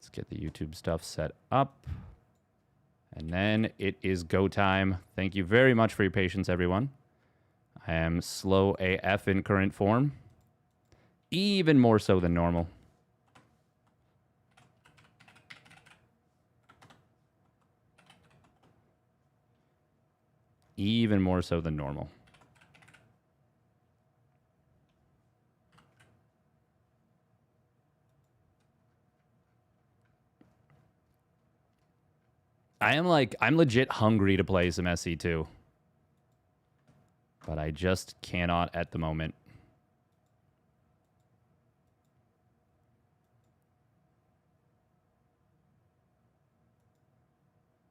Let's get the YouTube stuff set up. And then it is go time. Thank you very much for your patience, everyone. I am slow AF in current form. Even more so than normal. Even more so than normal. I'm legit hungry to play some SC2. But I just cannot at the moment.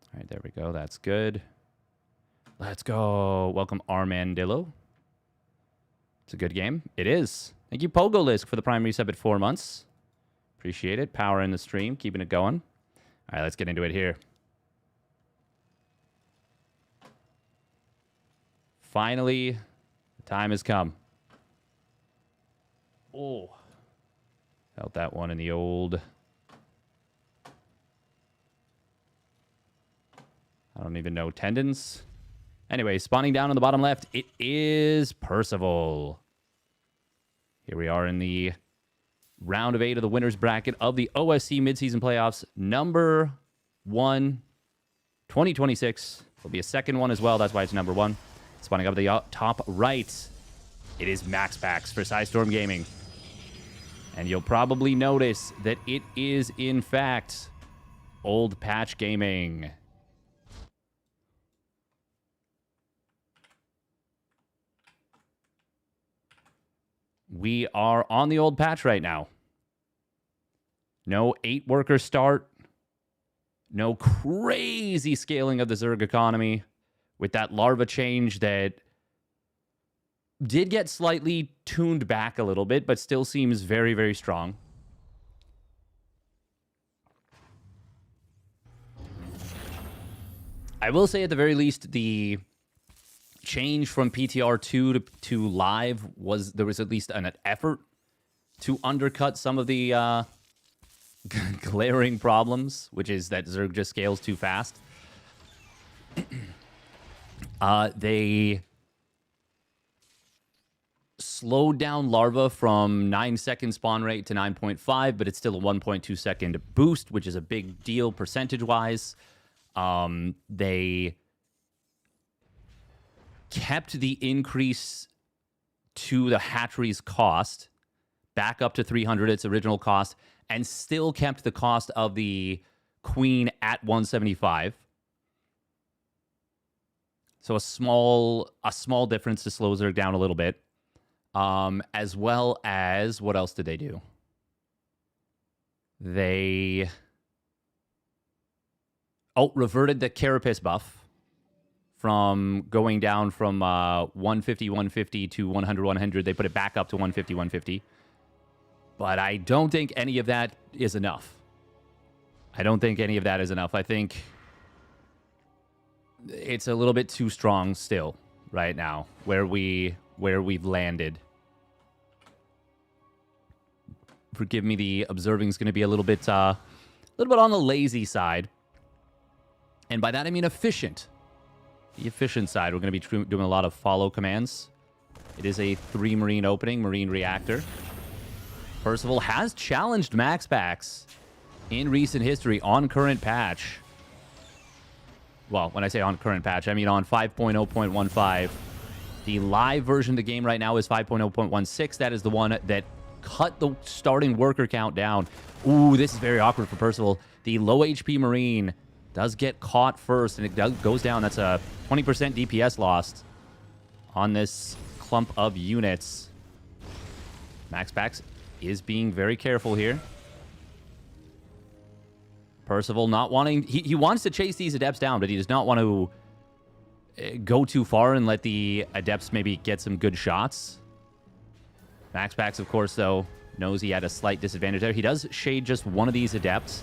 All right, there we go. That's good. Let's go. Welcome, Armandillo. It's a good game. It is. Thank you, Pogolisk, for the prime resub at 4 months. Appreciate it. Power in the stream. Keeping it going. All right, let's get into it here. Finally, the time has come. Oh. Felt that one in the old... I don't even know. Tendons? Anyway, spawning down on the bottom left, it is Percival. Here we are in the round of 8 of the winner's bracket of the OSC midseason playoffs. Number 1, 2026. There'll be a second one as well. That's why it's number 1. Spawning up at the top right, it is MaxPax for Storm Gaming. And you'll probably notice that it is, in fact, Old Patch Gaming. We are on the old patch right now. No 8-worker start. No crazy scaling of the Zerg economy. With that larva change that did get slightly tuned back a little bit, but still seems very, very strong. I will say at the very least, the change from PTR2 to live was, there was at least an effort to undercut some of the glaring problems, which is that Zerg just scales too fast. They slowed down larva from 9-second spawn rate to 9.5, but it's still a 1.2-second boost, which is a big deal percentage-wise. They kept the increase to the hatchery's cost back up to 300, its original cost, and still kept the cost of the queen at 175. So a small difference to slow Zerg down a little bit. As well as, what else did they do? They reverted the Carapace buff from going down from 150 to 100. They put it back up to 150. But I don't think any of that is enough. I think it's a little bit too strong still right now where we've landed. Forgive me, the observing is going to be a little bit on the lazy side. And by that I mean efficient. The efficient side, we're going to be doing a lot of follow commands. It is a 3 Marine opening, Marine Reactor. Percival has challenged MaxPax in recent history on current patch. Well, when I say on current patch, I mean on 5.0.15. The live version of the game right now is 5.0.16. That is the one that cut the starting worker count down. Ooh, this is very awkward for Percival. The low HP Marine does get caught first, and it goes down. That's a 20% DPS lost on this clump of units. MaxPax is being very careful here. Percival not wanting... He wants to chase these Adepts down, but he does not want to go too far and let the Adepts maybe get some good shots. MaxPax, of course, though, knows he had a slight disadvantage there. He does shade just one of these Adepts.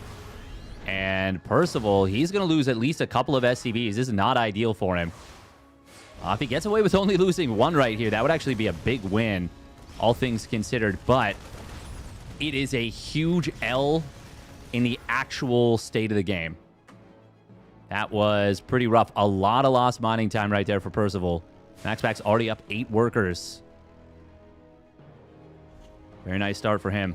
And Percival, he's going to lose at least a couple of SCVs. This is not ideal for him. If he gets away with only losing one right here, that would actually be a big win, all things considered. But it is a huge L in the actual state of the game. That was pretty rough. A lot of lost mining time right there for Percival. MaxPax already up 8 workers. Very nice start for him.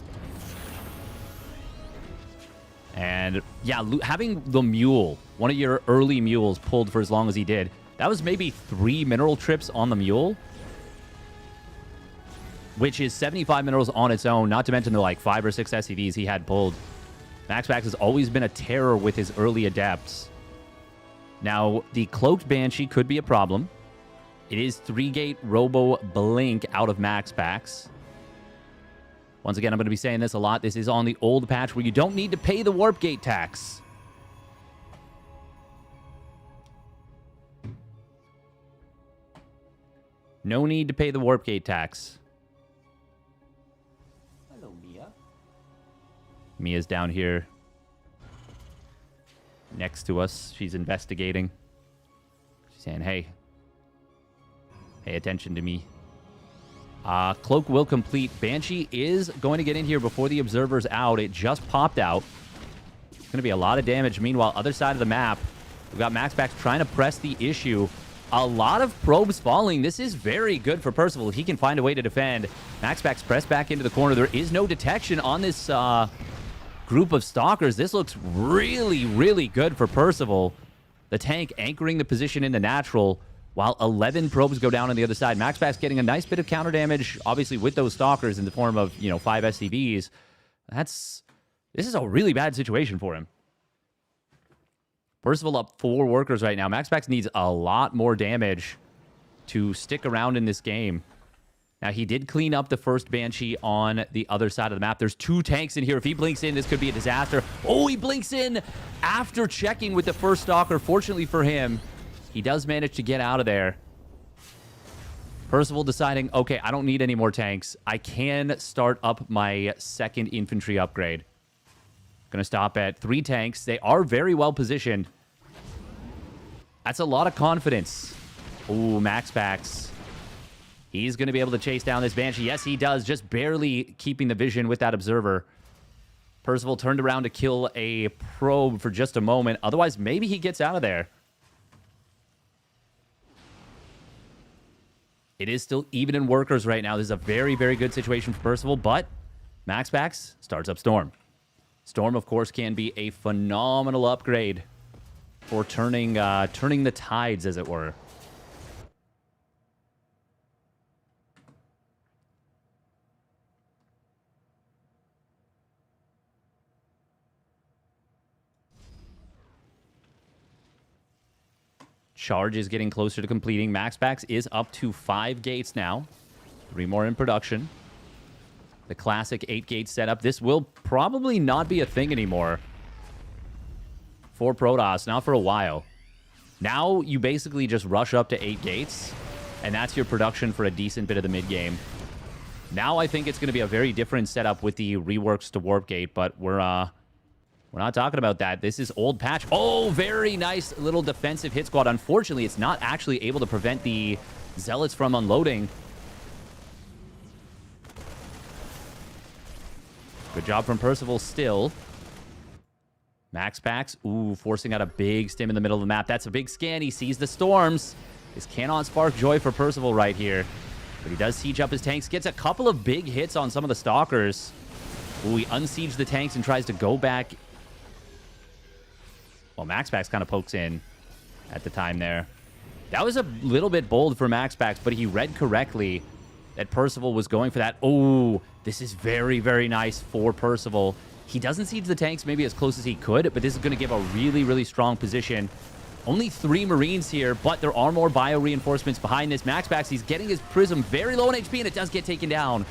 And yeah, having the mule, one of your early mules, pulled for as long as he did, that was maybe 3 mineral trips on the mule, which is 75 minerals on its own, not to mention the like 5 or 6 SCVs he had pulled. MaxPax has always been a terror with his early adepts. Now, the Cloaked Banshee could be a problem. It is 3-gate Robo Blink out of MaxPax. Once again, I'm going to be saying this a lot. This is on the old patch where you don't need to pay the Warp Gate tax. No need to pay the Warp Gate tax. Hello, Mia. Mia's down here next to us. She's investigating. She's saying, hey, pay attention to me. Cloak will complete. Banshee is going to get in here before the Observer's out. It just popped out. It's going to be a lot of damage. Meanwhile, other side of the map, we've got MaxPax trying to press the issue. A lot of probes falling. This is very good for Percival. If he can find a way to defend. MaxPax press back into the corner. There is no detection on this group of stalkers. This looks really, really good for Percival. The tank anchoring the position in the natural, while 11 probes go down on the other side. MaxPax getting a nice bit of counter damage, obviously, with those stalkers in the form of, 5 SCVs. This is a really bad situation for him. Percival up 4 workers right now. MaxPax needs a lot more damage to stick around in this game. Now, he did clean up the first Banshee on the other side of the map. There's 2 tanks in here. If he blinks in, this could be a disaster. Oh, he blinks in after checking with the first stalker. Fortunately for him, he does manage to get out of there. Percival deciding, okay, I don't need any more tanks. I can start up my second infantry upgrade. Gonna stop at 3 tanks. They are very well positioned. That's a lot of confidence. Ooh, MaxPax. He's gonna be able to chase down this Banshee. Yes, he does. Just barely keeping the vision with that Observer. Percival turned around to kill a probe for just a moment. Otherwise, maybe he gets out of there. It is still even in workers right now. This is a very, very good situation for Percival, but MaxPax starts up Storm. Storm, of course, can be a phenomenal upgrade for turning the tides, as it were. Charge is getting closer to completing. MaxPax is up to 5 gates now. 3 more in production. The classic 8-gate setup. This will probably not be a thing anymore for Protoss, not for a while. Now you basically just rush up to 8 gates, and that's your production for a decent bit of the mid-game. Now I think it's going to be a very different setup with the reworks to Warp Gate, but we're not talking about that. This is old patch. Oh, very nice little defensive hit squad. Unfortunately, it's not actually able to prevent the Zealots from unloading. Good job from Percival still. MaxPax, ooh, forcing out a big stim in the middle of the map. That's a big scan. He sees the storms. This cannot spark joy for Percival right here. But he does siege up his tanks. Gets a couple of big hits on some of the stalkers. Ooh, he unsieges the tanks and tries to go back. Well, MaxPax kind of pokes in at the time there. That was a little bit bold for MaxPax, but he read correctly that Percival was going for that. Oh, this is very, very nice for Percival. He doesn't siege the tanks maybe as close as he could, but this is going to give a really, really strong position. Only 3 Marines here, but there are more bio reinforcements behind this. MaxPax, he's getting his Prism very low on HP, and it does get taken down.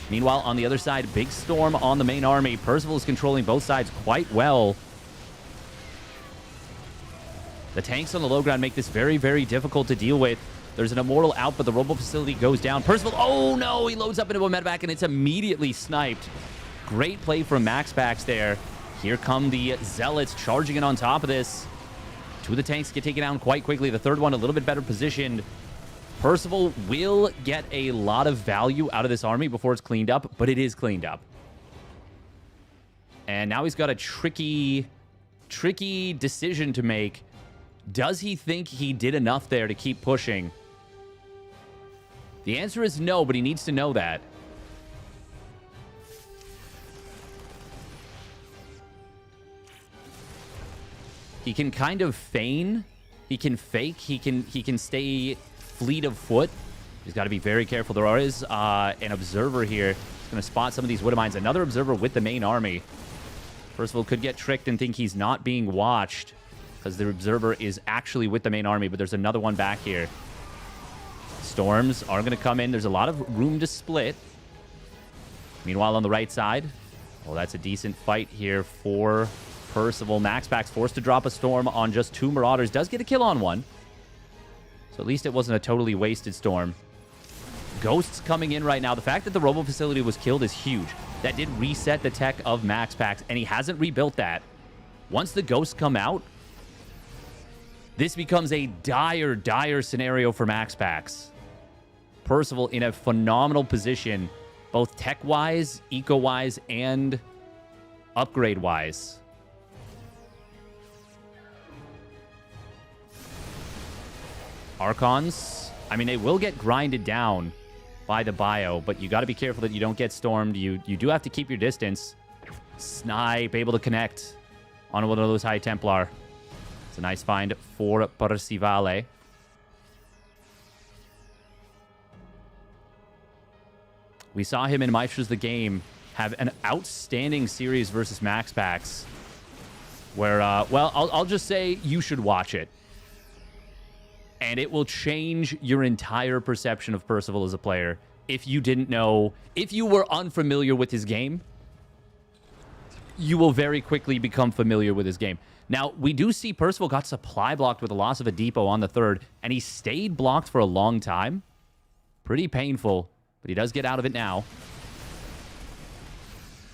Meanwhile, on the other side, big storm on the main army. Percival is controlling both sides quite well. The tanks on the low ground make this very, very difficult to deal with. There's an Immortal out, but the Robo Facility goes down. Percival, oh no, he loads up into a medevac, and it's immediately sniped. Great play from MaxPax there. Here come the Zealots charging in on top of this. 2 of the tanks get taken down quite quickly. The third one a little bit better positioned. Percival will get a lot of value out of this army before it's cleaned up, but it is cleaned up. And now he's got a tricky decision to make. Does he think he did enough there to keep pushing? The answer is no, but he needs to know that. He can kind of feign. He can fake. He can stay fleet of foot. He's got to be very careful. There is an observer here. He's going to spot some of these Widow Mines. Another observer with the main army. Percival could get tricked and think he's not being watched because the observer is actually with the main army, but there's another one back here. Storms are going to come in. There's a lot of room to split. Meanwhile, on the right side, well, that's a decent fight here for Percival. MaxPax forced to drop a storm on just 2 Marauders. Does get a kill on 1. So at least it wasn't a totally wasted storm. Ghosts coming in right now. The fact that the Robo Facility was killed is huge. That did reset the tech of MaxPax, and he hasn't rebuilt that. Once the ghosts come out, this becomes a dire, dire scenario for MaxPax. Percival in a phenomenal position, both tech-wise, eco-wise, and upgrade-wise. Archons, I mean, they will get grinded down by the bio, but you got to be careful that you don't get stormed. You do have to keep your distance. Snipe, able to connect on one of those High Templar. It's a nice find for Percival. We saw him in Maestros the Game have an outstanding series versus MaxPax where, well, I'll just say you should watch it. And it will change your entire perception of Percival as a player. If you didn't know, if you were unfamiliar with his game, you will very quickly become familiar with his game. Now, we do see Percival got supply blocked with the loss of a depot on the 3rd, and he stayed blocked for a long time. Pretty painful, but he does get out of it now.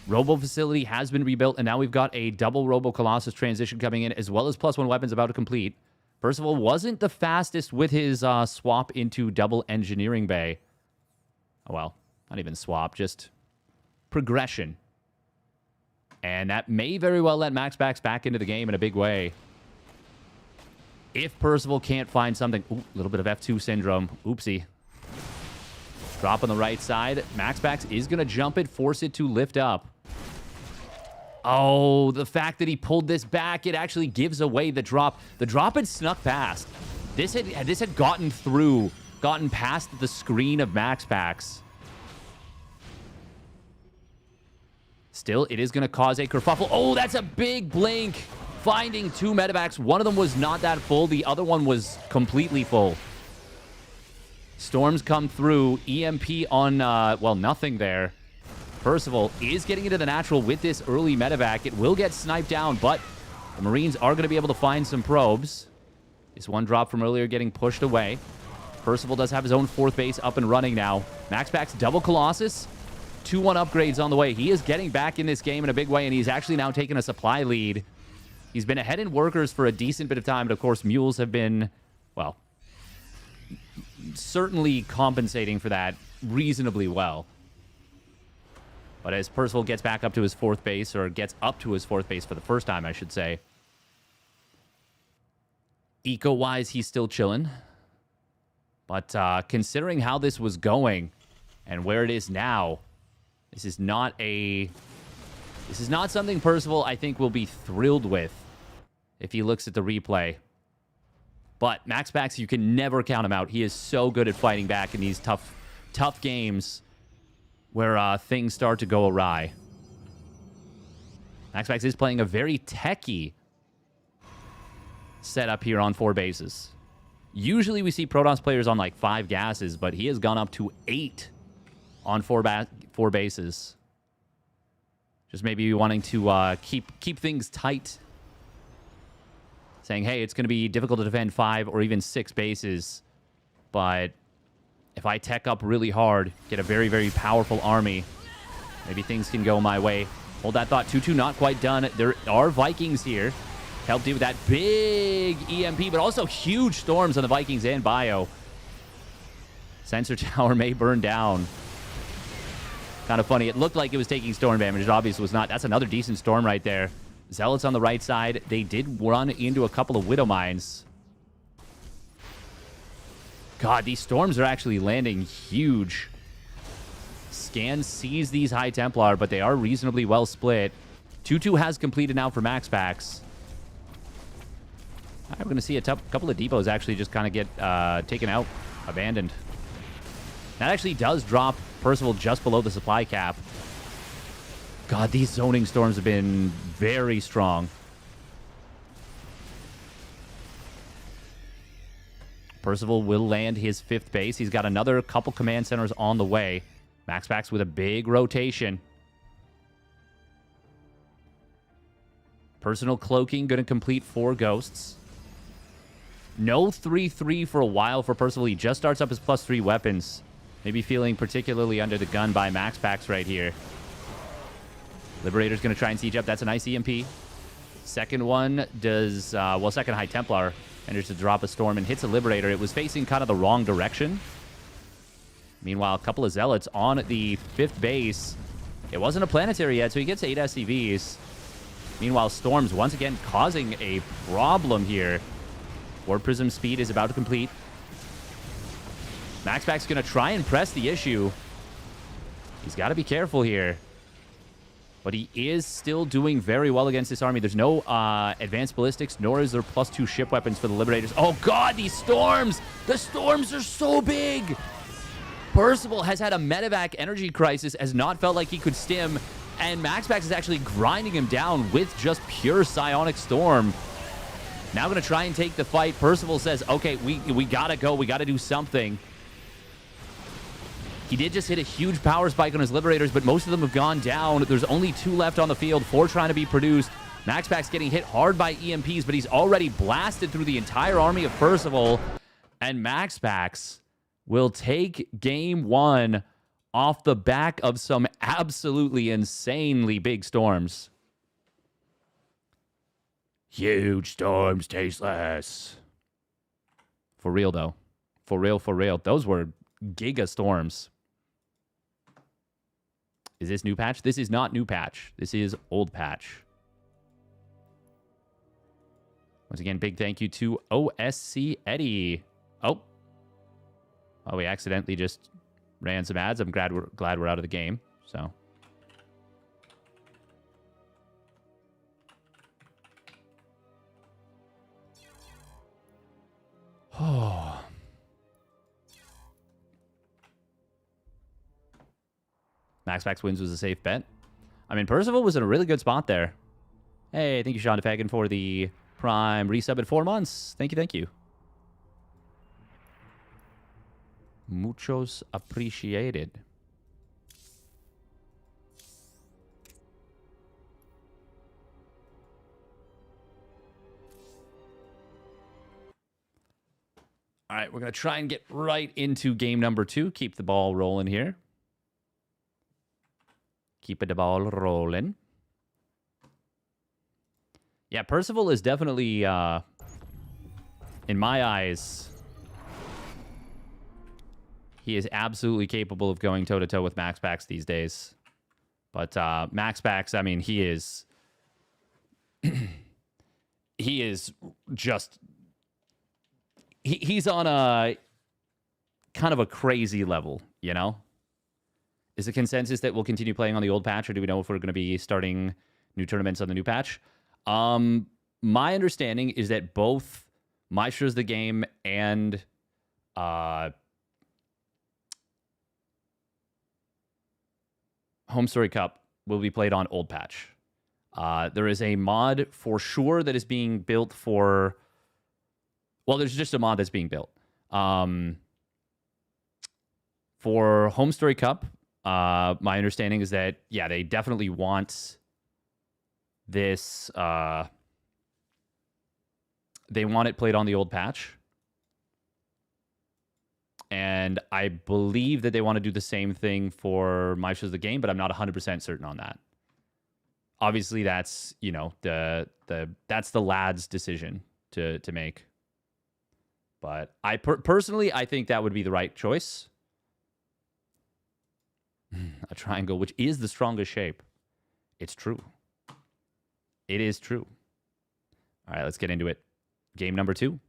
Robo Facility has been rebuilt, and now we've got a double Robo Colossus transition coming in, as well as +1 weapons about to complete. Percival wasn't the fastest with his swap into double engineering bay. Oh, well, not even swap, just progression. And that may very well let MaxPax back into the game in a big way. If Percival can't find something... Ooh, a little bit of F2 syndrome. Oopsie. Drop on the right side. MaxPax is going to jump it, force it to lift up. Oh, the fact that he pulled this back, it actually gives away the drop. The drop had snuck past. This had gotten through, gotten past the screen of MaxPax. Still, it is going to cause a kerfuffle. Oh, that's a big blink. Finding 2 medevacs. One of them was not that full. The other one was completely full. Storms come through. EMP on, well, nothing there. Percival is getting into the natural with this early medevac. It will get sniped down, but the Marines are going to be able to find some probes. This one drop from earlier getting pushed away. Percival does have his own 4th base up and running now. MaxPax double Colossus. 2-1 upgrades on the way. He is getting back in this game in a big way, and he's actually now taken a supply lead. He's been ahead in workers for a decent bit of time, but of course, mules have been, well, certainly compensating for that reasonably well. But as Percival gets back up to his 4th base, or gets up to his 4th base for the first time, I should say, eco-wise, he's still chilling. But considering how this was going and where it is now, this is not something Percival, I think, will be thrilled with if he looks at the replay. But MaxPax, you can never count him out. He is so good at fighting back in these tough games where things start to go awry. MaxPax is playing a very techy setup here on 4 bases. Usually we see Protoss players on like 5 gases, but he has gone up to 8 on 4 bases. Just maybe wanting to keep things tight. Saying, hey, it's going to be difficult to defend 5 or even 6 bases, but if I tech up really hard, get a very, very powerful army, maybe things can go my way. Hold that thought. 2-2 not quite done. There are Vikings here. Help deal with that big EMP, but also huge storms on the Vikings and Bio. Sensor tower may burn down. Kind of funny. It looked like it was taking storm damage. It obviously was not. That's another decent storm right there. Zealots on the right side. They did run into a couple of Widow Mines. God, these storms are actually landing huge. Scan sees these High Templar, but they are reasonably well split. 2-2 has completed now for MaxPax. All right, we're going to see a couple of depots actually just kind of get taken out, abandoned. That actually does drop Percival just below the supply cap. God, these zoning storms have been very strong. Percival will land his 5th base. He's got another couple command centers on the way. MaxPax with a big rotation. Personal cloaking going to complete 4 ghosts. No 3-3 for a while for Percival. He just starts up his +3 weapons. Maybe feeling particularly under the gun by MaxPax right here. Liberator's going to try and siege up. That's a nice EMP. Second one does... well, second High Templar enters to drop a storm and hits a Liberator. It was facing kind of the wrong direction. Meanwhile, a couple of Zealots on the 5th base. It wasn't a planetary yet, so he gets 8 SCVs. Meanwhile, Storms once again causing a problem here. War Prism speed is about to complete. MaxPax going to try and press the issue. He's got to be careful here. But he is still doing very well against this army. There's no advanced ballistics, nor is there +2 ship weapons for the Liberators. Oh, God, these storms! The storms are so big! Percival has had a medevac energy crisis, has not felt like he could stim, and MaxPax is actually grinding him down with just pure psionic storm. Now going to try and take the fight. Percival says, okay, we got to go. We got to do something. He did just hit a huge power spike on his Liberators, but most of them have gone down. There's only 2 left on the field, 4 trying to be produced. MaxPax getting hit hard by EMPs, but he's already blasted through the entire army of Percival. And MaxPax will take game 1 off the back of some absolutely insanely big storms. Huge storms, tasteless. For real, though. For real, for real. Those were giga storms. Is this new patch? This is not new patch. This is old patch. Once again, big thank you to OSC Eddie. Oh, we accidentally just ran some ads. I'm glad we're out of the game. So. Oh. MaxPax wins was a safe bet. I mean, Percival was in a really good spot there. Hey, thank you, Sean DeFagan, for the Prime resub at 4 months. Thank you, thank you. Muchos appreciated. All right, we're going to try and get right into game number 2. Keep the ball rolling here. Keep the ball rolling. Yeah, Percival is definitely, in my eyes, he is absolutely capable of going toe-to-toe with MaxPax these days. But MaxPax, I mean, he is just... He's on a kind of a crazy level, you know? Is the consensus that we'll continue playing on the old patch, or do we know if we're going to be starting new tournaments on the new patch? My understanding is that both Maestros the Game and Home Story Cup will be played on old patch. There is a mod for sure that is being built for... Well, there's just a mod that's being built. For Home Story Cup, my understanding is that, yeah, they definitely want this... they want it played on the old patch. And I believe that they want to do the same thing for Maestros the Game, but I'm not 100% certain on that. Obviously, that's, you know, that's the lad's decision to make. But I personally, I think that would be the right choice. A triangle, which is the strongest shape. It's true. It is true. All right, let's get into it. Game number 2.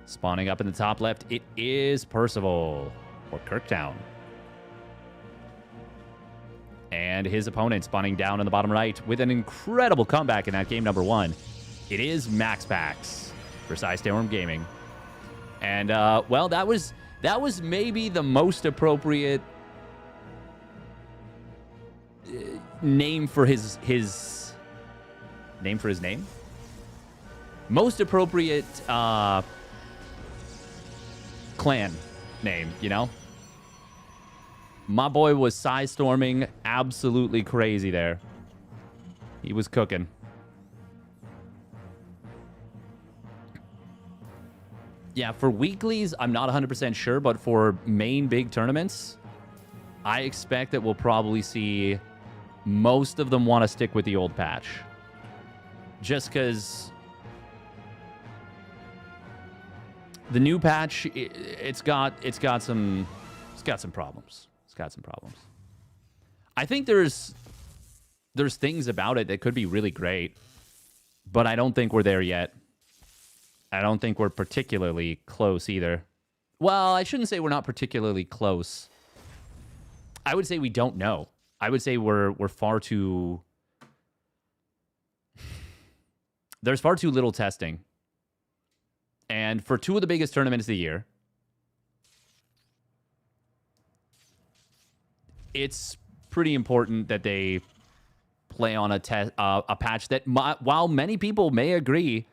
Spawning up in the top left, it is Percival, or Kirktown. And his opponent spawning down in the bottom right with an incredible comeback in that game number 1. It is MaxPax for Storm Gaming. And, well, that was maybe the most appropriate name for his name for his name? Most appropriate, clan name, you know? My boy was storming absolutely crazy there. He was cooking. Yeah, for weeklies, I'm not 100% sure, but for main big tournaments, I expect that we'll probably see most of them want to stick with the old patch. Just because the new patch, it's got some problems. It's got some problems. I think there's things about it that could be really great, but I don't think we're there yet. I don't think we're particularly close either. Well, I shouldn't say we're not particularly close. I would say we don't know. I would say we're far too... There's far too little testing. And for 2 of the biggest tournaments of the year, it's pretty important that they play on a patch that, while many people may agree,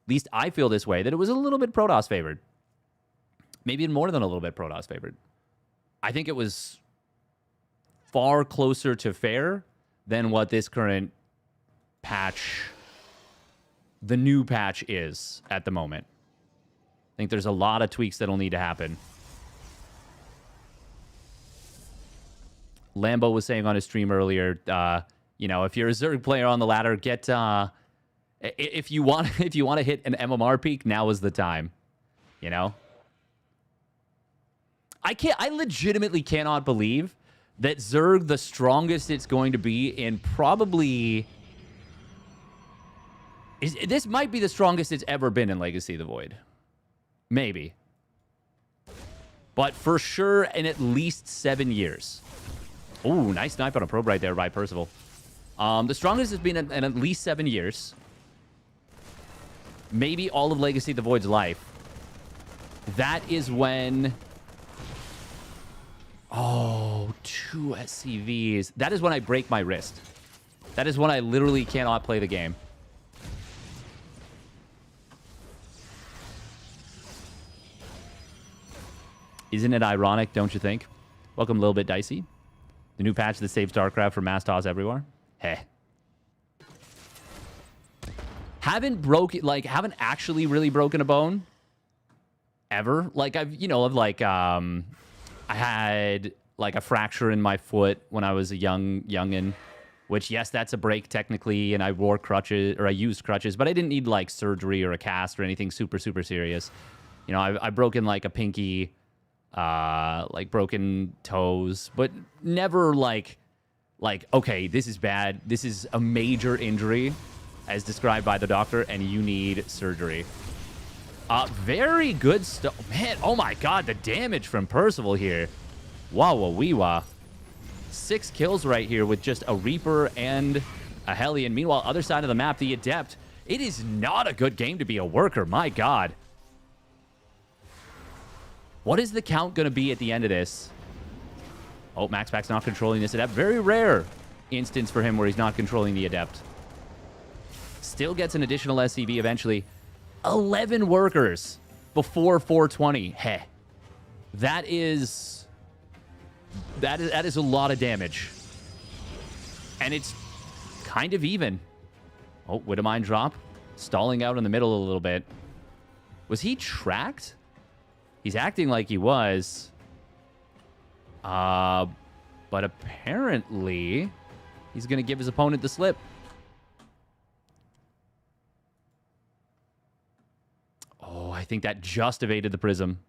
at least I feel this way, that it was a little bit Protoss favored. Maybe even more than a little bit Protoss favored. I think it was far closer to fair than what this current patch, the new patch, is at the moment. I think there's a lot of tweaks that'll need to happen. Lambo was saying on his stream earlier, you know, if you're a Zerg player on the ladder, get if you want to hit an MMR peak, now is the time. You know? I legitimately cannot believe that Zerg, the strongest it's going to be in probably... This might be the strongest it's ever been in Legacy of the Void. Maybe. But for sure in at least 7 years. Ooh, nice snipe on a probe right there by Percival. The strongest has been in at least 7 years. Maybe all of Legacy of the Void's life. That is when... Oh, 2 SCVs. That is when I break my wrist. That is when I literally cannot play the game. Isn't it ironic, don't you think? Welcome, Little Bit Dicey. The new patch that saves StarCraft from mass toss everywhere. Heh. Haven't actually really broken a bone. Ever. Like, I had, like, a fracture in my foot when I was a youngin'. Which, yes, that's a break technically, and I wore crutches, or I used crutches, but I didn't need, like, surgery or a cast or anything super, super serious. You know, I've broken, like, a pinky... like broken toes, but never like, okay, this is bad. This is a major injury as described by the doctor and you need surgery. Very good stuff. Man, oh my God, the damage from Percival here. Wow. 6 kills right here with just a Reaper and a Hellion. Meanwhile, other side of the map, the Adept. It is not a good game to be a worker. My God. What is the count going to be at the end of this? Oh, MaxPax not controlling this Adept. Very rare instance for him where he's not controlling the Adept. Still gets an additional SCV eventually. 11 workers before 420. Heh. That is a lot of damage. And it's kind of even. Oh, Widowmine drop. Stalling out in the middle a little bit. Was he tracked? He's acting like he was. But apparently, he's going to give his opponent the slip. I think that just evaded the Prism.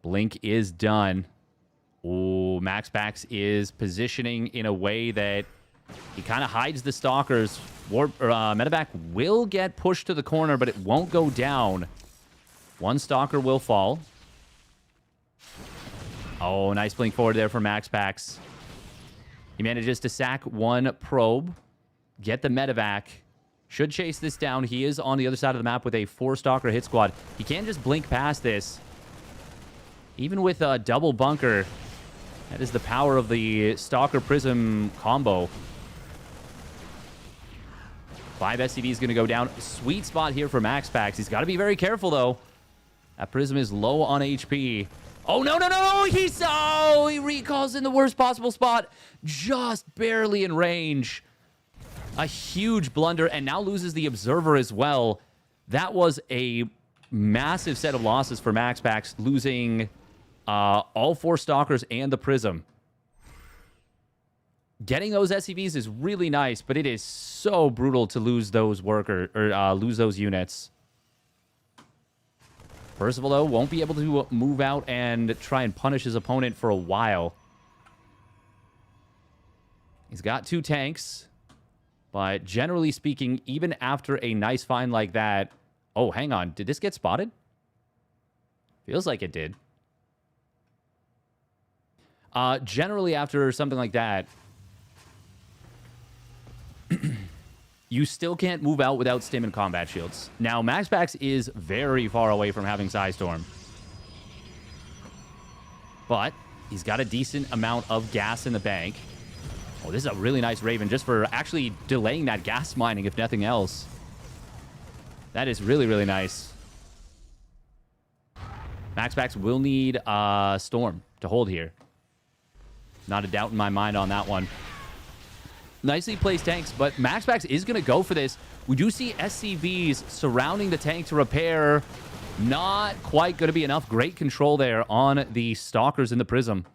Blink is done. Ooh, MaxPax is positioning in a way that he kind of hides the Stalkers. Medevac will get pushed to the corner, but it won't go down. One Stalker will fall. Oh, nice blink forward there for MaxPax. He manages to sack one probe, get the Medevac. Should chase this down. He is on the other side of the map with a 4-Stalker hit squad. He can't just blink past this. Even with a double bunker, that is the power of the Stalker Prism combo. 5 SCVs going to go down. Sweet spot here for MaxPax. He's got to be very careful, though. That Prism is low on HP. Oh, no, no, no! He recalls in the worst possible spot. Just barely in range. A huge blunder, and now loses the Observer as well. That was a massive set of losses for MaxPax, losing all 4 Stalkers and the Prism. Getting those SCVs is really nice, but it is so brutal to lose those lose those units. Percival, though, won't be able to move out and try and punish his opponent for a while. He's got 2 tanks, but generally speaking, even after a nice find like that... Oh, hang on. Did this get spotted? Feels like it did. Generally, after something like that, you still can't move out without stim and combat shields. Now, MaxPax is very far away from having Psystorm. But he's got a decent amount of gas in the bank. Oh, this is a really nice Raven just for actually delaying that gas mining, if nothing else. That is really, really nice. MaxPax will need Storm to hold here. Not a doubt in my mind on that one. Nicely placed tanks, but MaxPax is going to go for this. We do see SCVs surrounding the tank to repair. Not quite going to be enough. Great control there on the Stalkers in the Prism.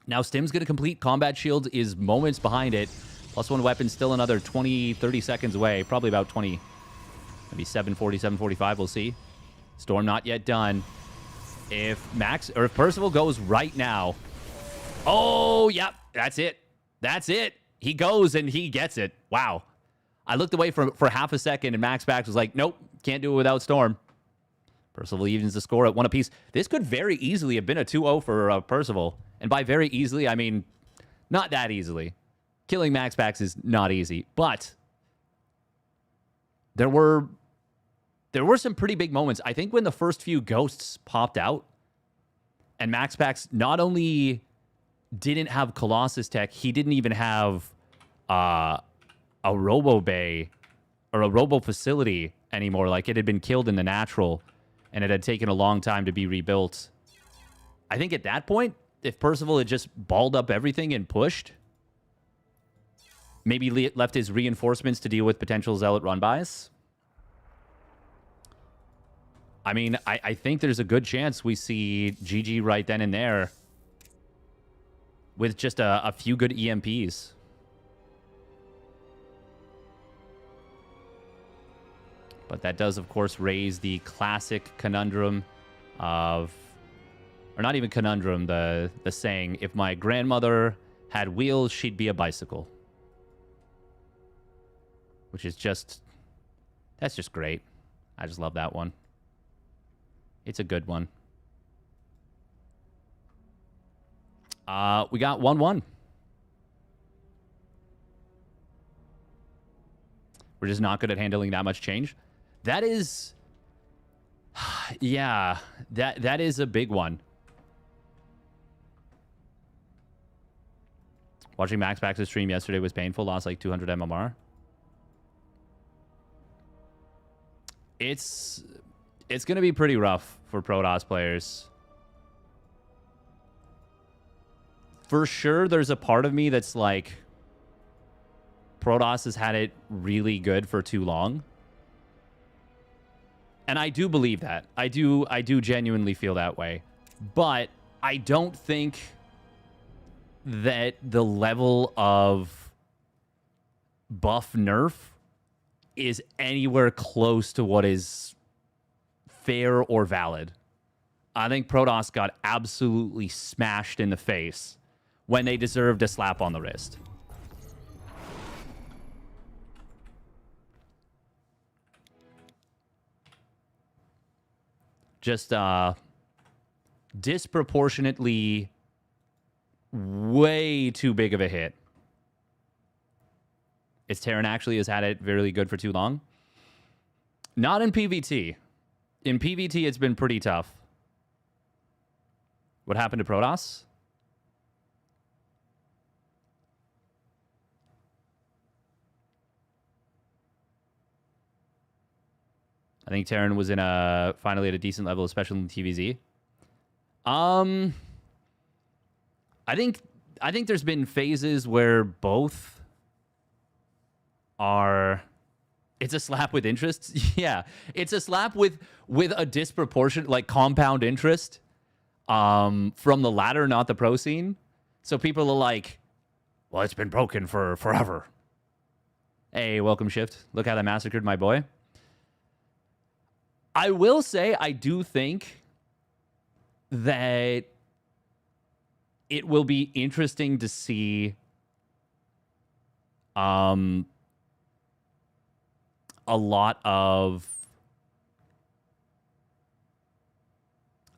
Now, Stim's going to complete. Combat Shield is moments behind it. +1 weapon, still another 20, 30 seconds away. Probably about 20, maybe 740, 745. We'll see. Storm not yet done. If Percival goes right now. Oh, yep. That's it. That's it. He goes and he gets it. Wow. I looked away for half a second and MaxPax was like, nope, can't do it without Storm. Percival evens the score at 1 apiece. This could very easily have been a 2-0 for Percival. And by very easily, I mean not that easily. Killing MaxPax is not easy. But there were some pretty big moments. I think when the first few ghosts popped out and MaxPax not only didn't have Colossus tech, he didn't even have a Robo Bay or a Robo Facility anymore. Like, it had been killed in the natural, and it had taken a long time to be rebuilt. I think at that point, if Percival had just balled up everything and pushed, maybe left his reinforcements to deal with potential Zealot run-bys. I mean, I think there's a good chance we see GG right then and there with just a few good EMPs. But that does, of course, raise the classic conundrum of... Or not even conundrum, the saying, if my grandmother had wheels, she'd be a bicycle. Which is just... That's just great. I just love that one. It's a good one. We got 1-1. We're just not good at handling that much change. That is... Yeah, that is a big one. Watching MaxPax's stream yesterday was painful. Lost like 200 MMR. It's going to be pretty rough for Protoss players. For sure, there's a part of me that's like, Protoss has had it really good for too long. And I do believe that. I do genuinely feel that way. But I don't think that the level of buff nerf is anywhere close to what is fair or valid. I think Protoss got absolutely smashed in the face when they deserved a slap on the wrist. Just disproportionately way too big of a hit. Is Terran actually has had it very good for too long? Not in PvT. In PvT, it's been pretty tough. What happened to Protoss? I think Terran was in finally at a decent level, especially in TvZ. I think there's been phases where both are. It's a slap with interest. Yeah, it's a slap with a disproportionate, like, compound interest from the latter, not the pro scene. So people are like, well, it's been broken for forever. Hey, welcome, Shift. Look how they massacred my boy. I will say I do think that it will be interesting to see a lot of,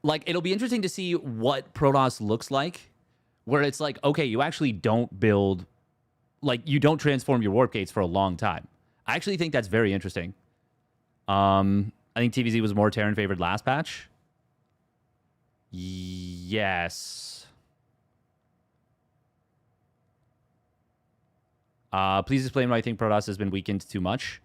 like, it'll be interesting to see what Protoss looks like, where it's like, okay, you actually don't build, like, you don't transform your warp gates for a long time. I actually think that's very interesting. I think TvZ was more Terran favored last patch. Yes. Please explain why I think Protoss has been weakened too much.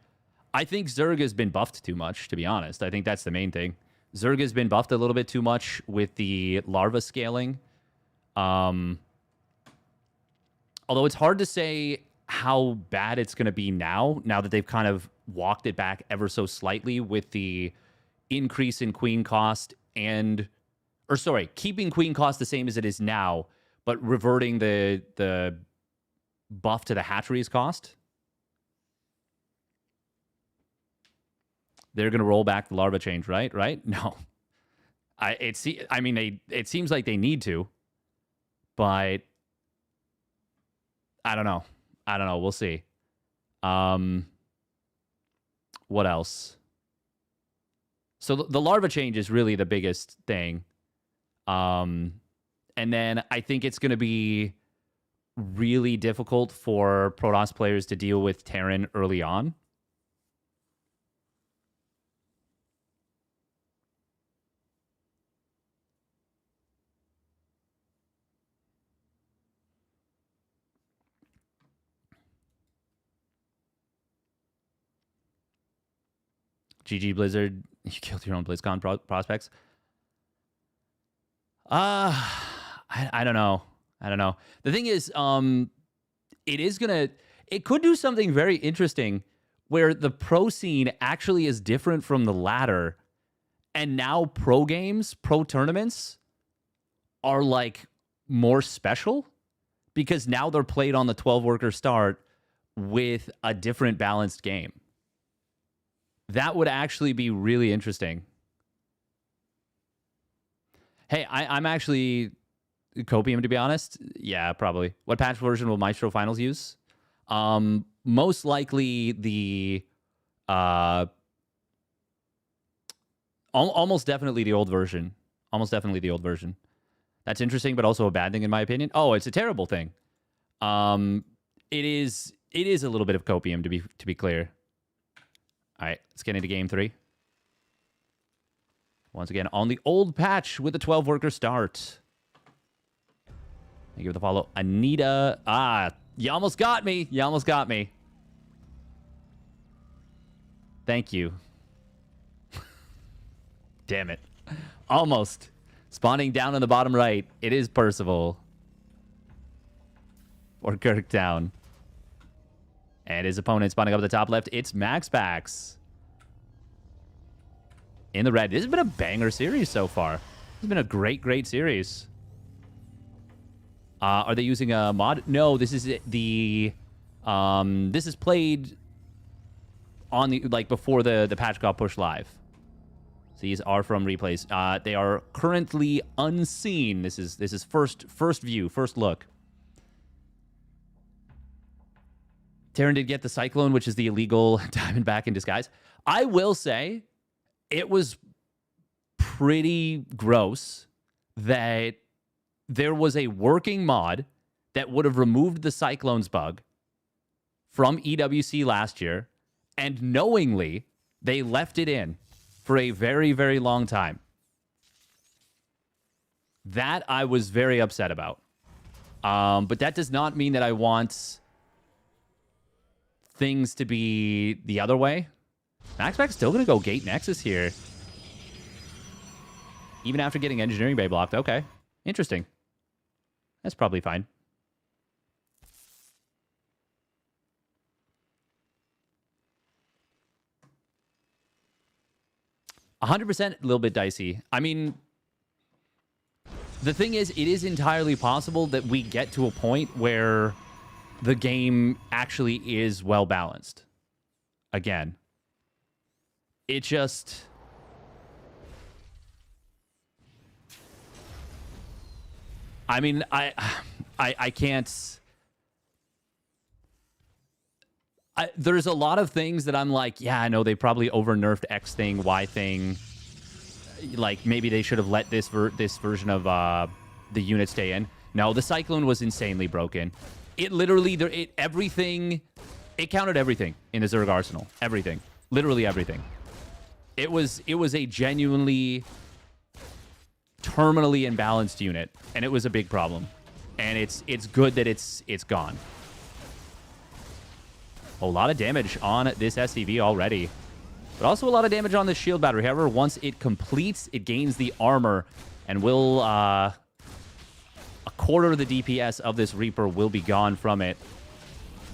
I think Zerg has been buffed too much, to be honest. I think that's the main thing. Zerg has been buffed a little bit too much with the larva scaling. Although it's hard to say how bad it's going to be now that they've kind of walked it back ever so slightly with the increase in queen cost keeping queen cost the same as it is now, but reverting the buff to the hatcheries cost. They're going to roll back the larva change, right? No. It seems like they need to, but I don't know. We'll see. What else? So the larva change is really the biggest thing. And then I think it's going to be really difficult for Protoss players to deal with Terran early on. GG Blizzard, you killed your own BlizzCon prospects. I don't know. The thing is, it could do something very interesting where the pro scene actually is different from the latter, and now pro games, pro tournaments are like more special because now they're played on the 12-worker start with a different balanced game. That would actually be really interesting. Hey, I'm actually Copium, to be honest. Yeah, probably. What patch version will Maestro Finals use? Most likely the almost definitely the old version. That's interesting, but also a bad thing in my opinion. Oh, it's a terrible thing. It is a little bit of copium to be clear. All right, let's get into game 3. Once again, on the old patch with a 12-worker start. Thank you for the follow. Anita. You almost got me. Thank you. Damn it. Almost. Spawning down in the bottom right. It is Percival. Or Kirktown. And his opponent spawning up at the top left. It's MaxPax. In the red. This has been a banger series so far. This has been a great series. Are they using a mod? No, this is the... this is played on the... Like, before the patch got pushed live. These are from replays. They are currently unseen. This is first view, first look. Terran did get the Cyclone, which is the illegal Diamondback in disguise. I will say it was pretty gross that there was a working mod that would have removed the Cyclones bug from EWC last year, and knowingly they left it in for a very, very long time. That I was very upset about. But that does not mean that I want things to be the other way. MaxPax still going to go Gate Nexus here. Even after getting Engineering Bay blocked. Okay. Interesting. That's probably fine. $100%, a little bit dicey. I mean, the thing is, it is entirely possible that we get to a point where the game actually is well balanced. Again. It just... I mean, I can't... there's a lot of things that I'm like, yeah, I know they probably over-nerfed X thing, Y thing. Like, maybe they should have let this version of the unit stay in. No, the Cyclone was insanely broken. It literally, everything, it counted everything in the Zerg arsenal. Everything. Literally everything. It was a genuinely terminally imbalanced unit, and it was a big problem. And it's good that it's gone. A lot of damage on this SCV already. But also a lot of damage on this shield battery. However, once it completes, it gains the armor and will... a quarter of the DPS of this Reaper will be gone from it.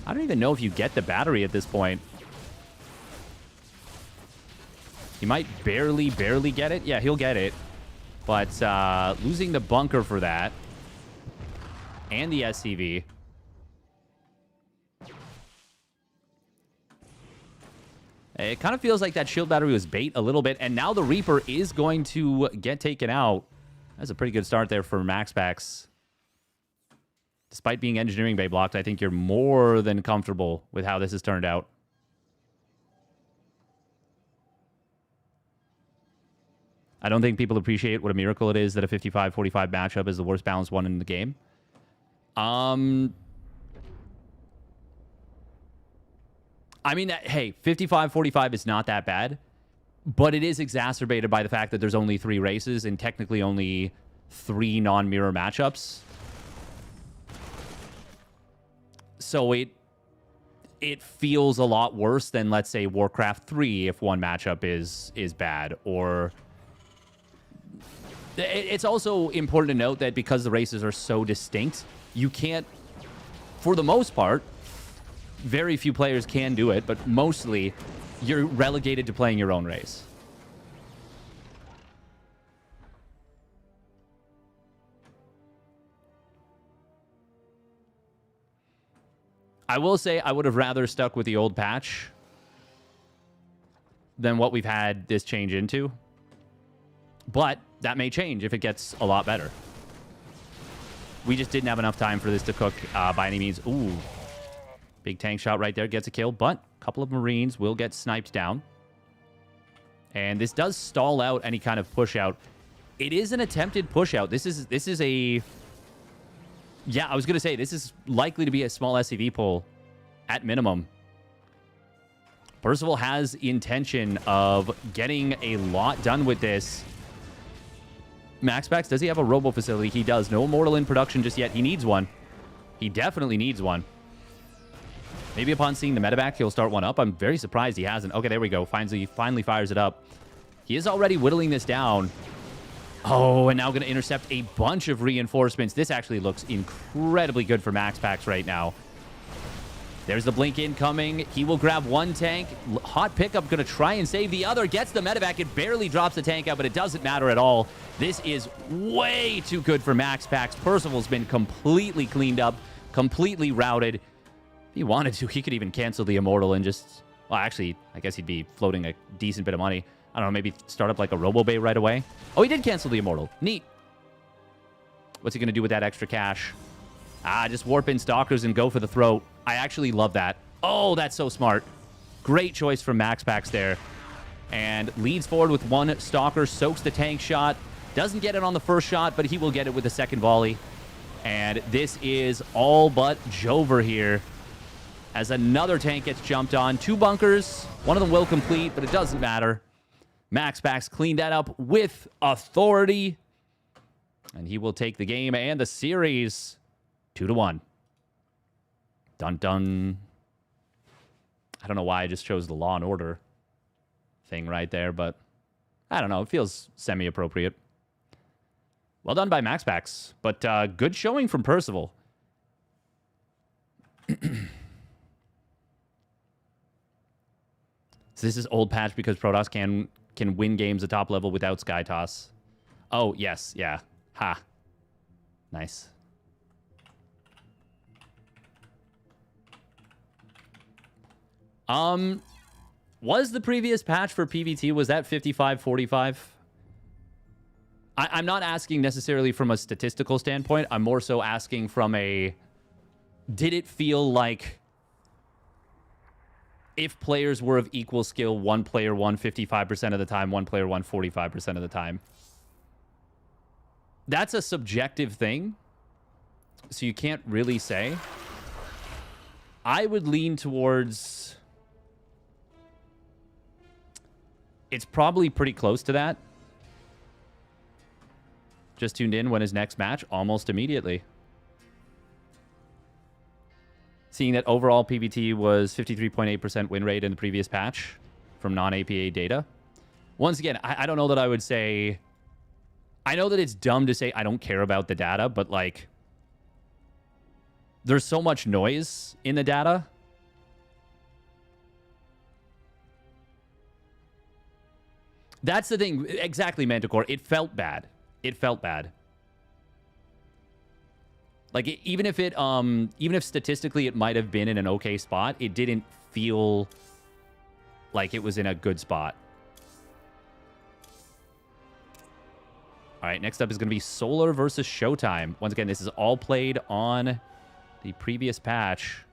I don't even know if you get the battery at this point. You might barely get it. Yeah, he'll get it. But losing the bunker for that and the SCV... It kind of feels like that shield battery was bait a little bit, and now the Reaper is going to get taken out. That's a pretty good start there for MaxPax. Despite being Engineering Bay blocked, I think you're more than comfortable with how this has turned out. I don't think people appreciate what a miracle it is that a 55-45 matchup is the worst balanced one in the game. I mean, hey, 55-45 is not that bad, but it is exacerbated by the fact that there's only 3 races and technically only 3 non-mirror matchups. So it feels a lot worse than, let's say, Warcraft 3 if one matchup is bad. Or it's also important to note that because the races are so distinct, you can't, for the most part, very few players can do it, but mostly you're relegated to playing your own race. I will say I would have rather stuck with the old patch than what we've had this change into. But that may change if it gets a lot better. We just didn't have enough time for this to cook by any means. Ooh. Big tank shot right there gets a kill, but a couple of Marines will get sniped down. And this does stall out any kind of push out. It is an attempted push out. This is a... Yeah, I was going to say, this is likely to be a small SCV pull at minimum. Percival has intention of getting a lot done with this. MaxPax, does he have a robo facility? He does. No Immortal in production just yet. He needs one. He definitely needs one. Maybe upon seeing the medevac, he'll start one up. I'm very surprised he hasn't. Okay, there we go. Finally fires it up. He is already whittling this down. Oh, and now going to intercept a bunch of reinforcements. This actually looks incredibly good for MaxPax right now. There's the blink incoming. He will grab one tank. Hot pickup going to try and save the other. Gets the medevac. It barely drops the tank out, but it doesn't matter at all. This is way too good for MaxPax. Percival's been completely cleaned up, completely routed. If he wanted to, he could even cancel the Immortal and just... Well, actually, I guess he'd be floating a decent bit of money. I don't know, maybe start up like a RoboBay right away. Oh, he did cancel the Immortal. Neat. What's he going to do with that extra cash? Just warp in Stalkers and go for the throat. I actually love that. Oh, that's so smart. Great choice from MaxPax there. And leads forward with one Stalker, soaks the tank shot. Doesn't get it on the first shot, but he will get it with the second volley. And this is all but Jover here. As another tank gets jumped on. 2 bunkers. One of them will complete, but it doesn't matter. MaxPax cleaned that up with authority. And he will take the game and the series 2-1. Dun dun. I don't know why I just chose the Law and Order thing right there, but I don't know. It feels semi-appropriate. Well done by MaxPax, but good showing from Percival. So this is old patch because Protoss can win games at top level without Sky Toss. Oh, yes. Yeah. Ha. Nice. Was the previous patch for PvT, was that 55-45? I'm not asking necessarily from a statistical standpoint. I'm more so asking from a... Did it feel like if players were of equal skill, one player won 55% of the time, one player won 45% of the time? That's a subjective thing, so you can't really say. I would lean towards... It's probably pretty close to that. Just tuned in. When is next match? Almost immediately. Seeing that overall PvT was 53.8% win rate in the previous patch from non-APA data. Once again, I don't know that I would say... I know that it's dumb to say I don't care about the data, but like... There's so much noise in the data. That's the thing. Exactly, Manticore. It felt bad. It felt bad. Like, even if statistically it might have been in an okay spot, it didn't feel like it was in a good spot. All right, next up is going to be Solar versus ShoWTimE. Once again, this is all played on the previous patch.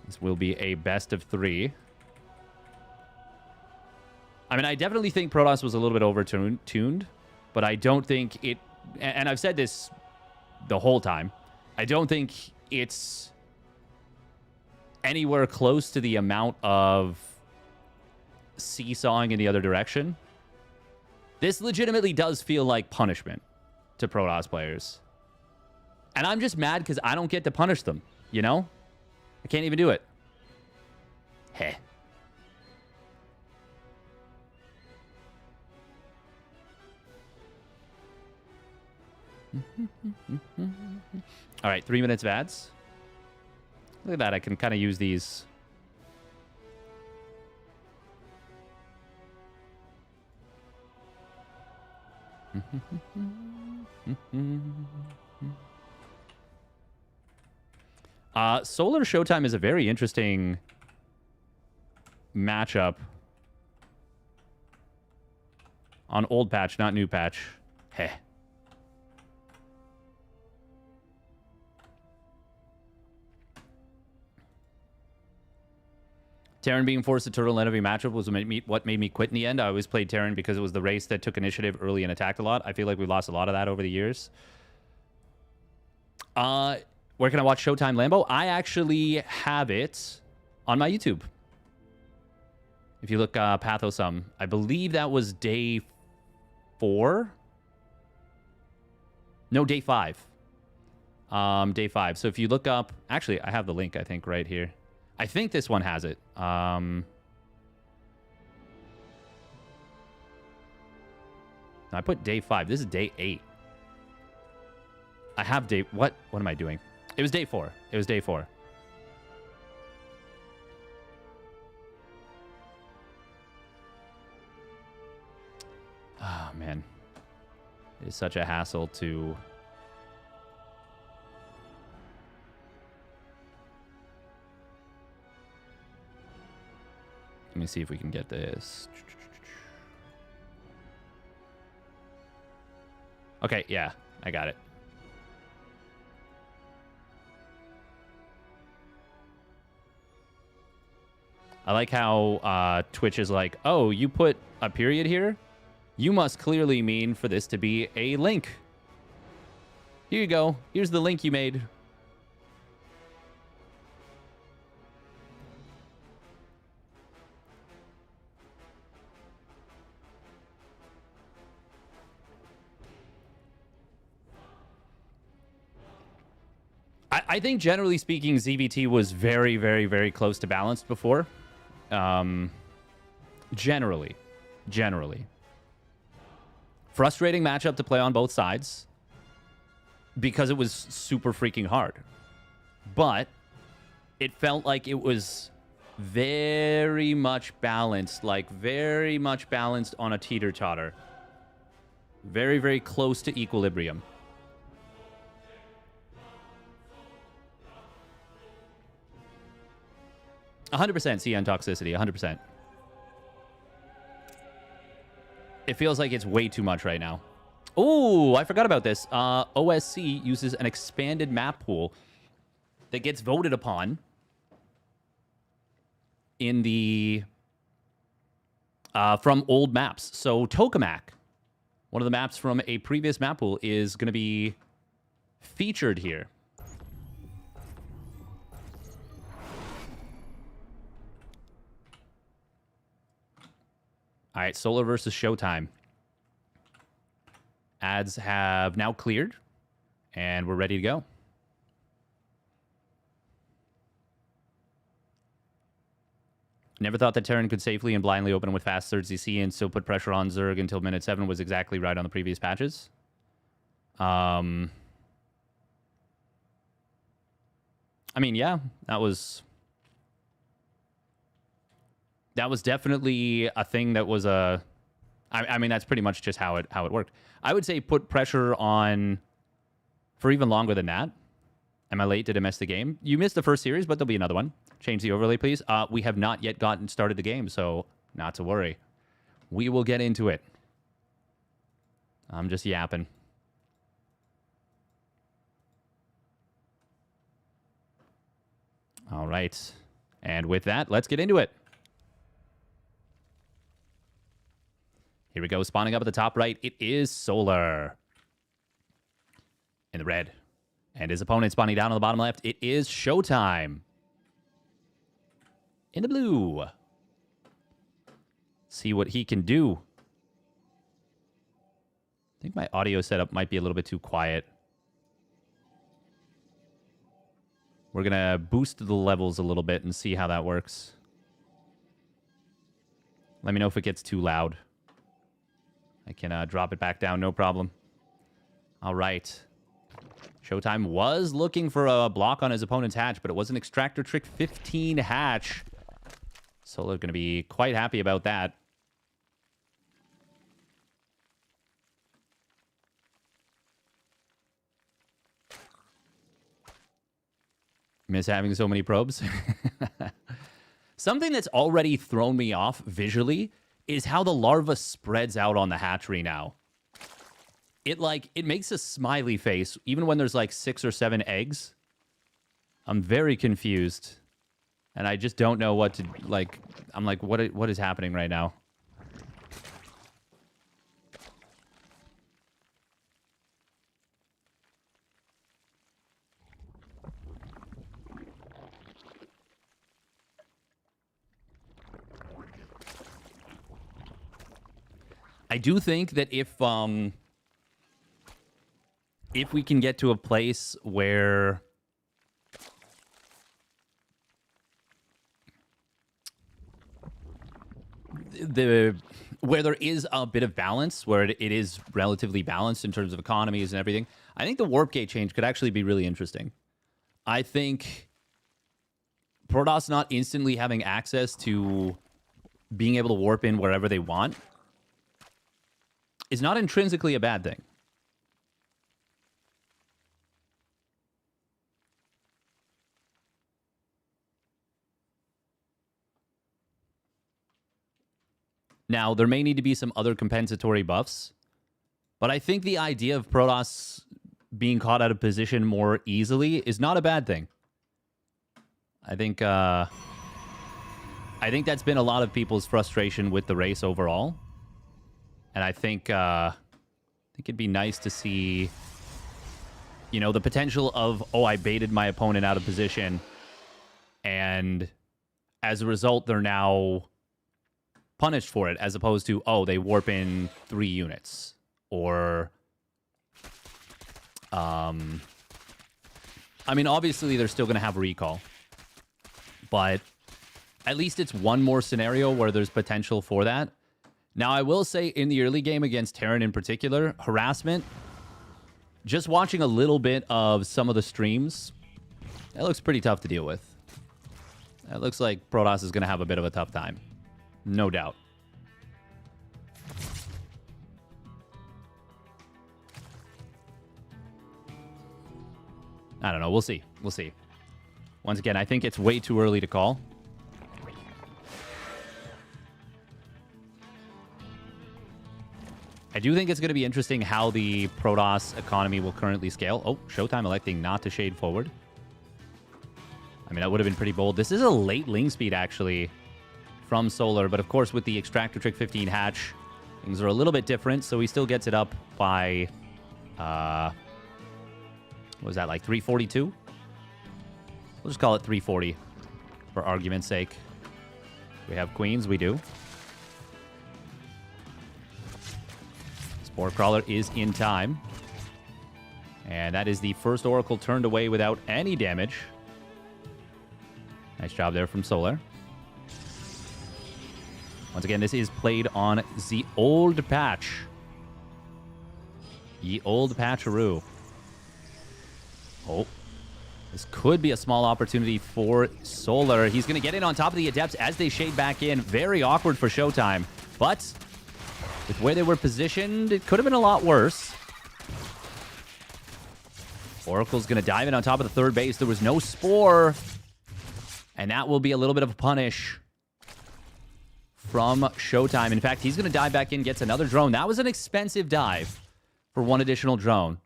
This will be a best of 3. I mean, I definitely think Protoss was a little bit overtuned, but I don't think it... And I've said this the whole time. I don't think it's anywhere close to the amount of seesawing in the other direction. This legitimately does feel like punishment to Protoss players. And I'm just mad because I don't get to punish them, you know? I can't even do it. Heh. All right, 3 minutes of ads. Look at that. I can kind of use these. Solar ShoWTimE is a very interesting matchup on old patch, not new patch. Heh. Terran being forced to turtle in every matchup was what made me quit in the end. I always played Terran because it was the race that took initiative early and attacked a lot. I feel like we lost a lot of that over the years. Where can I watch ShoWTimE Lambo? I actually have it on my YouTube. If you look Pathosum, I believe that was day 4. No, day 5. Day 5. So if you look up... Actually, I have the link, I think, right here. I think this one has it. I put day 5. This is day 8. I have day... What am I doing? It was day 4. It was day 4. Oh, man. It is such a hassle to... Let me see if we can get this. Okay, yeah, I got it. I like how Twitch is like, oh, you put a period here? You must clearly mean for this to be a link. Here you go. Here's the link you made. I think generally speaking, ZvT was very, very, very close to balanced before. Generally. Frustrating matchup to play on both sides because it was super freaking hard. But it felt like it was very much balanced, like very much balanced on a teeter-totter. Very, very close to equilibrium. 100% CN toxicity, 100%. It feels like it's way too much right now. Oh, I forgot about this. OSC uses an expanded map pool that gets voted upon in the from old maps. So Tokamak, one of the maps from a previous map pool, is going to be featured here. All right, Solar versus ShoWTimE. Ads have now cleared, and we're ready to go. Never thought that Terran could safely and blindly open with fast third ZC and still put pressure on Zerg until minute 7 was exactly right on the previous patches. I mean, yeah, that was definitely a thing that was a... I mean, that's pretty much just how it worked. I would say put pressure on for even longer than that. Am I late? Did I miss the game? You missed the first series, but there'll be another one. Change the overlay, please. We have not yet gotten started the game, so not to worry. We will get into it. I'm just yapping. All right. And with that, let's get into it. Here we go. Spawning up at the top right, it is Solar. In the red. And his opponent spawning down on the bottom left, it is ShoWTimE. In the blue. See what he can do. I think my audio setup might be a little bit too quiet. We're going to boost the levels a little bit and see how that works. Let me know if it gets too loud. I can drop it back down, no problem. All right. ShoWTimE was looking for a block on his opponent's hatch, but it was an Extractor Trick 15 hatch. Solar going to be quite happy about that. Miss having so many probes. Something that's already thrown me off visually is how the larva spreads out on the hatchery now. It makes a smiley face even when there's like 6 or 7 eggs. I'm very confused. And I just don't know what to, like, I'm like, what is happening right now? I do think that if if we can get to a place where where there is a bit of balance, where it is relatively balanced in terms of economies and everything, I think the warp gate change could actually be really interesting. I think Protoss not instantly having access to being able to warp in wherever they want is not intrinsically a bad thing. Now, there may need to be some other compensatory buffs, but I think the idea of Protoss being caught out of position more easily is not a bad thing. I think that's been a lot of people's frustration with the race overall. And I think it'd be nice to see, you know, the potential of, oh, I baited my opponent out of position, and as a result, they're now punished for it, as opposed to, oh, they warp in 3 units. Or, I mean, obviously, they're still going to have recall. But at least it's one more scenario where there's potential for that. Now, I will say, in the early game against Terran in particular, harassment, just watching a little bit of some of the streams, that looks pretty tough to deal with. It looks like Protoss is going to have a bit of a tough time. No doubt. I don't know. We'll see. We'll see. Once again, I think it's way too early to call. I do think it's going to be interesting how the Protoss economy will currently scale. Oh, ShoWTimE electing not to shade forward. I mean, that would have been pretty bold. This is a late ling speed, actually, from Solar. But, of course, with the Extractor Trick 15 hatch, things are a little bit different. So he still gets it up by, what was that, like 342? We'll just call it 340 for argument's sake. We have queens. We do. Spore Crawler is in time. And that is the first Oracle turned away without any damage. Nice job there from Solar. Once again, this is played on the old patch. Ye old patcharoo. Oh. This could be a small opportunity for Solar. He's going to get in on top of the Adepts as they shade back in. Very awkward for ShoWTimE. But with where they were positioned, it could have been a lot worse. Oracle's going to dive in on top of the third base. There was no Spore. And that will be a little bit of a punish from ShoWTimE. In fact, he's going to dive back in, gets another drone. That was an expensive dive for one additional drone.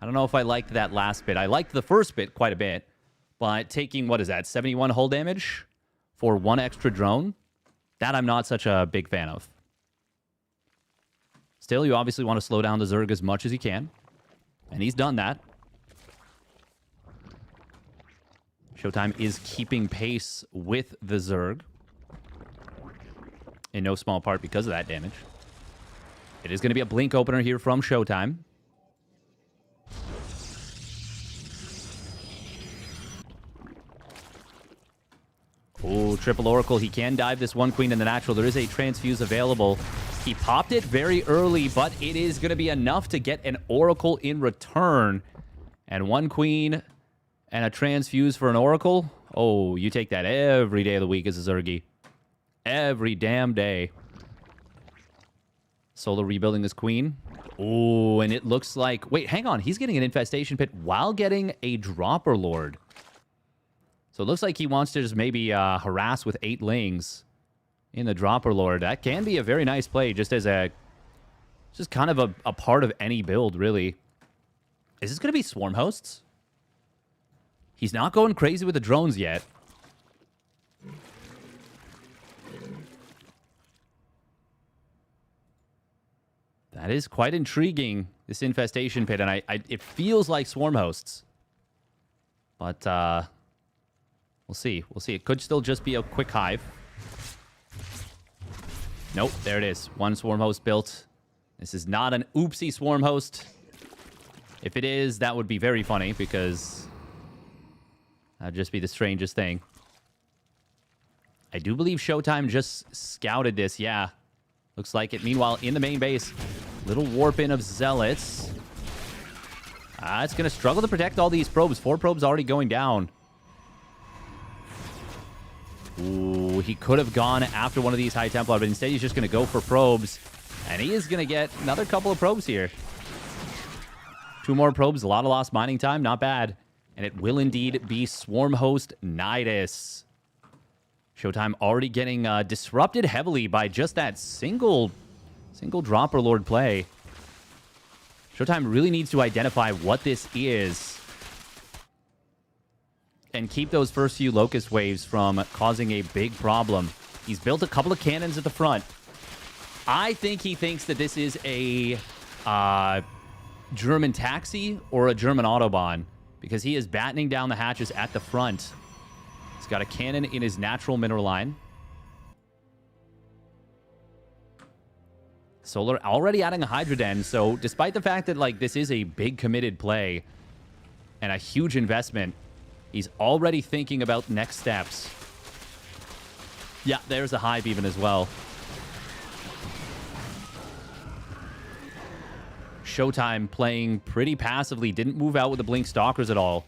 I don't know if I liked that last bit. I liked the first bit quite a bit. But taking, what is that, 71 hull damage for one extra drone? That I'm not such a big fan of. Still, you obviously want to slow down the Zerg as much as you can. And he's done that. ShoWTimE is keeping pace with the Zerg. In no small part because of that damage. It is going to be a blink opener here from ShoWTimE. Oh, triple Oracle. He can dive this one queen in the natural. There is a transfuse available. He popped it very early, but it is going to be enough to get an Oracle in return. And one queen and a transfuse for an Oracle. Oh, you take that every day of the week as a Zergy. Every damn day. Solar rebuilding this queen. Oh, and it looks like... Wait, hang on. He's getting an Infestation Pit while getting a Dropper Lord. So it looks like he wants to just maybe harass with 8 lings in the Dropper Lord. That can be a very nice play, just as a... Just kind of a part of any build, really. Is this going to be Swarm Hosts? He's not going crazy with the drones yet. That is quite intriguing, this Infestation Pit, and it feels like Swarm Hosts. But, we'll see. We'll see. It could still just be a quick hive. Nope, there it is. One Swarm Host built. This is not an oopsie Swarm Host. If it is, that would be very funny because that'd just be the strangest thing. I do believe ShoWTimE just scouted this. Yeah, looks like it. Meanwhile, in the main base, little warp in of Zealots. It's going to struggle to protect all these probes. 4 probes already going down. Ooh, he could have gone after one of these High Templar, but instead he's just going to go for probes. And he is going to get another couple of probes here. 2 more probes, a lot of lost mining time, not bad. And it will indeed be Swarm Host Nidus. ShoWTimE already getting disrupted heavily by just that single Dropper Lord play. ShoWTimE really needs to identify what this is and keep those first few Locust waves from causing a big problem. He's built a couple of cannons at the front. I think he thinks that this is a German taxi or a German Autobahn because he is battening down the hatches at the front. He's got a cannon in his natural mineral line. Solar already adding a Hydra Den, so despite the fact that like this is a big committed play and a huge investment, he's already thinking about next steps. Yeah, there's a Hive even as well. ShoWTimE playing pretty passively. Didn't move out with the Blink Stalkers at all.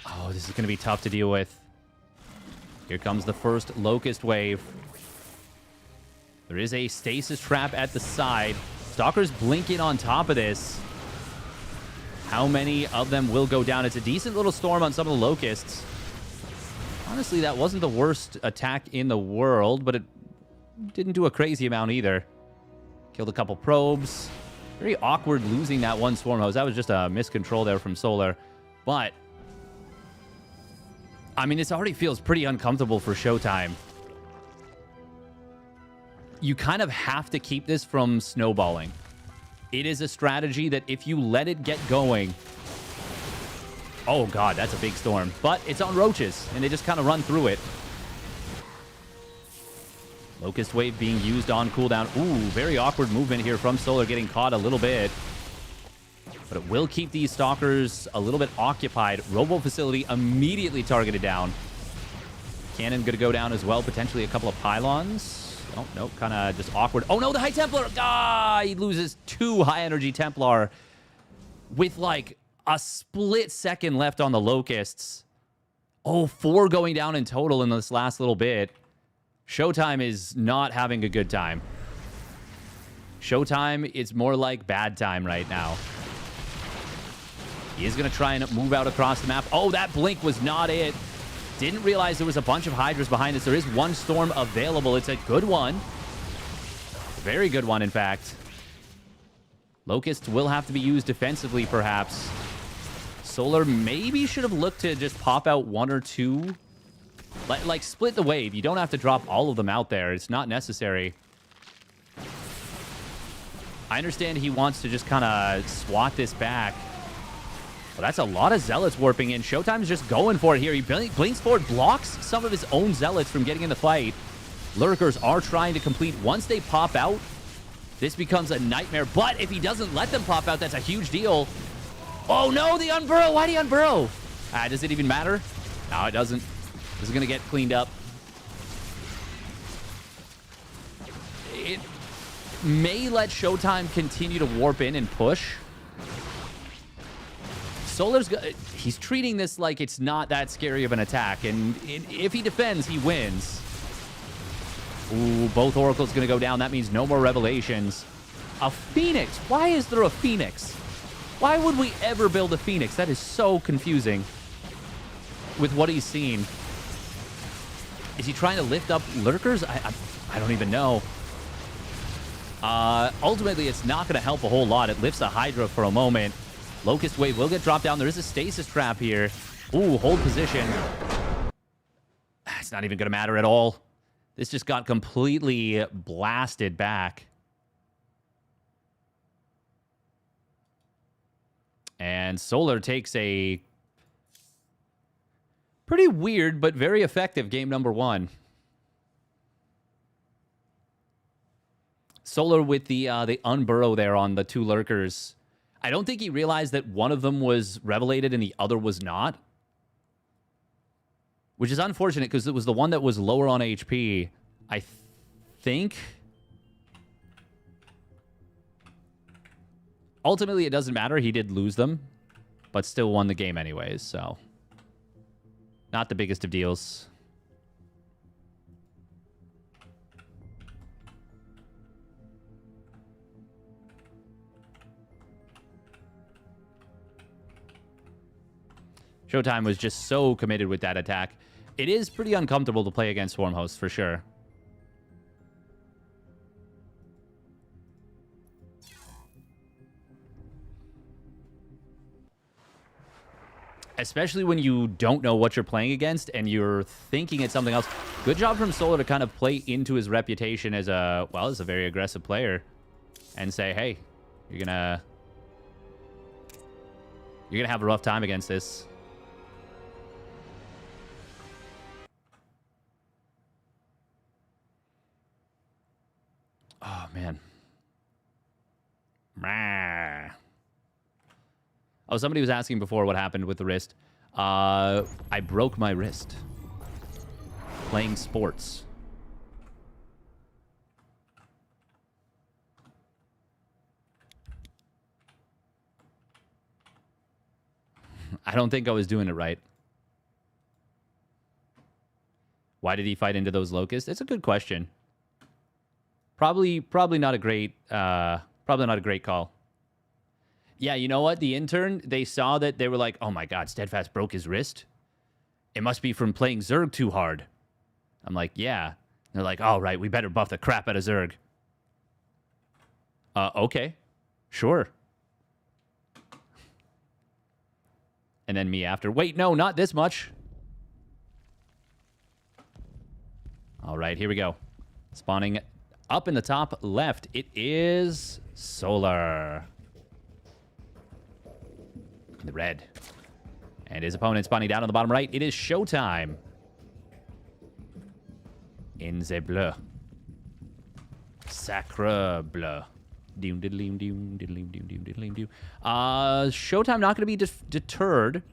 Oh, this is going to be tough to deal with. Here comes the first Locust wave. There is a Stasis Trap at the side. Stalkers blinking on top of this. How many of them will go down? It's a decent little storm on some of the Locusts. Honestly, that wasn't the worst attack in the world, but it didn't do a crazy amount either. Killed a couple probes. Very awkward losing that one Swarm Host. That was just a miscontrol there from Solar. But, I mean, this already feels pretty uncomfortable for ShoWTimE. You kind of have to keep this from snowballing. It is a strategy that if you let it get going... Oh, God, that's a big storm. But it's on roaches, and they just kind of run through it. Locust Wave being used on cooldown. Ooh, very awkward movement here from Solar, getting caught a little bit. But it will keep these Stalkers a little bit occupied. Robo Facility immediately targeted down. Cannon going to go down as well. Potentially a couple of pylons. Oh, no, kind of just awkward. Oh, no, the High Templar. Ah, he loses 2 High Energy Templar with like a split second left on the Locusts. Oh, 4 going down in total in this last little bit. ShoWTimE is not having a good time. ShoWTimE is more like bad time right now. He is going to try and move out across the map. Oh, that blink was not it. Didn't realize there was a bunch of Hydras behind us. There is one storm available. It's a good one. Very good one, in fact. Locust will have to be used defensively, perhaps. Solar maybe should have looked to just pop out 1 or 2. Like, split the wave. You don't have to drop all of them out there. It's not necessary. I understand he wants to just kind of swat this back. Well, that's a lot of Zealots warping in. ShoWTimE's just going for it here. He blinks forward, blocks some of his own Zealots from getting in the fight. Lurkers are trying to complete. Once they pop out, this becomes a nightmare. But if he doesn't let them pop out, that's a huge deal. Oh, no, the unburrow. Why'd he unburrow? Does it even matter? No, it doesn't. This is going to get cleaned up. It may let ShoWTimE continue to warp in and push. Solar's... He's treating this like it's not that scary of an attack. And if he defends, he wins. Ooh, both Oracles going to go down. That means no more Revelations. A Phoenix? Why is there a Phoenix? Why would we ever build a Phoenix? That is so confusing with what he's seen. Is he trying to lift up Lurkers? I don't even know. Ultimately, it's not going to help a whole lot. It lifts a Hydra for a moment. Locust Wave will get dropped down. There is a Stasis Trap here. Ooh, hold position. It's not even going to matter at all. This just got completely blasted back. And Solar takes a pretty weird but very effective game number 1. Solar with the unburrow there on the 2 Lurkers. I don't think he realized that one of them was revelated and the other was not. Which is unfortunate because it was the one that was lower on HP. I think... Ultimately, it doesn't matter. He did lose them, but still won the game anyways, so... Not the biggest of deals. ShoWTimE was just so committed with that attack. It is pretty uncomfortable to play against Swarm Hosts, for sure. Especially when you don't know what you're playing against and you're thinking it's something else. Good job from Solar to kind of play into his reputation as a, well, as a very aggressive player. And say, hey, you're gonna have a rough time against this. Oh, man. Oh, somebody was asking before what happened with the wrist. I broke my wrist. Playing sports. I don't think I was doing it right. Why did he fight into those locusts? It's a good question. Probably not a great call. Yeah, you know what? The intern, they saw that, they were like, oh my god, Steadfast broke his wrist? It must be from playing Zerg too hard. I'm like, yeah. They're like, all right, we better buff the crap out of Zerg. Okay. Sure. And then me after. Wait, no, not this much. All right, here we go. Spawning up in the top left, it is Solar. The red. And his opponent spawning down on the bottom right, it is ShoWTimE in the bleu. Sacre bleu. ShoWTimE not going to be deterred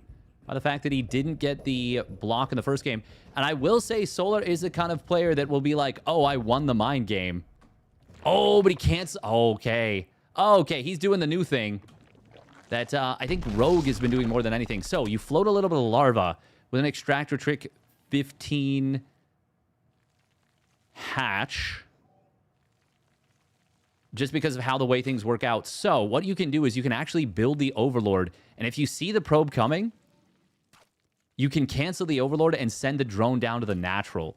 by the fact that he didn't get the block in the first game. And I will say Solar is the kind of player that will be like, oh, I won the mind game. Oh, but he can't. Okay. Okay, he's doing the new thing that I think Rogue has been doing more than anything. So you float a little bit of larva with an extractor trick 15 hatch. Just because of how the way things work out. So what you can do is you can actually build the Overlord. And if you see the probe coming, you can cancel the Overlord and send the drone down to the natural.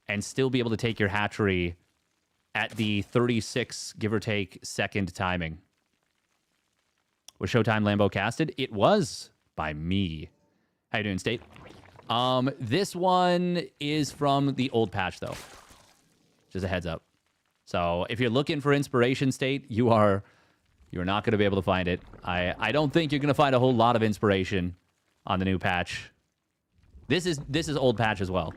And still be able to take your hatchery at the 36, give or take, second timing. Was ShoWTimE Lambo casted? It was by me. How you doing, State? This one is from the old patch, though. Just a heads up. So if you're looking for inspiration, State, you're not going to be able to find it. I don't think you're going to find a whole lot of inspiration on the new patch. This is old patch as well.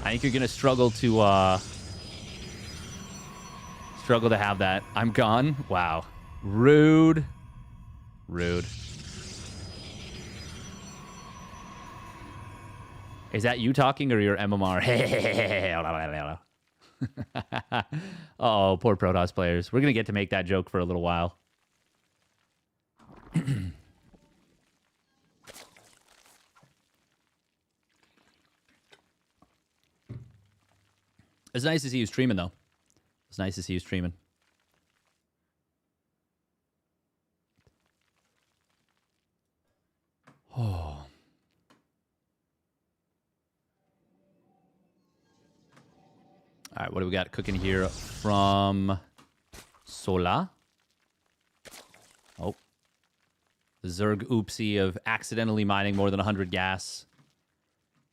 I think you're going to struggle to have that. I'm gone. Wow. Rude. Rude. Is that you talking or your MMR? Oh, poor Protoss players. We're going to get to make that joke for a little while. It's nice to see you streaming, though. It's nice to see you streaming. Oh. All right, what do we got cooking here from Sola? Oh. Zerg oopsie of accidentally mining more than 100 gas.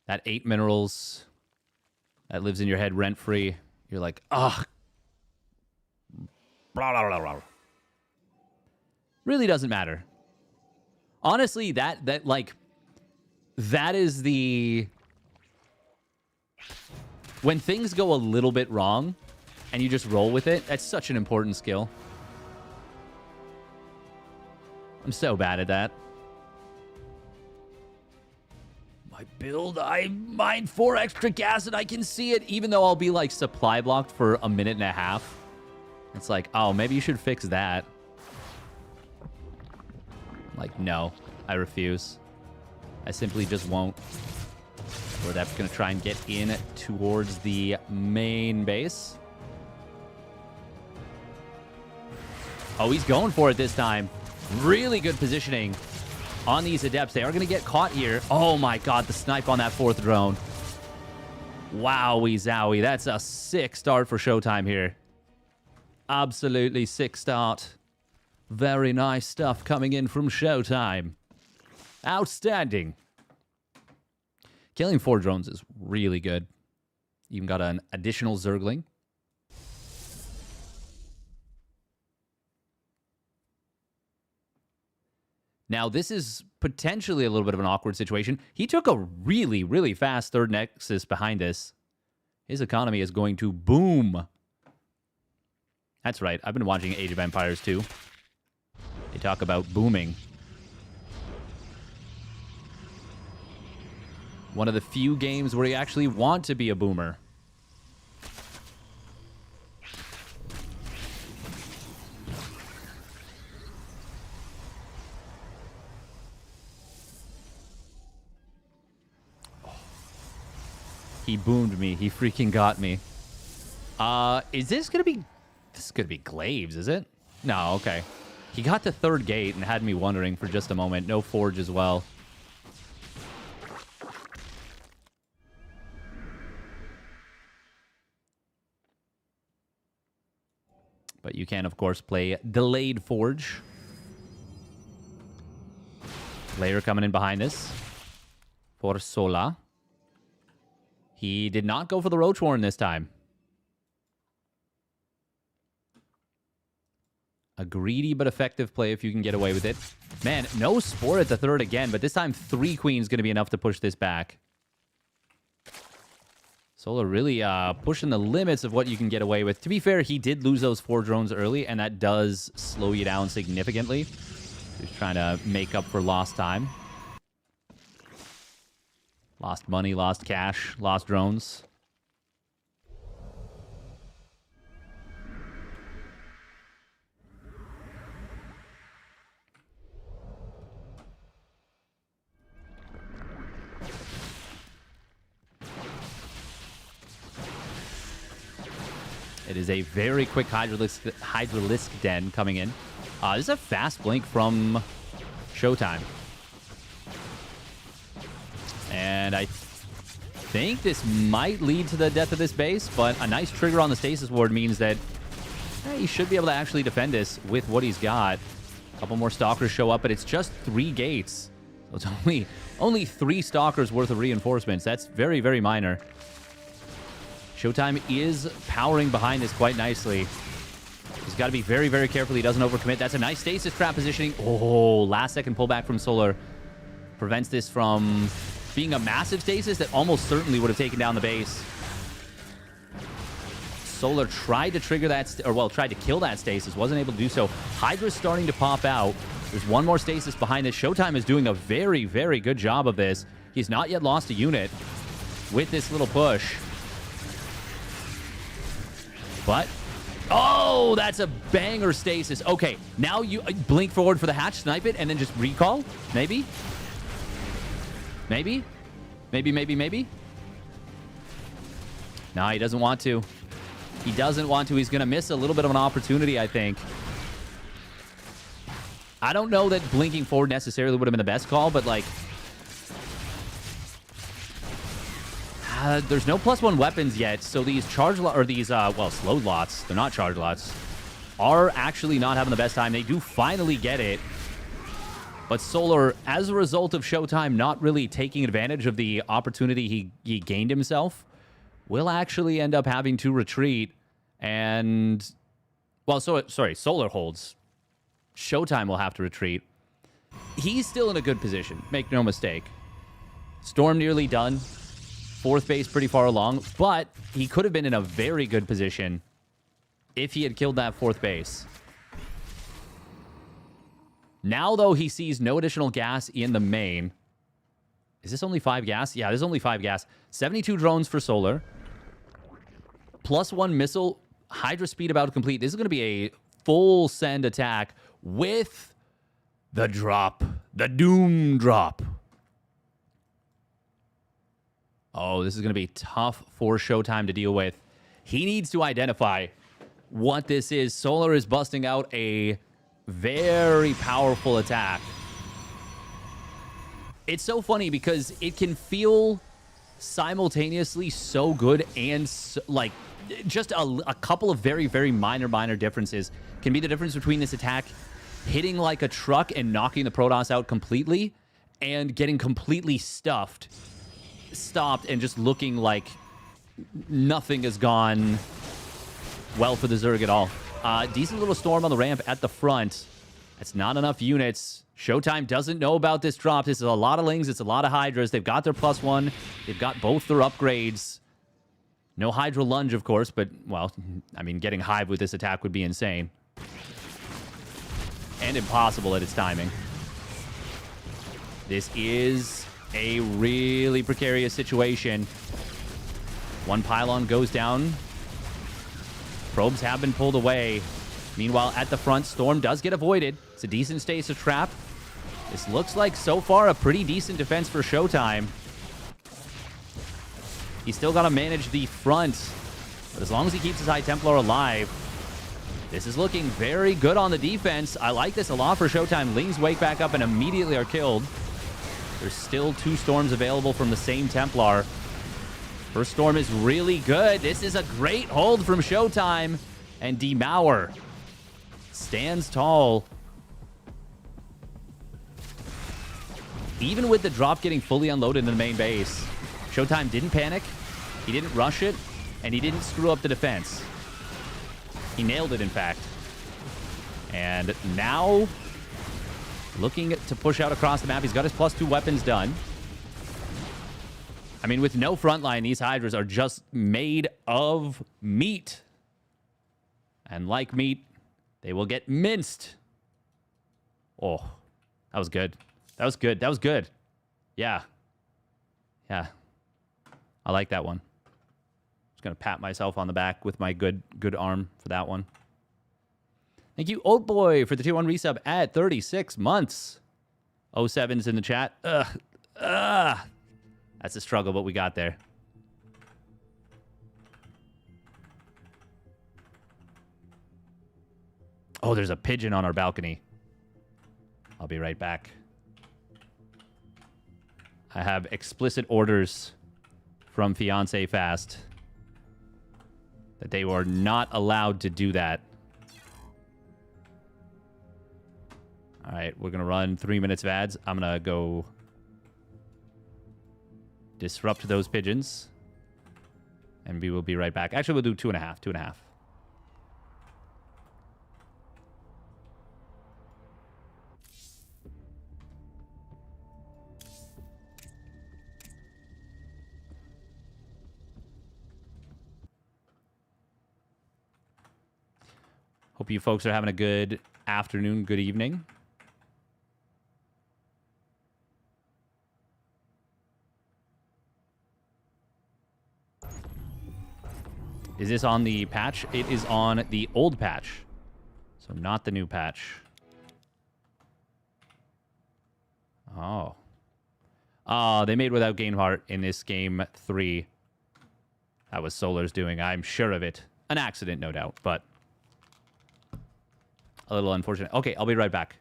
That 8 minerals that lives in your head rent-free. You're like, ugh. Blah, blah, blah, blah. Really doesn't matter. Honestly, that is the... When things go a little bit wrong, and you just roll with it. That's such an important skill. I'm so bad at that. My build, I mined 4 extra gas and I can see it, even though I'll be like supply blocked for a minute and a half. It's like, oh, maybe you should fix that. Like, no, I refuse. I simply just won't. Or that's going to try and get in towards the main base. Oh, he's going for it this time. Really good positioning on these adepts. They are going to get caught here. Oh my god, the snipe on that 4th drone. Wowie zowie. That's a sick start for ShoWTimE here. Absolutely sick start. Very nice stuff coming in from ShoWTimE. Outstanding. Killing 4 drones is really good. Even got an additional Zergling. Now, this is potentially a little bit of an awkward situation. He took a really, really fast 3rd Nexus behind this. His economy is going to boom. That's right. I've been watching Age of Empires too. They talk about booming. One of the few games where you actually want to be a boomer. He boomed me. He freaking got me. Is this gonna be... This is gonna be Glaives, is it? No, okay. He got the 3rd gate and had me wondering for just a moment. No Forge as well. But you can, of course, play Delayed Forge. Layer coming in behind this. For Sola. He did not go for the Roach Warren this time. A greedy but effective play if you can get away with it. Man, no Spore at the 3rd again, but this time 3 Queens going to be enough to push this back. Solar really pushing the limits of what you can get away with. To be fair, he did lose those 4 drones early, and that does slow you down significantly. He's trying to make up for lost time. Lost money, lost cash, lost drones. It is a very quick Hydralisk Den coming in. This is a fast blink from ShoWTimE. And I think this might lead to the death of this base, but a nice trigger on the Stasis Ward means that he should be able to actually defend this with what he's got. A couple more Stalkers show up, but it's just 3 gates. So it's only 3 Stalkers worth of reinforcements. That's very, very minor. ShoWTimE is powering behind this quite nicely. He's got to be very, very careful he doesn't overcommit. That's a nice Stasis Trap positioning. Oh, last second pullback from Solar prevents this from being a massive stasis that almost certainly would have taken down the base. Solar tried to trigger that, tried to kill that stasis, wasn't able to do so. Hydra's starting to pop out. There's 1 more stasis behind this. ShoWTimE is doing a very, very good job of this. He's not yet lost a unit with this little push. But, oh, that's a banger stasis. Okay, now you blink forward for the hatch, snipe it, and then just recall? Maybe? Maybe? Maybe? No, he doesn't want to. He doesn't want to. He's going to miss a little bit of an opportunity, I think. I don't know that blinking forward necessarily would have been the best call, but, like... there's no +1 weapons yet, so these slowed lots, they're not charge lots, are actually not having the best time. They do finally get it. But Solar, as a result of ShoWTimE not really taking advantage of the opportunity he gained himself, will actually end up having to retreat. And, well, Solar holds. ShoWTimE will have to retreat. He's still in a good position, make no mistake. Storm nearly done. 4th base pretty far along, but he could have been in a very good position if he had killed that 4th base. Now, though, he sees no additional gas in the main. Is this only 5 gas? Yeah, there's only 5 gas. 72 drones for Solar. +1 missile. Hydra speed about to complete. This is going to be a full send attack with the drop. The Doom drop. Oh, this is going to be tough for ShoWTimE to deal with. He needs to identify what this is. Solar is busting out a very powerful attack. It's so funny because it can feel simultaneously so good and like just a couple of very, very minor differences can be the difference between this attack hitting like a truck and knocking the Protoss out completely and getting completely stopped and just looking like nothing has gone well for the Zerg at all. Decent little storm on the ramp at the front. That's not enough units. ShoWTimE doesn't know about this drop. This is a lot of Lings. It's a lot of Hydras. They've got their +1. They've got both their upgrades. No Hydra Lunge, of course, but, well, I mean, getting Hive with this attack would be insane. And impossible at its timing. This is a really precarious situation. One pylon goes down. Probes have been pulled away. Meanwhile, at the front, Storm does get avoided. It's a decent stasis trap. This looks like, so far, a pretty decent defense for ShoWTimE. He's still got to manage the front. But as long as he keeps his High Templar alive, this is looking very good on the defense. I like this a lot for ShoWTimE. Lings wake back up and immediately are killed. There's still 2 Storms available from the same Templar. First Storm is really good. This is a great hold from ShoWTimE. And Demauer stands tall. Even with the drop getting fully unloaded in the main base, ShoWTimE didn't panic, he didn't rush it, and he didn't screw up the defense. He nailed it, in fact. And now, looking to push out across the map. He's got his +2 weapons done. I mean, with no front line, these Hydras are just made of meat. And like meat, they will get minced. Oh, that was good. That was good. That was good. Yeah. Yeah. I like that one. Just going to pat myself on the back with my good arm for that one. Thank you, Old Boy, for the tier 1 resub at 36 months. 07's in the chat. That's a struggle, but we got there. Oh, there's a pigeon on our balcony. I'll be right back. I have explicit orders from Fiancé Fast that they were not allowed to do that. All right, we're going to run 3 minutes of ads. I'm going to go disrupt those pigeons. And we will be right back. Actually, we'll do 2.5. 2.5. Hope you folks are having a good afternoon, good evening. Is this on the patch? It is on the old patch. So not the new patch. Oh. Oh, they made without Gainheart in this game 3. That was Solar's doing. I'm sure of it. An accident, no doubt, but a little unfortunate. Okay, I'll be right back.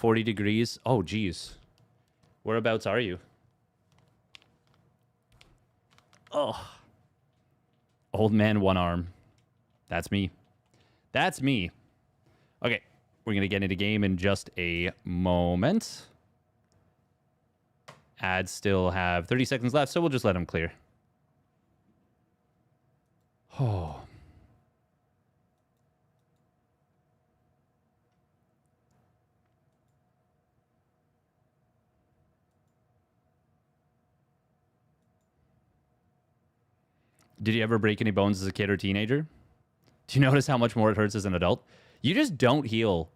40 degrees. Oh, geez. Whereabouts are you? Oh. Old man, one arm. That's me. That's me. Okay. We're going to get into game in just a moment. Ads still have 30 seconds left, so we'll just let them clear. Oh. Did you ever break any bones as a kid or teenager? Do you notice how much more it hurts as an adult? You just don't heal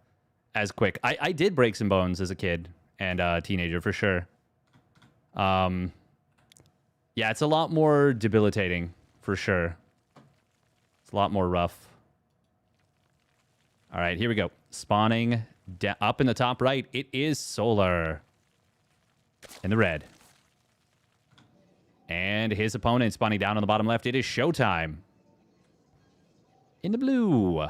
as quick. I did break some bones as a kid and a teenager for sure. Yeah, it's a lot more debilitating for sure. It's a lot more rough. All right, here we go. Spawning up in the top right. It is Solar in the red. And his opponent spawning down on the bottom left. It is ShoWTimE in the blue.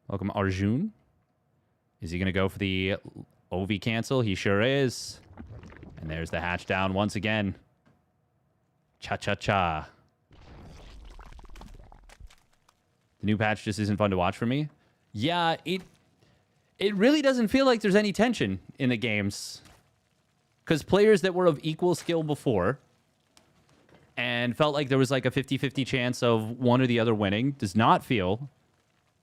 Welcome, Arjun. Is he going to go for the OV cancel? He sure is. And there's the hatch down once again. Cha-cha-cha. The new patch just isn't fun to watch for me. Yeah, it really doesn't feel like there's any tension in the games. Because players that were of equal skill before and felt like there was like a 50-50 chance of one or the other winning does not feel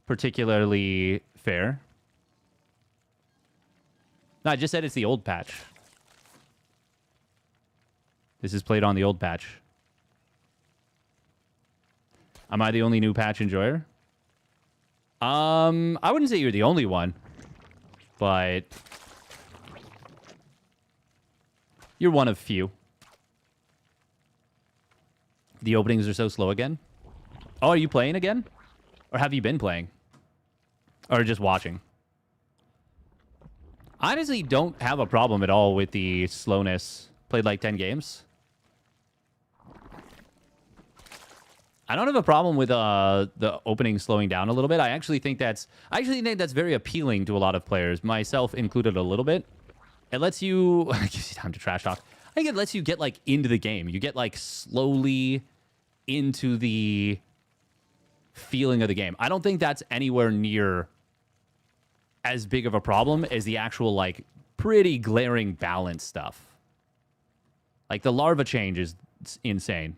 particularly fair. No, I just said it's the old patch. This is played on the old patch. Am I the only new patch enjoyer? I wouldn't say you're the only one, but you're one of few. The openings are so slow again. Oh, are you playing again? Or have you been playing? Or just watching? Honestly, don't have a problem at all with the slowness. Played like 10 games. I don't have a problem with the opening slowing down a little bit. I actually think that's very appealing to a lot of players, myself included a little bit. It lets you it gives you time to trash talk. I think it lets you get like into the game. You get like slowly into the feeling of the game. I don't think that's anywhere near as big of a problem as the actual like pretty glaring balance stuff. Like the larva change is insane.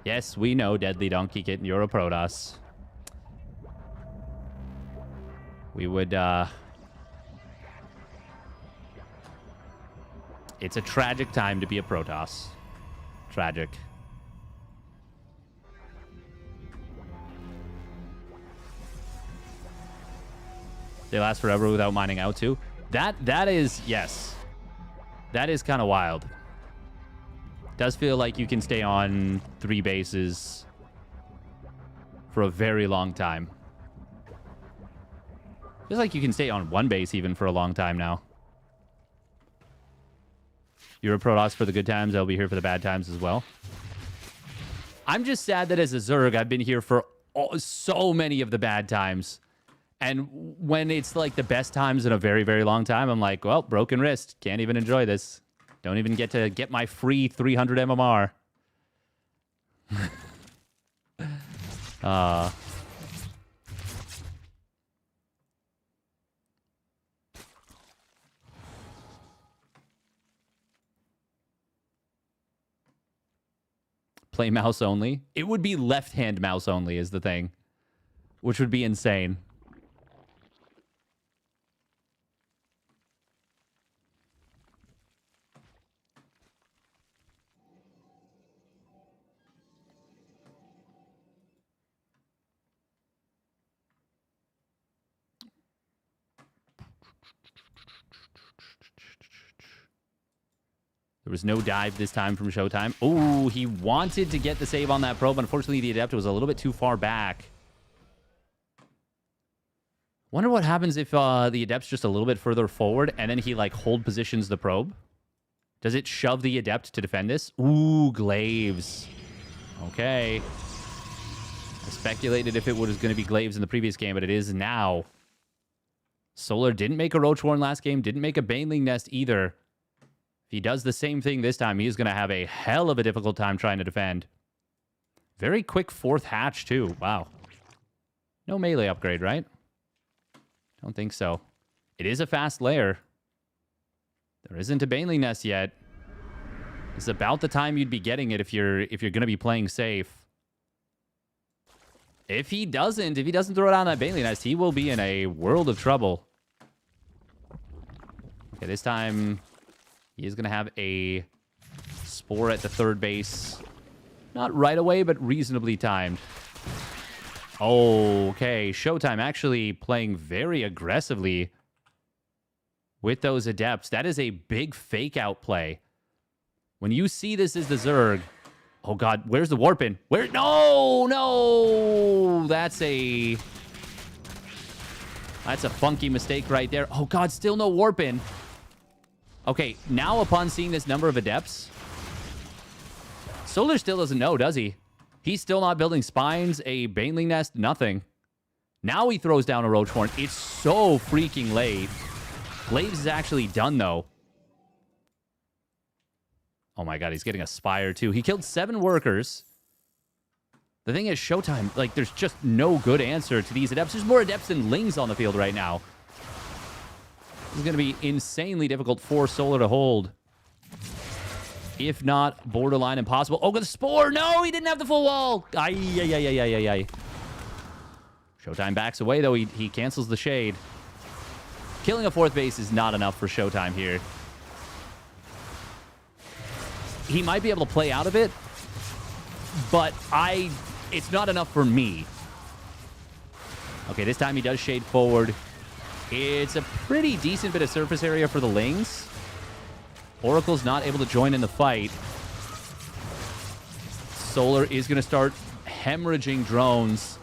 Yes, we know, Deadly Donkey Kitten, you're a Protoss. We would, it's a tragic time to be a Protoss. Tragic. They last forever without mining out too. That is, yes. That is kind of wild. Does feel like you can stay on 3 bases for a very long time. Feels like you can stay on 1 base even for a long time now. You're a Protoss for the good times. I'll be here for the bad times as well. I'm just sad that as a Zerg, I've been here for so many of the bad times. And when it's like the best times in a very, very long time, I'm like, well, broken wrist. Can't even enjoy this. Don't even get to get my free 300 MMR. Play mouse only. It would be left-hand mouse only is the thing, which would be insane. There was no dive this time from ShoWTimE. Oh, he wanted to get the save on that probe. Unfortunately, the Adept was a little bit too far back. Wonder what happens if the Adept's just a little bit further forward and then he, like, hold positions the probe. Does it shove the Adept to defend this? Ooh, Glaives. Okay. I speculated if it was going to be Glaives in the previous game, but it is now. Solar didn't make a Roach Warren last game, didn't make a Baneling Nest either. If he does the same thing this time, he's going to have a hell of a difficult time trying to defend. Very quick 4th hatch, too. Wow. No melee upgrade, right? Don't think so. It is a fast lair. There isn't a Baneling Nest yet. It's about the time you'd be getting it if you're going to be playing safe. If he doesn't throw down that Baneling Nest, he will be in a world of trouble. Okay, this time he is going to have a Spore at the 3rd base. Not right away, but reasonably timed. Okay, ShoWTimE actually playing very aggressively with those Adepts. That is a big fake-out play. When you see this as the Zerg... Oh, God. Where's the Warpin? Where? No! No! That's a funky mistake right there. Oh, God. Still no Warpin. Okay. Now, upon seeing this number of Adepts... Solar still doesn't know, does he? He's still not building spines, a Baneling Nest, nothing. Now he throws down a Roach Horn. It's so freaking late. Glaives is actually done, though. Oh my God, he's getting a Spire too. He killed 7 workers. The thing is, ShoWTimE, like, there's just no good answer to these Adepts. There's more Adepts than Lings on the field right now. This is going to be insanely difficult for Solar to hold. If not, borderline impossible. Oh, the Spore! No, he didn't have the full wall! Ay. ShoWTimE backs away, though. He cancels the Shade. Killing a 4th base is not enough for ShoWTimE here. He might be able to play out of it, but it's not enough for me. Okay, this time he does Shade forward. It's a pretty decent bit of surface area for the Lings. Oracle's not able to join in the fight. Solar is going to start hemorrhaging drones.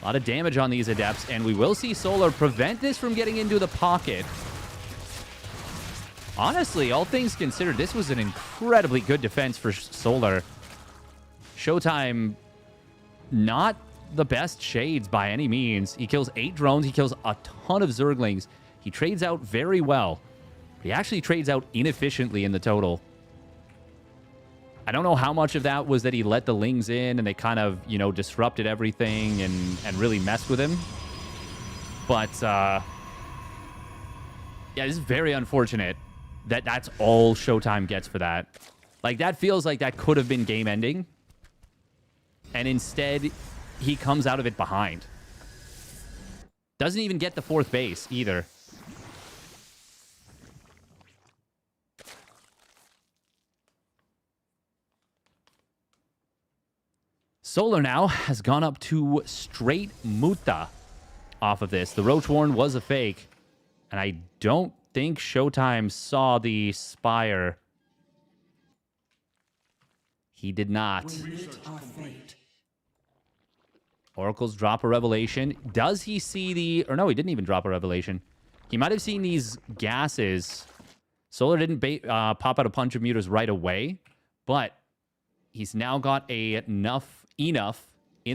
A lot of damage on these Adepts, and we will see Solar prevent this from getting into the pocket. Honestly, all things considered, this was an incredibly good defense for Solar. ShoWTimE, not the best Shades by any means. He kills 8 drones. He kills a ton of Zerglings. He trades out very well. He actually trades out inefficiently in the total. I don't know how much of that was that he let the Lings in and they kind of, you know, disrupted everything and really messed with him. But, yeah, this is very unfortunate. That's all ShoWTimE gets for that. Like, that feels like that could have been game-ending. And instead, he comes out of it behind. Doesn't even get the 4th base, either. Solar now has gone up to straight Muta off of this. The Roach Warren was a fake. And I don't think ShoWTimE saw the Spire. He did not. Oracle's drop a Revelation. Does he see the... Or no, he didn't even drop a Revelation. He might have seen these gases. Solar didn't pop out a punch of mutas right away. But he's now got enough in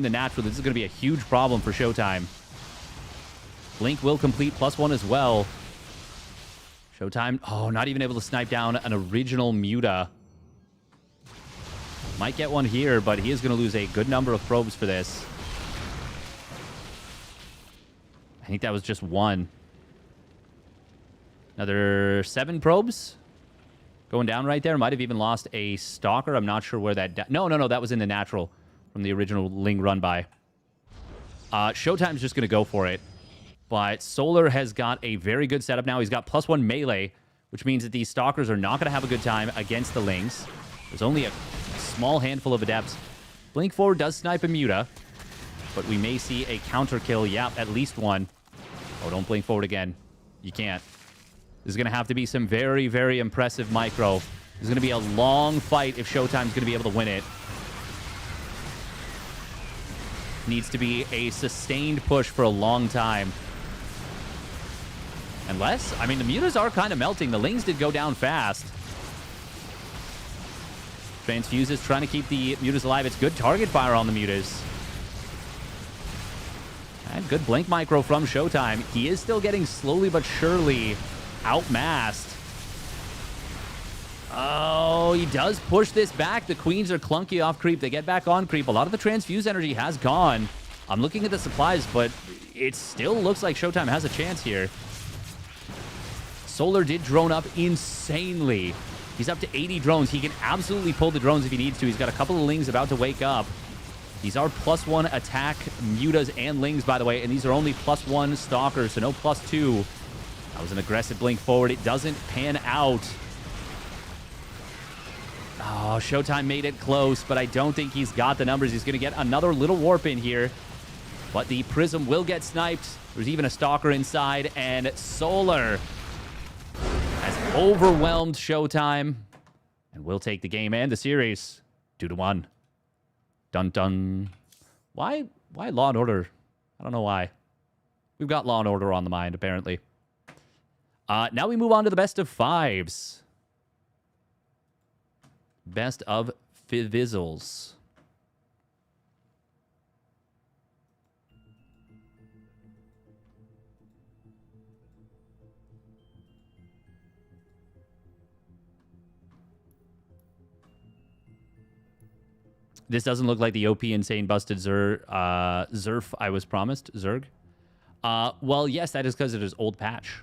the natural. This is going to be a huge problem for ShoWTimE. Blink will complete +1 as well. ShoWTimE, oh, not even able to snipe down an original Muta. Might get one here, but he is going to lose a good number of probes for this. I think that was just 1. Another 7 probes going down right there. Might have even lost a Stalker. I'm not sure where that... No, that was in the natural from the original Ling run by. ShoWTimE's just going to go for it. But Solar has got a very good setup now. He's got +1 melee, which means that these Stalkers are not going to have a good time against the Lings. There's only a small handful of Adepts. Blink forward does snipe a Muta, but we may see a counter kill. Yeah, at least 1. Oh, don't blink forward again. You can't. This is going to have to be some very, very impressive micro. This is going to be a long fight if ShoWTimE's going to be able to win it. Needs to be a sustained push for a long time. Unless, I mean, the mutas are kind of melting. The lings did go down fast. Transfuse is trying to keep the mutas alive. It's good target fire on the mutas. And good blink micro from ShoWTimE. He is still getting slowly but surely outmassed. Oh, he does push this back. The queens are clunky off creep. They get back on creep. A lot of the transfuse energy has gone. I'm looking at the supplies, but it still looks like ShoWTimE has a chance here. Solar did drone up insanely. He's up to 80 drones. He can absolutely pull the drones if he needs to. He's got a couple of lings about to wake up. These are +1 attack mutas and lings, by the way, and these are only +1 stalkers, so no +2. That was an aggressive blink forward. It doesn't pan out. Oh, ShoWTimE made it close, but I don't think he's got the numbers. He's going to get another little warp in here, but the Prism will get sniped. There's even a stalker inside, and Solar has overwhelmed ShoWTimE and will take the game and the series 2-1. Dun dun. Why Law and Order? I don't know why. We've got Law and Order on the mind, apparently. Now we move on to the best of fives. Best of Fizzles. This doesn't look like the OP insane busted Zerf I was promised. Zerg. Well, yes, that is because it is old patch.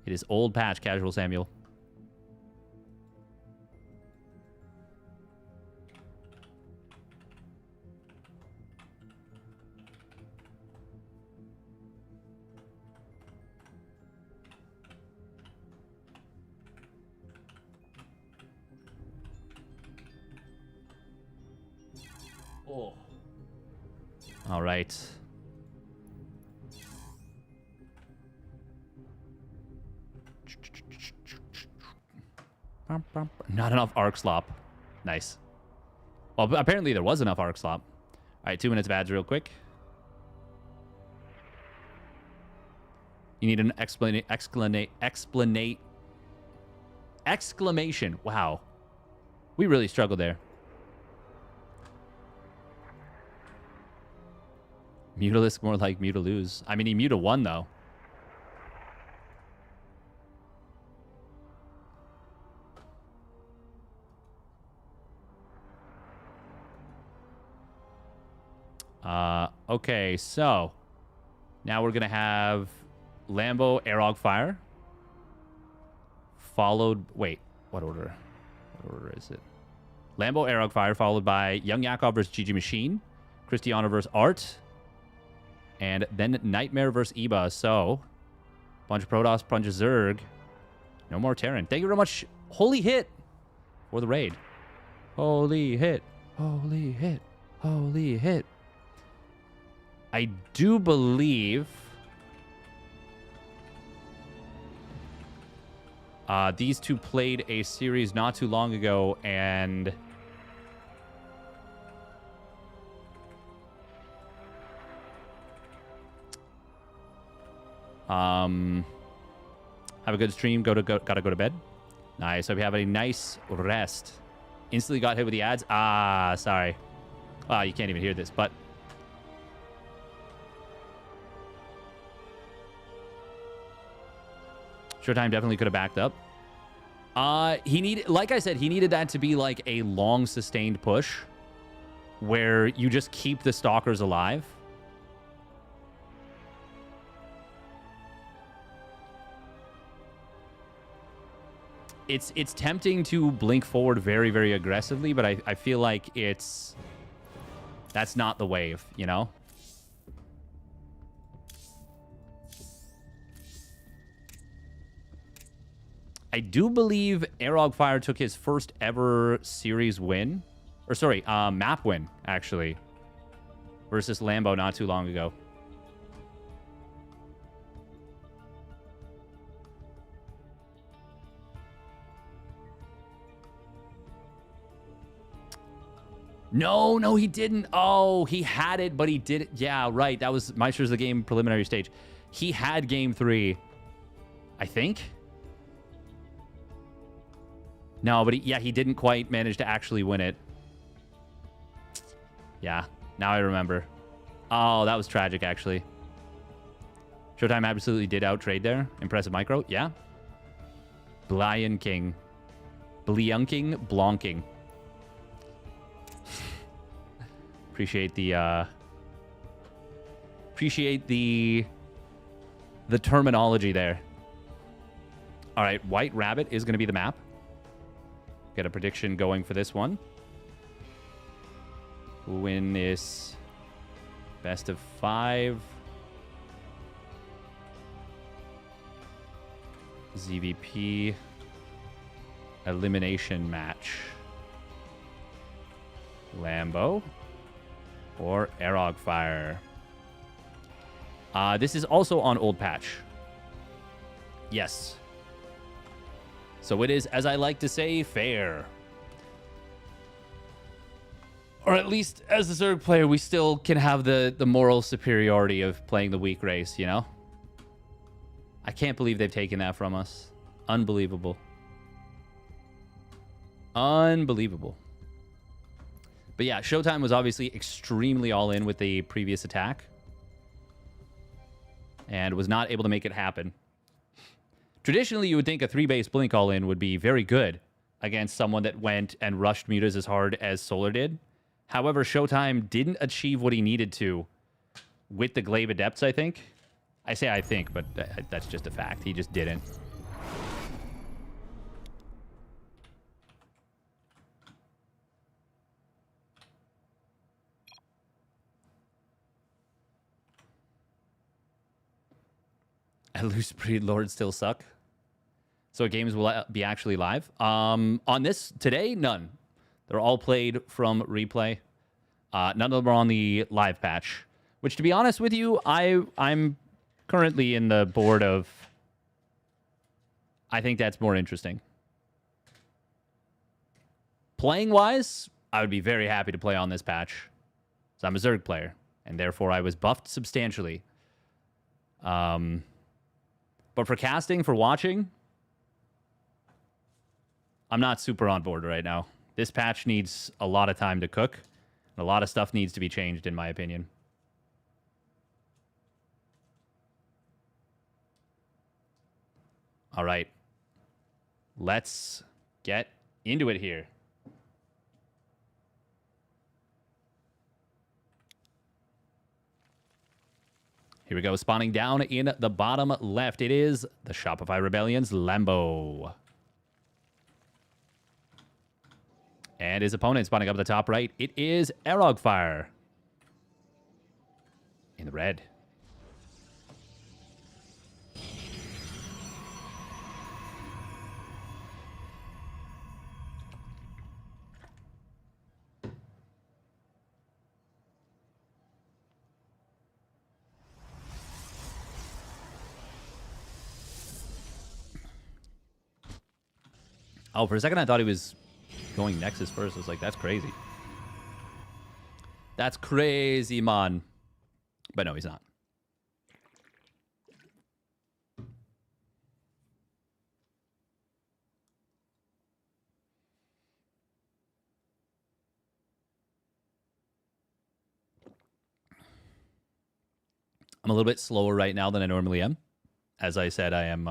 It is old patch, Casual Samuel. Oh. All right. Not enough arc slop. Nice. Well, apparently there was enough arc slop. All right, 2 minutes of ads real quick. You need an exclamation. Wow. We really struggled there. Mutalisk more like Mutalose. I mean, he Muta won, though. Okay, so now we're going to have Lambo Arrogfire. Followed... Wait, what order? What order is it? Lambo Arrogfire, followed by YoungYakov versus GgMachine. Krystianer versus Art. And then Nightmare versus Iba. So, bunch of Protoss, bunch of Zerg. No more Terran. Thank you very much. Holy hit for the raid. Holy hit. Holy hit. Holy hit. I do believe these two played a series not too long ago, and have a good stream. Gotta go to bed. Nice. Hope you have a nice rest. Instantly got hit with the ads. Ah, sorry. Wow, you can't even hear this, but ShoWTimE definitely could have backed up. He needed, like I said, he needed that to be like a long sustained push where you just keep the stalkers alive. It's tempting to blink forward very, very aggressively, but I feel like that's not the wave, you know? I do believe Arrogfire took his first ever series win. Or sorry, map win, actually. Versus Lambo not too long ago. No, he didn't. Oh, he had it, but he did it. Yeah, right. That was Meister's the Game preliminary stage. He had game 3. I think. No, but he didn't quite manage to actually win it. Yeah, now I remember. Oh, that was tragic, actually. ShoWTimE absolutely did outtrade there. Impressive micro. Yeah. Blionking. Blonking. Appreciate the terminology there. All right, White Rabbit is going to be the map. Get a prediction going for this one. Win this best of 5. ZvP elimination match. Lambo or Arrogfire. This is also on old patch. Yes. So it is, as I like to say, fair. Or at least, as the Zerg player, we still can have the moral superiority of playing the weak race, you know? I can't believe they've taken that from us. Unbelievable. Unbelievable. But yeah, ShoWTimE was obviously extremely all in with the previous attack. And was not able to make it happen. Traditionally, you would think a 3-base blink all-in would be very good against someone that went and rushed mutas as hard as Solar did. However, ShoWTimE didn't achieve what he needed to with the Glaive Adepts, I think. I say I think, but that's just a fact. He just didn't. Loose Breed Lords still suck. So games will be actually live. On this today, none. They're all played from replay. None of them are on the live patch. Which, to be honest with you, I'm currently in the board of... I think that's more interesting. Playing-wise, I would be very happy to play on this patch. So I'm a Zerg player, and therefore I was buffed substantially. But for casting, for watching, I'm not super on board right now. This patch needs a lot of time to cook. And a lot of stuff needs to be changed, in my opinion. All right. Let's get into it here. Here we go, spawning down in the bottom left. It is the Shopify Rebellion's Lambo. And his opponent spawning up at the top right. It is Arrogfire. In the red. Oh, for a second I thought he was going Nexus first. I was like, that's crazy. That's crazy, man. But no, he's not. I'm a little bit slower right now than I normally am. As I said, I am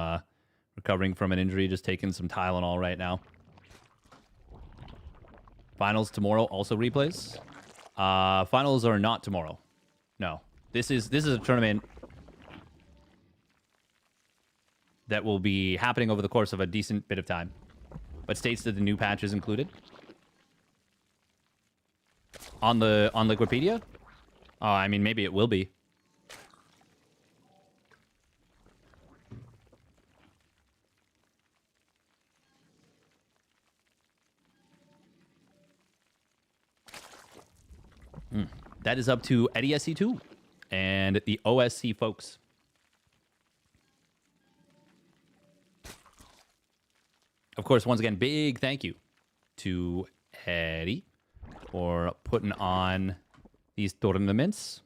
recovering from an injury, just taking some Tylenol right now. Finals tomorrow, also replays. Finals are not tomorrow. No. This is a tournament that will be happening over the course of a decent bit of time. But states that the new patch is included. On Wikipedia? Oh, I mean, maybe it will be. That is up to EddieSC2 and the OSC folks. Of course, once again, big thank you to Eddie for putting on these tournaments.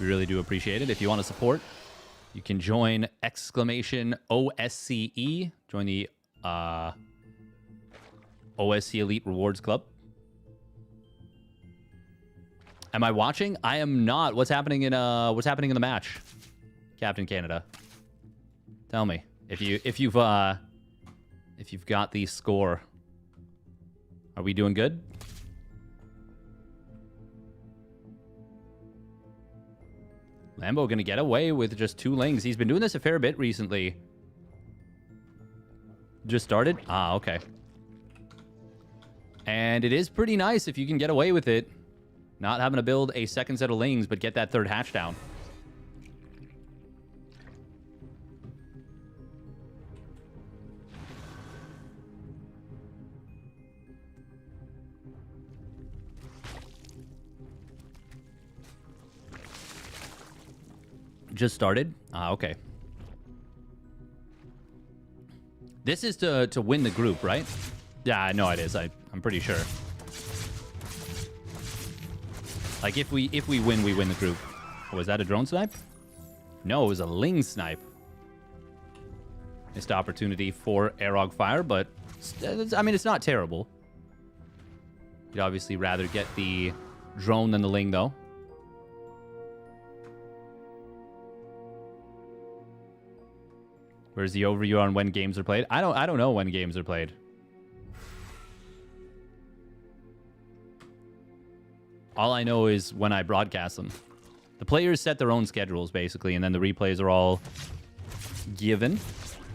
We really do appreciate it. If you want to support, you can join !OSCE. Join the OSC Elite Rewards Club. Am I watching? I am not. What's happening in the match? Captain Canada. Tell me if you've got the score. Are we doing good? Lambo gonna get away with just 2 lings. He's been doing this a fair bit recently. Just started? Ah, okay. And it is pretty nice if you can get away with it. Not having to build a second set of lings, but get that 3rd hatch down. Just started? Ah, okay. This is to win the group, right? Yeah, I know it is. I'm pretty sure. Like, if we win, we win the group. Oh, was that a drone snipe? No, it was a ling snipe. Missed opportunity for Arrogfire, but I mean, it's not terrible. You'd obviously rather get the drone than the ling, though. Where's the overview on when games are played? I don't know when games are played. All I know is when I broadcast them. The players set their own schedules, basically, and then the replays are all given.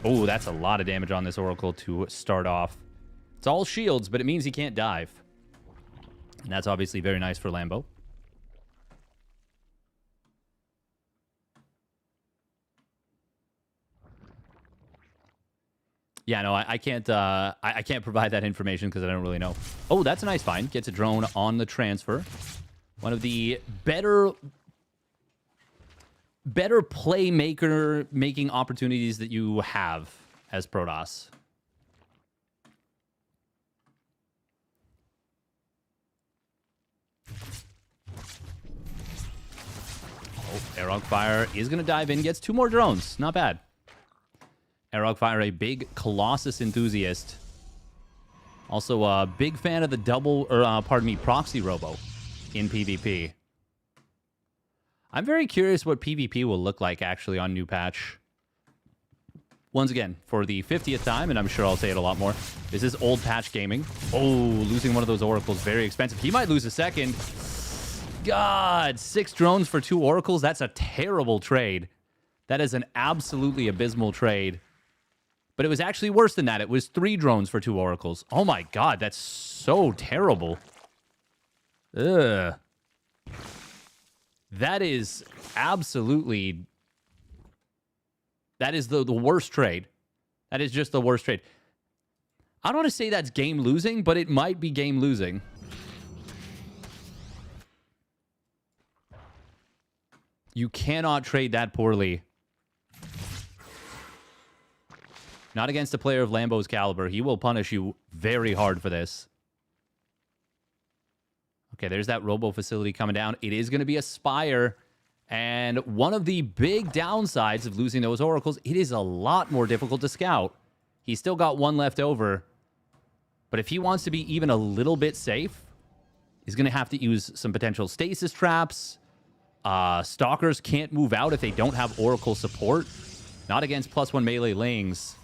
Oh, that's a lot of damage on this Oracle to start off. It's all shields, but it means he can't dive. And that's obviously very nice for Lambo. Yeah, no, I can't provide that information because I don't really know. Oh, that's a nice find. Gets a drone on the transfer. One of the better playmaker making opportunities that you have as Protoss. Oh, Arrogfire is going to dive in. Gets 2 more drones. Not bad. Arrogfire, a big Colossus enthusiast. Also a big fan of the proxy robo in PvP. I'm very curious what PvP will look like, actually, on new patch. Once again, for the 50th time, and I'm sure I'll say it a lot more, this is old patch gaming. Oh, losing one of those oracles, very expensive. He might lose a second. God, 6 drones for 2 oracles? That's a terrible trade. That is an absolutely abysmal trade. But it was actually worse than that. It was 3 drones for 2 oracles. Oh my god, that's so terrible. Ugh. That is absolutely... That is the worst trade. That is just the worst trade. I don't want to say that's game losing, but it might be game losing. You cannot trade that poorly. Not against a player of Lambo's caliber. He will punish you very hard for this. Okay, there's that robo facility coming down. It is going to be a Spire. And one of the big downsides of losing those oracles, it is a lot more difficult to scout. He's still got 1 left over. But if he wants to be even a little bit safe, he's going to have to use some potential stasis traps. Stalkers can't move out if they don't have oracle support. Not against +1 melee lings.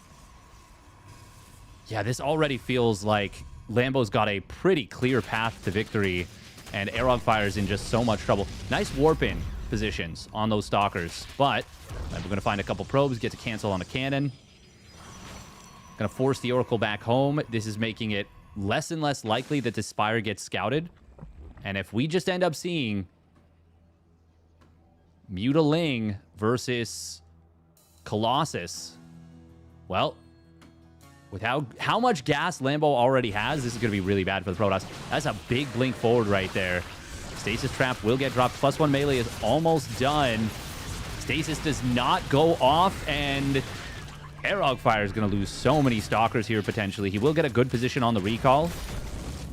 Yeah, this already feels like Lambo's got a pretty clear path to victory, and Arrogfire's in just so much trouble. Nice warp-in positions on those Stalkers, but we're going to find a couple probes, get to cancel on a cannon. Going to force the Oracle back home. This is making it less and less likely that the Spire gets scouted. And if we just end up seeing Mutaling versus Colossus, well... with how much gas Lambo already has, this is going to be really bad for the Protoss. That's a big blink forward right there. Stasis Trap will get dropped. +1 melee is almost done. Stasis does not go off, and Arrogfire is going to lose so many Stalkers here, potentially. He will get a good position on the recall,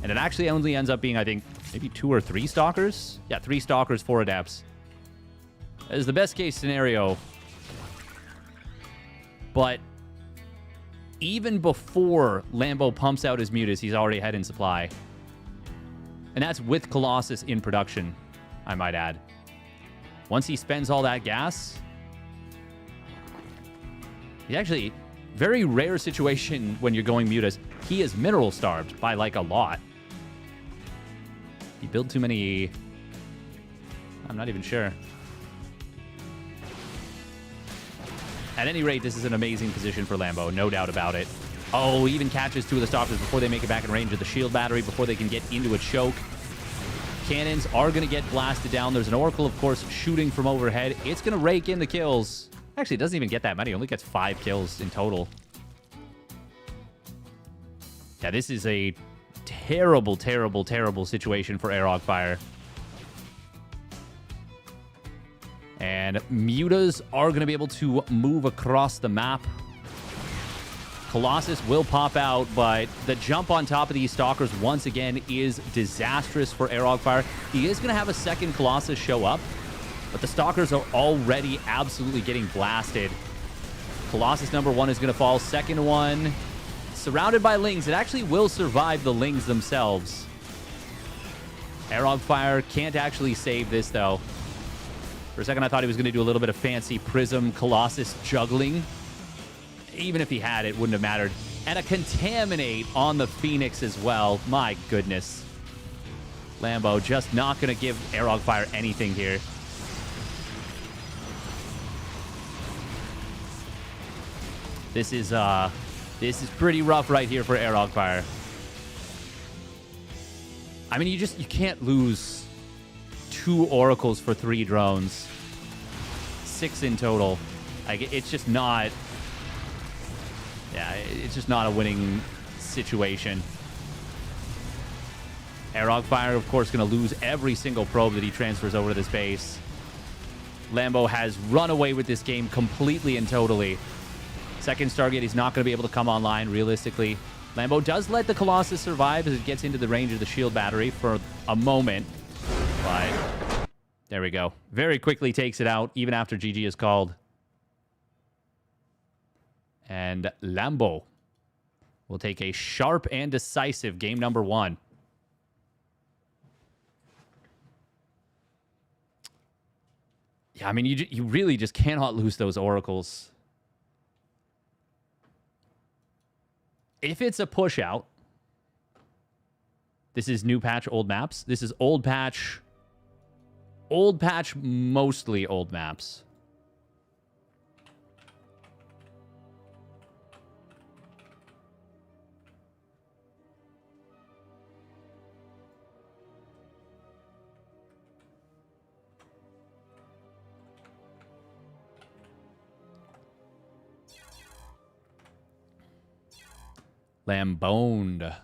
and it actually only ends up being, I think, maybe 2 or 3 Stalkers? Yeah, 3 Stalkers, 4 Adepts. That is the best case scenario. But even before Lambo pumps out his Mutas, he's already ahead in supply. And that's with Colossus in production, I might add. Once he spends all that gas, he actually, very rare situation when you're going Mutas, he is mineral starved by like a lot. You build too many, I'm not even sure. At any rate, this is an amazing position for Lambo, no doubt about it. Oh, he even catches two of the Stalkers before they make it back in range of the shield battery, before they can get into a choke. Cannons are going to get blasted down. There's an Oracle, of course, shooting from overhead. It's going to rake in the kills. Actually, it doesn't even get that many. It only gets 5 kills in total. Yeah, this is a terrible, terrible, terrible situation for Arrogfire. And Mutas are going to be able to move across the map. Colossus will pop out, but the jump on top of these Stalkers once again is disastrous for Arrogfire. He is going to have a second Colossus show up, but the Stalkers are already absolutely getting blasted. Colossus number 1 is going to fall. Second one, surrounded by Lings. It actually will survive the Lings themselves. Arrogfire can't actually save this, though. For a second, I thought he was going to do a little bit of fancy Prism Colossus juggling. Even if he had, it wouldn't have mattered. And a Contaminate on the Phoenix as well. My goodness. Lambo just not going to give Arrogfire anything here. This is pretty rough right here for Arrogfire. I mean, you can't lose 2 Oracles for 3 drones. 6 in total. Like, it's just not... Yeah, it's just not a winning situation. Arrogfire, of course, going to lose every single probe that he transfers over to this base. Lambo has run away with this game completely and totally. Second Stargate, he's not going to be able to come online, realistically. Lambo does let the Colossus survive as it gets into the range of the shield battery for a moment. But there we go. Very quickly takes it out, even after GG is called. And Lambo will take a sharp and decisive game number 1. Yeah, I mean, you really just cannot lose those Oracles. If it's a push out, this is new patch, old maps. This is old patch, mostly old maps. Lamboned.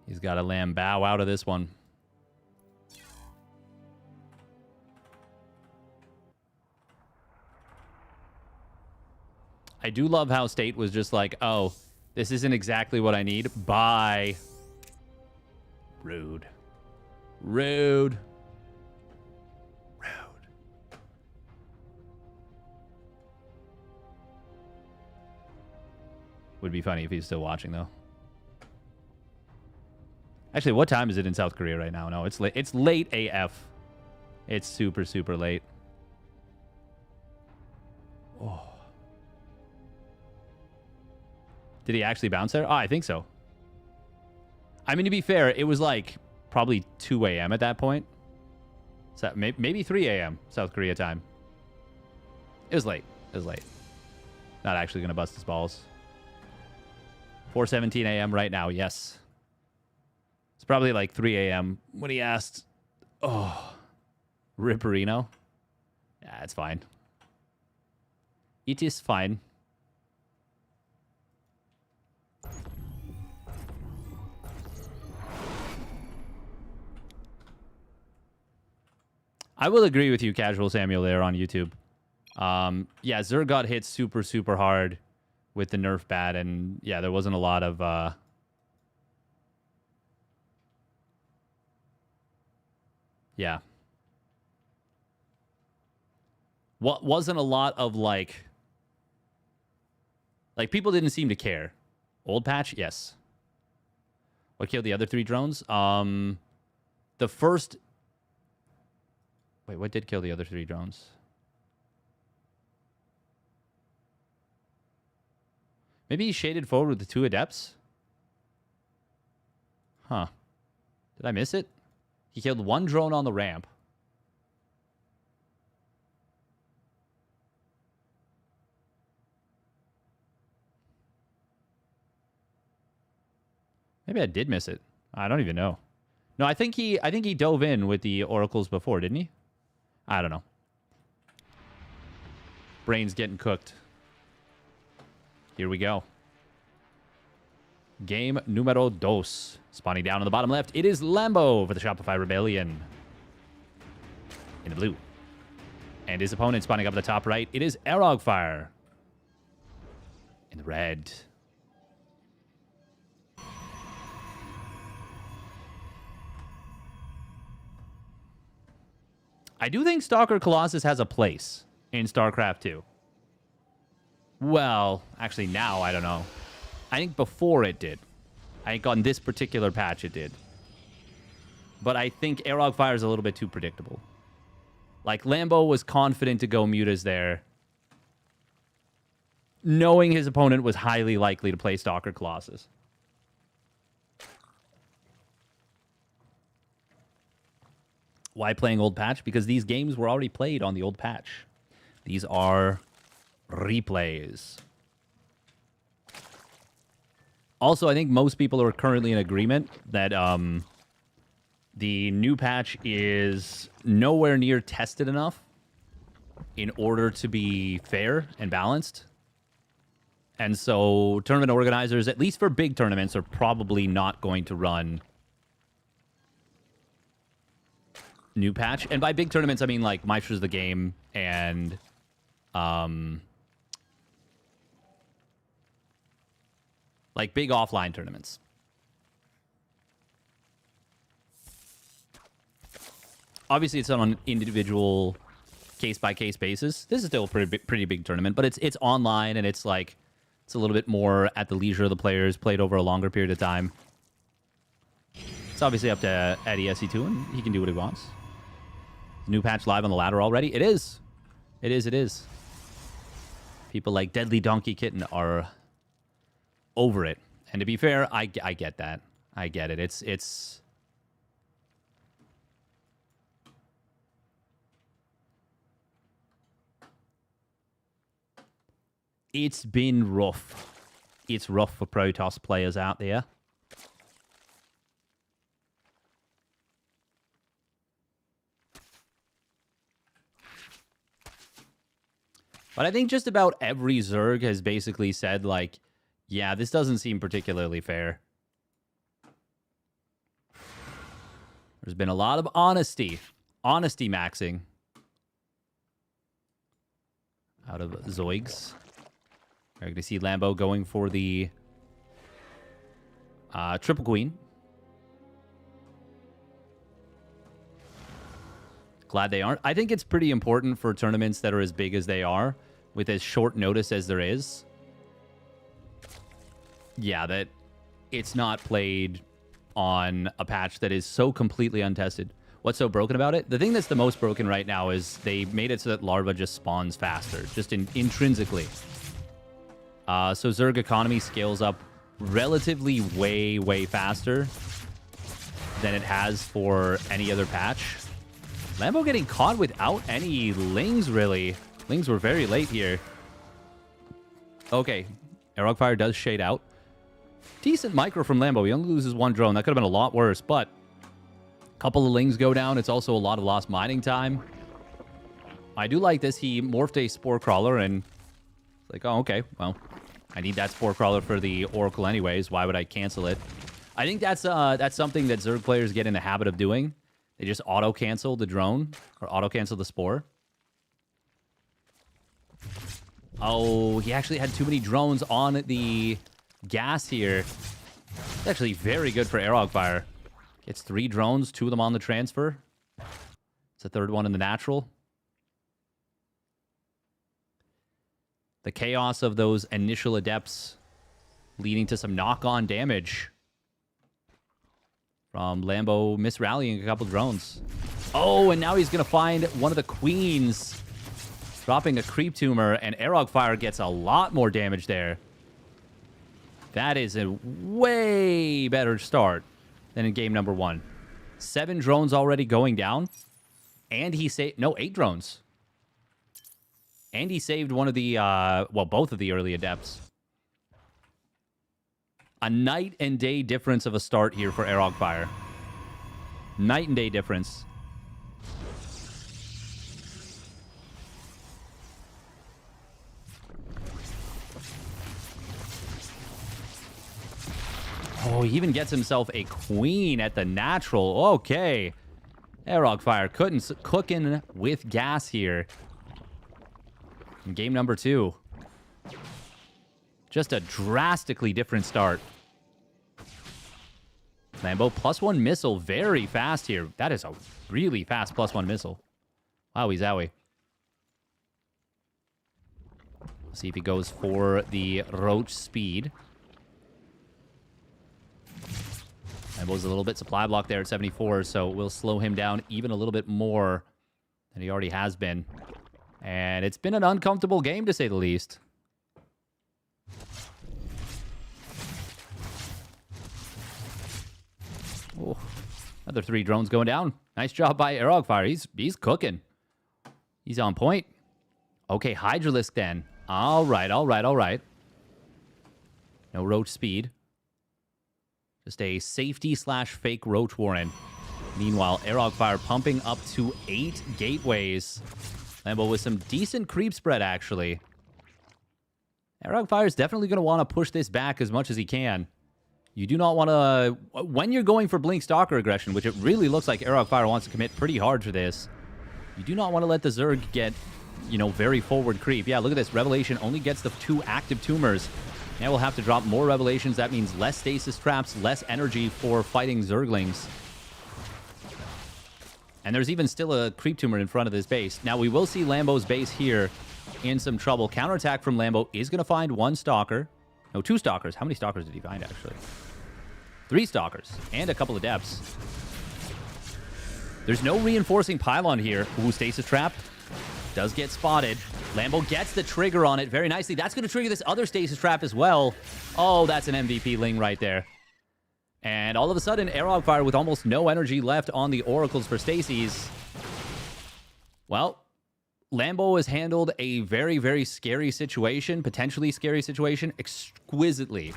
He's got a Lambow out of this one. I do love how State was just like, oh, this isn't exactly what I need. Bye. Rude. Rude. Would be funny if he's still watching, though. Actually, what time is it in South Korea right now? No, it's late. It's late AF. It's super, super late. Oh. Did he actually bounce there? Oh, I think so. I mean, to be fair, it was like probably 2 a.m. at that point. So maybe 3 a.m. South Korea time. It was late. It was late. Not actually going to bust his balls. 4:17 a.m. right now, yes. It's probably like 3 a.m. when he asked, oh, Ripperino? Yeah, it's fine. It is fine. I will agree with you, Casual Samuel, there on YouTube. Yeah, Zerg got hit super, super hard with the nerf bat, and yeah, there wasn't a lot of yeah. What wasn't a lot of like people didn't seem to care. Old patch, yes. What killed the other 3 drones? The first. Wait, what did kill the other 3 drones? Maybe he shaded forward with the 2 adepts? Huh. Did I miss it? He killed 1 drone on the ramp. Maybe I did miss it. I don't even know. No, I think he dove in with the oracles before, didn't he? I don't know. Brain's getting cooked. Here we go. Game numero dos. Spawning down on the bottom left, it is Lambo for the Shopify Rebellion. In the blue. And his opponent spawning up at the top right, it is Arrogfire. In the red. I do think Stalker Colossus has a place in StarCraft 2. Well, actually now, I don't know. I think before it did. I think on this particular patch it did. But I think Arrogfire is a little bit too predictable. Like, Lambo was confident to go mutas there, knowing his opponent was highly likely to play Stalker Colossus. Why playing old patch? Because these games were already played on the old patch. These are replays. Also, I think most people are currently in agreement that the new patch is nowhere near tested enough in order to be fair and balanced. And so tournament organizers, at least for big tournaments, are probably not going to run new patch. And by big tournaments, I mean like Maestros the Game and like big offline tournaments. Obviously, it's on an individual case-by-case basis. This is still a pretty big tournament, but it's online, and it's like it's a little bit more at the leisure of the players, played over a longer period of time. It's obviously up to EddieSC2, and he can do what he wants. New patch live on the ladder already? It is. It is, it is. People like Deadly Donkey Kitten are over it. And to be fair, I get that. I get it. It's been rough. It's rough for Protoss players out there. But I think just about every Zerg has basically said, like, yeah, this doesn't seem particularly fair. There's been a lot of honesty. Honesty maxing. Out of Zoigs. You're going to see Lambo going for the Triple Queen. Glad they aren't. I think it's pretty important for tournaments that are as big as they are, with as short notice as there is. Yeah, that it's not played on a patch that is so completely untested. What's so broken about it? The thing that's the most broken right now is they made it so that larva just spawns faster, just intrinsically. So Zerg economy scales up relatively way faster than it has for any other patch. Lambo getting caught without any lings, really. Lings were very late here. Okay, Arrogfire does shade out. Decent micro from Lambo. He only loses 1 drone. That could have been a lot worse, but a couple of lings go down. It's also a lot of lost mining time. I do like this. He morphed a Spore Crawler, and it's like, oh, okay, well, I need that Spore Crawler for the Oracle anyways. Why would I cancel it? I think that's something that Zerg players get in the habit of doing. They just auto-cancel the drone, or auto-cancel the Spore. Oh, he actually had too many drones on the gas here. It's actually very good for Arrogfire. Gets 3 drones, 2 of them on the transfer. It's a 3rd one in the natural. The chaos of those initial Adepts leading to some knock-on damage from Lambo misrallying a couple drones. Oh, and now he's going to find one of the queens, dropping a creep tumor, and Arrogfire gets a lot more damage there. That is a way better start than in game number 1. 7 drones already going down, and he saved... No, 8 drones. And he saved one of the, well, both of the early Adepts. A night and day difference of a start here for Arrogfire. Night and day difference. Oh, he even gets himself a queen at the natural. Okay. Arrogfire cooking with gas here. In game number 2. Just a drastically different start. Lambo +1 missile very fast here. That is a really fast +1 missile. Wowie zowie. See if he goes for the roach speed. Lambo's a little bit supply block there at 74, so we'll slow him down even a little bit more than he already has been. And it's been an uncomfortable game, to say the least. Oh, another 3 drones going down. Nice job by Arrogfire. He's cooking. He's on point. Okay, Hydralisk then. All right. No roach speed. Just a safety/fake roach warren. Meanwhile, Arrogfire pumping up to 8 gateways. Lambo with some decent creep spread, actually. Arrogfire is definitely going to want to push this back as much as he can. You do not want to... When you're going for Blink Stalker aggression, which it really looks like Arrogfire wants to commit pretty hard for this, you do not want to let the Zerg get, you know, very forward creep. Yeah, look at this. Revelation only gets the 2 active tumors. Now we'll have to drop more Revelations. That means less stasis traps, less energy for fighting Zerglings. And there's even still a creep tumor in front of this base. Now, we will see Lambo's base here in some trouble. Counterattack from Lambo is going to find 1 Stalker. No, 2 Stalkers. How many Stalkers did he find, actually? 3 Stalkers and a couple of Adepts. There's no reinforcing pylon here. Ooh, stasis trap. Does get spotted. Lambo gets the trigger on it very nicely. That's going to trigger this other stasis trap as well. Oh, that's an MVP Ling right there. And all of a sudden, Arrogfire with almost no energy left on the Oracles for Stasis. Well, Lambo has handled a very, very scary situation, potentially scary situation, exquisitely.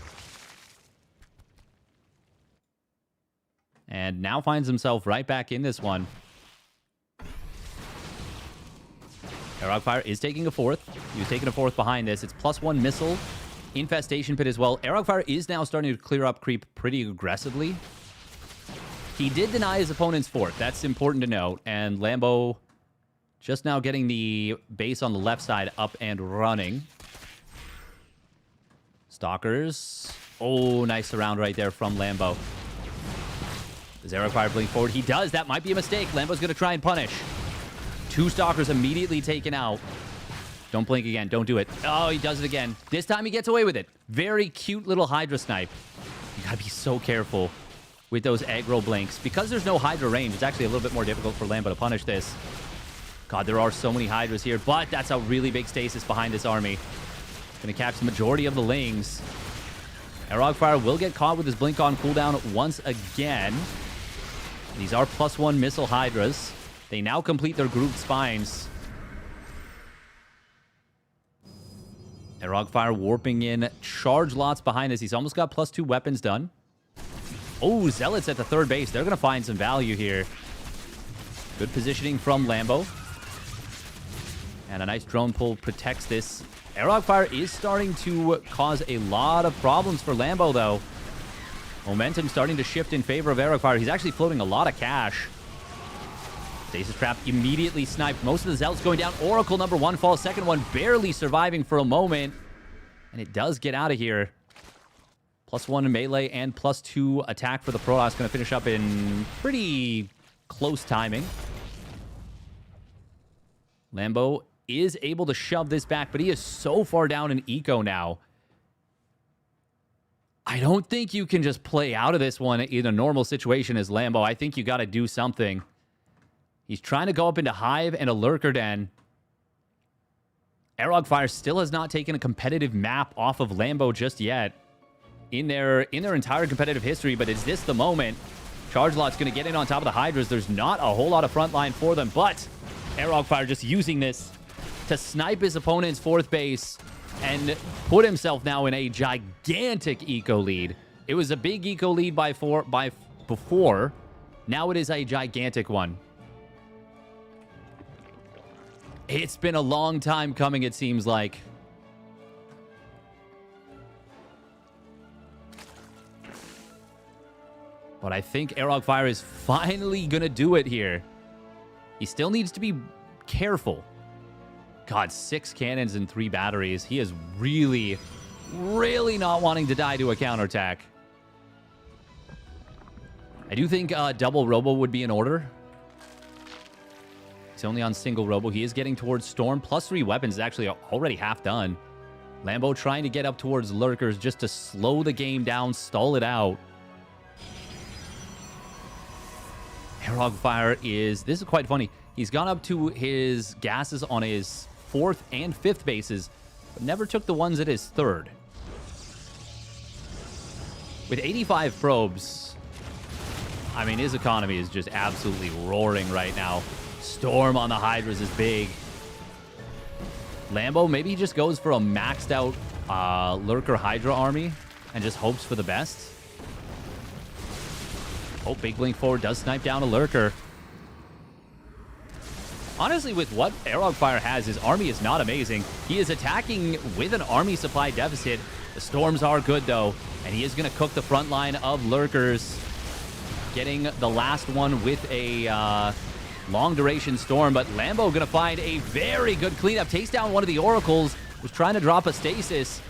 And now finds himself right back in this one. Arrogfire is taking a 4th. He was taking a 4th behind this. It's +1 missile. Infestation pit as well. Arrogfire is now starting to clear up creep pretty aggressively. He did deny his opponent's 4th. That's important to note. And Lambo just now getting the base on the left side up and running. Stalkers. Oh, nice surround right there from Lambo. Does Arrogfire blink forward? He does. That might be a mistake. Lambo's going to try and punish. 2 Stalkers immediately taken out. Don't blink again. Don't do it. Oh, he does it again. This time he gets away with it. Very cute little Hydra snipe. You gotta be so careful with those aggro blinks. Because there's no Hydra range, it's actually a little bit more difficult for Lambo to punish this. God, there are so many Hydras here, but that's a really big stasis behind this army. Gonna catch the majority of the Lings. Arrogfire will get caught with his blink on cooldown once again. These are +1 missile Hydras. They now complete their grouped spines. Arrogfire warping in charge lots behind us. He's almost got +2 weapons done. Oh, Zealots at the 3rd base. They're going to find some value here. Good positioning from Lambo. And a nice drone pull protects this. Arrogfire is starting to cause a lot of problems for Lambo, though. Momentum starting to shift in favor of Arrogfire. He's actually floating a lot of cash. Stasis Trap immediately sniped. Most of the Zealots going down. Oracle number 1 falls. Second one barely surviving for a moment. And it does get out of here. +1 in melee and +2 attack for the Protoss. Going to finish up in pretty close timing. Lambo is able to shove this back, but he is so far down in eco now. I don't think you can just play out of this one in a normal situation as Lambo. I think you got to do something. He's trying to go up into Hive and a Lurker Den. Arrogfire still has not taken a competitive map off of Lambo just yet in their entire competitive history, but is this the moment? Chargelot's going to get in on top of the Hydras. There's not a whole lot of front line for them, but Arrogfire just using this to snipe his opponent's 4th base and put himself now in a gigantic eco lead. It was a big eco lead by before. Now it is a gigantic one. It's been a long time coming, it seems like. But I think Arrogfire is finally going to do it here. He still needs to be careful. God, 6 cannons and 3 batteries. He is really, really not wanting to die to a counterattack. I do think double Robo would be in order. He's only on single Robo. He is getting towards Storm. Plus 3 weapons is actually already half done. Lambo trying to get up towards Lurkers just to slow the game down, stall it out. Arrogfire is... This is quite funny. He's gone up to his gases on his 4th and 5th bases, but never took the ones at his 3rd. With 85 probes, I mean, his economy is just absolutely roaring right now. Storm on the Hydras is big. Lambo, maybe he just goes for a maxed out Lurker Hydra army and just hopes for the best. Oh, big blink forward does snipe down a Lurker. Honestly, with what Arrogfire has, his army is not amazing. He is attacking with an army supply deficit. The Storms are good, though, and he is going to cook the front line of Lurkers, getting the last one with a long-duration Storm, but Lambo going to find a very good cleanup. Takes down one of the Oracles, was trying to drop a Stasis.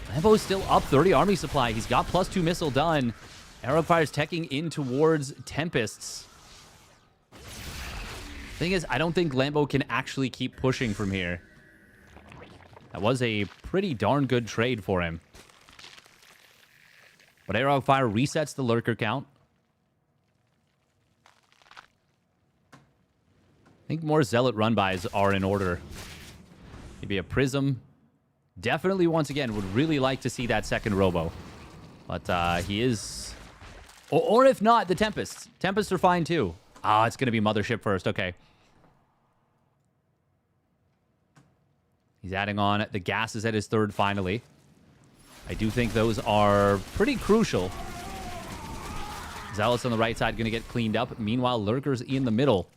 Lambo's still up 30 army supply. He's got +2 missile done. Arrogfire's teching in towards Tempests. Thing is, I don't think Lambo can actually keep pushing from here. That was a pretty darn good trade for him. But Arrogfire resets the Lurker count. I think more Zealot run-bys are in order. Maybe a Prism. Definitely, once again, would really like to see that second Robo. But he is... Or if not, the Tempests. Tempests are fine, too. Ah, it's going to be Mothership first. Okay. He's adding on the gases at his 3rd, finally. I do think those are pretty crucial. Zealots on the right side going to get cleaned up. Meanwhile, Lurkers in the middle.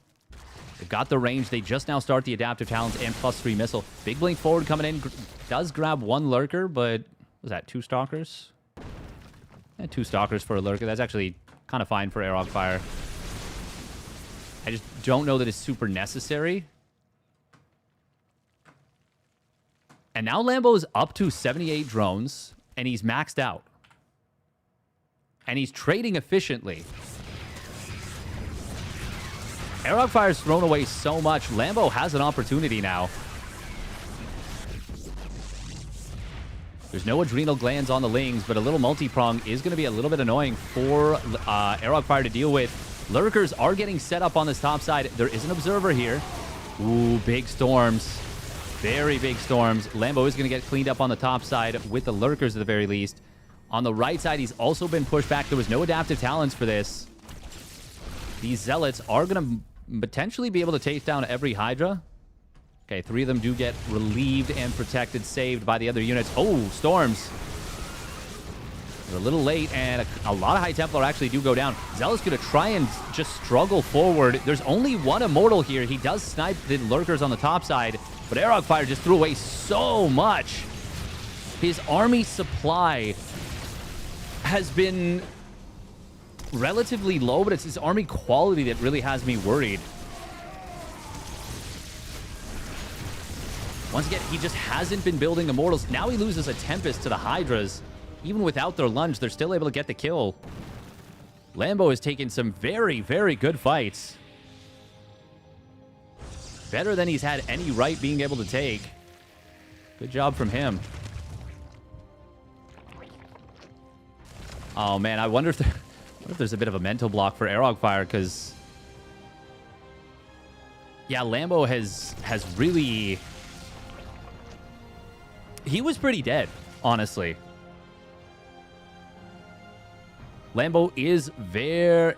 They've got the range. They just now start the adaptive talents and +3 missile. Big blink forward coming in. Does grab 1 Lurker, but... Was that 2 Stalkers? Yeah, 2 Stalkers for a Lurker. That's actually kind of fine for Arrogfire. I just don't know that it's super necessary. And now Lambo's up to 78 drones, and he's maxed out. And he's trading efficiently. Arrogfire's thrown away so much. Lambo has an opportunity now. There's no adrenal glands on the Lings, but a little multi-prong is going to be a little bit annoying for Arrogfire to deal with. Lurkers are getting set up on this top side. There is an observer here. Ooh, big storms. Very big storms. Lambo is going to get cleaned up on the top side with the Lurkers at the very least. On the right side, he's also been pushed back. There was no adaptive talents for this. These Zealots are going to potentially be able to take down every Hydra. Okay, 3 of them do get relieved and protected, saved by the other units. Oh, storms. They're a little late, and a lot of High Templar actually do go down. Zealot's going to try and just struggle forward. There's only 1 Immortal here. He does snipe the Lurkers on the top side, but Arrogfire just threw away so much. His army supply has been relatively low, but it's his army quality that really has me worried. Once again, he just hasn't been building Immortals. Now he loses a Tempest to the Hydras. Even without their lunge, they're still able to get the kill. Lambo has taken some very, very good fights. better than he's had any right being able to take. Good job from him. Oh, man, I wonder if there's a bit of a mental block for Arrogfire, because... yeah, Lambo has really... he was pretty dead, honestly. Lambo is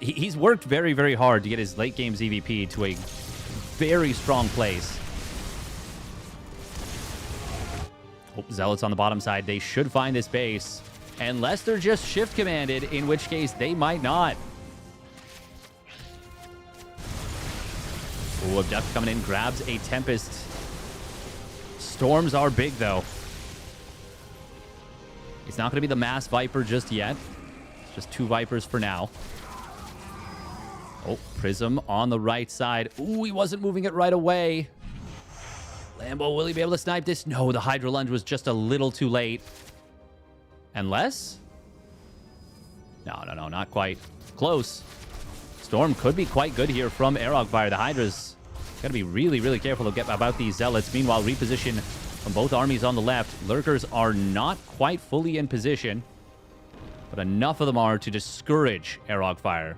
he's worked very, very hard to get his late game ZvP to a very strong place. Oh, Zealots on the bottom side. They should find this base. Unless they're just shift commanded, in which case they might not. Oh, Abduct coming in, grabs a Tempest. Storms are big, though. It's not going to be the Mass Viper just yet. It's just 2 Vipers for now. Oh, Prism on the right side. Ooh, he wasn't moving it right away. Lambo, will he be able to snipe this? No, the Hydra Lunge was just a little too late. Unless? No, not quite. Close. Storm could be quite good here from Arrogfire. The Hydra's got to be really, really careful about these Zealots. Meanwhile, reposition from both armies on the left. Lurkers are not quite fully in position, but enough of them are to discourage Arrogfire.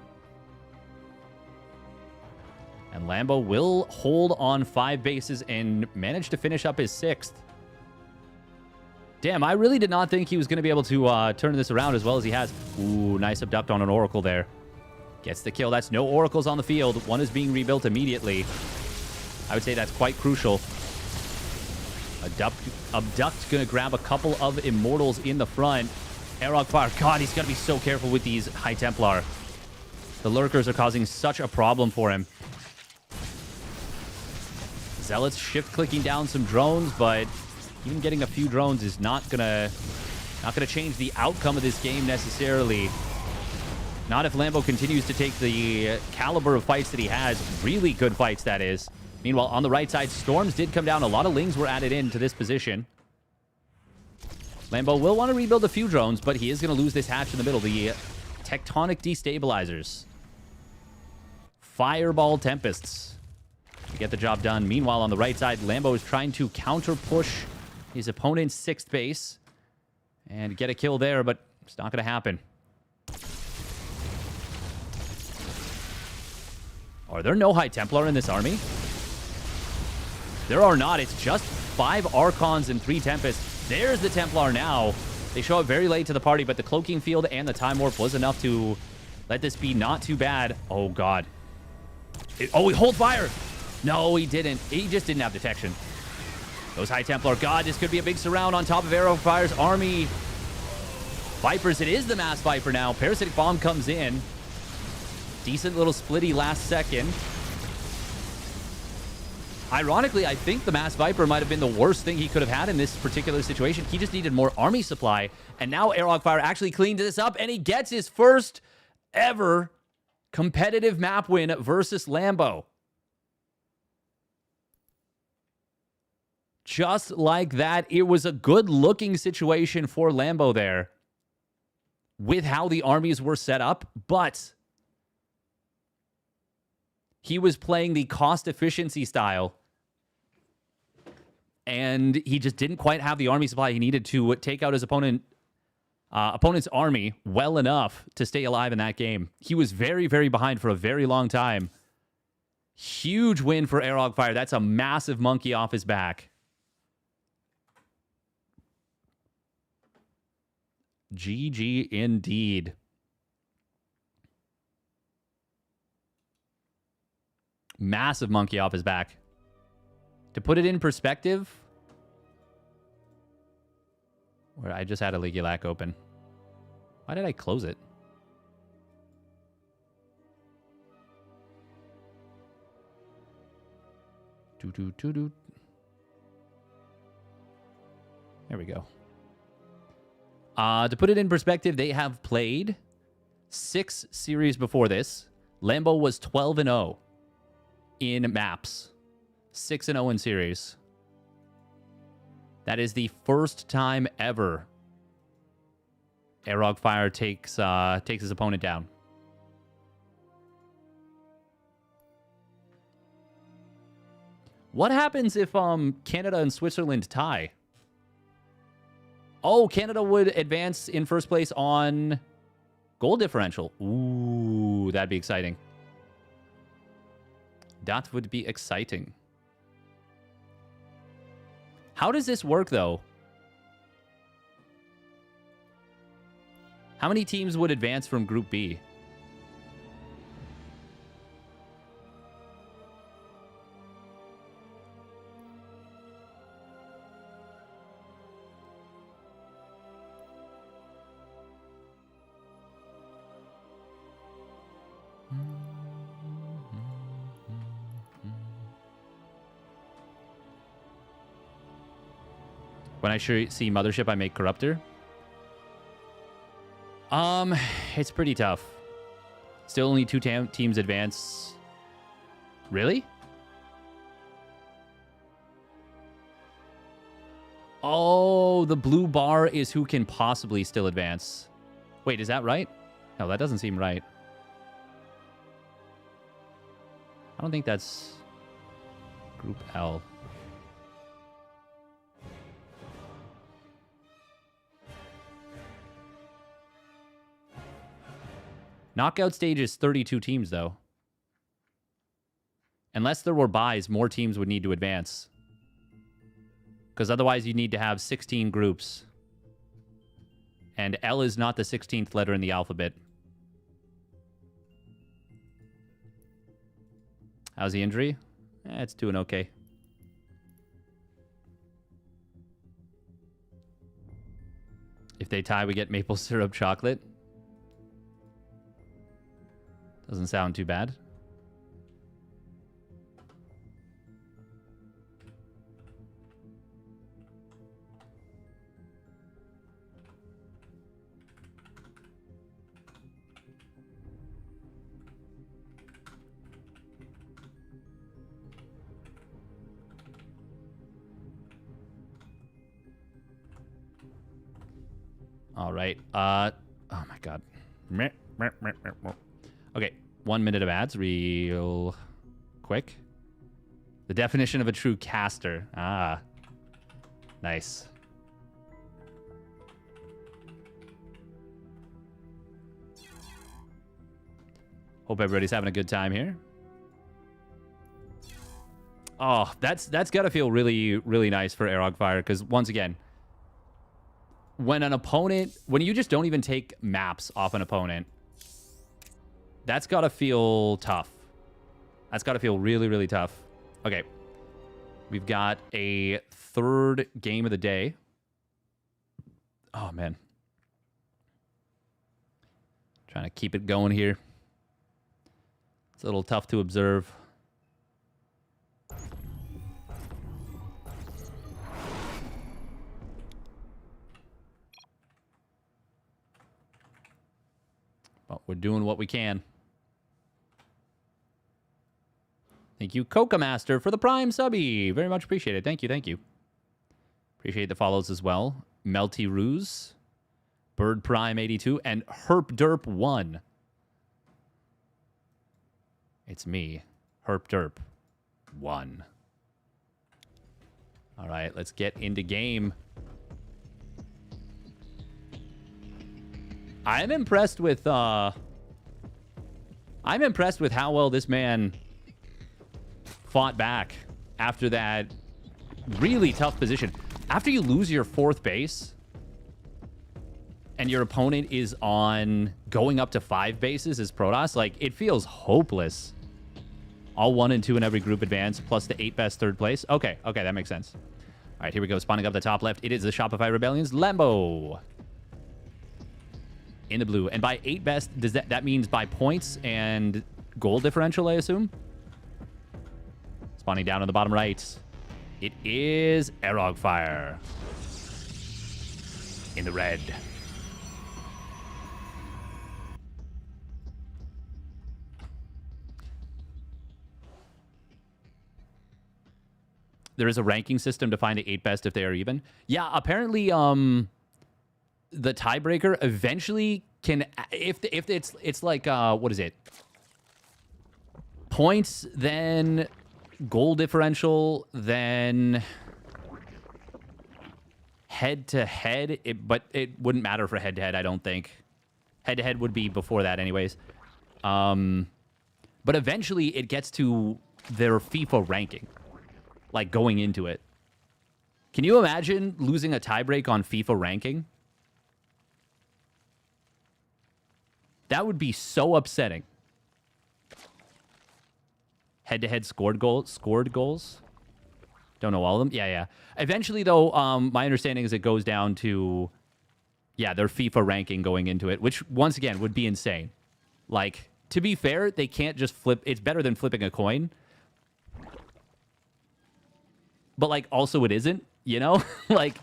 And Lambo will hold on 5 bases and manage to finish up his 6th. Damn, I really did not think he was going to be able to turn this around as well as he has. Ooh, nice Abduct on an Oracle there. Gets the kill. That's no Oracles on the field. One is being rebuilt immediately. I would say that's quite crucial. Abduct going to grab a couple of Immortals in the front. Arrogfire, God, he's got to be so careful with these High Templar. The Lurkers are causing such a problem for him. Zealots shift-clicking down some drones, but even getting a few drones is not gonna change the outcome of this game necessarily. Not if Lambo continues to take the caliber of fights that he has. Really good fights, that is. Meanwhile, on the right side, Storms did come down. A lot of Lings were added into this position. Lambo will want to rebuild a few drones, but he is going to lose this hatch in the middle. The Tectonic Destabilizers. Fireball Tempests to get the job done. Meanwhile, on the right side, Lambo is trying to counter-push his opponent's 6th base and get a kill there, but it's not going to happen. Are there no High Templar in this army? There are not. It's just 5 Archons and 3 Tempests. There's the Templar now. They show up very late to the party, but the Cloaking Field and the Time Warp was enough to let this be not too bad. Oh, God. Oh, he hold fire. No, he didn't. He just didn't have detection. Those High Templar. God, this could be a big surround on top of Arrogfire's army. Vipers. It is the Mass Viper now. Parasitic Bomb comes in. Decent little splitty last second. Ironically, I think the Mass Viper might have been the worst thing he could have had in this particular situation. He just needed more army supply. And now Arrogfire actually cleaned this up, and he gets his first ever competitive map win versus Lambo. Just like that, it was a good-looking situation for Lambo there with how the armies were set up, but he was playing the cost efficiency style, and he just didn't quite have the army supply he needed to take out his opponent's army well enough to stay alive in that game. He was very, very behind for a very long time. Huge win for Arrogfire. That's a massive monkey off his back. GG indeed. Massive monkey off his back. To put it in perspective, where I just had a YoungYakov open. Why did I close it? There we go. To put it in perspective, they have played 6 series before this. Lambo was 12-0 in maps. 6-0 in series. That is the first time ever Arrogfire takes his opponent down. What happens if Canada and Switzerland tie? Oh, Canada would advance in first place on goal differential. Ooh, that'd be exciting. That would be exciting. How does this work, though? How many teams would advance from Group B? When I see Mothership, I make Corruptor. It's pretty tough. Still only 2 teams advance. Really? Oh, the blue bar is who can possibly still advance. Wait, is that right? No, that doesn't seem right. I don't think that's Group L. Knockout stage is 32 teams, though. Unless there were buys, more teams would need to advance. Because otherwise you need to have 16 groups. And L is not the 16th letter in the alphabet. How's the injury? It's doing okay. If they tie, we get maple syrup chocolate. Doesn't sound too bad. All right. Oh my God. Okay, 1 minute of ads real quick. The definition of a true caster. Ah, nice. Hope everybody's having a good time here. Oh, that's got to feel really, really nice for Arrogfire, because once again, when you just don't even take maps off an opponent, that's got to feel tough. That's got to feel really, really tough. Okay. We've got a third game of the day. Oh, man. Trying to keep it going here. It's a little tough to observe. But we're doing what we can. Thank you, Coca Master, for the Prime subby. Very much appreciated. Thank you, thank you. Appreciate the follows as well. Melty Ruse, Bird Prime 82, and Herp Derp 1. It's me, Herp Derp 1. All right, let's get into game. I'm impressed with how well this man fought back after that really tough position. After you lose your 4th base and your opponent is on going up to 5 bases as Protoss, like, it feels hopeless. All 1 and 2 in every group advance, plus the 8 best 3rd place. Okay, that makes sense. All right, here we go. Spawning up the top left, it is the Shopify Rebellion's Lambo. In the blue. And by 8 best, does that means by points and goal differential, I assume? Spawning down on the bottom right, it is Arrogfire. In the red. There is a ranking system to find the 8 best if they are even. Yeah, apparently, the tiebreaker eventually can, if it's like, what is it? Points, then goal differential than head-to-head, but it wouldn't matter for head-to-head, I don't think. Head-to-head would be before that anyways. But eventually it gets to their FIFA ranking, like going into it. Can you imagine losing a tiebreak on FIFA ranking? That would be so upsetting. Head-to-head scored goals? Don't know all of them? Yeah. Eventually, though, my understanding is it goes down to, yeah, their FIFA ranking going into it, which, once again, would be insane. Like, to be fair, they can't just flip. It's better than flipping a coin. But, like, also it isn't, you know? Like,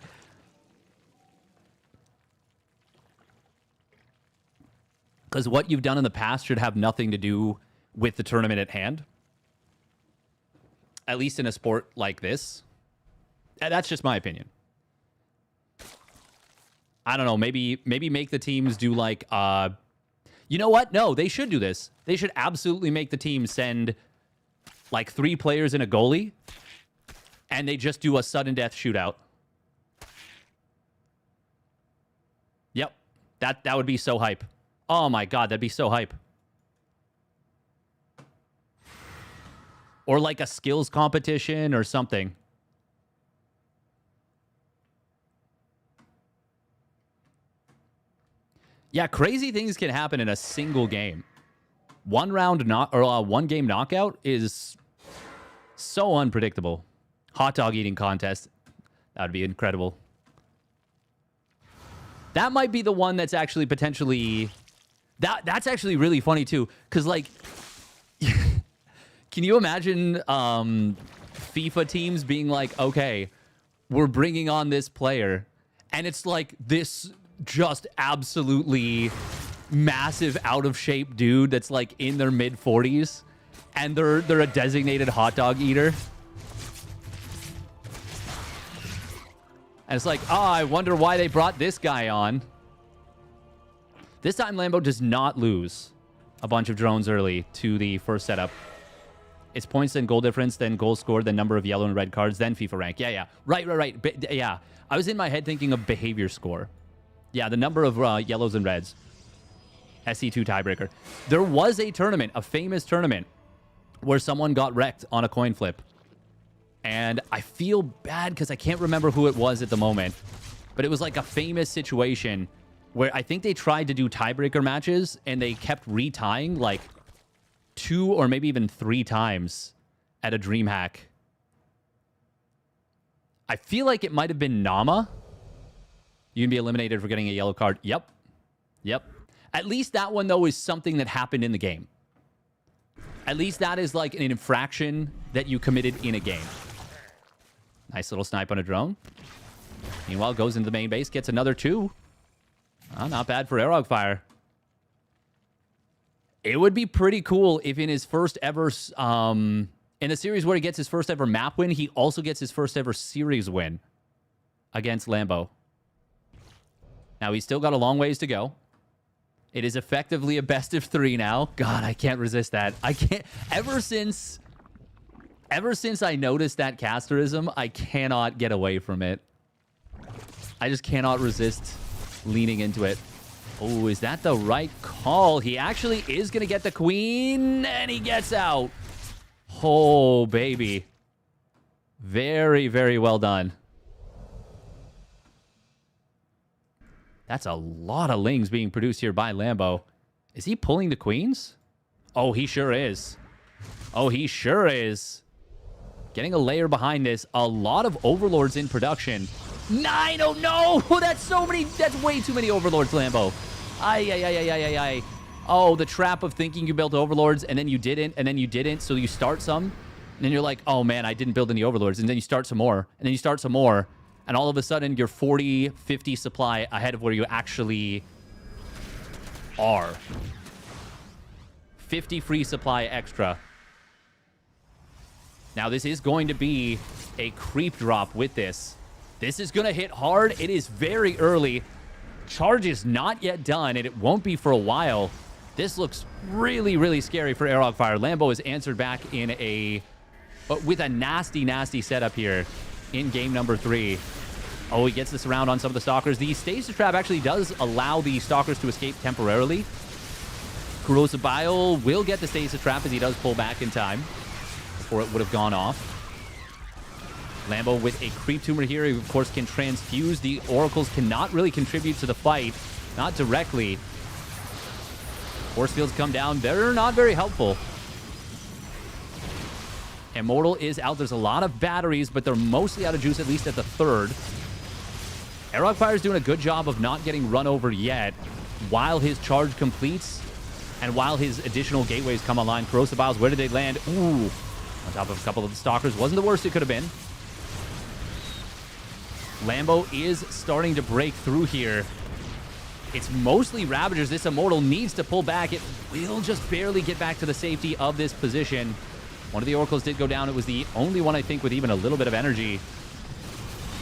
because what you've done in the past should have nothing to do with the tournament at hand. At least in a sport like this. That's just my opinion. I don't know. Maybe make the teams do like... you know what? No, they should do this. They should absolutely make the team send like 3 players and a goalie. And they just do a sudden death shootout. Yep. That would be so hype. Oh my god, that'd be so hype. Or like a skills competition or something. Yeah, crazy things can happen in a single game. One game knockout is so unpredictable. Hot dog eating contest. That would be incredible. That might be the one that's actually potentially... That's actually really funny, too. Because, like... Can you imagine FIFA teams being like, okay, we're bringing on this player. And it's like this just absolutely massive out-of-shape dude that's like in their mid-40s. And they're a designated hot dog eater. And it's like, oh, I wonder why they brought this guy on. This time, Lambo does not lose a bunch of drones early to the first setup. It's points, then goal difference, then goal scored, then number of yellow and red cards, then FIFA rank. Yeah. Right. Yeah. I was in my head thinking of behavior score. Yeah, the number of yellows and reds. SC2 tiebreaker. There was a tournament, a famous tournament, where someone got wrecked on a coin flip. And I feel bad because I can't remember who it was at the moment. But it was like a famous situation where I think they tried to do tiebreaker matches and they kept retying like 2 or maybe even 3 times at a dream hack. I feel like it might have been Nama. You can be eliminated for getting a yellow card. Yep. At least that one, though, is something that happened in the game. At least that is like an infraction that you committed in a game. Nice little snipe on a drone. Meanwhile, goes into the main base, gets another 2. Oh, not bad for Arrogfire. It would be pretty cool if in his first ever... in the series where he gets his first ever map win, he also gets his first ever series win against Lambo. Now, he's still got a long ways to go. It is effectively a best of 3 now. God, I can't resist that. I can't... Ever since I noticed that casterism, I cannot get away from it. I just cannot resist leaning into it. Oh, is that the right call? He actually is going to get the queen, and he gets out. Oh, baby. Very, very well done. That's a lot of lings being produced here by Lambo. Is he pulling the queens? Oh, he sure is. Oh, he sure is. Getting a layer behind this. A lot of overlords in production. 9! Oh, no! That's so many. That's way too many overlords, Lambo. Ay. Oh, the trap of thinking you built overlords, and then you didn't, and then you didn't, so you start some, and then you're like, oh, man, I didn't build any overlords, and then you start some more, and then you start some more, and all of a sudden, you're 40, 50 supply ahead of where you actually are. 50 free supply extra. Now, this is going to be a creep drop with this. This is going to hit hard. It is very early. Charge is not yet done, and it won't be for a while. This looks really, really scary for Arrogfire. Lambo has answered back in a but with a nasty, nasty setup here in game number 3. Oh, he gets this around on some of the Stalkers. The Stasis Trap actually does allow the Stalkers to escape temporarily. Corrosive Bile will get the Stasis Trap as he does pull back in time before it would have gone off. Lambo with a Creep Tumor here, who of course can transfuse. The Oracles cannot really contribute to the fight, not directly. Force Fields come down, they're not very helpful. Immortal is out. There's a lot of batteries, but they're mostly out of juice, at least at the 3rd. Arrogfire is doing a good job of not getting run over yet while his charge completes and while his additional gateways come online. Corrosive Biles, where did they land? Ooh, on top of a couple of the Stalkers. Wasn't the worst it could have been. Lambo is starting to break through here. It's mostly Ravagers. This Immortal needs to pull back. It will just barely get back to the safety of this position. One of the Oracles did go down. It was the only one, I think, with even a little bit of energy.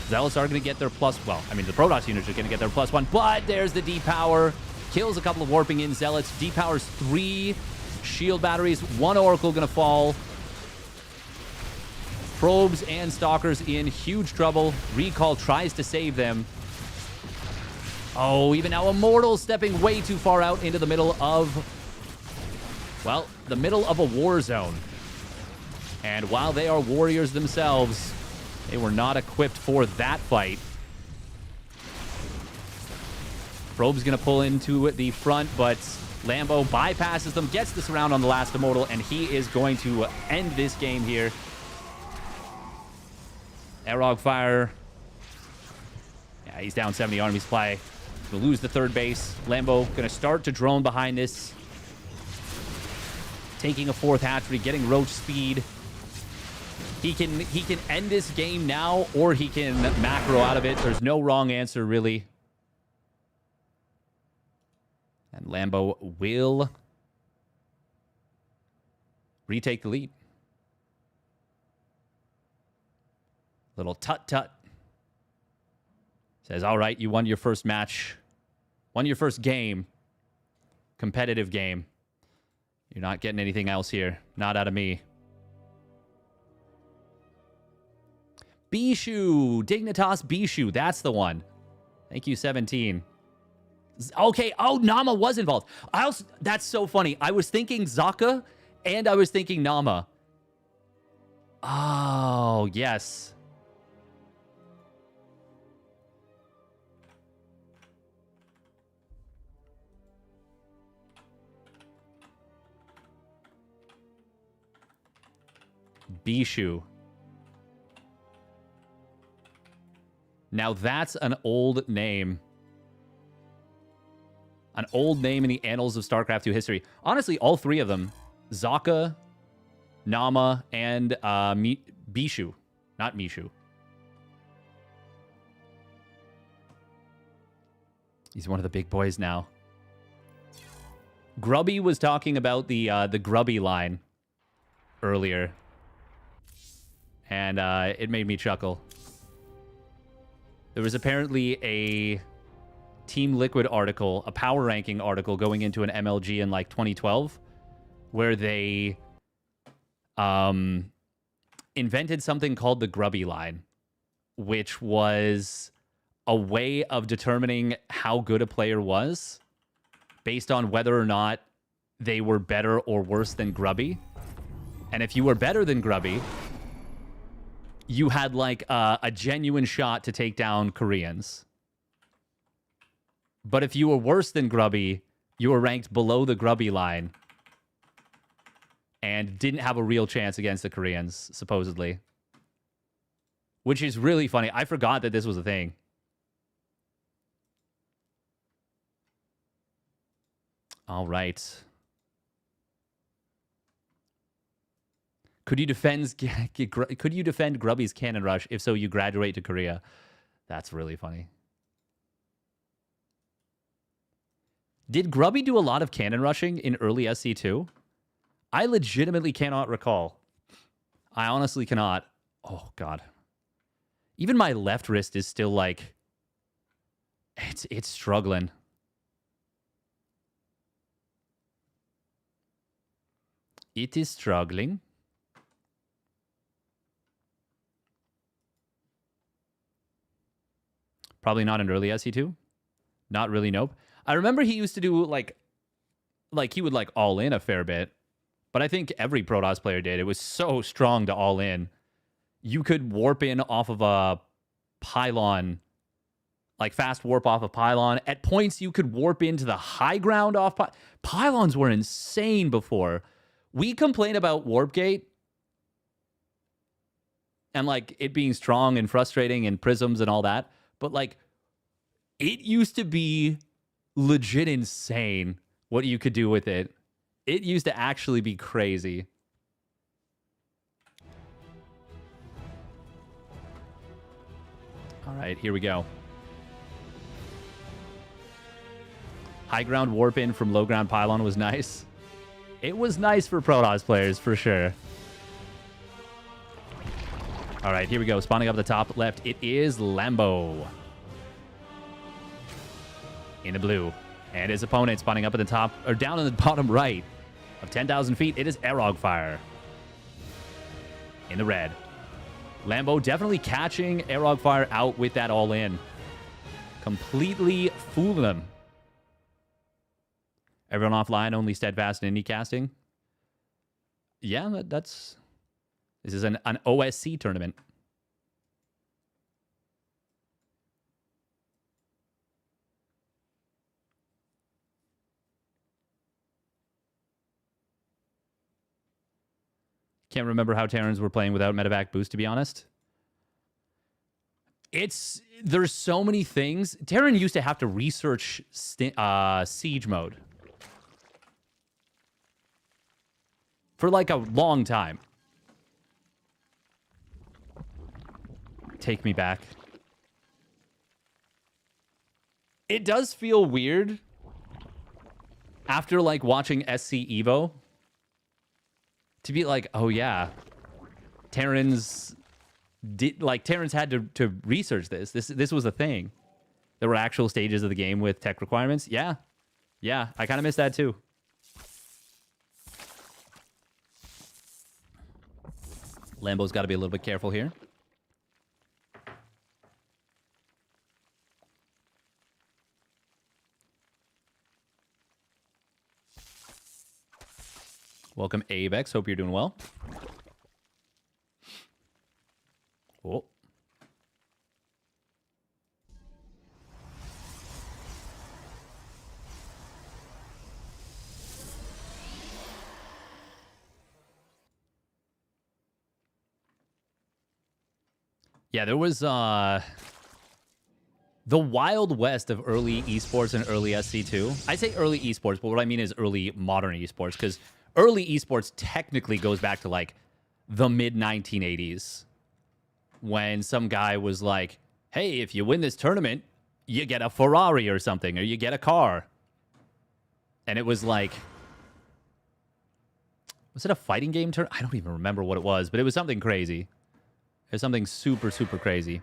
Zealots are going to get their plus... Well, I mean, the Protoss units are going to get their +1, but there's the depower. Kills a couple of warping in Zealots. Depowers 3 shield batteries. 1 Oracle going to fall. Probes and Stalkers in huge trouble. Recall tries to save them. Oh, even now Immortal stepping way too far out into the middle of... Well, the middle of a war zone. And while they are warriors themselves, they were not equipped for that fight. Probe's going to pull into the front, but Lambo bypasses them, gets this round on the last Immortal, and he is going to end this game here. Arrogfire. Yeah, he's down 70 army supply. Going to lose the 3rd base. Lambo going to start to drone behind this. Taking a 4th hatchery, getting Roach speed. He can end this game now, or he can macro out of it. There's no wrong answer, really. And Lambo will retake the lead. Little tut-tut. Says, all right, you won your first match. Won your first game. Competitive game. You're not getting anything else here. Not out of me. Bishu. Dignitas Bishu. That's the one. Thank you, 17. Okay. Oh, Nama was involved. That's so funny. I was thinking Zaka and I was thinking Nama. Oh, yes. Bishu. Now that's an old name. An old name in the annals of StarCraft 2 history. Honestly, all 3 of them. Zaka, Nama, and Bishu. Not Mishu. He's one of the big boys now. Grubby was talking about the Grubby line earlier. And it made me chuckle. There was apparently a Team Liquid article, a power ranking article going into an MLG in like 2012, where they invented something called the Grubby line, which was a way of determining how good a player was based on whether or not they were better or worse than Grubby. And if you were better than Grubby, you had like a genuine shot to take down Koreans. But if you were worse than Grubby, you were ranked below the Grubby line and didn't have a real chance against the Koreans, supposedly. Which is really funny. I forgot that this was a thing. All right. Could you defend Grubby's cannon rush? If so, you graduate to Korea. That's really funny. Did Grubby do a lot of cannon rushing in early SC2? I legitimately cannot recall. I honestly cannot. Oh, God. Even my left wrist is still like... It's struggling. It is struggling. Probably not an early SC2. Not really, nope. I remember he used to do, like he would, like, all in a fair bit. But I think every Protoss player did. It was so strong to all in. You could warp in off of a pylon, like fast warp off a pylon. At points, you could warp into the high ground off pylons were insane before. We complain about warp gate and, like, it being strong and frustrating and prisms and all that. But, like, it used to be legit insane what you could do with it. It used to actually be crazy. All right, here we go. High ground warp in from low ground pylon was nice. It was nice for Protoss players, for sure. All right, here we go. Spawning up the top left, it is Lambo. In the blue. And his opponent spawning up at the top, or down in the bottom right of 10,000 feet, it is Arrogfire. In the red. Lambo definitely catching Arrogfire out with that all-in. Completely fooling them. Everyone offline, only Steadfast and Indie casting. Yeah, that's... This is an OSC tournament. Can't remember how Terrans were playing without medevac boost, to be honest. There's so many things. Terran used to have to research siege mode for like a long time. Take me back. It does feel weird after, like, watching SC Evo to be like, oh yeah, Terrans had to research this. This was a thing. There were actual stages of the game with tech requirements. Yeah, I kind of miss that too. Lambo's got to be a little bit careful here. Welcome, Avex. Hope you're doing well. Oh. Yeah, there was the Wild West of early esports and early SC2. I say early esports, but what I mean is early modern esports, because early esports technically goes back to, like, the mid-1980s when some guy was like, hey, if you win this tournament, you get a Ferrari or something, or you get a car. And it was like, was it a fighting game tournament? I don't even remember what it was, but it was something crazy. It was something super, super crazy.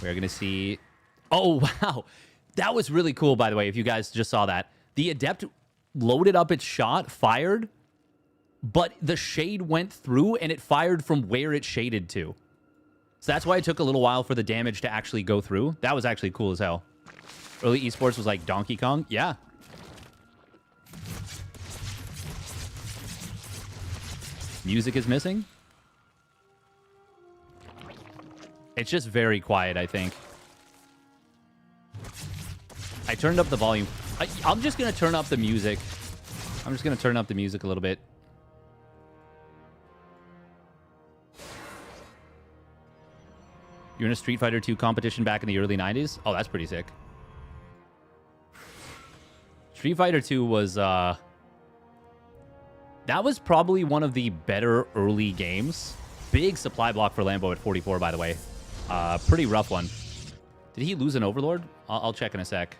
We're going to see... Oh, wow. That was really cool, by the way, if you guys just saw that. The Adept loaded up its shot, fired, but the shade went through, and it fired from where it shaded to. So that's why it took a little while for the damage to actually go through. That was actually cool as hell. Early esports was like Donkey Kong. Yeah. Music is missing. It's just very quiet, I think. I turned up the volume. I'm just going to turn up the music. I'm just going to turn up the music a little bit. You're in a Street Fighter 2 competition back in the early 90s? Oh, that's pretty sick. Street Fighter 2 was... that was probably one of the better early games. Big supply block for Lambo at 44, by the way. Pretty rough one. Did he lose an Overlord? I'll check in a sec.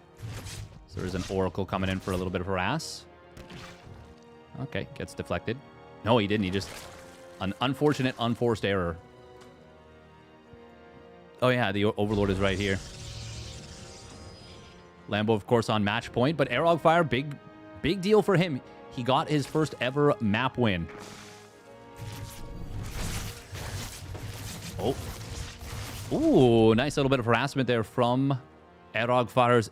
So there's an Oracle coming in for a little bit of harass. Okay, gets deflected. No, he didn't. He just... An unfortunate, unforced error. Oh, yeah, the Overlord is right here. Lambo, of course, on match point, but Arrogfire, big deal for him. He got his first ever map win. Ooh, nice little bit of harassment there from Arrogfire's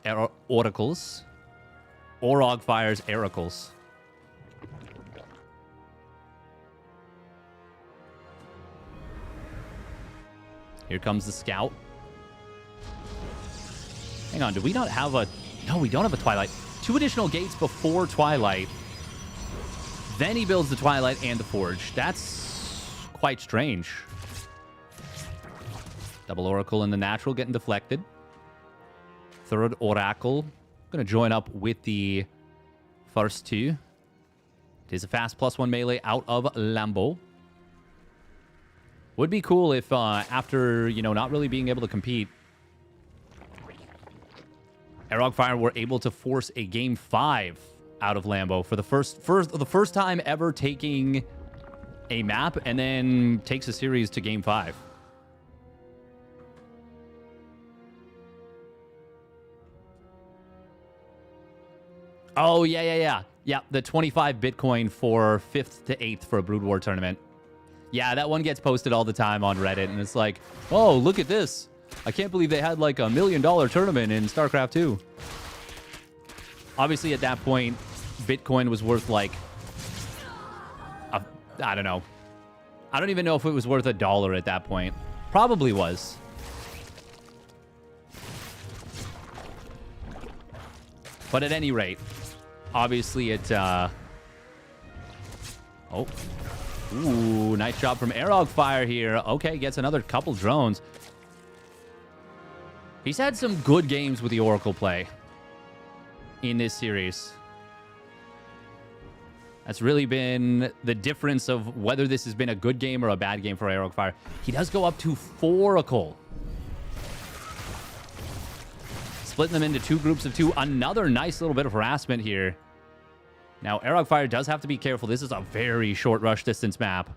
Oracles. Arrogfire's Oracles. Here comes the scout. Hang on, do we not have a... No, we don't have a Twilight. 2 additional gates before Twilight. Then he builds the Twilight and the Forge. That's quite strange. Double Oracle in the natural getting deflected. Third Oracle. Going to join up with the first 2. It is a fast +1 melee out of Lambo. Would be cool if after, you know, not really being able to compete, Arrogfire were able to force a game 5 out of Lambo for the first time ever taking a map and then takes a series to game 5. Oh, yeah. Yeah, the 25 Bitcoin for 5th to 8th for a Brood War tournament. Yeah, that one gets posted all the time on Reddit, and it's like, oh, look at this. I can't believe they had like $1 million tournament in StarCraft 2. Obviously, at that point, Bitcoin was worth like, I don't know. I don't even know if it was worth $1 at that point. Probably was. But at any rate, obviously it, oh. Ooh, nice job from Arrogfire here. Okay, gets another couple drones. He's had some good games with the Oracle play in this series. That's really been the difference of whether this has been a good game or a bad game for Arrogfire. He does go up to 4 Oracle. Splitting them into 2 groups of 2. Another nice little bit of harassment here. Now, Arrogfire does have to be careful. This is a very short rush distance map.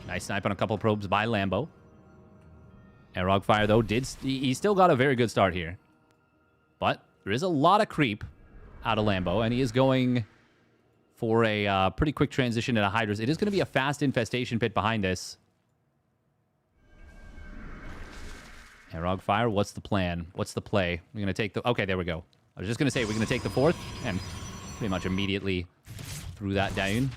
Nice snipe on a couple probes by Lambo. Arrogfire, though, he still got a very good start here. But there is a lot of creep out of Lambo, and he is going for a pretty quick transition into Hydras. It is going to be a fast infestation pit behind this. Arrogfire, what's the plan? What's the play? We're going to take the... Okay, there we go. I was just going to say, we're going to take the 4th, and pretty much immediately threw that down.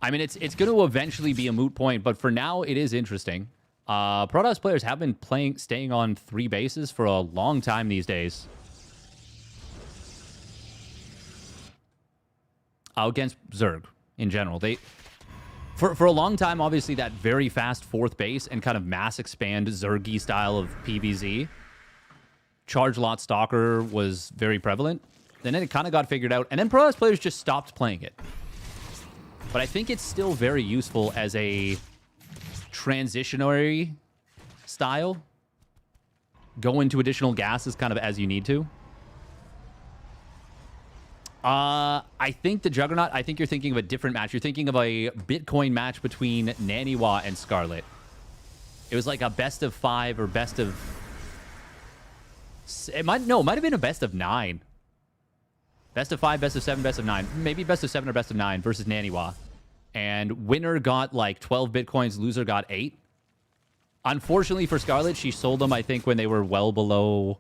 I mean, it's going to eventually be a moot point, but for now, it is interesting. Protoss players have been staying on 3 bases for a long time these days. Against Zerg, in general. For a long time, obviously, that very fast 4th base and kind of mass expand Zergy style of PvZ. Charge lot Stalker was very prevalent. And then it kind of got figured out. And then Protoss players just stopped playing it. But I think it's still very useful as a transitionary style. Go into additional gases kind of as you need to. I think the Juggernaut, I think you're thinking of a different match. You're thinking of a Bitcoin match between Naniwa and Scarlet. It was like a best of 5 or best of... it might have been a best of 9. Best of 5, best of 7, best of 9. Maybe best of 7 or best of 9 versus Naniwa. And winner got like 12 Bitcoins, loser got 8. Unfortunately for Scarlet, she sold them, I think, when they were well below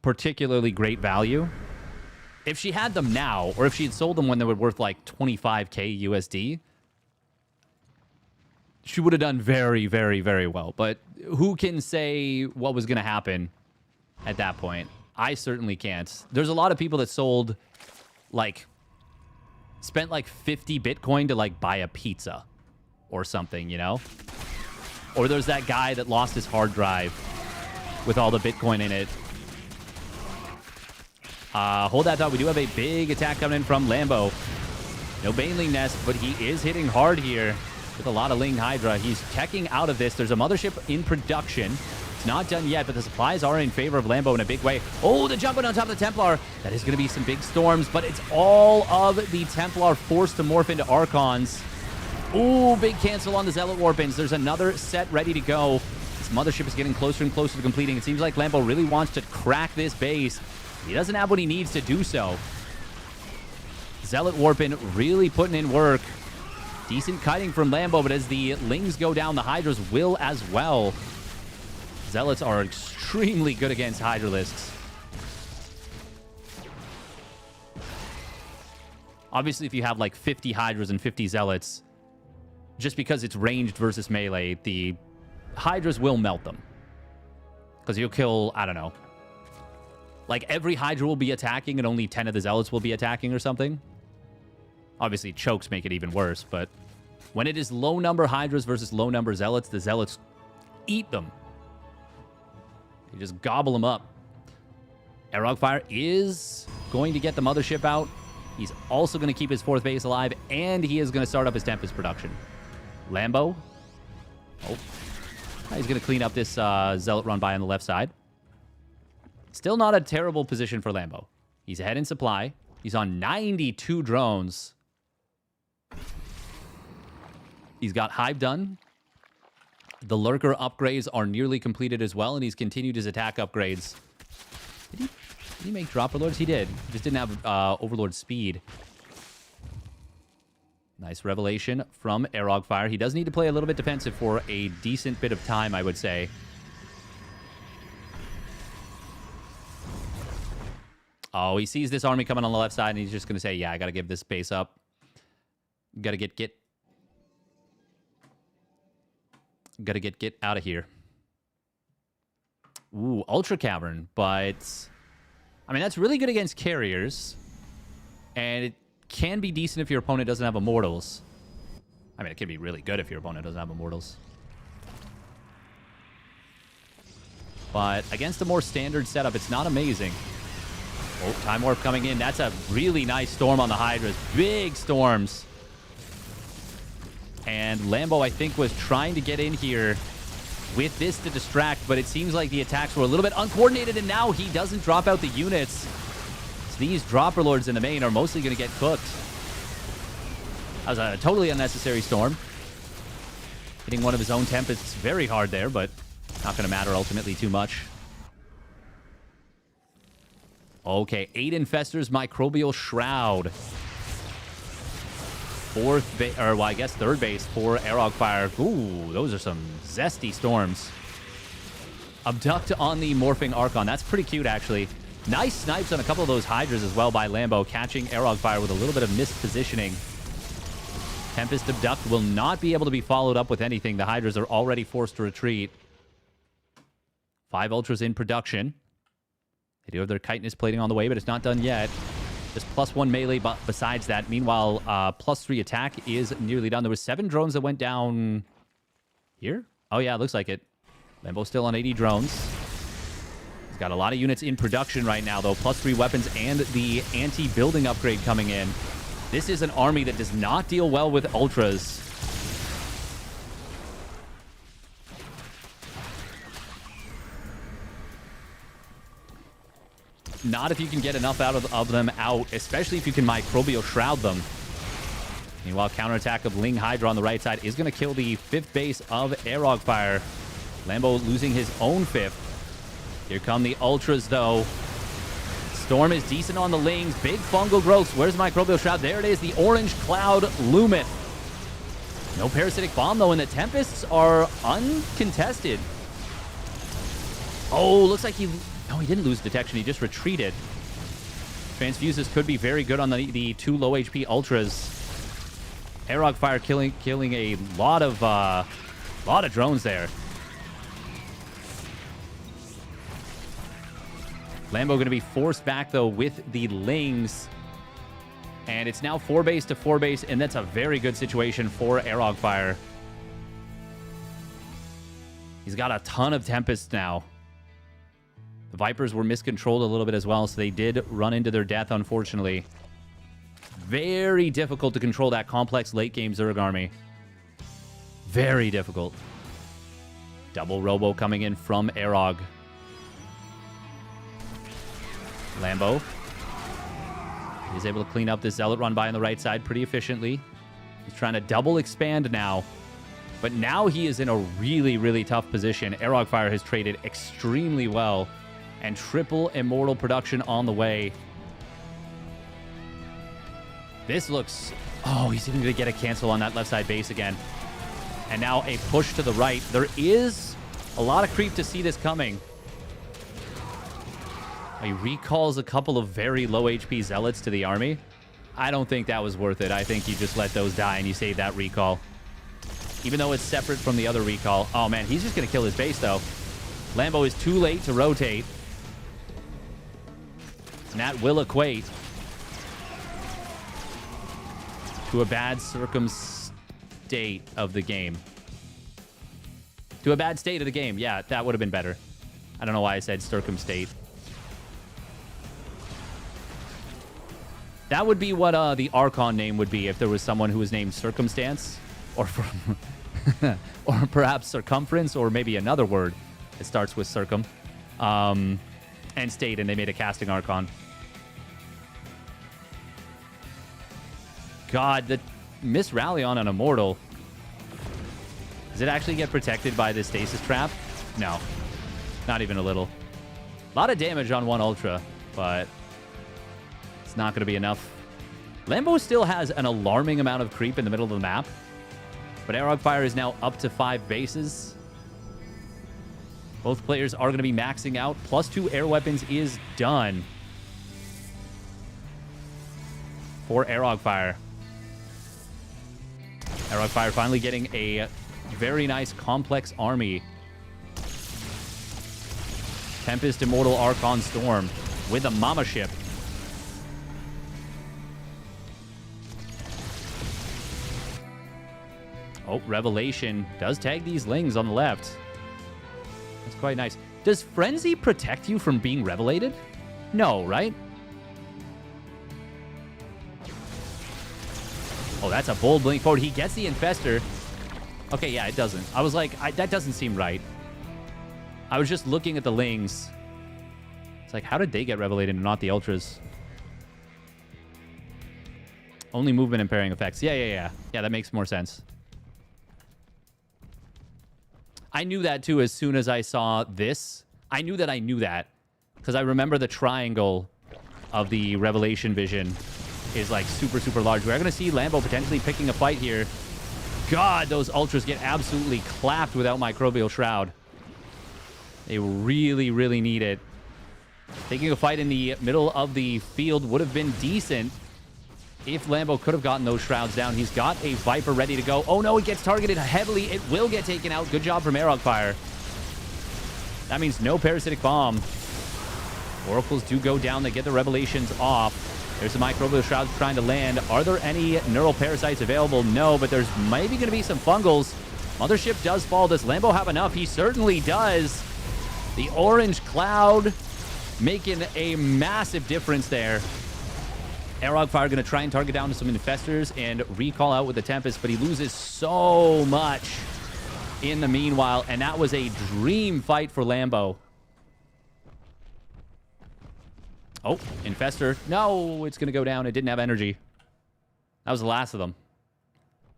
particularly great value. If she had them now, or if she had sold them when they were worth like 25k USD, she would have done very, very, very well. But who can say what was going to happen at that point? I certainly can't. There's a lot of people that sold, like, spent like 50 Bitcoin to like buy a pizza or something, you know? Or there's that guy that lost his hard drive with all the Bitcoin in it. Hold that thought. We do have a big attack coming in from Lambo. No Baneling Nest, but he is hitting hard here with a lot of Ling Hydra. He's teching out of this. There's a mothership in production. It's not done yet, but the supplies are in favor of Lambo in a big way. Oh, the jumping on top of the Templar. That is going to be some big storms, but it's all of the Templar forced to morph into Archons. Ooh, big cancel on the Zealot Warpins. There's another set ready to go. This mothership is getting closer and closer to completing. It seems like Lambo really wants to crack this base. He doesn't have what he needs to do so. Zealot Warpin really putting in work. Decent kiting from Lambo, but as the Lings go down, the Hydras will as well. Zealots are extremely good against Hydralisks. Obviously, if you have like 50 Hydras and 50 Zealots, just because it's ranged versus melee, the Hydras will melt them. Because you'll kill, I don't know. Like every Hydra will be attacking and only 10 of the Zealots will be attacking or something. Obviously, chokes make it even worse, but when it is low number Hydras versus low number Zealots, the Zealots eat them. You just gobble them up. Arrogfire is going to get the mothership out. He's also going to keep his 4th base alive, and he is going to start up his Tempest production. Lambo. Oh. He's going to clean up this Zealot run by on the left side. Still not a terrible position for Lambo. He's ahead in supply. He's on 92 drones. He's got Hive done. The Lurker upgrades are nearly completed as well, and he's continued his attack upgrades. Did he make Dropper Lords? He did. Just didn't have Overlord speed. Nice revelation from Arrogfire. He does need to play a little bit defensive for a decent bit of time, I would say. Oh, he sees this army coming on the left side, and he's just going to say, yeah, I got to give this base up. Got to get out of here. Ooh, Ultra Cavern, but I mean, that's really good against carriers, and it can be decent if your opponent doesn't have Immortals. I mean, it can be really good if your opponent doesn't have Immortals. But against a more standard setup, it's not amazing. Oh, Time Warp coming in. That's a really nice storm on the Hydras. Big storms. And Lambo, I think, was trying to get in here with this to distract, but it seems like the attacks were a little bit uncoordinated, and now he doesn't drop out the units. So these Dropper Lords in the main are mostly going to get cooked. That was a totally unnecessary storm. Hitting one of his own Tempests very hard there, but not going to matter ultimately too much. Okay, 8 Infestors, Microbial Shroud. 4th base, or well, I guess 3rd base for Arrogfire. Ooh, those are some zesty storms. Abduct on the Morphing Archon. That's pretty cute, actually. Nice snipes on a couple of those Hydras as well by Lambo, catching Arrogfire with a little bit of mispositioning. Tempest Abduct will not be able to be followed up with anything. The Hydras are already forced to retreat. 5 Ultras in production. They do have their Chitinous plating on the way, but it's not done yet. Just +1 melee, but besides that, meanwhile, +3 attack is nearly done. There was 7 drones that went down here. Oh, yeah, it looks like it. Lambo's still on 80 drones. He's got a lot of units in production right now, though. +3 weapons and the anti-building upgrade coming in. This is an army that does not deal well with Ultras. Not if you can get enough out of them out, especially if you can Microbial Shroud them. Meanwhile, counterattack of Ling Hydra on the right side is going to kill the 5th base of Arrogfire. Lambo losing his own 5th. Here come the Ultras, though. Storm is decent on the Lings. Big fungal growths. Where's Microbial Shroud? There it is, the Orange Cloud Lumith. No Parasitic Bomb, though, and the Tempests are uncontested. Oh, looks like he... No, he didn't lose detection. He just retreated. Transfuses could be very good on the 2 low HP Ultras. Arrogfire killing a lot of drones there. Lambo going to be forced back, though, with the Lings. And it's now 4 base to 4 base, and that's a very good situation for Arrogfire. He's got a ton of Tempests now. The Vipers were miscontrolled a little bit as well, so they did run into their death, unfortunately. Very difficult to control that complex late-game Zerg army. Very difficult. Double Robo coming in from Arrog. Lambo is able to clean up this Zealot run by on the right side pretty efficiently. He's trying to double expand now. But now he is in a really, really tough position. Arrogfire has traded extremely well. And triple Immortal production on the way. This looks... Oh, he's even going to get a cancel on that left side base again. And now a push to the right. There is a lot of creep to see this coming. He recalls a couple of very low HP zealots to the army. I don't think that was worth it. I think you just let those die and you save that recall. Even though it's separate from the other recall. Oh, man, he's just going to kill his base, though. Lambo is too late to rotate. And that will equate to a bad circumstate of the game. To a bad state of the game. Yeah, that would have been better. I don't know why I said circumstate. That would be what the Archon name would be if there was someone who was named Circumstance. Or or perhaps Circumference, or maybe another word that starts with circum. And state, and they made a casting Archon. God, the miss rally on an Immortal. Does it actually get protected by the stasis trap? No. Not even a little. A lot of damage on one Ultra, but it's not going to be enough. Lambo still has an alarming amount of creep in the middle of the map, but Arrogfire is now up to 5 bases. Both players are going to be maxing out. +2 air weapons is done for Arrogfire. Arrogfire finally getting a very nice complex army. Tempest, Immortal, Archon, Storm with a Mama Ship. Oh, Revelation does tag these Lings on the left. That's quite nice. Does Frenzy protect you from being revelated? No, right? Oh, that's a bold blink forward. He gets the Infestor. Okay, yeah, it doesn't. I was like, that doesn't seem right. I was just looking at the Lings. It's like, how did they get revelated and not the Ultras? Only movement and pairing effects. Yeah, that makes more sense. I knew that, too, as soon as I saw this. I knew that. Because I remember the triangle of the Revelation vision is, like, super, super large. We're going to see Lambo potentially picking a fight here. God, those Ultras get absolutely clapped without Microbial Shroud. They really, really need it. Taking a fight in the middle of the field would have been decent if Lambo could have gotten those Shrouds down. He's got a Viper ready to go. Oh, no, it gets targeted heavily. It will get taken out. Good job from Arrogfire. That means no Parasitic Bomb. Oracles do go down. They get the Revelations off. There's the Microbial Shrouds trying to land. Are there any Neural Parasites available? No, but there's maybe going to be some Fungals. Mothership does fall. Does Lambo have enough? He certainly does. The Orange Cloud making a massive difference there. Arrogfire going to try and target down some Infestors and recall out with the Tempest, but he loses so much in the meanwhile, and that was a dream fight for Lambo. Oh, Infestor. No, it's going to go down. It didn't have energy. That was the last of them.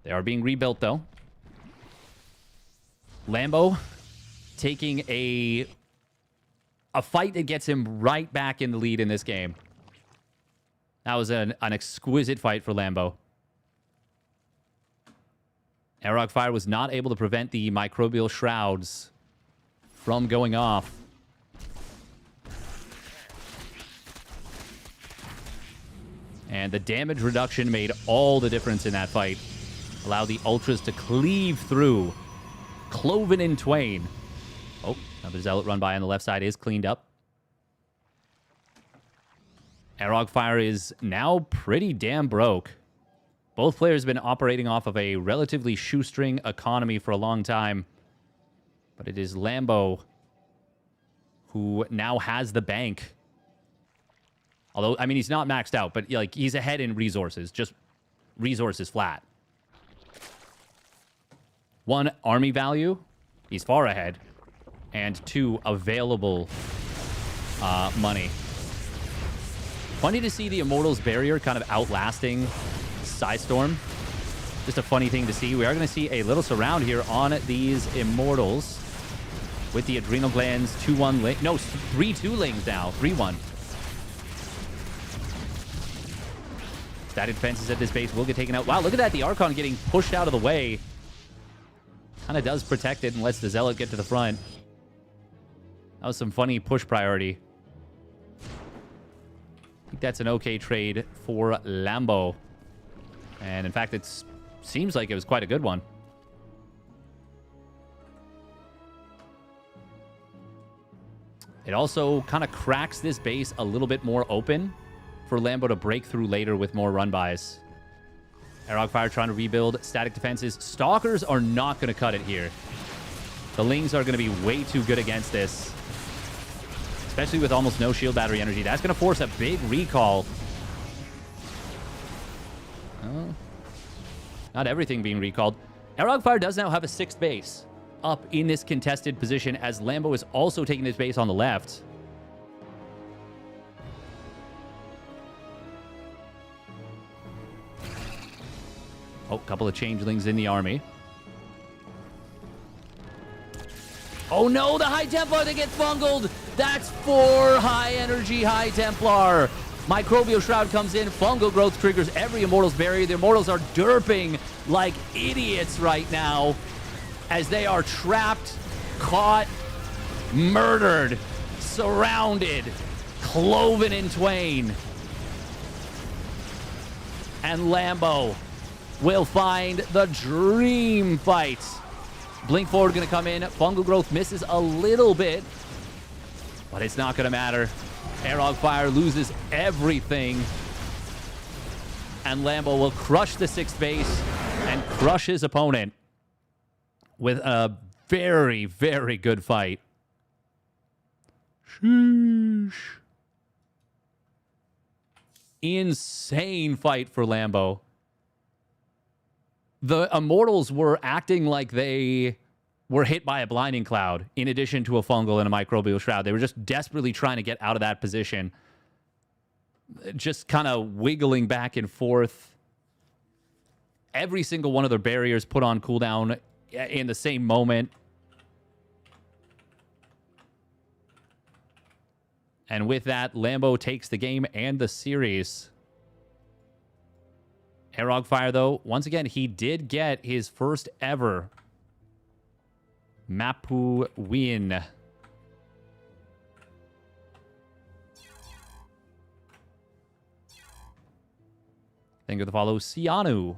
They are being rebuilt, though. Lambo taking a fight that gets him right back in the lead in this game. That was an exquisite fight for Lambo. Arrogfire was not able to prevent the Microbial Shrouds from going off. And the damage reduction made all the difference in that fight. Allowed the Ultras to cleave through. Cloven in twain. Oh, another Zealot run by on the left side is cleaned up. Arrogfire is now pretty damn broke. Both players have been operating off of a relatively shoestring economy for a long time. But it is Lambo who now has the bank. Although, I mean, he's not maxed out, but like he's ahead in resources. Just resources flat. 1, army value. He's far ahead. And 2, available money. Funny to see the Immortals barrier kind of outlasting Psystorm. Just a funny thing to see. We are going to see a little surround here on these Immortals with the Adrenal Glands 2-1 link. No, 3-2 lings now. 3-1. Static defenses at this base will get taken out. Wow, look at that. The Archon getting pushed out of the way. Kind of does protect it and lets the Zealot get to the front. That was some funny push priority. I think that's an okay trade for Lambo. And in fact, it seems like it was quite a good one. It also kind of cracks this base a little bit more open for Lambo to break through later with more run-bys. Arrogfire trying to rebuild static defenses. Stalkers are not going to cut it here. The Lings are going to be way too good against this. Especially with almost no shield battery energy. That's going to force a big recall. Oh. Not everything being recalled. Arrogfire does now have a 6th base up in this contested position as Lambo is also taking his base on the left. Oh, a couple of changelings in the army. Oh no, the High Templar that gets bungled! That's 4 high energy High Templar. Microbial Shroud comes in, fungal growth triggers every Immortal's barrier. The Immortals are derping like idiots right now as they are trapped, caught, murdered, surrounded, cloven in twain. And Lambo will find the dream fight. Blink forward going to come in. Fungal growth misses a little bit, but it's not going to matter. Arrogfire loses everything, and Lambo will crush the 6th base and crush his opponent with a very, very good fight. Sheesh. Insane fight for Lambo. The Immortals were acting like they were hit by a blinding cloud in addition to a fungal and a microbial shroud. They were just desperately trying to get out of that position. Just kind of wiggling back and forth. Every single one of their barriers put on cooldown in the same moment. And with that, Lambo takes the game and the series. Arrogfire, though, once again, he did get his first ever Mapu win. Thank you for the follow, Sianu.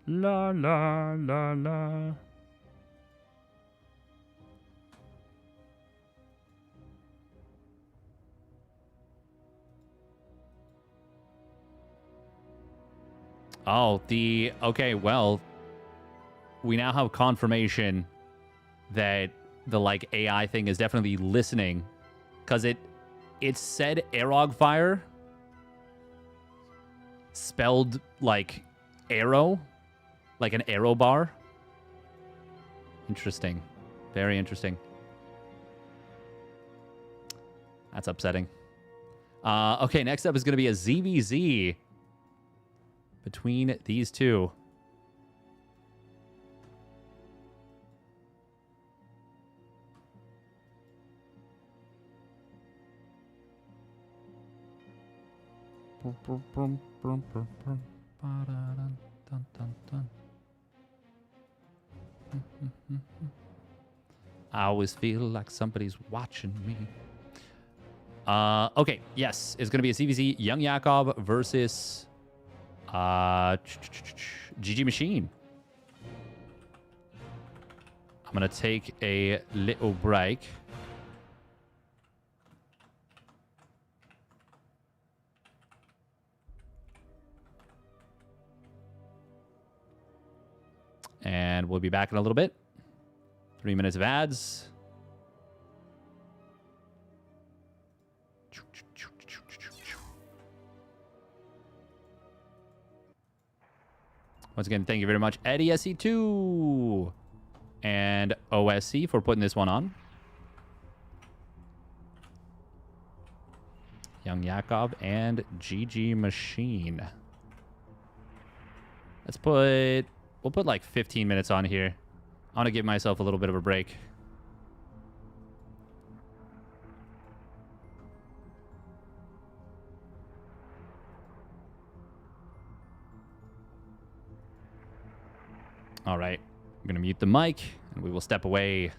La la la la. Oh, okay, well, we now have confirmation that the like AI thing is definitely listening, because it said Arrogfire spelled like arrow, like an arrow bar. Interesting. Very interesting. That's upsetting. Okay, next up is going to be a ZvZ between these two. I always feel like somebody's watching me. Okay, yes, it's going to be a ZvZ YoungYakov versus GgMachine. I'm going to take a little break. And we'll be back in a little bit. 3 minutes of ads. Once again, thank you very much, EddieSC2 and OSC for putting this one on. YoungYakov and GgMachine. We'll put like 15 minutes on here. I want to give myself a little bit of a break. All right, I'm going to mute the mic and we will step away.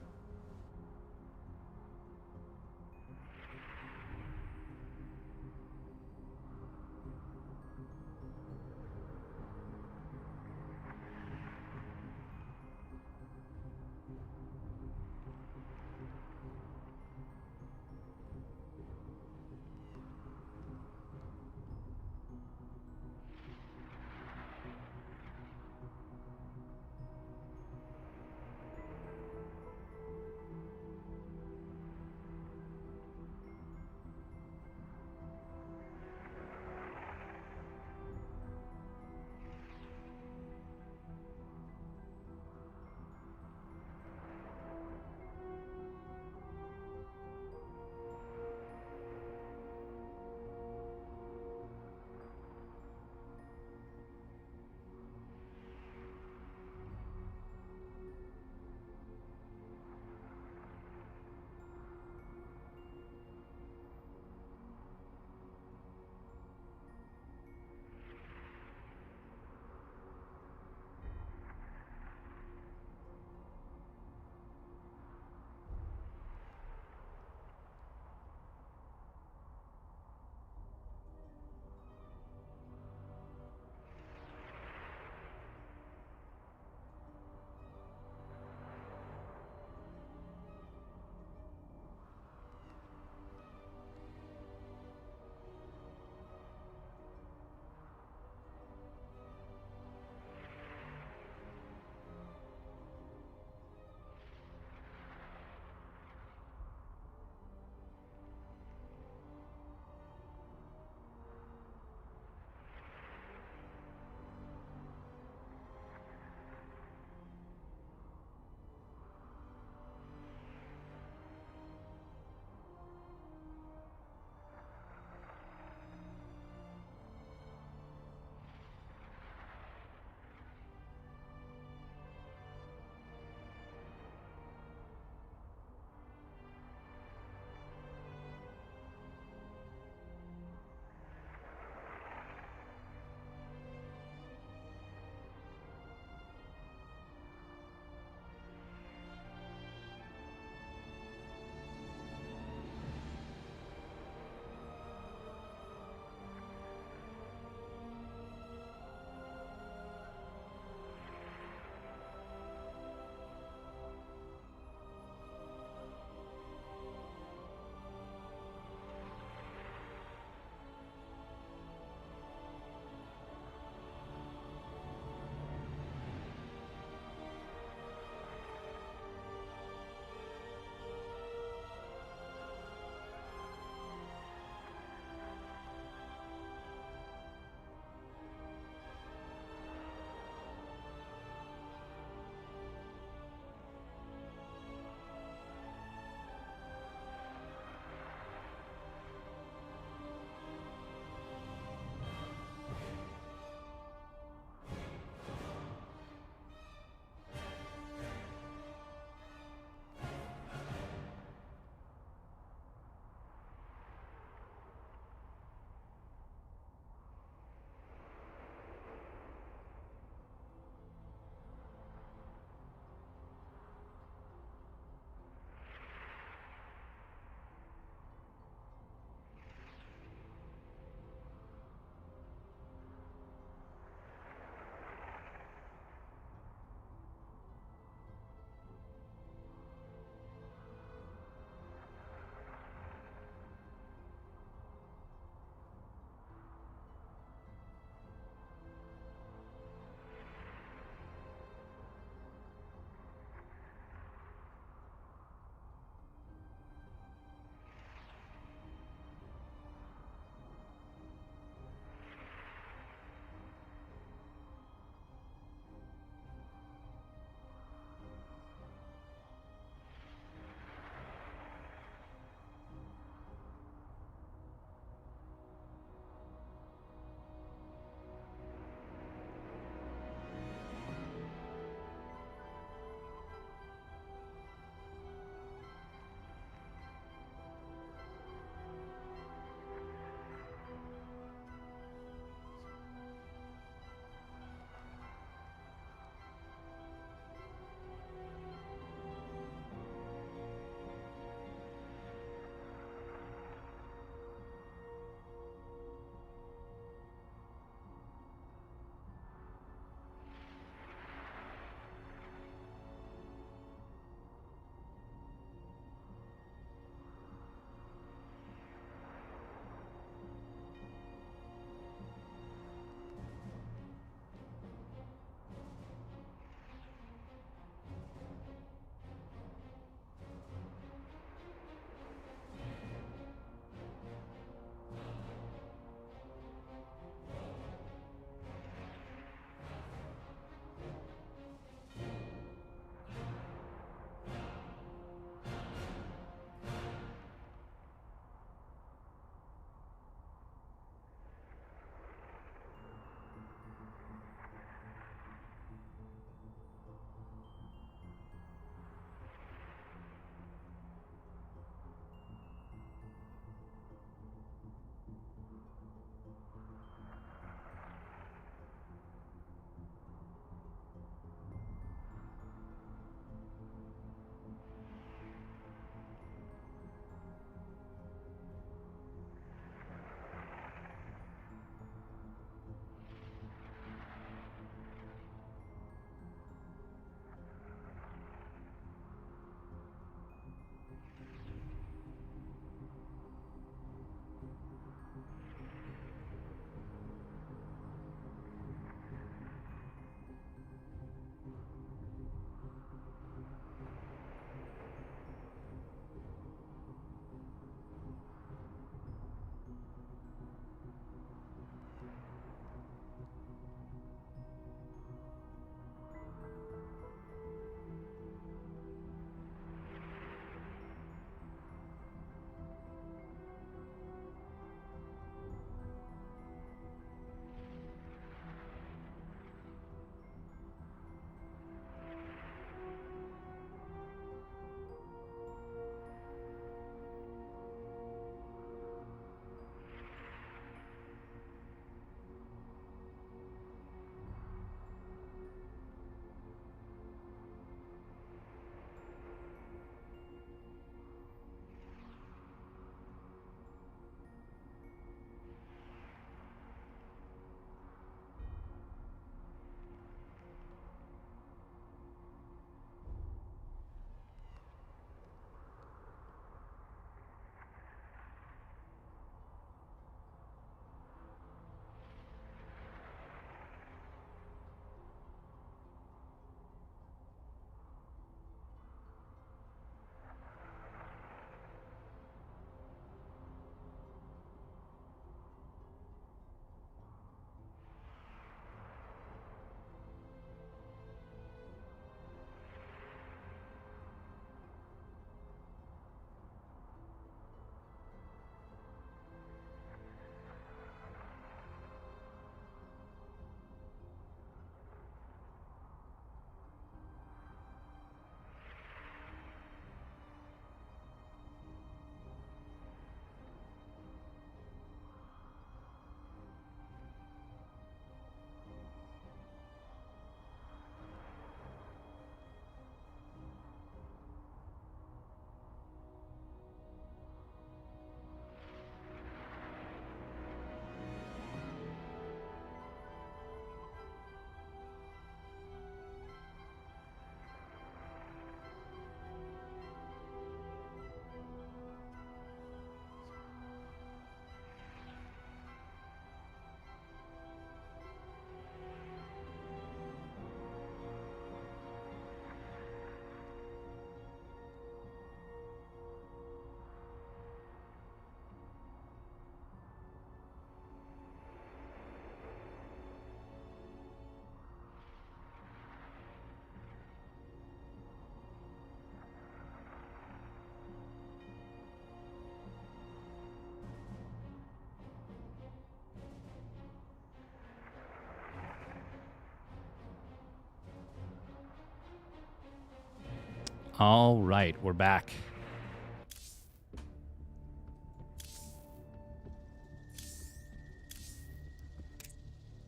All right, we're back.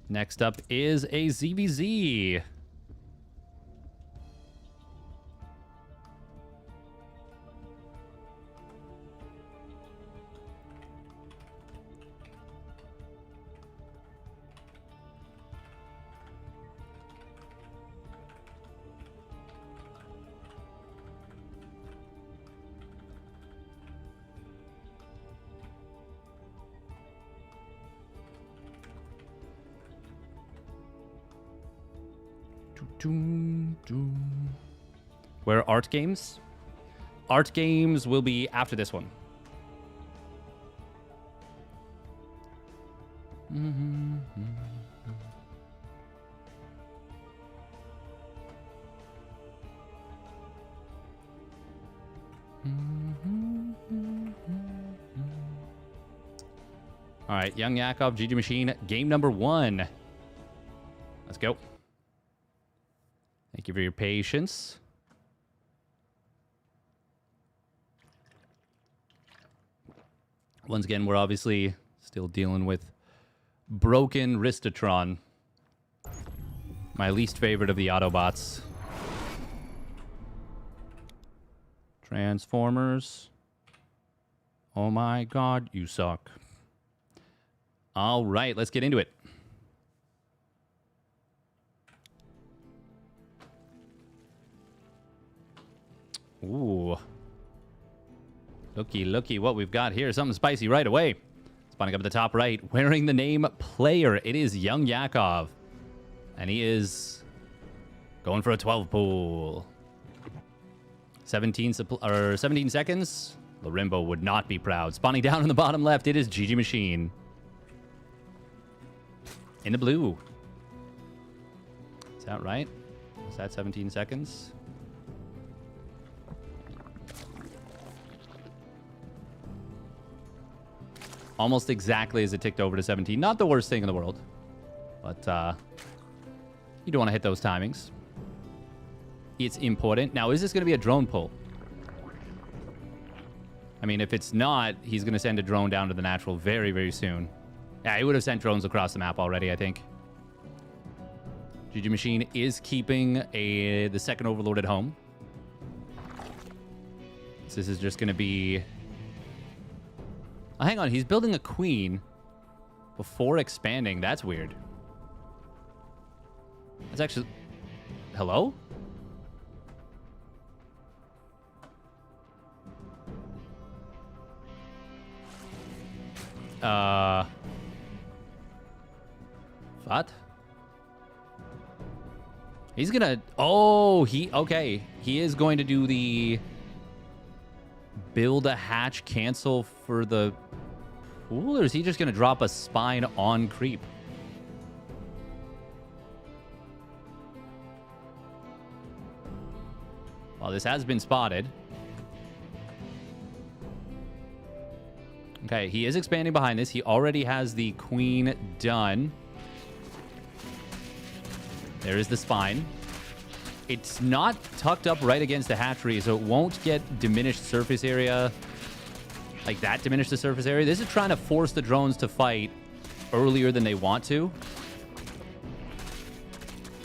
Next up is a ZvZ. Where are art games? Art games will be after this one. All right, YoungYakov, GgMachine, game number 1. Let's go. Thank you for your patience. Once again, we're obviously still dealing with broken Ristatron. My least favorite of the Autobots. Transformers. Oh my god, you suck. All right, let's get into it. Ooh. Looky what we've got here. Something spicy right away. Spawning up at the top right, wearing the name Player. It is YoungYakov. And he is going for a 12 pool. 17 seconds. Larimbo would not be proud. Spawning down in the bottom left, it is GgMachine. In the blue. Is that right? Is that 17 seconds? Almost exactly as it ticked over to 17. Not the worst thing in the world. But you don't want to hit those timings. It's important. Now, is this going to be a drone pull? I mean, if it's not, he's going to send a drone down to the natural very, very soon. Yeah, he would have sent drones across the map already, I think. GgMachine is keeping the second Overlord at home. So this is just going to be... Oh, hang on, he's building a queen before expanding. That's weird. That's actually... Hello? What? He's gonna... Oh, okay. He is going to do the... Build a hatch, cancel for the... Pool, or is he just gonna drop a spine on creep? Well, this has been spotted. Okay, he is expanding behind this. He already has the queen done. There is the spine. It's not tucked up right against the hatchery, so it won't get diminished surface area. Like that diminished the surface area. This is trying to force the drones to fight earlier than they want to.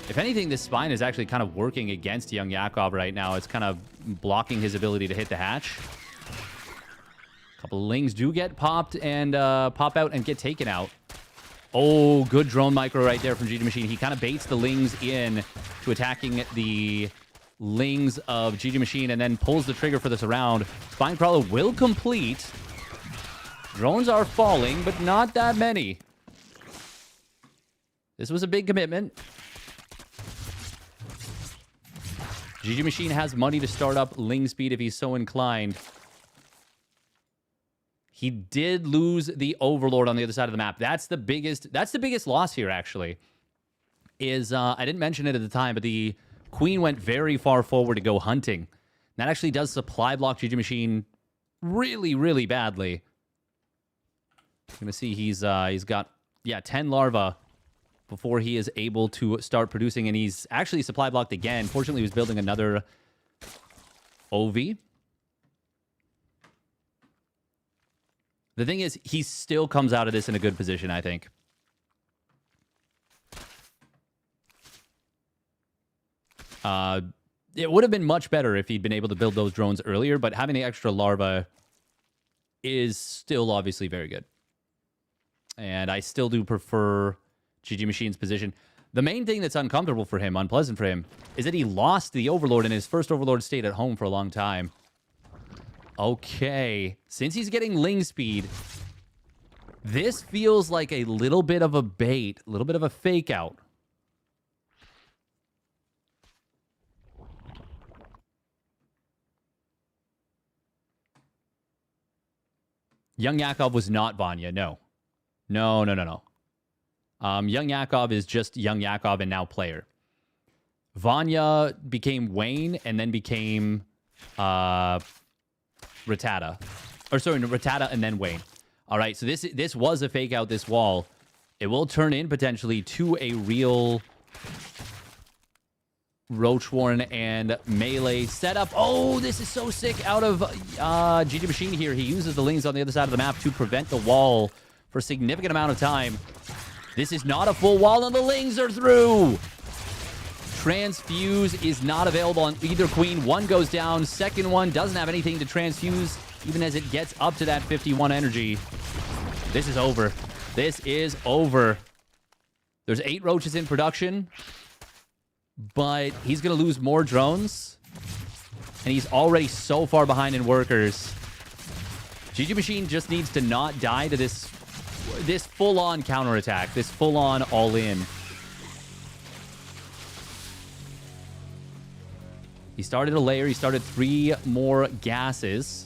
If anything, this spine is actually kind of working against YoungYakov right now. It's kind of blocking his ability to hit the hatch. A couple of lings do get popped and pop out and get taken out. Oh, good drone micro right there from GgMachine. He kind of baits the lings in to attacking the lings of GgMachine and then pulls the trigger for this round. Spine Crawler will complete. Drones are falling, but not that many. This was a big commitment. GgMachine has money to start up ling speed if he's so inclined. He did lose the Overlord on the other side of the map. That's the biggest loss here, actually. I didn't mention it at the time, but the Queen went very far forward to go hunting. That actually does supply block GgMachine really, really badly. I'm gonna see he's got 10 larvae before he is able to start producing, and he's actually supply blocked again. Fortunately, he was building another OV. The thing is, he still comes out of this in a good position, I think. It would have been much better if he'd been able to build those drones earlier, but having the extra larva is still obviously very good. And I still do prefer GgMachine's position. The main thing that's uncomfortable for him, unpleasant for him, is that he lost the Overlord, and his first Overlord stayed at home for a long time. Okay. Since he's getting Ling speed, this feels like a little bit of a bait, a little bit of a fake out. YoungYakov was not Vanya, no. No. YoungYakov is just YoungYakov and now player. Vanya became Wayne and then became Rattata. Or sorry, Rattata and then Wayne. All right, so this was a fake out, this wall. It will turn in potentially to a real Roach Warren and melee setup. Oh, this is so sick out of GgMachine here. He uses the Lings on the other side of the map to prevent the wall for a significant amount of time. This is not a full wall, and the Lings are through. Transfuse is not available on either queen. One goes down. Second one doesn't have anything to transfuse, even as it gets up to that 51 energy. This is over. This is over. There's 8 roaches in production, but he's going to lose more drones, and he's already so far behind in workers. GgMachine just needs to not die to this full-on counterattack, this full-on all-in. He started a layer. He started 3 more gases.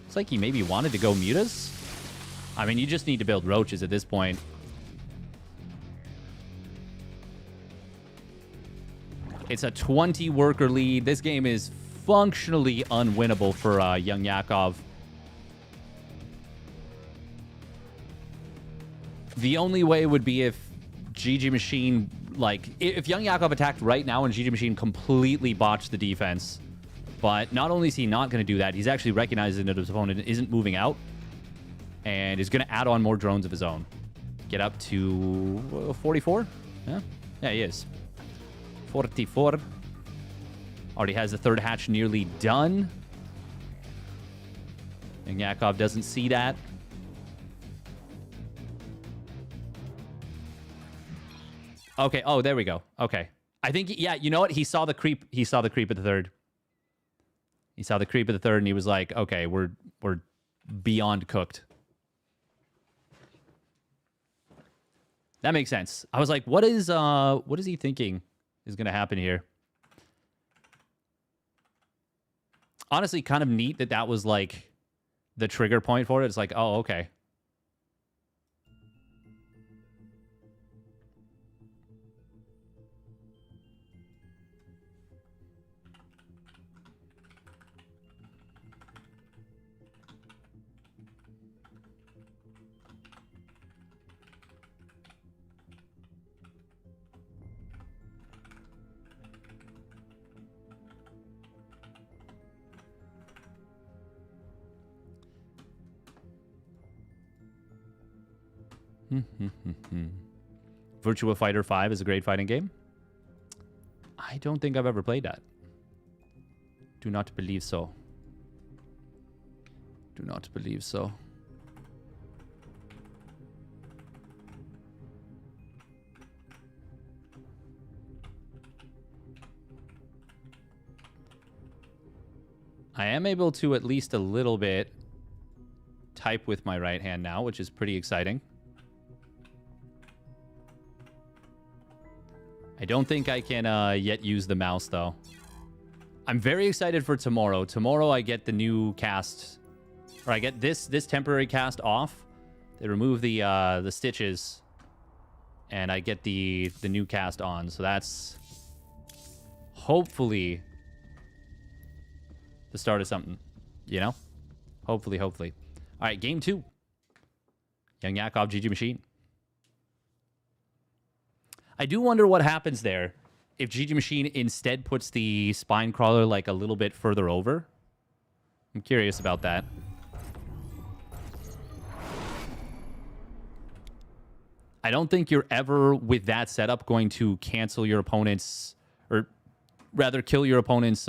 Looks like he maybe wanted to go mutas. I mean, you just need to build roaches at this point. It's a 20 worker lead. This game is functionally unwinnable for YoungYakov. The only way would be if GgMachine, like, if YoungYakov attacked right now and GgMachine completely botched the defense. But not only is he not going to do that, he's actually recognizing that his opponent isn't moving out and is going to add on more drones of his own. Get up to 44? Yeah, he is. 44. Already has the third hatch nearly done. And Yakov doesn't see that. Okay, oh, there we go. Okay. I think, yeah, you know what? He saw the creep. He saw the creep at the third. He saw the creep at the third, and he was like, okay, we're beyond cooked. That makes sense. I was like, what is he thinking is going to happen here? Honestly, kind of neat that was like the trigger point for it. It's like, oh, okay. Virtua Fighter 5 is a great fighting game. I don't think I've ever played that. Do not believe so. Do not believe so. I am able to at least a little bit type with my right hand now, which is pretty exciting. I don't think I can yet use the mouse, though. I'm very excited for tomorrow. Tomorrow I get the new cast, or I get this temporary cast off. They remove the stitches, and I get the new cast on. So that's hopefully the start of something, you know? Hopefully. All right, game 2. YoungYakov, GgMachine. I do wonder what happens there if GgMachine instead puts the spine crawler like a little bit further over. I'm curious about that. I don't think you're ever, with that setup, going to cancel your opponent's, or rather kill your opponent's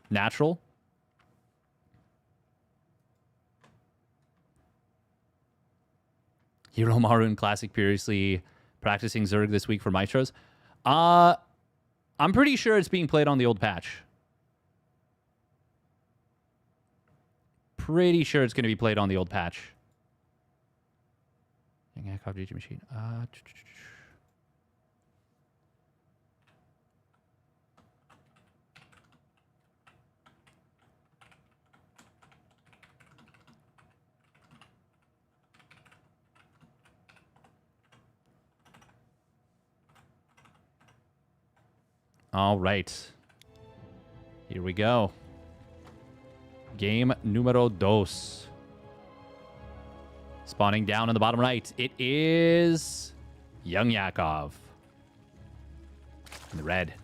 natural. Hero Maru in Classic previously practicing Zerg this week for Maestros. I'm pretty sure it's being played on the old patch. Pretty sure it's going to be played on the old patch. YoungYakov GgMachine. All right. Here we go. Game numero dos. Spawning down in the bottom right. It is YoungYakov. In the red.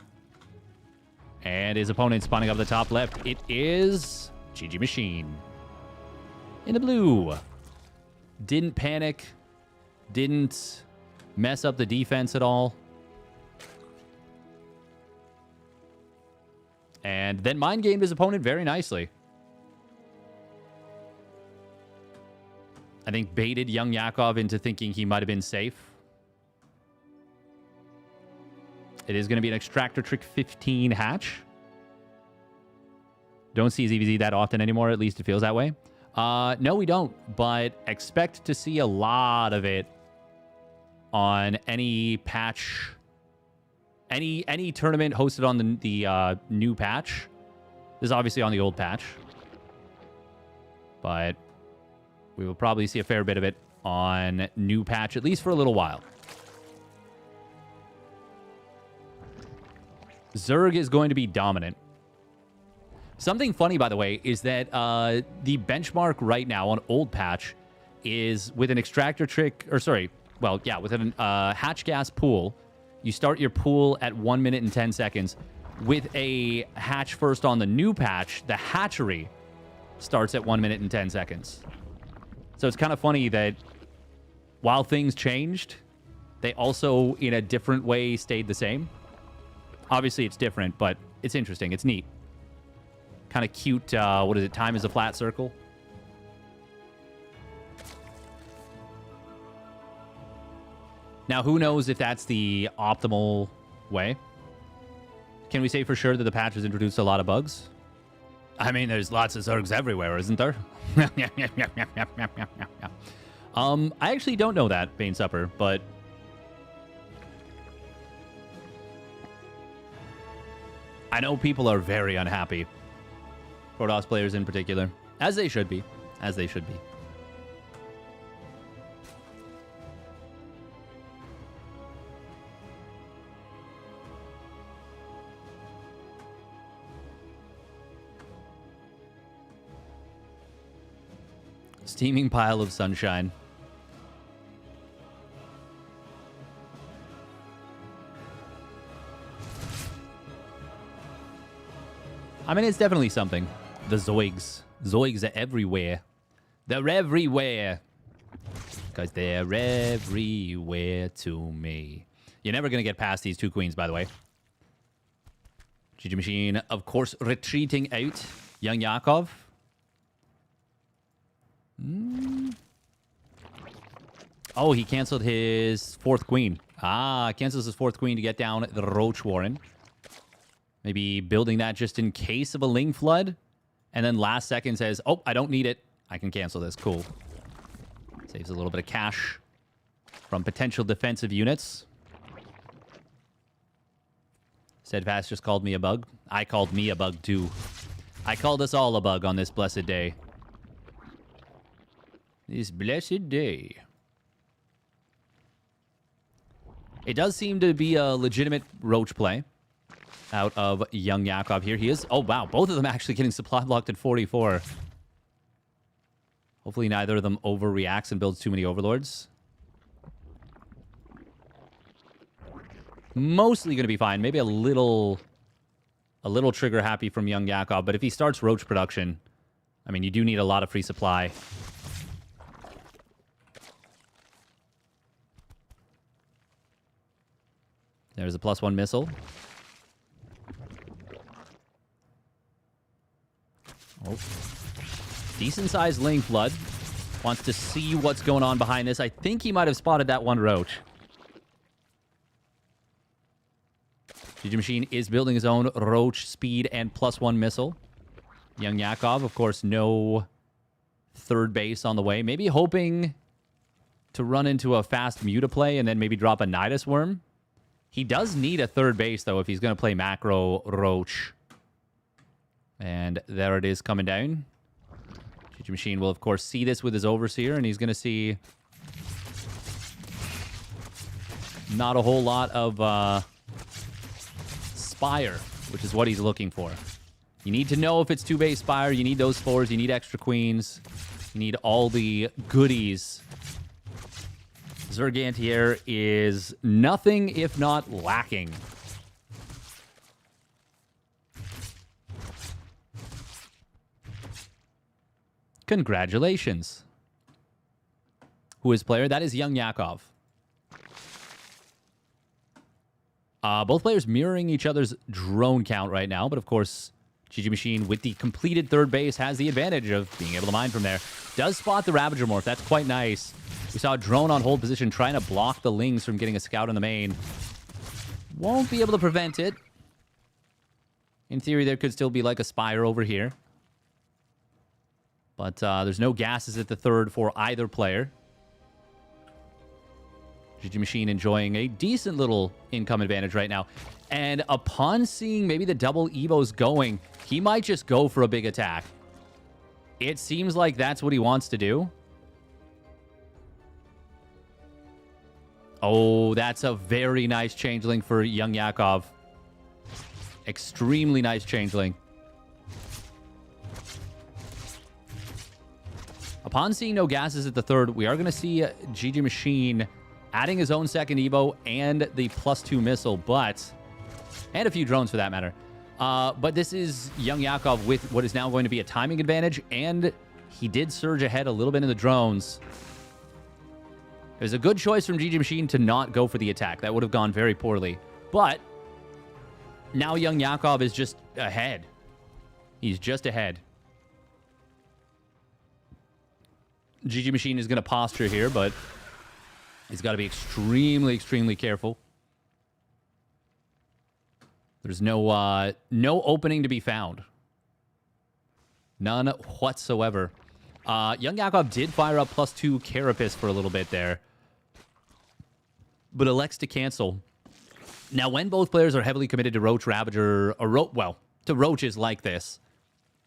And his opponent spawning up the top left. It is GgMachine. In the blue. Didn't panic. Didn't mess up the defense at all. And then mind gamed his opponent very nicely. I think baited YoungYakov into thinking he might have been safe. It is going to be an Extractor Trick 15 hatch. Don't see ZvZ that often anymore, at least it feels that way. No, we don't, but expect to see a lot of it on any patch. Any tournament hosted on the new patch. This is obviously on the old patch. But we will probably see a fair bit of it on new patch, at least for a little while. Zerg is going to be dominant. Something funny, by the way, is that the benchmark right now on old patch is with an extractor trick, or sorry, well, yeah, with an hatch gas pool. You start your pool at 1 minute and 10 seconds. With a hatch first on the new patch, the hatchery starts at 1 minute and 10 seconds. So it's kind of funny that while things changed, they also, in a different way, stayed the same. Obviously, it's different, but it's interesting. It's neat. Kind of cute, what is it? Time is a flat circle. Now, who knows if that's the optimal way? Can we say for sure that the patch has introduced a lot of bugs? I mean, there's lots of Zergs everywhere, isn't there? I actually don't know that, Bane Supper, but I know people are very unhappy. Protoss players in particular. As they should be. As they should be. Steaming pile of sunshine. I mean, it's definitely something. The Zoigs. Zoigs are everywhere. They're everywhere. Because they're everywhere to me. You're never going to get past these two queens, by the way. GgMachine, of course, retreating out. YoungYakov. Oh, he canceled his fourth queen. Ah, cancels his fourth queen to get down the Roach Warren. Maybe building that just in case of a Ling Flood. And then last second says, oh, I don't need it. I can cancel this. Cool. Saves a little bit of cash from potential defensive units. Steadfast just called me a bug. I called me a bug too. I called us all a bug on this blessed day. This blessed day. It does seem to be a legitimate Roach play out of YoungYakov here. He is... Oh, wow. Both of them actually getting supply blocked at 44. Hopefully neither of them overreacts and builds too many Overlords. mostly going to be fine. Maybe a little trigger happy from YoungYakov, but if he starts roach production, I mean, you do need a lot of free supply. There's a +1 missile. Oh. Decent-sized Link Flood. Wants to see what's going on behind this. I think he might have spotted that one roach. GgMachine is building his own roach speed and +1 missile. YoungYakov, of course, no third base on the way. Maybe hoping to run into a fast Mutaplay and then maybe drop a Nidus Worm. He does need a third base, though, if he's going to play macro roach. And there it is coming down. GgMachine will, of course, see this with his Overseer, and he's going to see not a whole lot of Spire, which is what he's looking for. You need to know if it's 2-base Spire. You need those 4s. You need extra queens. You need all the goodies. Zergantier is nothing if not lacking. Congratulations. Who is player? That is YoungYakov. Both players mirroring each other's drone count right now, but of course, GgMachine with the completed third base has the advantage of being able to mine from there. Does spot the Ravager Morph. That's quite nice. We saw a drone on hold position trying to block the Lings from getting a scout in the main. Won't be able to prevent it. In theory, there could still be like a Spire over here. But there's no gases at the third for either player. GgMachine enjoying a decent little income advantage right now. And upon seeing maybe the double Evos going, he might just go for a big attack. It seems like that's what he wants to do. Oh, that's a very nice changeling for YoungYakov. Extremely nice changeling. Upon seeing no gases at the third, we are going to see GgMachine adding his own second Evo and the +2 missile, and a few drones for that matter. But this is YoungYakov with what is now going to be a timing advantage, and he did surge ahead a little bit in the drones. It was a good choice from GgMachine to not go for the attack. That would have gone very poorly. But now YoungYakov is just ahead. He's just ahead. GgMachine is going to posture here, but he's got to be extremely, extremely careful. There's no opening to be found. None whatsoever. YoungYakov did fire up +2 Carapace for a little bit there, but elects to cancel. Now, when both players are heavily committed to Roach, Ravager, or to Roaches like this,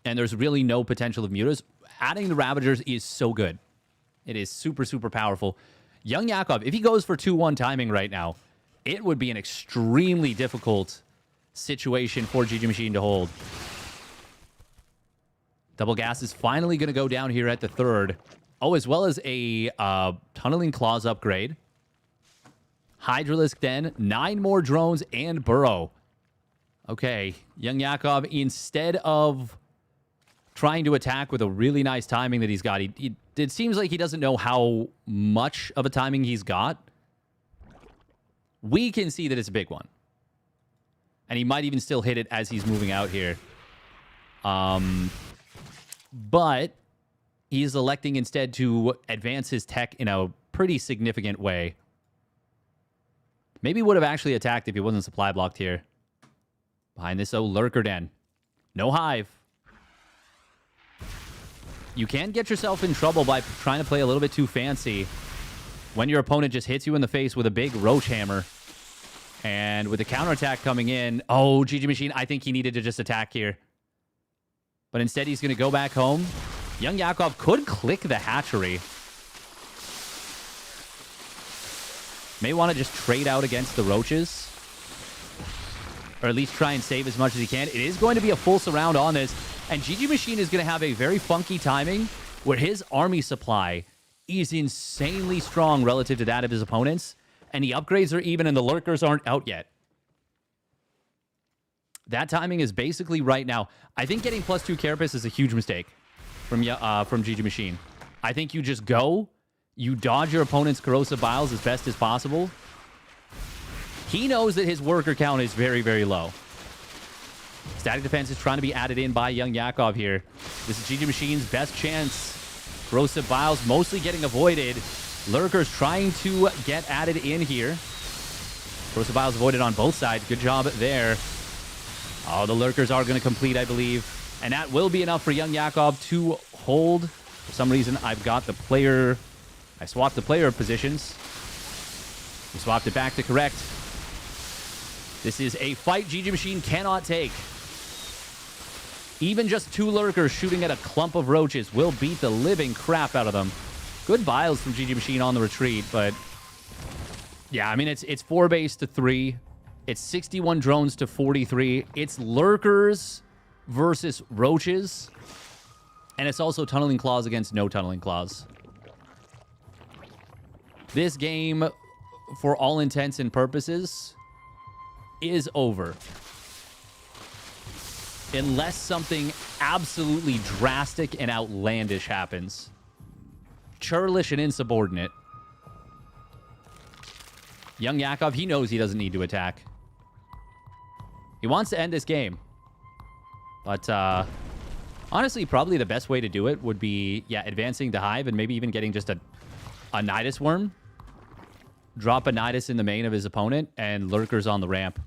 and there's really no potential of mutas, adding the Ravagers is so good. It is super, super powerful. YoungYakov, if he goes for 2-1 timing right now, it would be an extremely difficult situation for GgMachine to hold. Double gas is finally going to go down here at the third. Oh, as well as a Tunneling Claws upgrade. Hydralisk Den, 9 more drones, and Burrow. Okay, YoungYakov, instead of trying to attack with a really nice timing that he's got, it seems like he doesn't know how much of a timing he's got. We can see that it's a big one. And he might even still hit it as he's moving out here. But he's electing instead to advance his tech in a pretty significant way. Maybe would have actually attacked if he wasn't supply blocked here. Behind this, Lurker Den. No Hive. You can get yourself in trouble by trying to play a little bit too fancy when your opponent just hits you in the face with a big Roach Hammer. And with the counterattack coming in, oh, GgMachine, I think he needed to just attack here. But instead, he's going to go back home. YoungYakov could click the hatchery. May want to just trade out against the Roaches. Or at least try and save as much as he can. It is going to be a full surround on this. And GgMachine is going to have a very funky timing where his army supply is insanely strong relative to that of his opponents. And the upgrades are even and the Lurkers aren't out yet. That timing is basically right now. I think getting +2 Carapace is a huge mistake from GgMachine. I think you just go, you dodge your opponent's Corrosive Biles as best as possible. He knows that his worker count is very, very low. Static Defense is trying to be added in by YoungYakov here. This is GgMachine's best chance. Corrosive Biles mostly getting avoided. Lurkers trying to get added in here. Corrosive Biles avoided on both sides. Good job there. Oh, the Lurkers are going to complete, I believe. And that will be enough for YoungYakov to hold. For some reason, I've got the player... I swapped the player positions. We swapped it back to correct. This is a fight GgMachine cannot take. Even just 2 Lurkers shooting at a clump of roaches will beat the living crap out of them. Good Biles from GgMachine on the retreat, but... yeah, I mean, it's 4 base to 3. It's 61 drones to 43. It's Lurkers versus roaches. And it's also Tunneling Claws against no Tunneling Claws. This game, for all intents and purposes, is over. Unless something absolutely drastic and outlandish happens. Churlish and insubordinate. YoungYakov, he knows he doesn't need to attack. He wants to end this game. But, honestly, probably the best way to do it would be, yeah, advancing the Hive and maybe even getting just a Nidus Worm. Drop a Nidus in the main of his opponent and Lurkers on the ramp.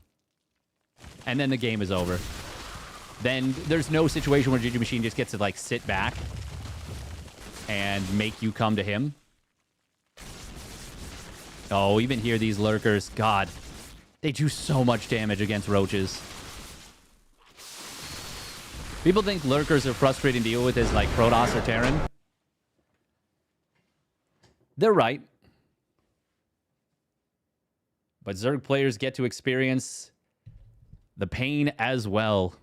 And then the game is over. Then there's no situation where GgMachine just gets to, like, sit back and make you come to him. Oh, even here, these Lurkers, God, they do so much damage against roaches. People think Lurkers are frustrating to deal with as, like, Protoss or Terran. They're right. But Zerg players get to experience the pain as well.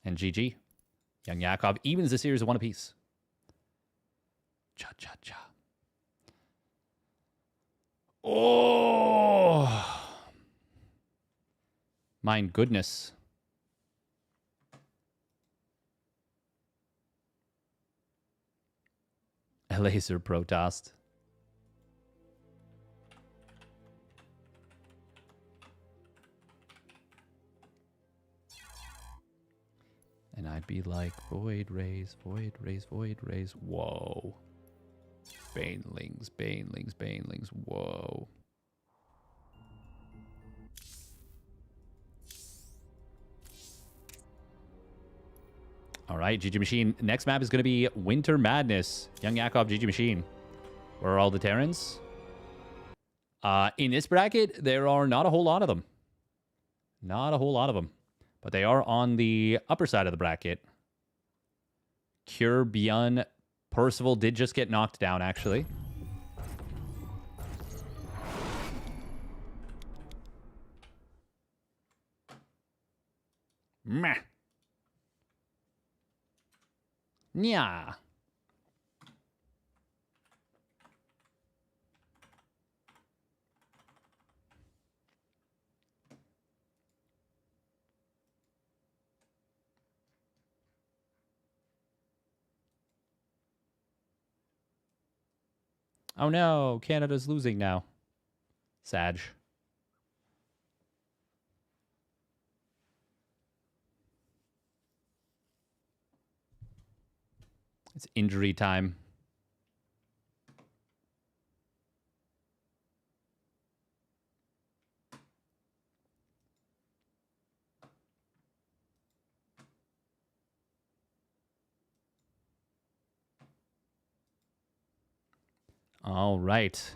And GG. YoungYakov evens the series of 1 apiece. Cha-cha-cha. Oh! My goodness. A laser Protoss. And I'd be like, void rays, void rays, void rays. Whoa. Banelings, banelings, banelings. Whoa. All right, GgMachine. Next map is going to be Winter Madness. YoungYakov, GgMachine. Where are all the Terrans? In this bracket, there are not a whole lot of them. Not a whole lot of them. But they are on the upper side of the bracket. Cure, Byun, Percival did just get knocked down, actually. Meh. Nya. Oh no, Canada's losing now. Sag. It's injury time. All right.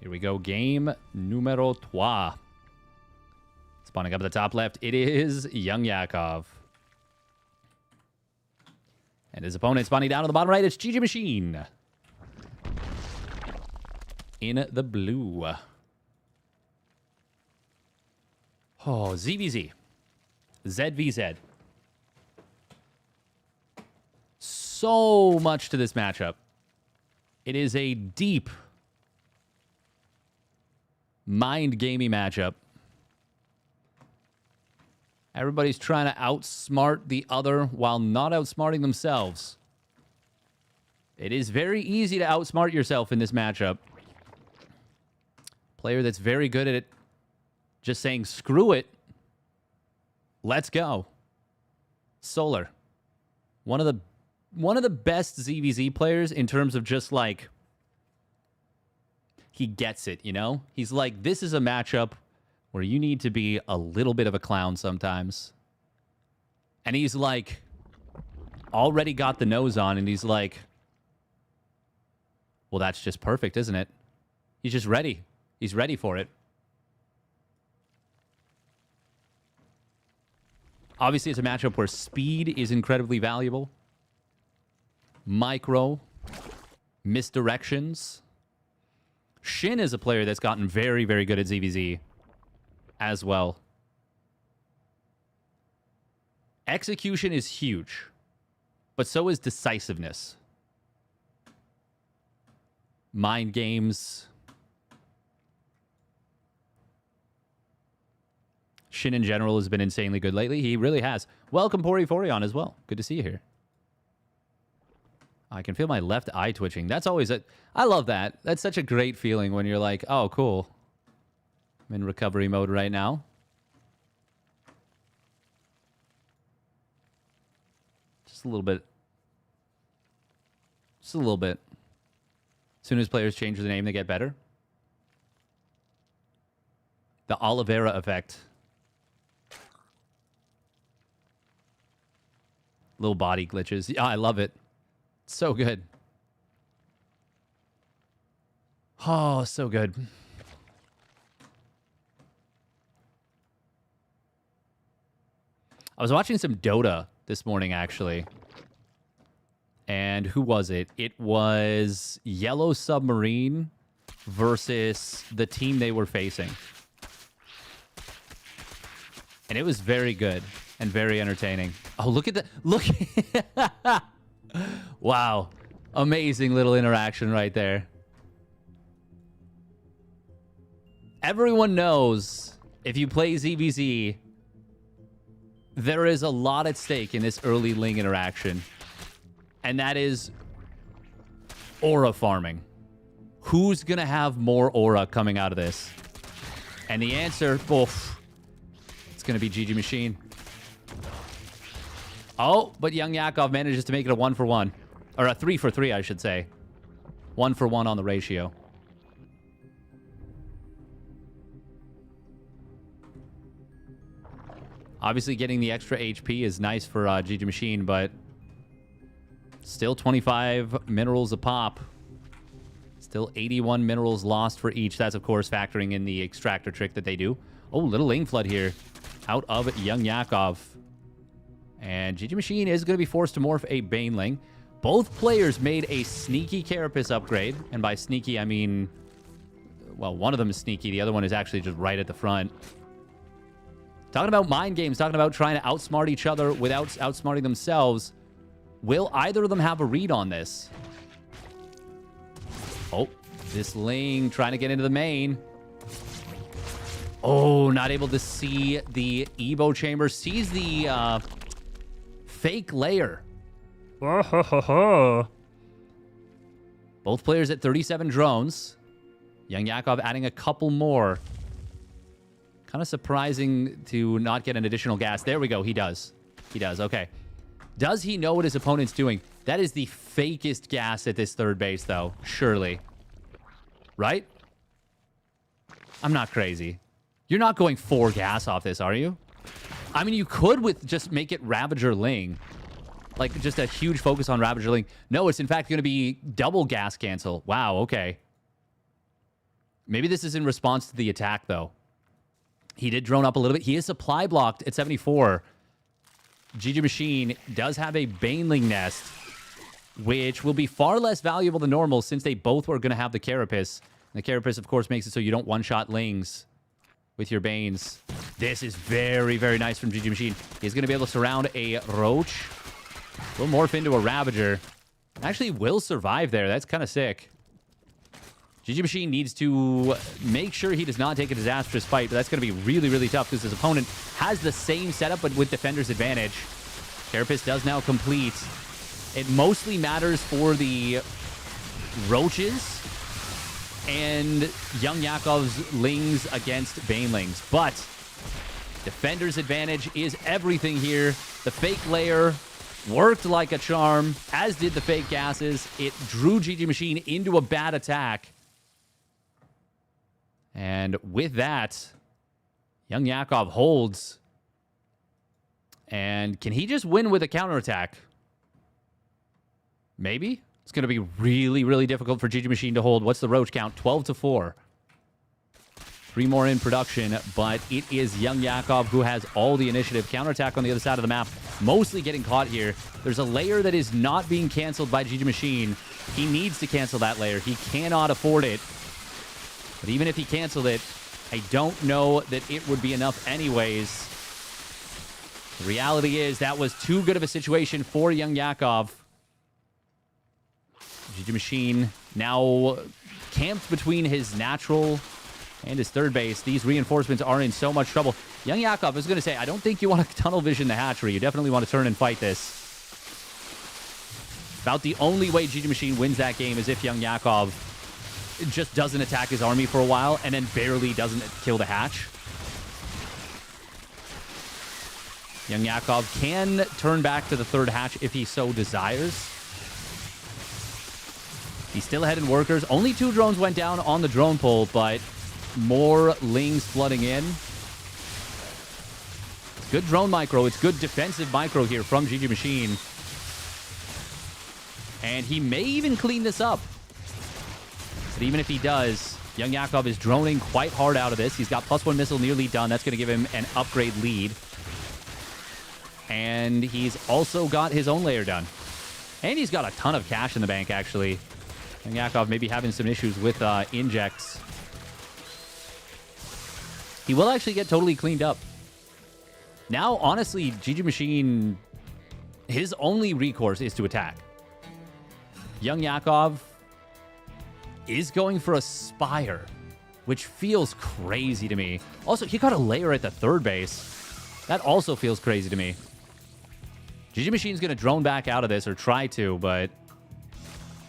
Here we go. Game numero 3. Spawning up at the top left, it is YoungYakov. And his opponent spawning down to the bottom right, it's GgMachine. In the blue. Oh, ZvZ. ZvZ. So much to this matchup. It is a deep mind-gamey matchup. Everybody's trying to outsmart the other while not outsmarting themselves. It is very easy to outsmart yourself in this matchup. Player that's very good at it, just saying, screw it. Let's go. Solar. One of the best ZvZ players in terms of just like, he gets it, you know? He's like, this is a matchup where you need to be a little bit of a clown sometimes. And he's like, already got the nose on, and he's like, well, that's just perfect, isn't it? He's just ready. He's ready for it. Obviously, it's a matchup where speed is incredibly valuable. Micro. Misdirections. Shin is a player that's gotten very, very good at ZvZ as well. Execution is huge, but so is decisiveness. Mind games. Shin in general has been insanely good lately. He really has. Welcome, Pori as well. Good to see you here. I can feel my left eye twitching. That's always a... I love that. That's such a great feeling when you're like, oh, cool. I'm in recovery mode right now. Just a little bit. Just a little bit. As soon as players change their name, they get better. The Oliveira effect. Little body glitches. Yeah, I love it. So good. Oh, so good. I was watching some Dota this morning, actually. And who was it? It was Yellow Submarine versus the team they were facing. And it was very good and very entertaining. Oh, look at that. Look. Wow. Amazing little interaction right there. Everyone knows if you play ZvZ, there is a lot at stake in this early Ling interaction. And that is aura farming. Who's going to have more aura coming out of this? And the answer, oof, it's going to be GgMachine. Oh, but YoungYakov manages to make it a 1-for-1. Or a 3-for-3, I should say. 1-for-1 on the ratio. Obviously, getting the extra HP is nice for GgMachine, but still 25 minerals a pop. Still 81 minerals lost for each. That's, of course, factoring in the extractor trick that they do. Oh, little Ling Flood here. Out of YoungYakov. And GgMachine is going to be forced to morph a Baneling. Both players made a sneaky Carapace upgrade. And by sneaky, I mean... Well, one of them is sneaky. The other one is actually just right at the front. Talking about mind games. Talking about trying to outsmart each other without outsmarting themselves. Will either of them have a read on this? Oh, this Ling trying to get into the main. Oh, not able to see the Evo chamber. Sees the fake layer. Both players at 37 drones. YoungYakov adding a couple more. Kind of surprising to not get an additional gas. There we go. He does. He does. Okay. Does he know what his opponent's doing? That is the fakest gas at this third base, though. Surely. Right? I'm not crazy. You're not going 4 gas off this, are you? I mean, you could with just make it Ravager Ling. Like, just a huge focus on Ravager Ling. No, it's in fact going to be double gas cancel. Wow, okay. Maybe this is in response to the attack, though. He did drone up a little bit. He is supply blocked at 74. GgMachine does have a Baneling nest, which will be far less valuable than normal since they both were going to have the Carapace. And the Carapace, of course, makes it so you don't one-shot Lings with your Banes. This is very, very nice from GgMachine. He's going to be able to surround a Roach. Will morph into a Ravager. Actually will survive there. That's kind of sick. GgMachine needs to make sure he does not take a disastrous fight, but that's going to be really, really tough because his opponent has the same setup, but with Defender's advantage. Carapace does now complete. It mostly matters for the Roaches and YoungYakov's Lings against Banelings, but Defender's advantage is everything here. The fake layer worked like a charm, as did the fake gases. It drew GgMachine into a bad attack. And with that, YoungYakov holds. And can he just win with a counterattack? Maybe? It's going to be really, really difficult for GgMachine to hold. What's the Roach count? 12-4. 3 more in production, but it is YoungYakov who has all the initiative. Counterattack on the other side of the map, mostly getting caught here. There's a layer that is not being canceled by GgMachine. He needs to cancel that layer. He cannot afford it. But even if he canceled it, I don't know that it would be enough anyways. The reality is that was too good of a situation for YoungYakov. GgMachine now camped between his natural and his third base. These reinforcements are in so much trouble. YoungYakov, I was going to say, I don't think you want to tunnel vision the hatchery. You definitely want to turn and fight this. About the only way GgMachine wins that game is if YoungYakov just doesn't attack his army for a while and then barely doesn't kill the hatch. YoungYakov can turn back to the third hatch if he so desires. He's still ahead in workers. Only 2 drones went down on the drone pull, but more Lings flooding in. It's good drone micro. It's good defensive micro here from GgMachine. And he may even clean this up. But even if he does, YoungYakov is droning quite hard out of this. He's got +1 missile nearly done. That's going to give him an upgrade lead. And he's also got his own layer done. And he's got a ton of cash in the bank, actually. YoungYakov maybe having some issues with injects. He will actually get totally cleaned up. Now, honestly, GgMachine, his only recourse is to attack. YoungYakov is going for a Spire, which feels crazy to me. Also, he got a layer at the third base. That also feels crazy to me. GgMachine's going to drone back out of this, or try to, but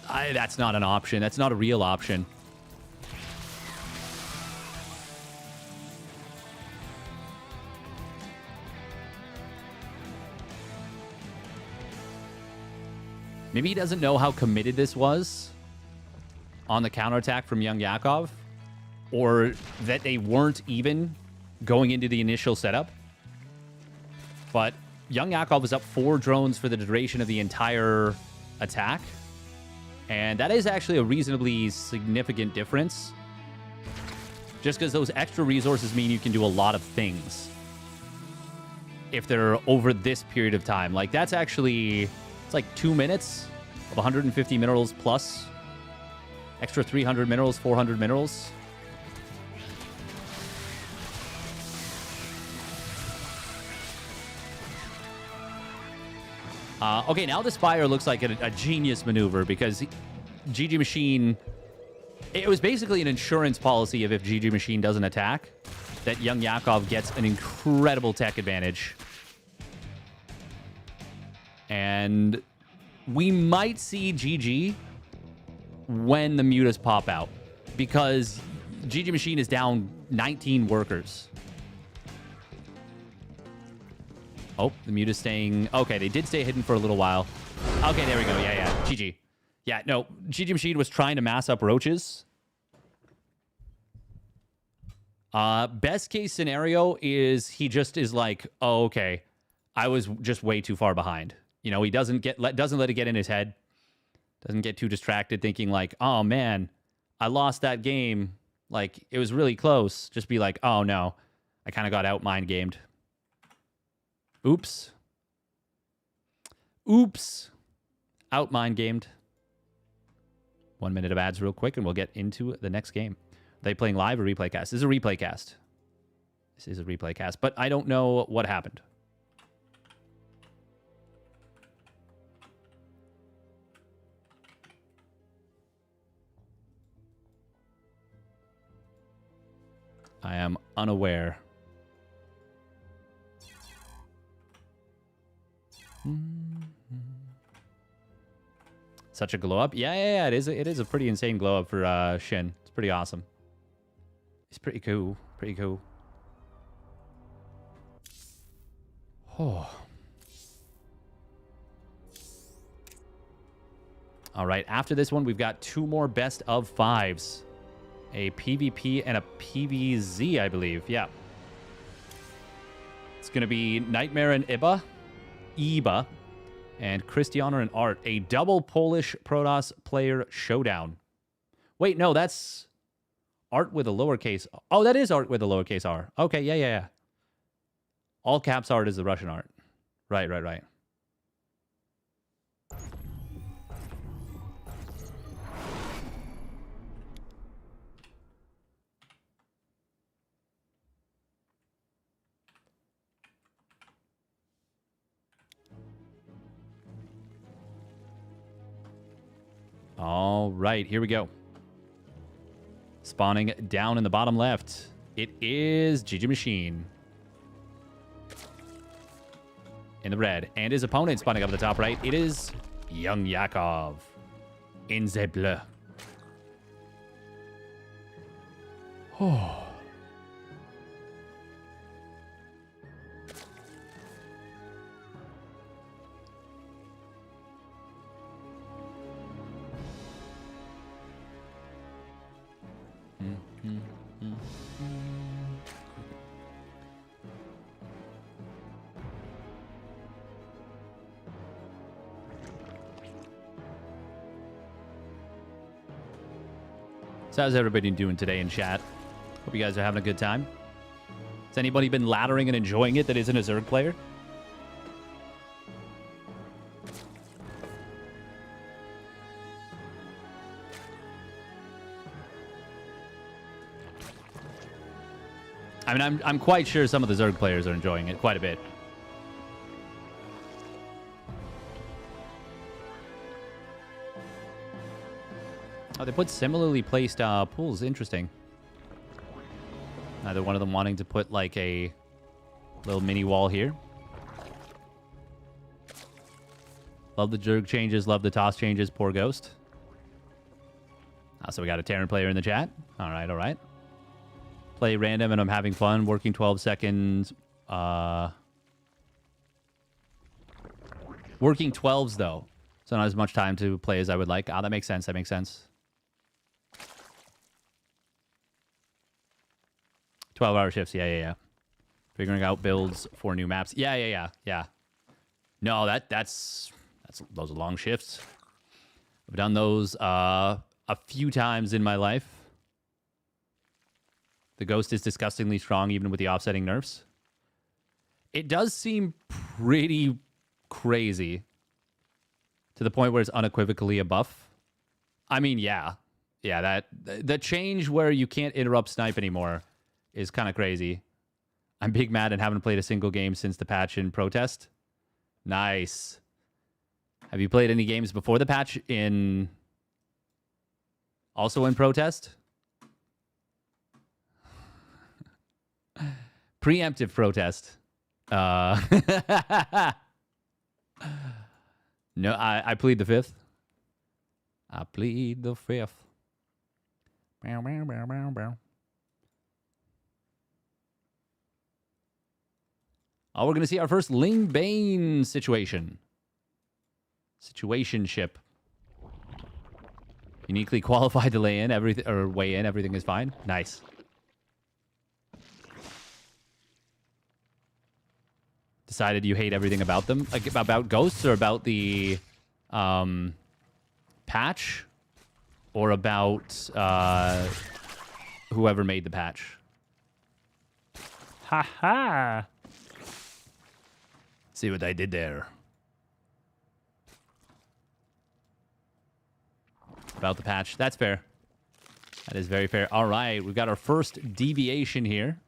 that's not an option. That's not a real option. Maybe he doesn't know how committed this was on the counterattack from YoungYakov, or that they weren't even going into the initial setup. But YoungYakov was up 4 drones for the duration of the entire attack. And that is actually a reasonably significant difference. Just because those extra resources mean you can do a lot of things if they're over this period of time. Like, that's actually, it's like 2 minutes of 150 minerals plus extra 300 minerals, 400 minerals. Okay, now the Spire looks like a genius maneuver, because GgMachine, it was basically an insurance policy of if GgMachine doesn't attack, that YoungYakov gets an incredible tech advantage. And we might see GG when the mutas pop out, because GgMachine is down 19 workers. Oh, the mute is staying... Okay, they did stay hidden for a little while. Okay, there we go. Yeah. GG. Yeah, no, GgMachine was trying to mass up roaches. Best case scenario is he just is like, oh, okay, I was just way too far behind. You know, he doesn't let it get in his head. Doesn't get too distracted thinking like, oh, man, I lost that game. Like, it was really close. Just be like, oh, no, I kind of got out mind gamed. Oops. Out mind gamed. 1 minute of ads real quick, and we'll get into the next game. Are they playing live or replay cast? This is a replay cast. But I don't know what happened. I am unaware. Such a glow up. Yeah. It is a pretty insane glow up for Shin. It's pretty awesome. It's pretty cool. Pretty cool. Oh. All right. After this one, we've got 2 more best of 5s. A PvP and a PvZ, I believe. Yeah. It's going to be Nightmare and Iba, and Krystianer and Art. A double Polish Protoss player showdown. Wait, no, that's Art with a lowercase. Oh, that is Art with a lowercase r. Okay, yeah. All caps Art is the Russian Art. Right. All right, here we go. Spawning down in the bottom left, it is GgMachine. In the red. And his opponent spawning up at the top right, it is YoungYakov. In the bleu. Oh. So how's everybody doing today in chat? Hope you guys are having a good time. Has anybody been laddering and enjoying it that isn't a Zerg player? I mean, I'm quite sure some of the Zerg players are enjoying it quite a bit. Oh, they put similarly placed pools. Interesting. Neither one of them wanting to put like a little mini wall here. Love the Zerg changes. Love the toss changes. Poor Ghost. So we got a Terran player in the chat. All right. Play random and I'm having fun. Working 12 seconds. Working 12s though. So not as much time to play as I would like. That makes sense. That makes sense. 12-hour shifts. Yeah. Figuring out builds for new maps. Yeah. No, those are long shifts. I've done those a few times in my life. The Ghost is disgustingly strong even with the offsetting nerfs. It does seem pretty crazy to the point where it's unequivocally a buff. I mean, yeah, the change where you can't interrupt snipe anymore is kind of crazy. I'm big mad and haven't played a single game since the patch in Protest. Nice. Have you played any games before the patch also in Protest? Preemptive Protest. No, I plead the fifth. I plead the fifth. Bow, bow, bow, bow, bow. Oh, we're going to see our first Ling Bane situation. Situationship. Uniquely qualified to lay in everything or weigh in. Everything is fine. Nice. Decided you hate everything about them, like about ghosts, or about the patch, or about whoever made the patch. Ha ha. See what I did there. About the patch. That's fair. That is very fair. All right, we've got our first deviation here.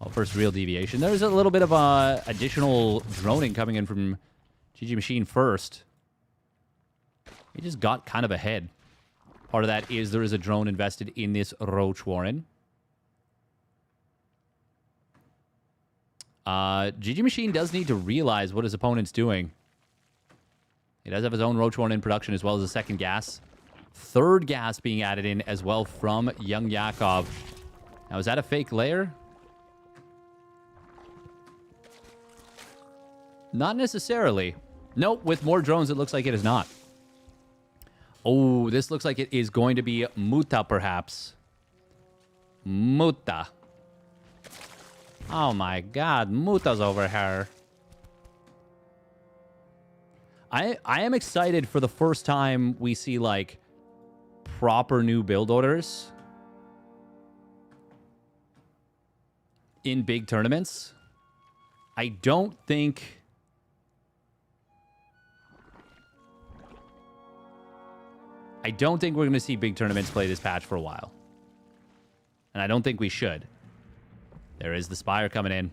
Well, first real deviation. There's a little bit of additional droning coming in from GgMachine first. He just got kind of ahead. Part of that is there is a drone invested in this Roach Warren. GgMachine does need to realize what his opponent's doing. He does have his own Roach Horn in production as well as a second gas. Third gas being added in as well from YoungYakov. Now, is that a fake layer? Not necessarily. Nope, with more drones, it looks like it is not. Oh, this looks like it is going to be Muta, perhaps. Muta. Oh my god, Muta's over here. I am excited for the first time we see, like, proper new build orders in big tournaments. I don't think... we're going to see big tournaments play this patch for a while. And I don't think we should. There is the Spire coming in.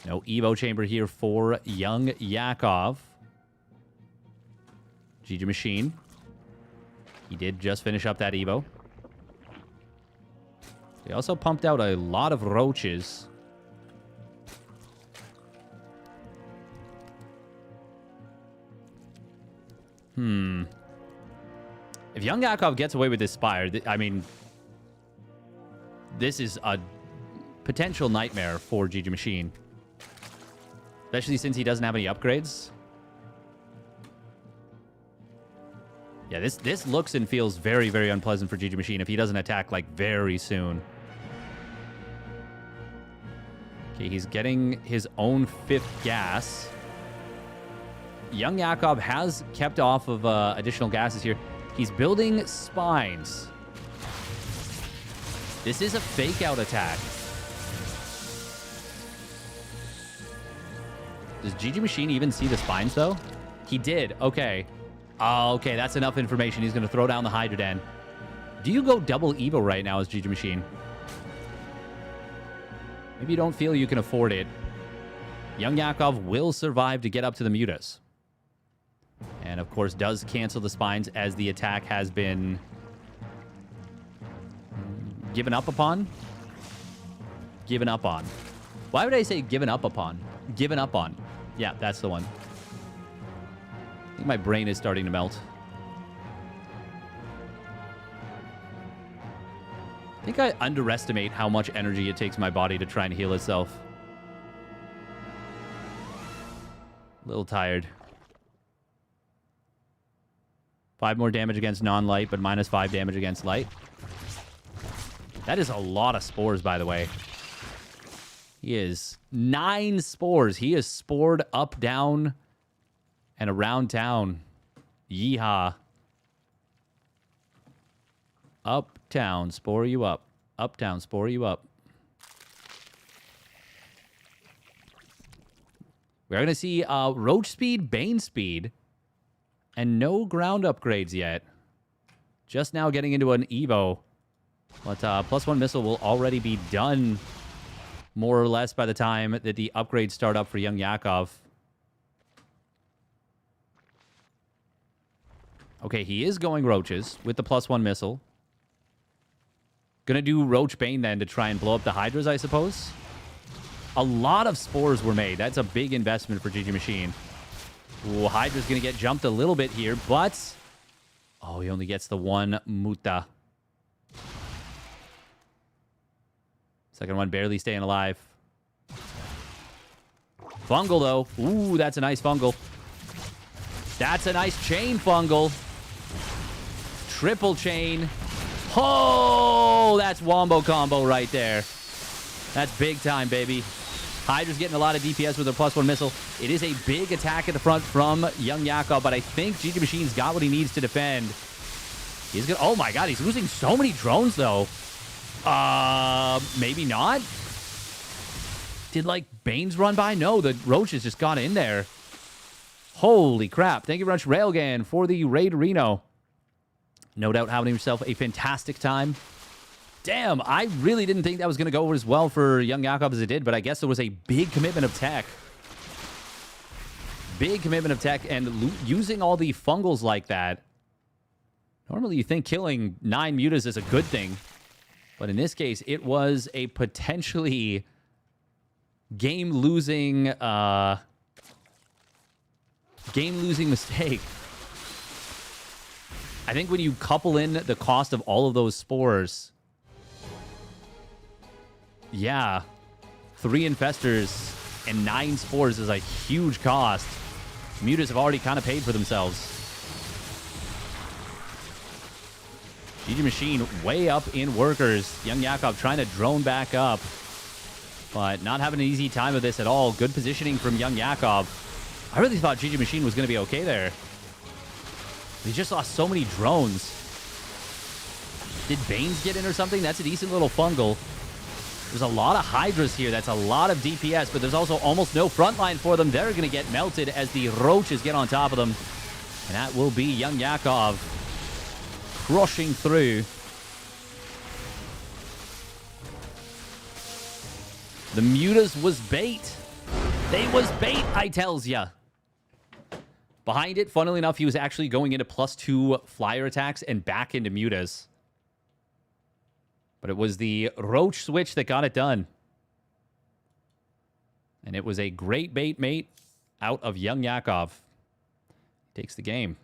No Evo chamber here for YoungYakov. GgMachine. He did just finish up that Evo. They also pumped out a lot of roaches. If YoungYakov gets away with this Spire, I mean, this is a potential nightmare for GgMachine. Especially since he doesn't have any upgrades. Yeah, this looks and feels very, very unpleasant for GgMachine if he doesn't attack, like, very soon. Okay, he's getting his own 5th gas. YoungYakov has kept off of additional gases here. He's building spines. This is a fake-out attack. Does GgMachine even see the spines, though? He did. Okay. Okay, that's enough information. He's going to throw down the Hydra Den. Do you go double Evo right now as GgMachine? Maybe you don't feel you can afford it. YoungYakov will survive to get up to the Mutas. And, of course, does cancel the spines as the attack has been given up upon. Given up on. Why would I say given up upon? Given up on. Yeah, that's the one. I think my brain is starting to melt. I think I underestimate how much energy it takes my body to try and heal itself. A little tired. 5 more damage against non-light, but minus 5 damage against light. That is a lot of spores, by the way. He is 9 spores. He is spored up, down, and around town. Yeehaw. Uptown, spore you up. Uptown, spore you up. We're going to see Roach Speed, Bane Speed, and no ground upgrades yet. Just now getting into an Evo. But +1 missile will already be done, more or less, by the time that the upgrades start up for YoungYakov. Okay, he is going Roaches with the +1 missile. Gonna do Roach Bane then to try and blow up the Hydras, I suppose. A lot of spores were made. That's a big investment for GgMachine. Ooh, Hydra's gonna get jumped a little bit here, but... oh, he only gets the 1 Muta. Second one barely staying alive. Fungal, though. Ooh, that's a nice fungal. That's a nice chain fungal. Triple chain. Oh, that's wombo combo right there. That's big time, baby. Hydra's getting a lot of DPS with her +1 missile. It is a big attack at the front from YoungYakov, but I think GgMachine's got what he needs to defend. He's gonna... oh my god, he's losing so many drones, though. Maybe not? Did, like, Banes run by? No, the Roaches just got in there. Holy crap. Thank you very much, Railgan, for the Raid Reno. No doubt having himself a fantastic time. Damn, I really didn't think that was going to go as well for YoungYakov as it did, but I guess there was a big commitment of tech. Big commitment of tech, and using all the fungals like that. Normally you think killing 9 mutas is a good thing, but in this case, it was a potentially game-losing mistake. I think when you couple in the cost of all of those spores, yeah, 3 infestors and 9 spores is a huge cost. Mutas have already kind of paid for themselves. GgMachine way up in workers. YoungYakov trying to drone back up, but not having an easy time of this at all. Good positioning from YoungYakov. I really thought GgMachine was going to be okay there. He just lost so many drones. Did Banes get in or something? That's a decent little fungal. There's a lot of Hydras here. That's a lot of DPS, but there's also almost no frontline for them. They're going to get melted as the Roaches get on top of them. And that will be YoungYakov crushing through. The Mutas was bait. They was bait, I tells ya. Behind it, funnily enough, he was actually going into +2 flyer attacks and back into Mutas. But it was the Roach switch that got it done. And it was a great bait mate out of YoungYakov. Takes the game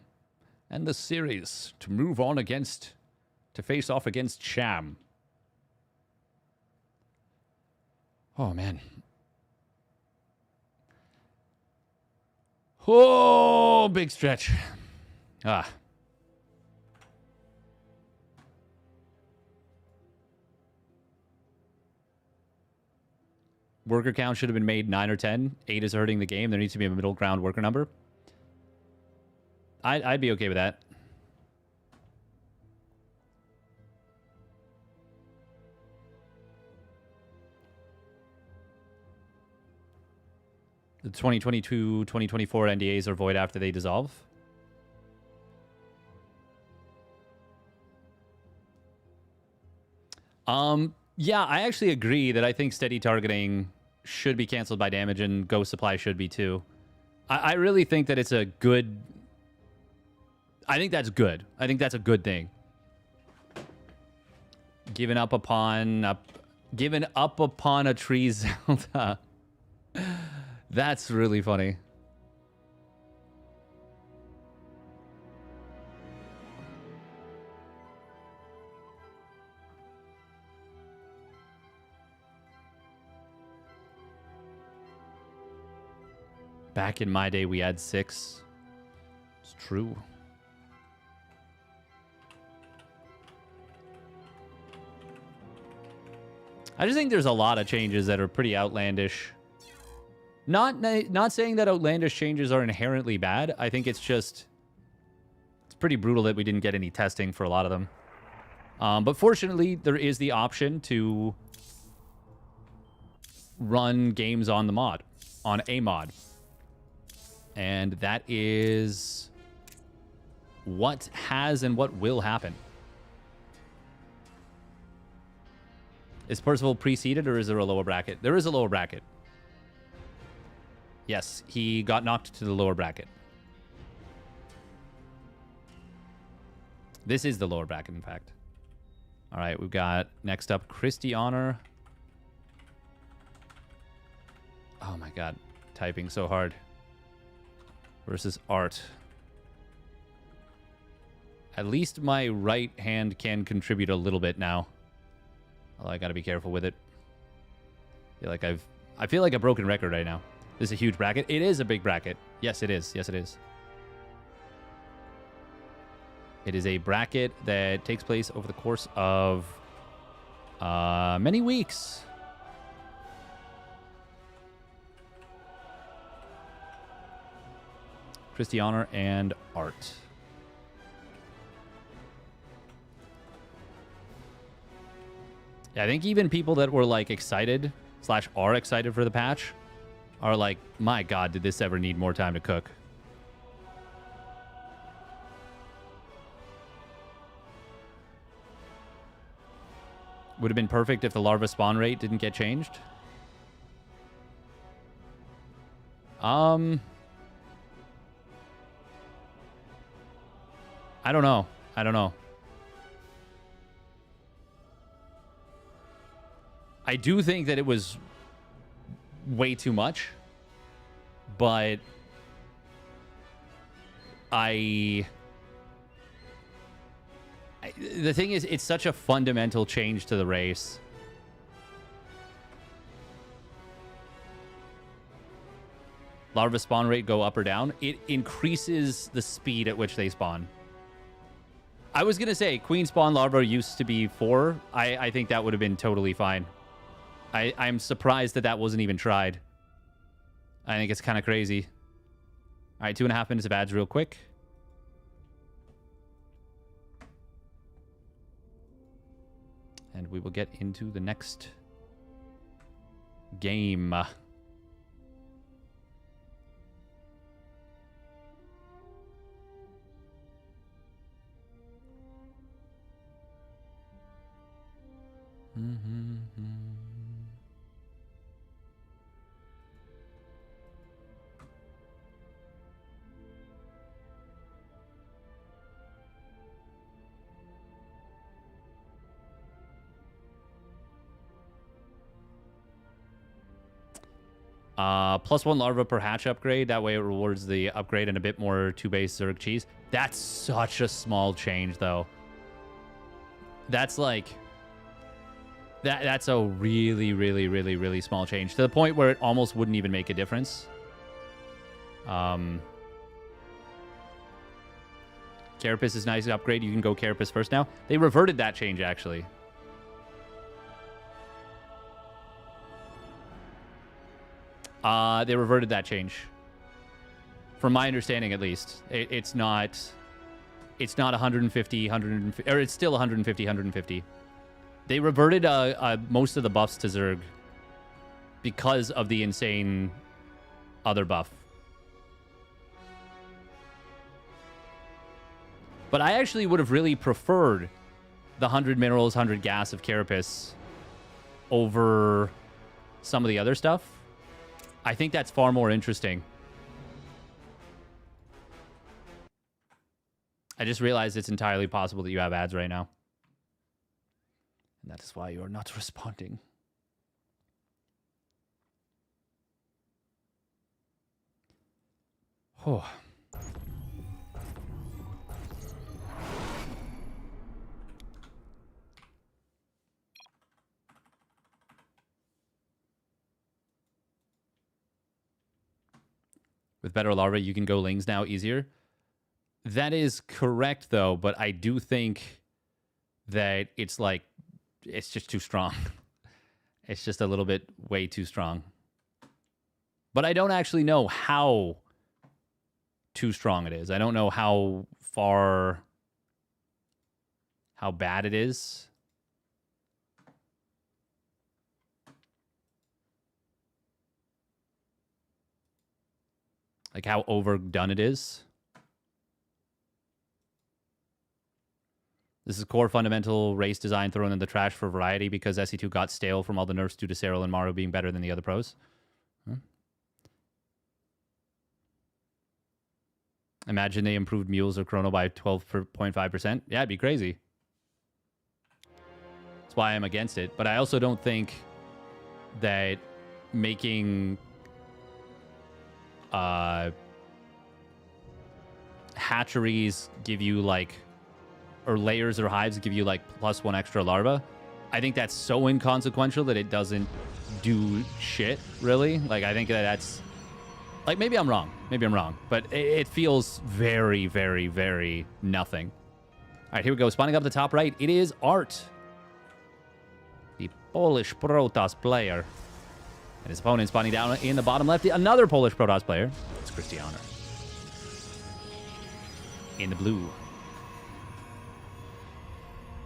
and the series to move on to face off against Sham. Oh, man. Oh, big stretch. Ah. Worker count should have been made 9 or 10. 8 is hurting the game. There needs to be a middle ground worker number. I'd be okay with that. The 2022-2024 NDAs are void after they dissolve. Yeah, I actually agree that I think steady targeting should be canceled by damage and ghost supply should be too. I really think that it's a good... I think that's good. I think that's a good thing. Given up upon a tree Zelda. That's really funny. Back in my day, we had 6. It's true. I just think there's a lot of changes that are pretty outlandish. Not saying that outlandish changes are inherently bad. I think it's just... It's pretty brutal that we didn't get any testing for a lot of them. But fortunately, there is the option to run games on the mod. On a mod. And that is what has and what will happen. Is Percival preceded or is there a lower bracket? There is a lower bracket. Yes, he got knocked to the lower bracket. This is the lower bracket, in fact. All right, we've got next up Krystianer. Oh my god, typing so hard. Versus Art. At least my right hand can contribute a little bit now. Although I gotta be careful with it. I feel like a broken record right now. This is a huge bracket. It is a big bracket. Yes, it is. Yes, it is. It is a bracket that takes place over the course of many weeks. Krystianer and Art. Yeah, I think even people that were like excited / are excited for the patch are like, my god, did this ever need more time to cook? Would have been perfect if the larva spawn rate didn't get changed. I don't know. I don't know. I do think that it was way too much. But the thing is, it's such a fundamental change to the race. Larva spawn rate go up or down. It increases the speed at which they spawn. I was going to say, queen spawn larva used to be 4. I think that would have been totally fine. I'm surprised that that wasn't even tried. I think it's kind of crazy. All right, 2.5 minutes of ads real quick. And we will get into the next game. +1 larva per hatch upgrade. That way it rewards the upgrade and a bit more 2-base Zerg cheese. That's such a small change, though. That's like... That's a really, really, really, really small change. To the point where it almost wouldn't even make a difference. Carapace is nice to upgrade. You can go Carapace first now. They reverted that change, actually. They reverted that change. From my understanding, at least. It's not 150, 150... Or it's still 150, 150. They reverted most of the buffs to Zerg because of the insane other buff. But I actually would have really preferred the 100 minerals, 100 gas of Carapace over some of the other stuff. I think that's far more interesting. I just realized it's entirely possible that you have ads right now. And that is why you are not responding. Oh. With better larva, you can go lings now easier. That is correct, though, but I do think that it's like, it's just too strong. It's just a little bit way too strong. But I don't actually know how too strong it is. I don't know how bad it is. Like how overdone it is. This is core fundamental race design thrown in the trash for variety because SC2 got stale from all the nerfs due to Cyril and Maru being better than the other pros. Huh? Imagine they improved mules or chrono by 12.5%. Yeah, it'd be crazy. That's why I'm against it. But I also don't think that making hatcheries give you like, or layers or hives give you like +1 extra larva. I think that's so inconsequential that it doesn't do shit, really. Like, I think that's... Like, maybe I'm wrong. Maybe I'm wrong. But it feels very, very, very nothing. All right, here we go. Spawning up the top right, it is Art. The Polish Protoss player. And his opponent spawning down in the bottom left, another Polish Protoss player. It's Krystianer. In the blue.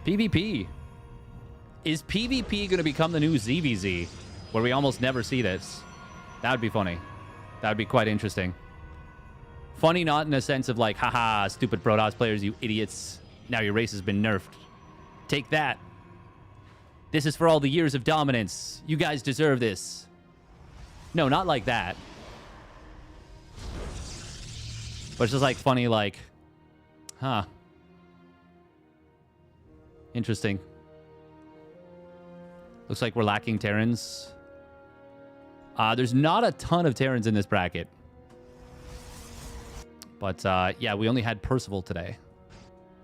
PvP. Is PvP going to become the new ZvZ, where we almost never see this? That would be funny. That would be quite interesting. Funny not in a sense of like, haha, stupid Protoss players, you idiots. Now your race has been nerfed. Take that. This is for all the years of dominance. You guys deserve this. No, not like that. But it's just like funny, like, huh. Interesting. Looks like we're lacking Terrans. There's not a ton of Terrans in this bracket. But, yeah, we only had Percival today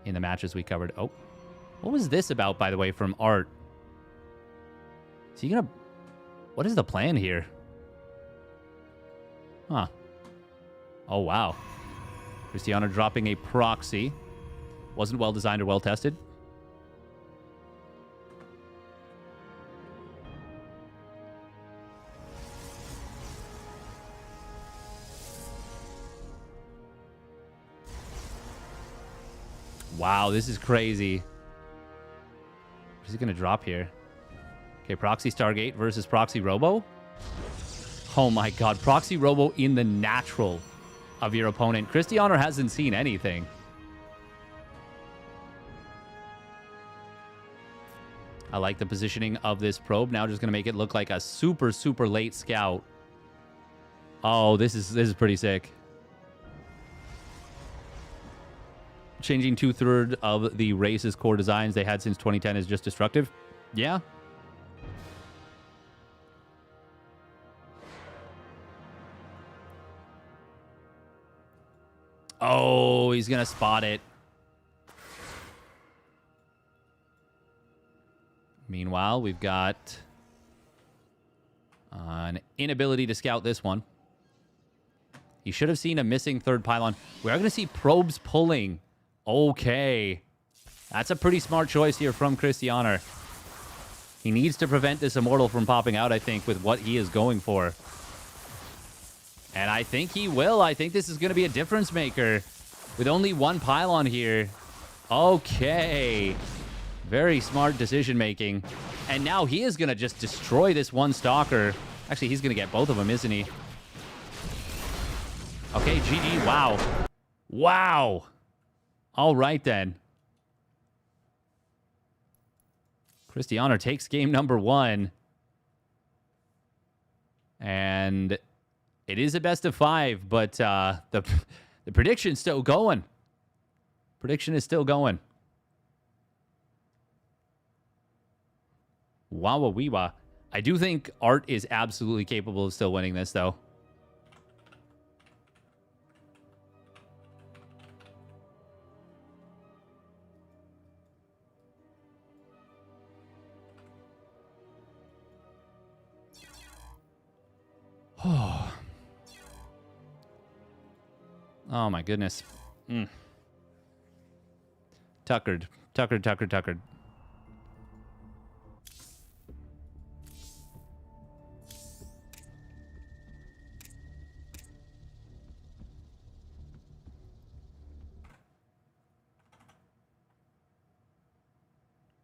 in the matches we covered. Oh, what was this about, by the way, from Art? Is he gonna... What is the plan here? Huh. Oh, wow. Krystianer dropping a proxy. Wasn't well designed or well tested. Wow, this is crazy. What is he going to drop here? Okay, Proxy Stargate versus Proxy Robo. Oh my god, Proxy Robo in the natural of your opponent. Krystianer hasn't seen anything. I like the positioning of this probe. Now just going to make it look like a super, super late scout. Oh, this is pretty sick. Changing 2/3 of the race's core designs they had since 2010 is just destructive. Yeah. Oh, he's going to spot it. Meanwhile, we've got an inability to scout this one. He should have seen a missing third pylon. We are going to see probes pulling. Okay. That's a pretty smart choice here from Krystianer. He needs to prevent this Immortal from popping out, I think, with what he is going for. And I think he will. I think this is going to be a difference maker. With only one pylon here. Okay. Very smart decision making. And now he is going to just destroy this one Stalker. Actually, he's going to get both of them, isn't he? Okay, GG. Wow. Wow. All right, then. Krystianer takes game number 1. And it is a best of 5, but the prediction's still going. Prediction is still going. Wawa-weewa. I do think Art is absolutely capable of still winning this, though. Oh, my goodness. Tuckered. Tuckered.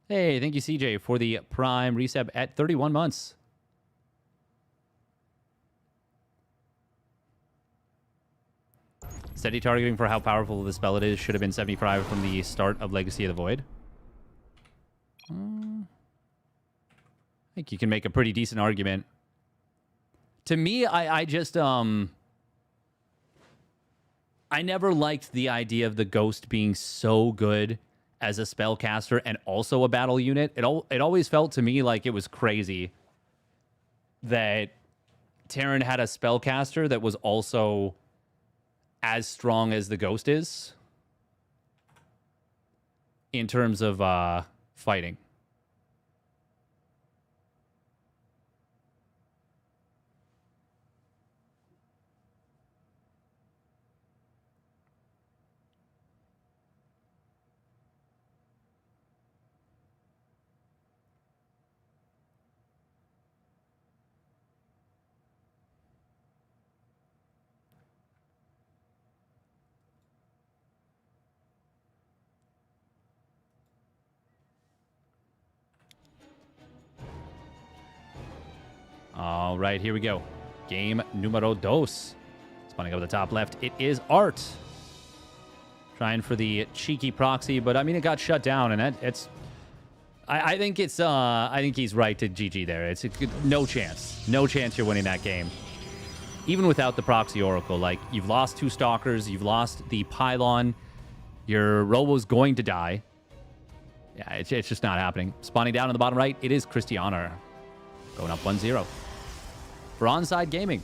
Hey, thank you, CJ, for the Prime resub at 31 months. Steady targeting for how powerful the spell it is should have been 75 from the start of Legacy of the Void. I think you can make a pretty decent argument. To me, I just, I never liked the idea of the Ghost being so good as a spellcaster and also a battle unit. It always felt to me like it was crazy that Terran had a spellcaster that was also as strong as the Ghost is in terms of fighting. All right, here we go. Game numero dos. Spawning up at the top left, it is Art. Trying for the cheeky proxy, but I mean, it got shut down, and it's... I think it's... I think he's right to GG there. It's no chance. No chance you're winning that game. Even without the proxy oracle. Like, you've lost 2 stalkers, you've lost the pylon, your Robo's going to die. Yeah, it's just not happening. Spawning down on the bottom right, it is Krystianer. Going up 1-0. for Onside Gaming.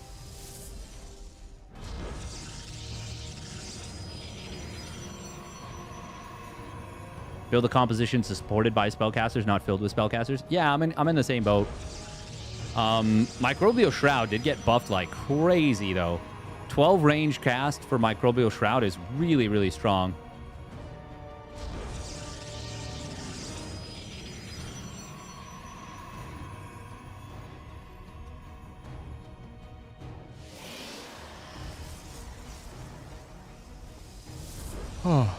Build the composition supported by spellcasters, not filled with spellcasters. Yeah, I'm in the same boat. Microbial Shroud did get buffed like crazy, though. 12 range cast for Microbial Shroud is really, really strong. Oh.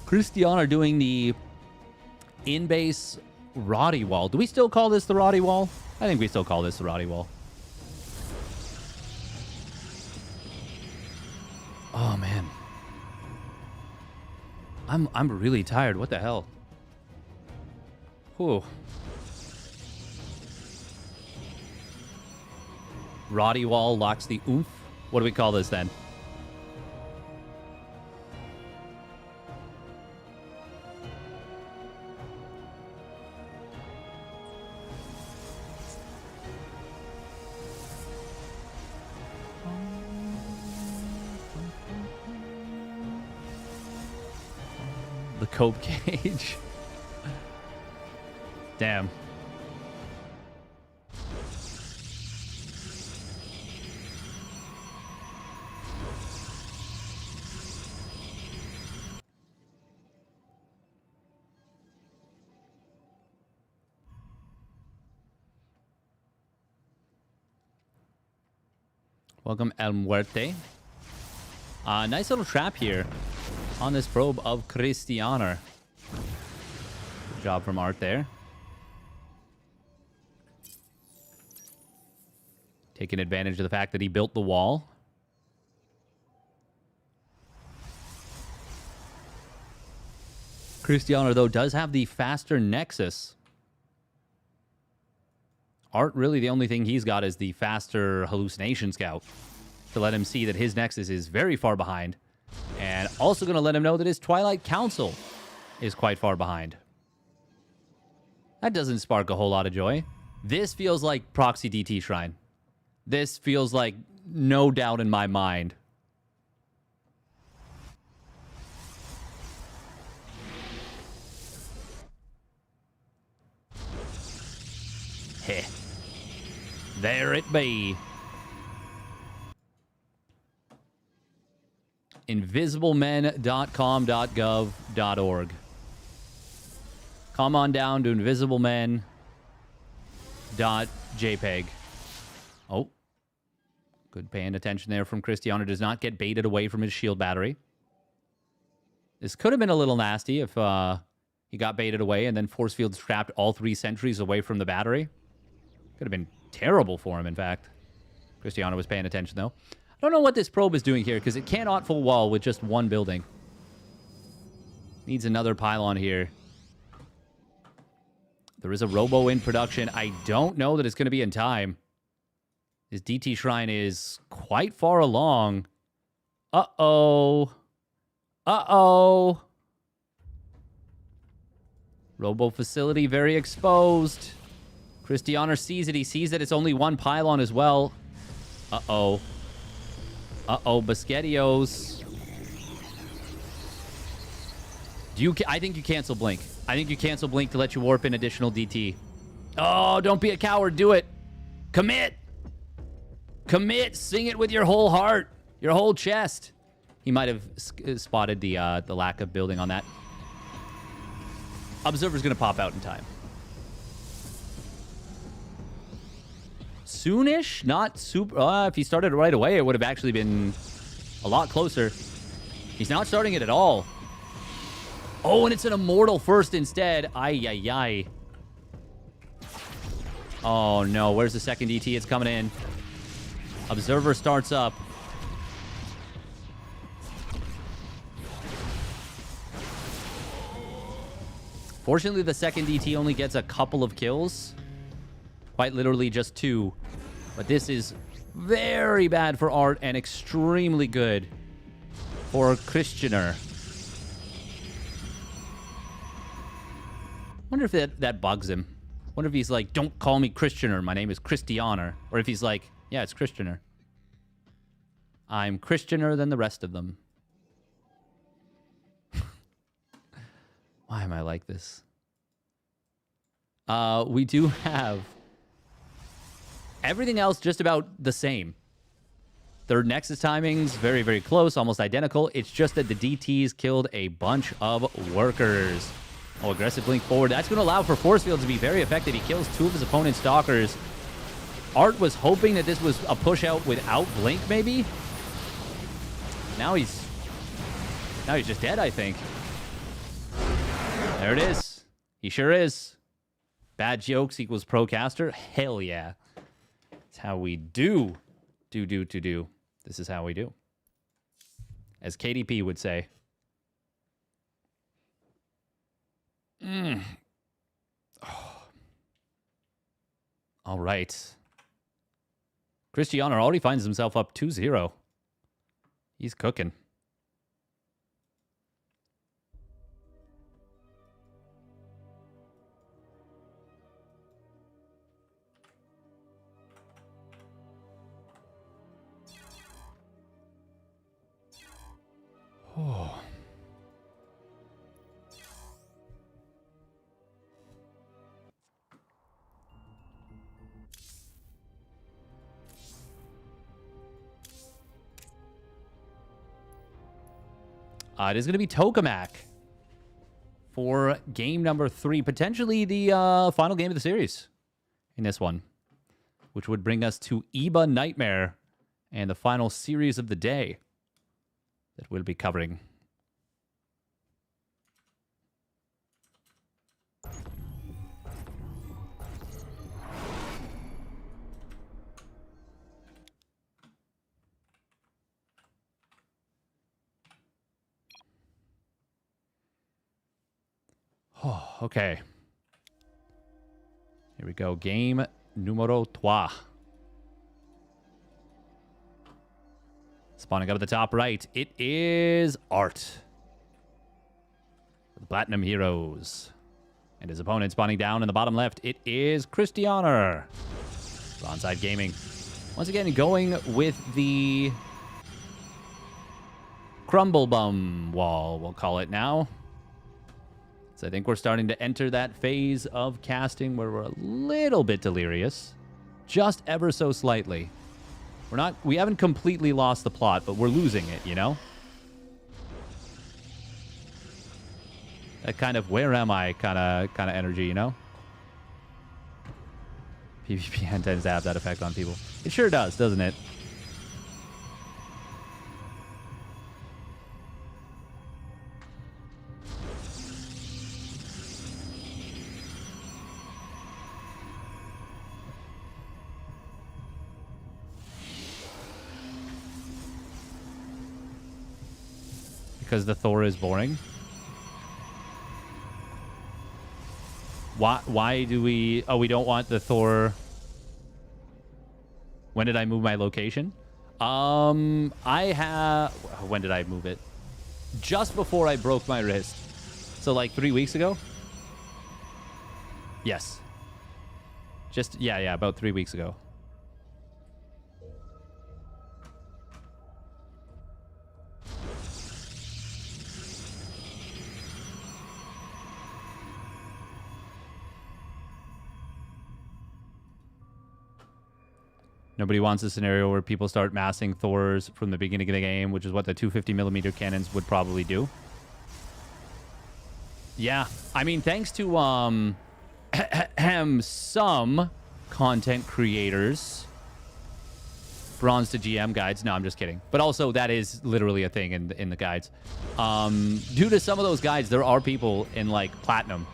Krystianer doing the in-base Roddy Wall. Do we still call this the Roddy Wall? I think we still call this the Roddy Wall. Oh, man. I'm really tired. What the hell? Whew. Roddy Wall locks the oomph. What do we call this then? The cope cage. Damn. Welcome, El Muerte. Nice little trap here on this probe of Krystianer. Good job from Art there. Taking advantage of the fact that he built the wall. Krystianer, though, does have the faster Nexus. Art, really, the only thing he's got is the faster Hallucination Scout to let him see that his Nexus is very far behind. And also going to let him know that his Twilight Council is quite far behind. That doesn't spark a whole lot of joy. This feels like Proxy DT Shrine. This feels like no doubt in my mind. Heh. There it be. invisiblemen.com.gov.org. Come on down to invisiblemen.jpg. Oh. Good paying attention there from Krystianer. Does not get baited away from his shield battery. This could have been a little nasty if he got baited away and then force field trapped all 3 sentries away from the battery. Could have been terrible for him, in fact. Krystianer was paying attention, though. I don't know what this probe is doing here, because it cannot full wall with just one building. Needs another pylon here. There is a robo in production. I don't know that it's going to be in time. His DT Shrine is quite far along. Uh-oh. Uh-oh. Robo facility very exposed. Krystianer sees it. He sees that it's only one pylon as well. Uh-oh. Uh-oh, Bisquetios. I think you cancel Blink. I think you cancel Blink to let you warp in additional DT. Oh, don't be a coward. Do it. Commit. Commit. Sing it with your whole heart. Your whole chest. He might have spotted the lack of building on that. Observer's going to pop out in time. Soonish? Not super... if he started right away, it would have actually been a lot closer. He's not starting it at all. Oh, and it's an Immortal first instead. Ay. Oh, no. Where's the second DT? It's coming in. Observer starts up. Fortunately, the second DT only gets a couple of kills. Quite literally just 2. But this is very bad for Art and extremely good for Krystianer. Wonder if that bugs him. Wonder if he's like, don't call me Krystianer. My name is Krystianer. Or if he's like, yeah, it's Krystianer. I'm Krystianer than the rest of them. Why am I like this? We do have everything else just about the same. Their Nexus timings, very, very close, almost identical. It's just that the DTs killed a bunch of workers. Oh, aggressive blink forward. That's going to allow for force field to be very effective. He kills 2 of his opponent's stalkers. Art was hoping that this was a push out without blink, maybe. Now he's just dead, I think. There it is. He sure is. Bad jokes equals procaster. Hell yeah. That's how we do. Do. This is how we do. As KDP would say. Oh. All right. Krystianer already finds himself up 2-0. He's cooking. Oh. It is going to be Tokamak for game number 3. Potentially the final game of the series in this one. Which would bring us to Iba Nightmare and the final series of the day that we'll be covering. Oh, okay. Here we go. Game numero 3. Spawning up at the top right, it is Art. The Platinum Heroes. And his opponent spawning down in the bottom left, it is Krystianer. Bronzide Gaming. Once again, going with the Crumble Bum wall, we'll call it now. So I think we're starting to enter that phase of casting where we're a little bit delirious. Just ever so slightly. We haven't completely lost the plot, but we're losing it, you know? That kind of, where am I kind of energy, you know? PvP tends to have that effect on people. It sure does, doesn't it? Because the Thor is boring. Why do we... Oh, we don't want the Thor... When did I move my location? When did I move it? Just before I broke my wrist. So like 3 weeks ago? Yes. Yeah, about 3 weeks ago. Nobody wants a scenario where people start massing Thors from the beginning of the game, which is what the 250mm cannons would probably do. Yeah, I mean, thanks to some content creators, bronze to GM guides. No, I'm just kidding. But also, that is literally a thing in the guides. Due to some of those guides, there are people in like platinum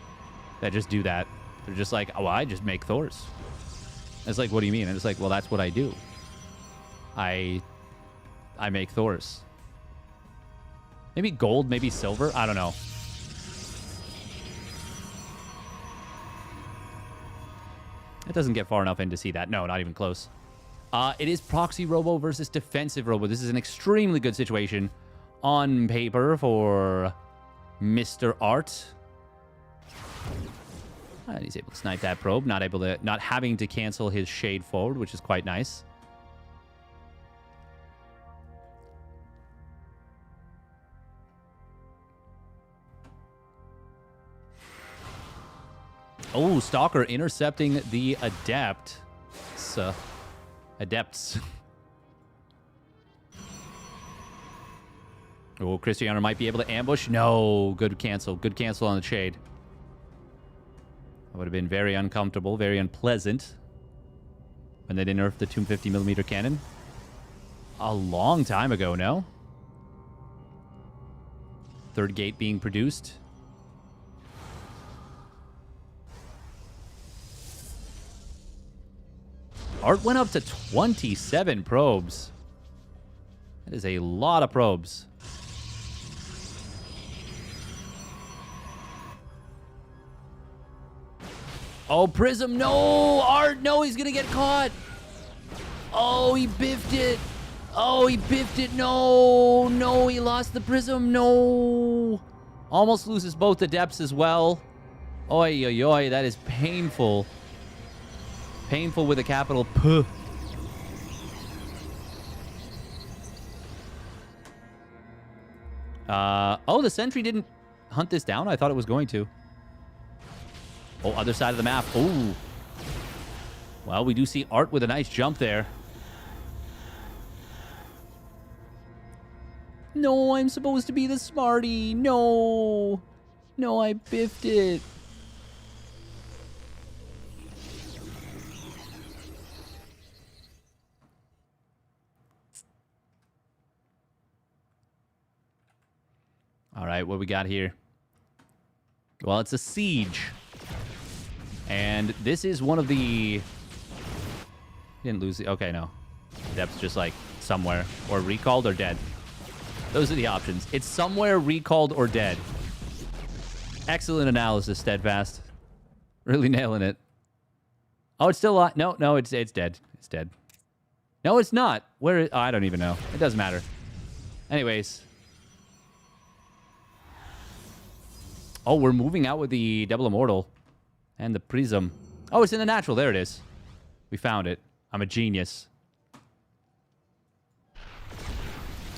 that just do that. They're just like, oh, I just make Thors. It's like, what do you mean? And it's like, well, that's what I do. I make Thors. Maybe gold, maybe silver. I don't know. It doesn't get far enough in to see that. No, not even close. It is Proxy Robo versus Defensive Robo. This is an extremely good situation on paper for Mr. Art. And he's able to snipe that probe, not having to cancel his shade forward, which is quite nice. Oh, Stalker intercepting the Adept. Adepts. Oh, Krystianer might be able to ambush. No, good cancel. Good cancel on the shade. That would have been very uncomfortable, very unpleasant when they nerfed the 250mm cannon. A long time ago, no? Third gate being produced. Art went up to 27 probes. That is a lot of probes. Oh, Prism, no! Art, no, he's gonna get caught! Oh, he biffed it! Oh, he biffed it, no! No, he lost the Prism, no! Almost loses both the depths as well. Oi, oi, oi, that is painful. Painful with a capital P. Oh, the sentry didn't hunt this down? I thought it was going to. Oh, other side of the map. Oh. Well, we do see Art with a nice jump there. No, I'm supposed to be the smarty. No. No, I biffed it. All right, what we got here? Well, it's a siege. And this is one of the... Didn't lose the... Okay, no. Depth's just like somewhere. Or recalled or dead. Those are the options. It's somewhere, recalled, or dead. Excellent analysis, Steadfast. Really nailing it. Oh, it's still alive. No, no, it's dead. It's dead. No, it's not. Where is... Oh, I don't even know. It doesn't matter. Anyways... Oh, we're moving out with the Double Immortal and the Prism. Oh, it's in the natural. There it is. We found it. I'm a genius.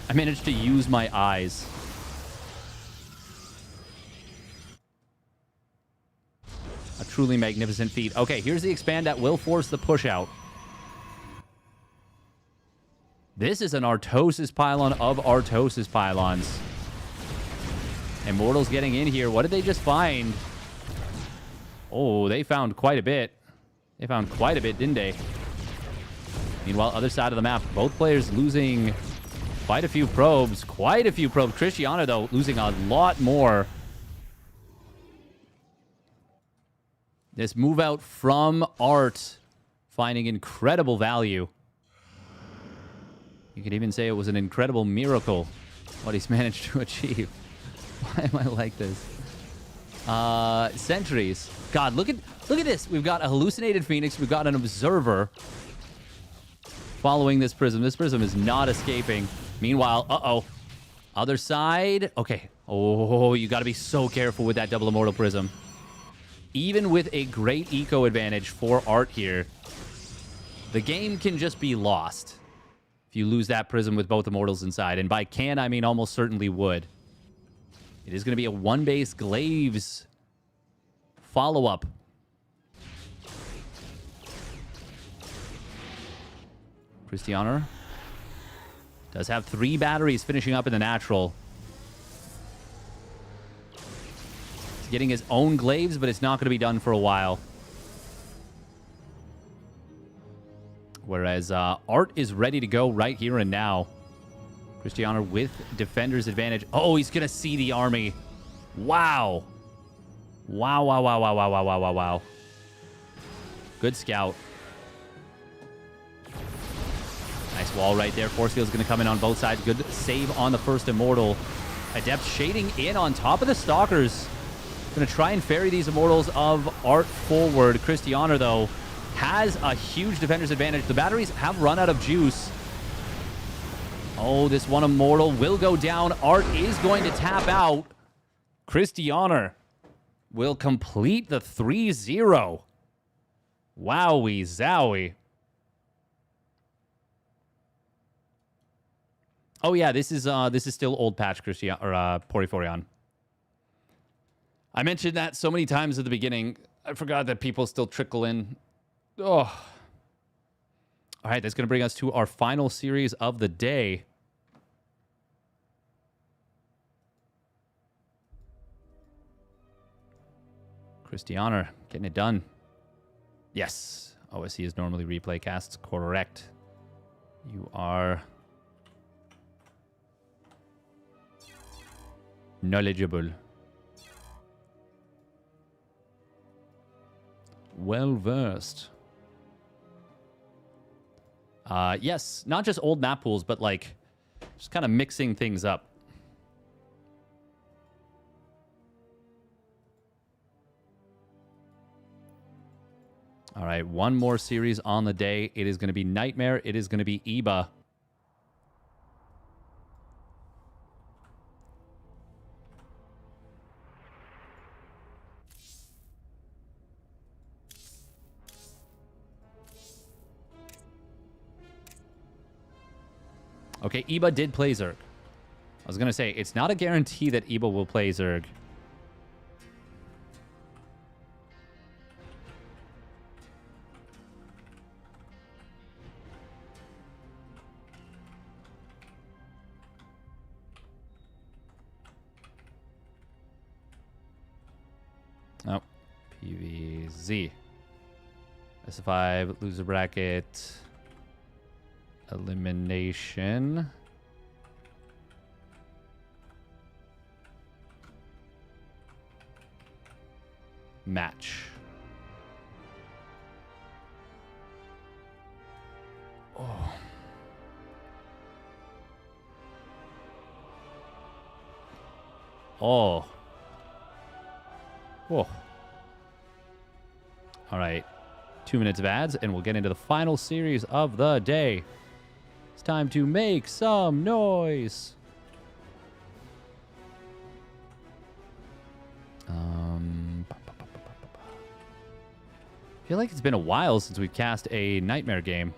I managed to use my eyes. A truly magnificent feat. Okay, here's the expand that will force the push out. This is an Artosis pylon of Artosis pylons. Immortals getting in here. What did they just find? Oh, they found quite a bit. They found quite a bit, didn't they? Meanwhile, other side of the map, both players losing quite a few probes. Quite a few probes. Krystianer, though, losing a lot more. This move out from Art, finding incredible value. You could even say it was an incredible miracle what he's managed to achieve. Why am I like this? Sentries. God, look at this. We've got a hallucinated Phoenix. We've got an observer following this Prism. This Prism is not escaping. Meanwhile, uh-oh. Other side. Okay. Oh, you got to be so careful with that Double Immortal Prism. Even with a great eco advantage for Art here, the game can just be lost if you lose that Prism with both Immortals inside. And by can, I mean almost certainly would. It is going to be a one-base Glaives follow-up. Krystianer does have 3 batteries finishing up in the natural. He's getting his own Glaives, but it's not going to be done for a while. Whereas Art is ready to go right here and now. Krystianer with Defender's advantage. Oh, he's going to see the army. Wow. Wow, wow, wow, wow, wow, wow, wow, wow, wow. Good scout. Nice wall right there. Force field's going to come in on both sides. Good save on the first Immortal. Adept shading in on top of the Stalkers. Going to try and ferry these Immortals of Art forward. Krystianer, though, has a huge Defender's advantage. The batteries have run out of juice. Oh, this one Immortal will go down. Art is going to tap out. Krystianer will complete the 3-0. Wowie zowie. Oh yeah, this is still old patch, Krystianer or Poriforion. I mentioned that so many times at the beginning. I forgot that people still trickle in. Oh. All right, that's going to bring us to our final series of the day. Krystianer getting it done. Yes. OSC is normally replay casts. Correct. You are knowledgeable. Well versed. Yes, not just old map pools, but like just kind of mixing things up. All right, one more series on the day. It is going to be Nightmare. It is going to be Iba. Okay, Iba did play Zerg. I was going to say, it's not a guarantee that Iba will play Zerg. Oh, PvZ. S5, loser bracket. Elimination. Match. Oh. Oh. Whoa. All right. 2 minutes of ads, and we'll get into the final series of the day. It's time to make some noise. I feel like it's been a while since we've cast a Nightmare game.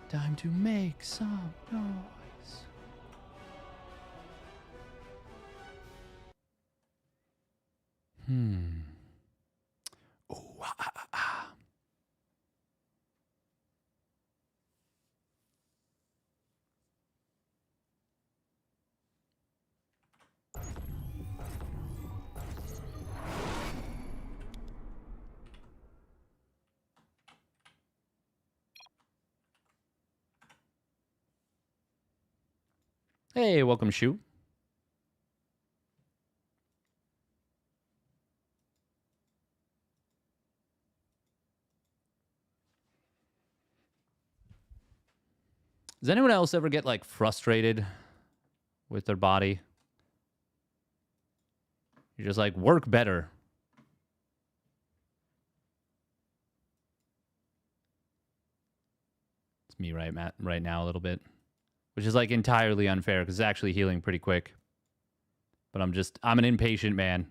Time to make some noise. Oh, Hey, welcome, Shu. Does anyone else ever get, like, frustrated with their body? You're just like, work better. It's me right now a little bit. Which is, like, entirely unfair, because it's actually healing pretty quick. But I'm an impatient man.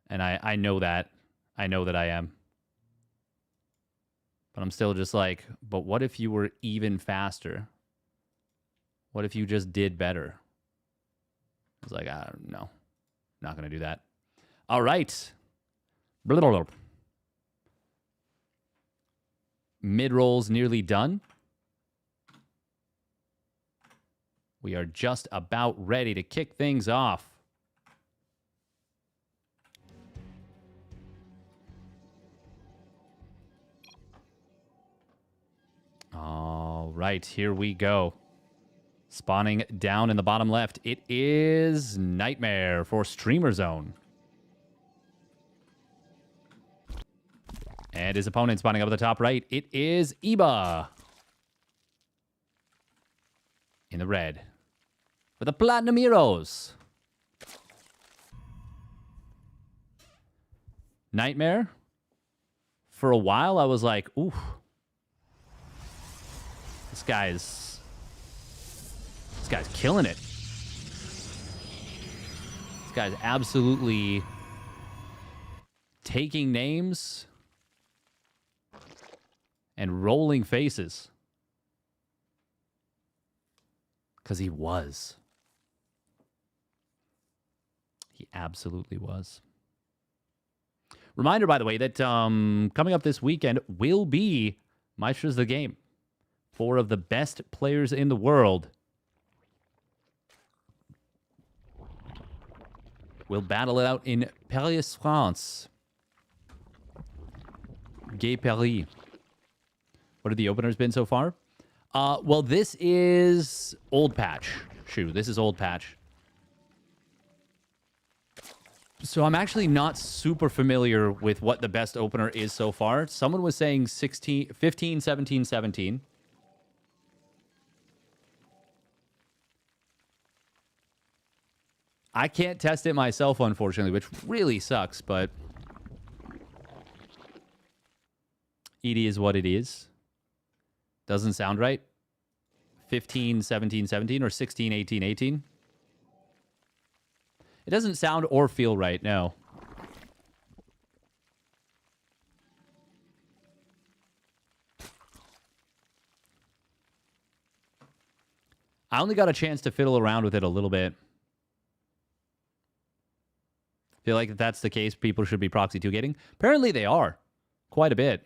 And I know that. I know that I am. But I'm still just like, but what if you were even faster? What if you just did better? I was like, I don't know. Not going to do that. All right. Mid-roll's nearly done. We are just about ready to kick things off. All right, here we go. Spawning down in the bottom left, it is Nightmare for Streamer Zone. And his opponent spawning up at the top right, it is Iba. In the red. For the Platinum Heroes. Nightmare for a while, I was like, ooh, this guy's killing it. This guy's absolutely taking names and rolling faces. Because he was. He absolutely was. Reminder, by the way, that coming up this weekend will be Maestros the Game. 4 of the best players in the world will battle it out in Paris, France. Gay Paris. What have the openers been so far? Well, this is old patch. This is old patch. So I'm actually not super familiar with what the best opener is so far. Someone was saying 15, 17, 17. I can't test it myself, unfortunately, which really sucks, but it is what it is. Doesn't sound right. 15, 17, 17, or 16, 18, 18. It doesn't sound or feel right, no. I only got a chance to fiddle around with it a little bit. Feel like if that's the case, people should be proxy 2-gating. Apparently they are. Quite a bit.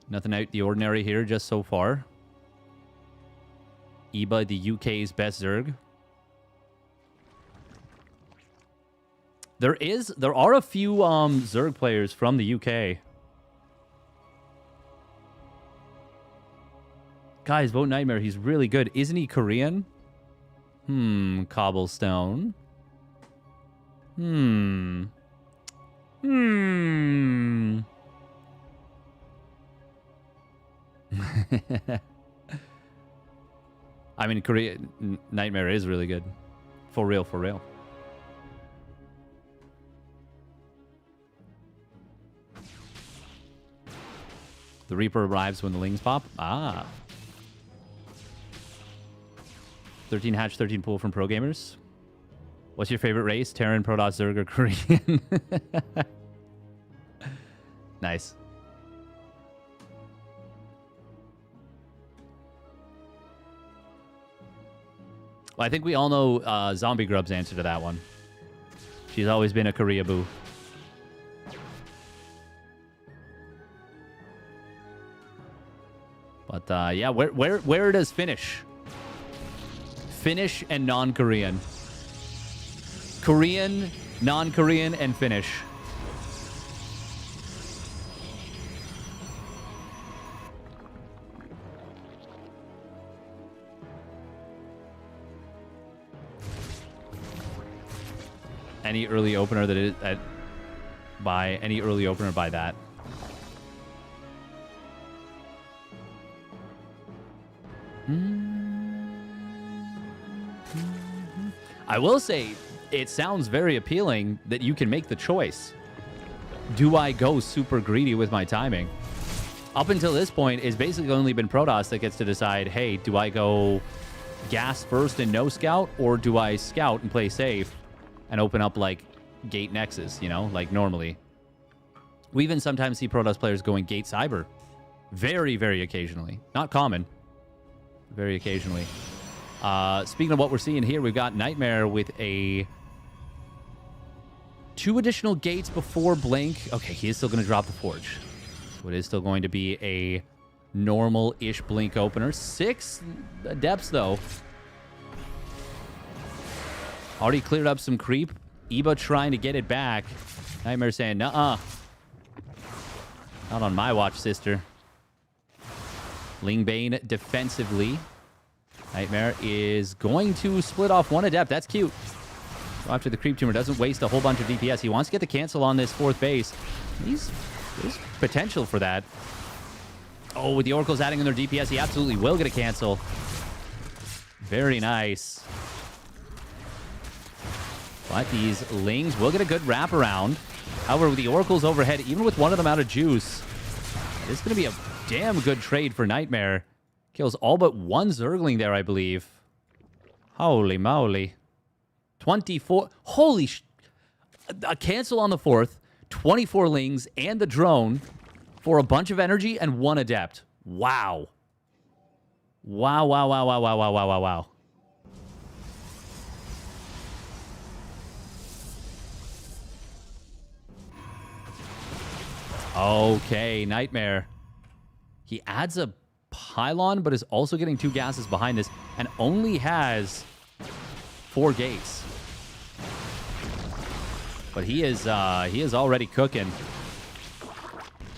Nothing out the ordinary here just so far. Iba, the UK's best Zerg. There are a few Zerg players from the UK. Guys, vote Nightmare. He's really good. Isn't he Korean? Cobblestone. I mean, Nightmare is really good. For real, for real. The Reaper arrives when the Lings pop. Ah. 13 hatch, 13 pool from pro gamers. What's your favorite race? Terran, Protoss, Zerg, or Korean? Nice. Well, I think we all know Zombie Grub's answer to that one. She's always been a Korea boo. But yeah, where does Finnish? Finnish and non-Korean. Korean, non-Korean, and Finnish. Any early opener that is by any early opener by that. I will say, it sounds very appealing that you can make the choice. Do I go super greedy with my timing? Up until this point, it's basically only been Protoss that gets to decide, hey, do I go gas first and no scout, or do I scout and play safe and open up, like, gate nexus, you know, like normally? We even sometimes see Protoss players going gate cyber. Very, very occasionally. Not common. Very occasionally. Speaking of what we're seeing here, we've got Nightmare with a 2 additional gates before Blink. Okay, he is still going to drop the Forge. So it is still going to be a normal-ish Blink opener. 6 depths, though. Already cleared up some creep. Iba trying to get it back. Nightmare saying, nuh-uh. Not on my watch, sister. Lingbane defensively. Nightmare is going to split off 1 adept. That's cute. Go after the creep tumor. Doesn't waste a whole bunch of DPS. He wants to get the cancel on this 4th base. There's potential for that. Oh, with the Oracles adding in their DPS, he absolutely will get a cancel. Very nice. But these Lings will get a good wraparound. However, with the Oracles overhead, even with one of them out of juice, this is going to be a damn good trade for Nightmare. Kills all but one Zergling there, I believe. Holy moly. 24. Holy sh... A cancel on the 4th, 24 Lings, and the drone for a bunch of energy and 1 Adept. Wow. Wow, wow, wow, wow, wow, wow, wow, wow, wow. Okay, Nightmare. He adds a pylon, but is also getting 2 gases behind this, and only has 4 gates. But he is already cooking.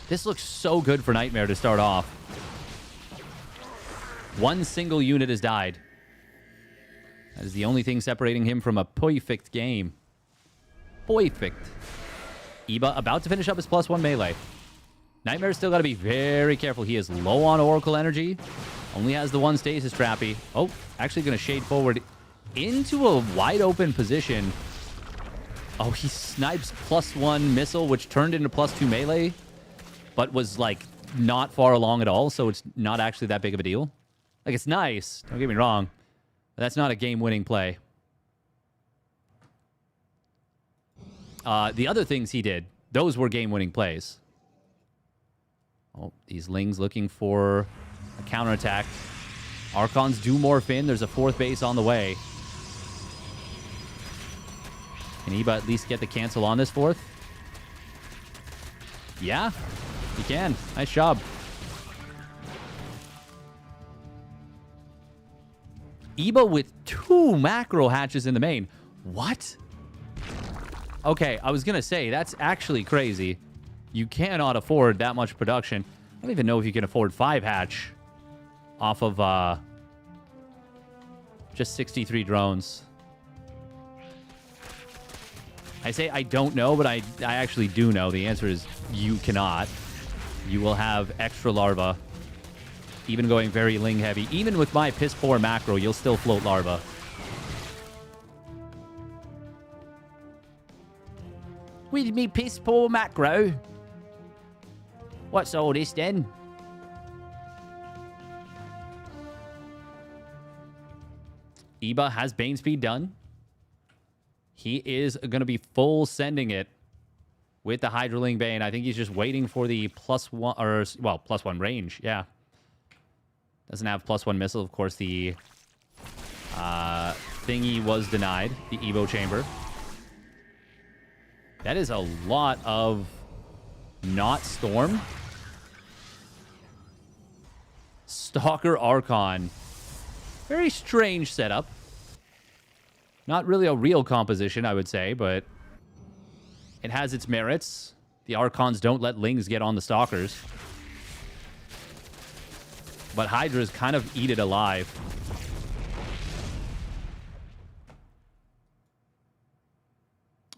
This looks so good for Nightmare to start off. 1 single unit has died. That is the only thing separating him from a perfect game. Perfect. Iba about to finish up his +1 melee. Nightmare's still got to be very careful. He is low on Oracle energy. Only has the 1 stasis trappy. Oh, actually going to shade forward into a wide open position. Oh, he snipes +1 missile, which turned into +2 melee, but was, like, not far along at all, so it's not actually that big of a deal. Like, it's nice. Don't get me wrong. But that's not a game-winning play. The other things he did, those were game-winning plays. Oh, these Lings looking for a counterattack. Archons do morph in. There's a 4th base on the way. Can Iba at least get the cancel on this 4th? Yeah, he can. Nice job. Iba with 2 macro hatches in the main. What? Okay, I was going to say, that's actually crazy. You cannot afford that much production. I don't even know if you can afford 5 hatch off of just 63 drones. I say I don't know, but I actually do know. The answer is you cannot. You will have extra larva. Even going very Ling heavy. Even with my piss poor macro, you'll still float larva. With me piss poor macro? What's all this then? Iba has Bane Speed done. He is going to be full sending it with the Hydraling Bane. I think he's just waiting for the +1, or, well, +1 range. Yeah. Doesn't have +1 missile. Of course, the thingy was denied. The Evo chamber. That is a lot of not Storm. Stalker Archon. Very strange setup. Not really a real composition, I would say, but it has its merits. The Archons don't let Lings get on the Stalkers. But Hydras kind of eat it alive.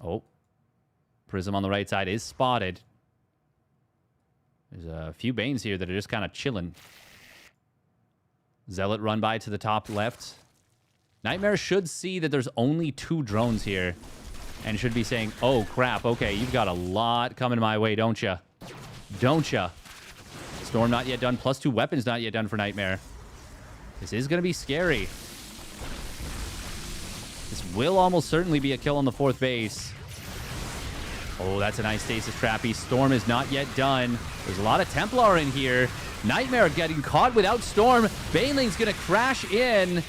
Oh. Prism on the right side is spotted. There's a few Banes here that are just kind of chilling. Zealot run by to the top left. Nightmare should see that there's only 2 drones here. And should be saying, oh, crap. Okay, you've got a lot coming my way, don't ya? Don't ya? Storm not yet done. +2 weapons not yet done for Nightmare. This is going to be scary. This will almost certainly be a kill on the 4th base. Oh, that's a nice stasis trappy. Storm is not yet done. There's a lot of Templar in here. Nightmare getting caught without Storm. Baneling's going to crash in.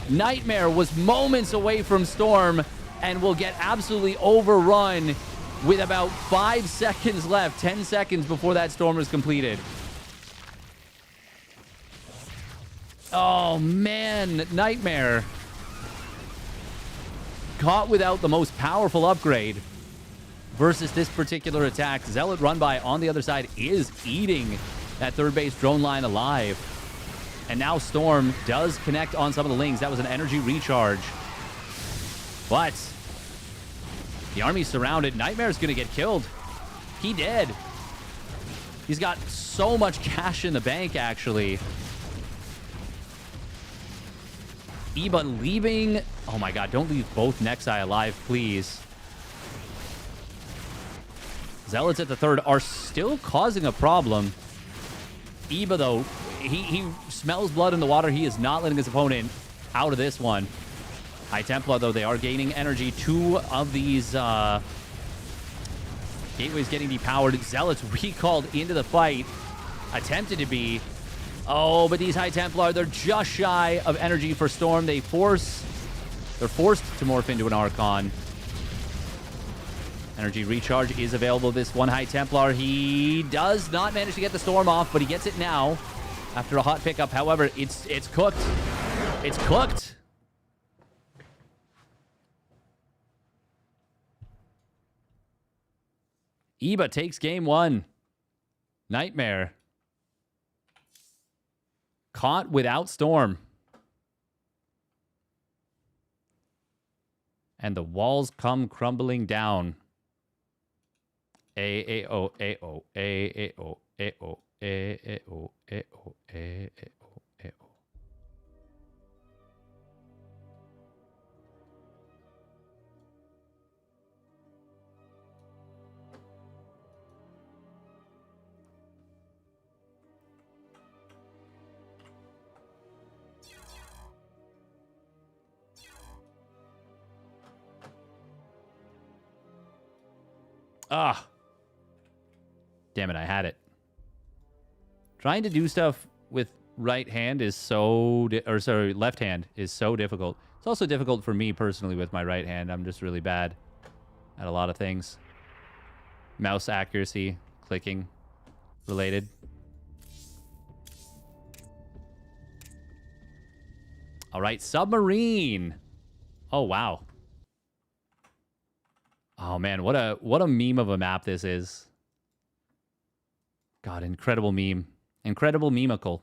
Nightmare was moments away from Storm and will get absolutely overrun with about 5 seconds left. 10 seconds before that Storm is completed. Oh, man. Nightmare. Caught without the most powerful upgrade versus this particular attack. Zealot run by on the other side is eating that 3rd base drone line alive. And now Storm does connect on some of the Lings. That was an energy recharge. But the army's surrounded. Nightmare's going to get killed. He dead. He's got so much cash in the bank, actually. Iba leaving... Oh my god, don't leave both Nexi alive, please. Zealots at the third are still causing a problem. Iba, though, he smells blood in the water. He is not letting his opponent out of this one. High Templar, though, they are gaining energy. 2 of these gateways getting depowered. Zealots recalled into the fight. Attempted to be... Oh, but these High Templar, they're just shy of energy for Storm. They're forced to morph into an Archon. Energy recharge is available. This one High Templar, he does not manage to get the Storm off, but he gets it now after a hot pickup. However, it's cooked. It's cooked. Iba takes game 1. Nightmare. Caught without Storm. And the walls come crumbling down. A-A-O, A-O, A-A-O, A-O, A-A-O, A-O, A-A-O, A-O. Ah. Damn it, I had it. Trying to do stuff with right hand is so... left hand is so difficult. It's also difficult for me personally with my right hand. I'm just really bad at a lot of things. Mouse accuracy, clicking related. All right, Submarine. Oh, wow. Oh, man, what a meme of a map this is. God, incredible meme. Incredible memical.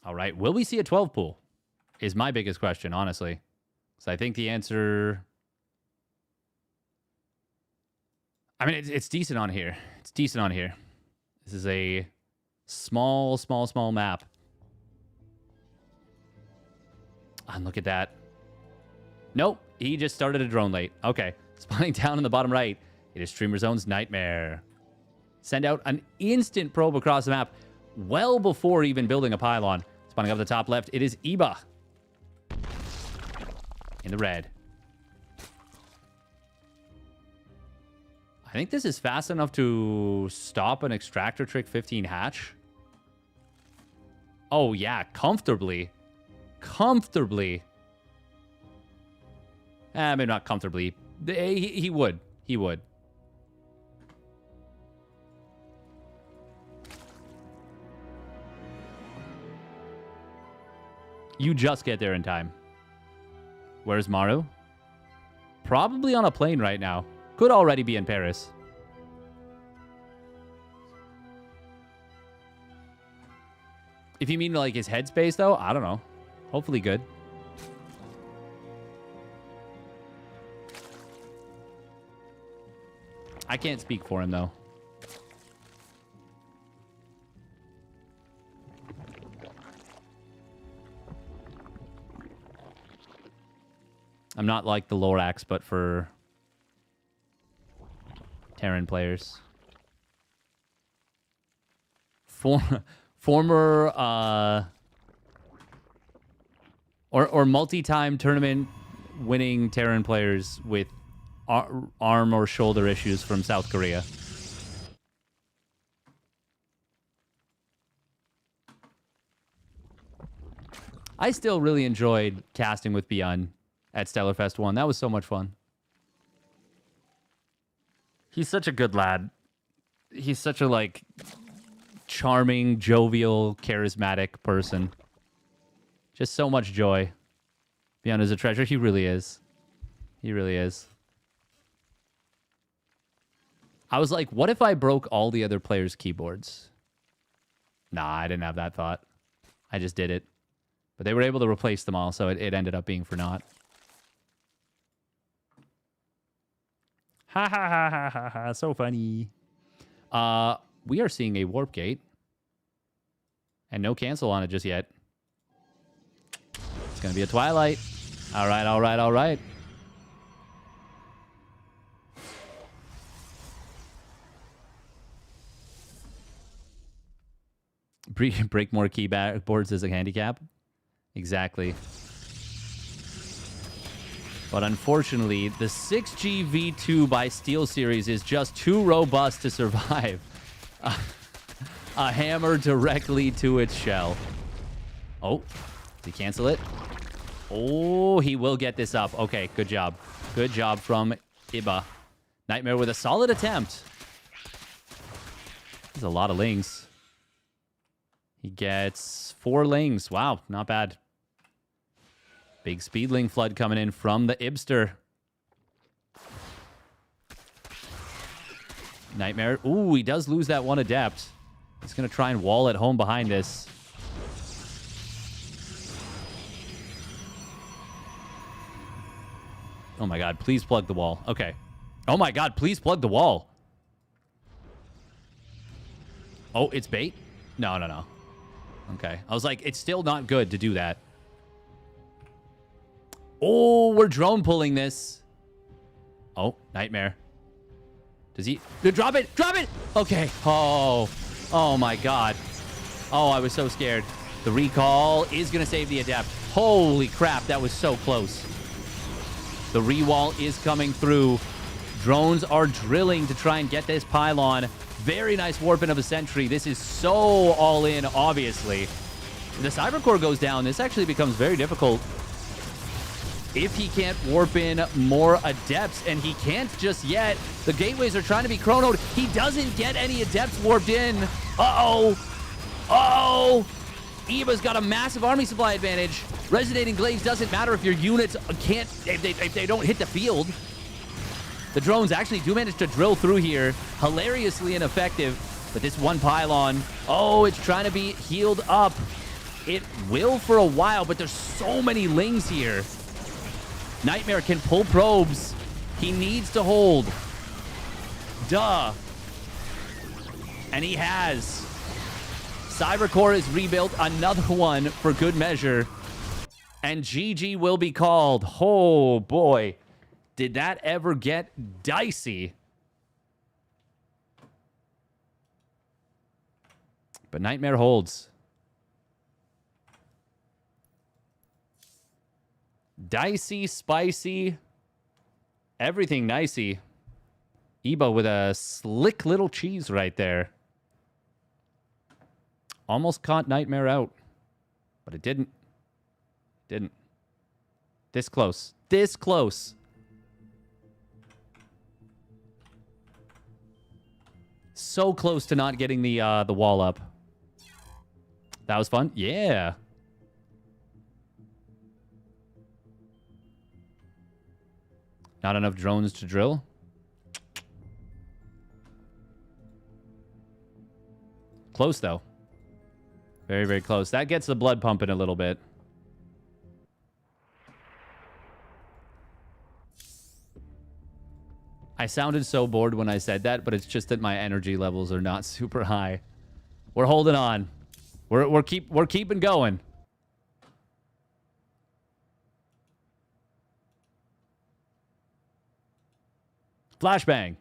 All right, will we see a 12 pool? Is my biggest question, honestly. So I think the answer... I mean, it's decent on here. It's decent on here. This is a small map. And look at that. Nope. He just started a drone late. Okay. Spawning down in the bottom right. It is Streamer Zone's Nightmare. Send out an instant probe across the map well before even building a pylon. Spawning up the top left. It is Iba. In the red. I think this is fast enough to stop an Extractor Trick 15 hatch. Oh, yeah. Comfortably. Comfortably. Maybe not comfortably. He would. He would. You just get there in time. Where's Maru? Probably on a plane right now. Could already be in Paris. If you mean like his headspace, though, I don't know. Hopefully good. I can't speak for him, though. I'm not like the Lorax, but for Terran players. Former or multi-time tournament winning Terran players with arm or shoulder issues from South Korea. I still really enjoyed casting with Beyond at Stellarfest 1. That was so much fun. He's such a good lad. He's such a, like, charming, jovial, charismatic person. Just so much joy. Beyond is a treasure. He really is. He really is. I was like, what if I broke all the other players' keyboards? Nah, I didn't have that thought. I just did it. But they were able to replace them all, so it ended up being for naught. Ha ha ha ha ha ha. So funny. We are seeing a warp gate. And no cancel on it just yet. It's going to be a Twilight. All right, all right, all right. Break more keyboards as a handicap. Exactly. But unfortunately, the 6G V2 by SteelSeries is just too robust to survive. A hammer directly to its shell. Oh, did he cancel it? Oh, he will get this up. Okay, good job. Good job from Iba. Nightmare with a solid attempt. There's a lot of lings. He gets 4 lings. Wow, not bad. Big speedling flood coming in from the Ibster. Nightmare. Ooh, he does lose that one adept. He's going to try and wall it home behind this. Oh my god, please plug the wall. Okay. Oh my god, please plug the wall. Oh, it's bait? No, no, no. Okay. I was like, it's still not good to do that. Oh, we're drone pulling this. Oh, Nightmare. Does he... Drop it! Drop it! Okay. Oh. Oh my god. Oh, I was so scared. The recall is going to save the adept. Holy crap, that was so close. The rewall is coming through. Drones are drilling to try and get this pylon. Very nice warping of a sentry. This is so all in, obviously. The Cybercore goes down. This actually becomes very difficult if he can't warp in more adepts, and he can't just yet. The gateways are trying to be chronoed. He doesn't get any adepts warped in. Uh-oh. Uh-oh. Iba's got a massive army supply advantage. Resonating Glaives doesn't matter if your units can't, if they don't hit the field. The drones actually do manage to drill through here. Hilariously ineffective. But this one pylon, oh, it's trying to be healed up. It will for a while, but there's so many lings here. Nightmare can pull probes. He needs to hold. Duh. And he has. Cybercore is rebuilt, another one for good measure. And GG will be called. Oh, boy. Did that ever get dicey? But Nightmare holds. Dicey, spicy, everything nicey. Iba with a slick little cheese right there. Almost caught Nightmare out, but it didn't. Didn't. This close. This close. So close to not getting the wall up. That was fun. Yeah. Not enough drones to drill. Close, though. Very, very close. That gets the blood pumping a little bit. I sounded so bored when I said that, but it's just that my energy levels are not super high. We're holding on. We're keeping going. Flashbang.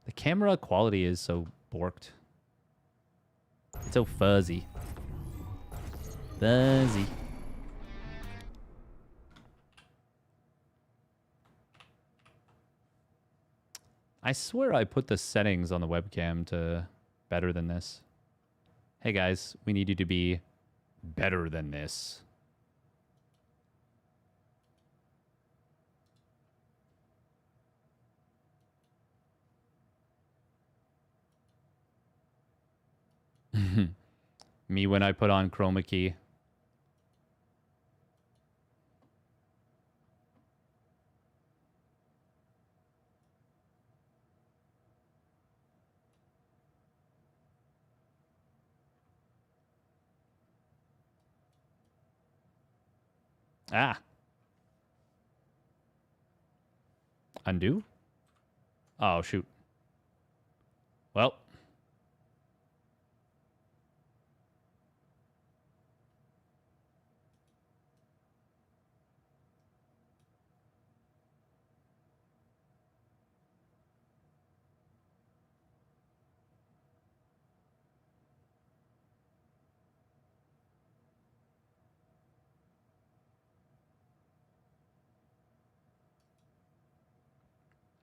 The camera quality is so borked. It's so fuzzy. Fuzzy. I swear I put the settings on the webcam to better than this. Hey guys, we need you to be better than this. Me when I put on chroma key. Ah. Undo? Oh, shoot. Well.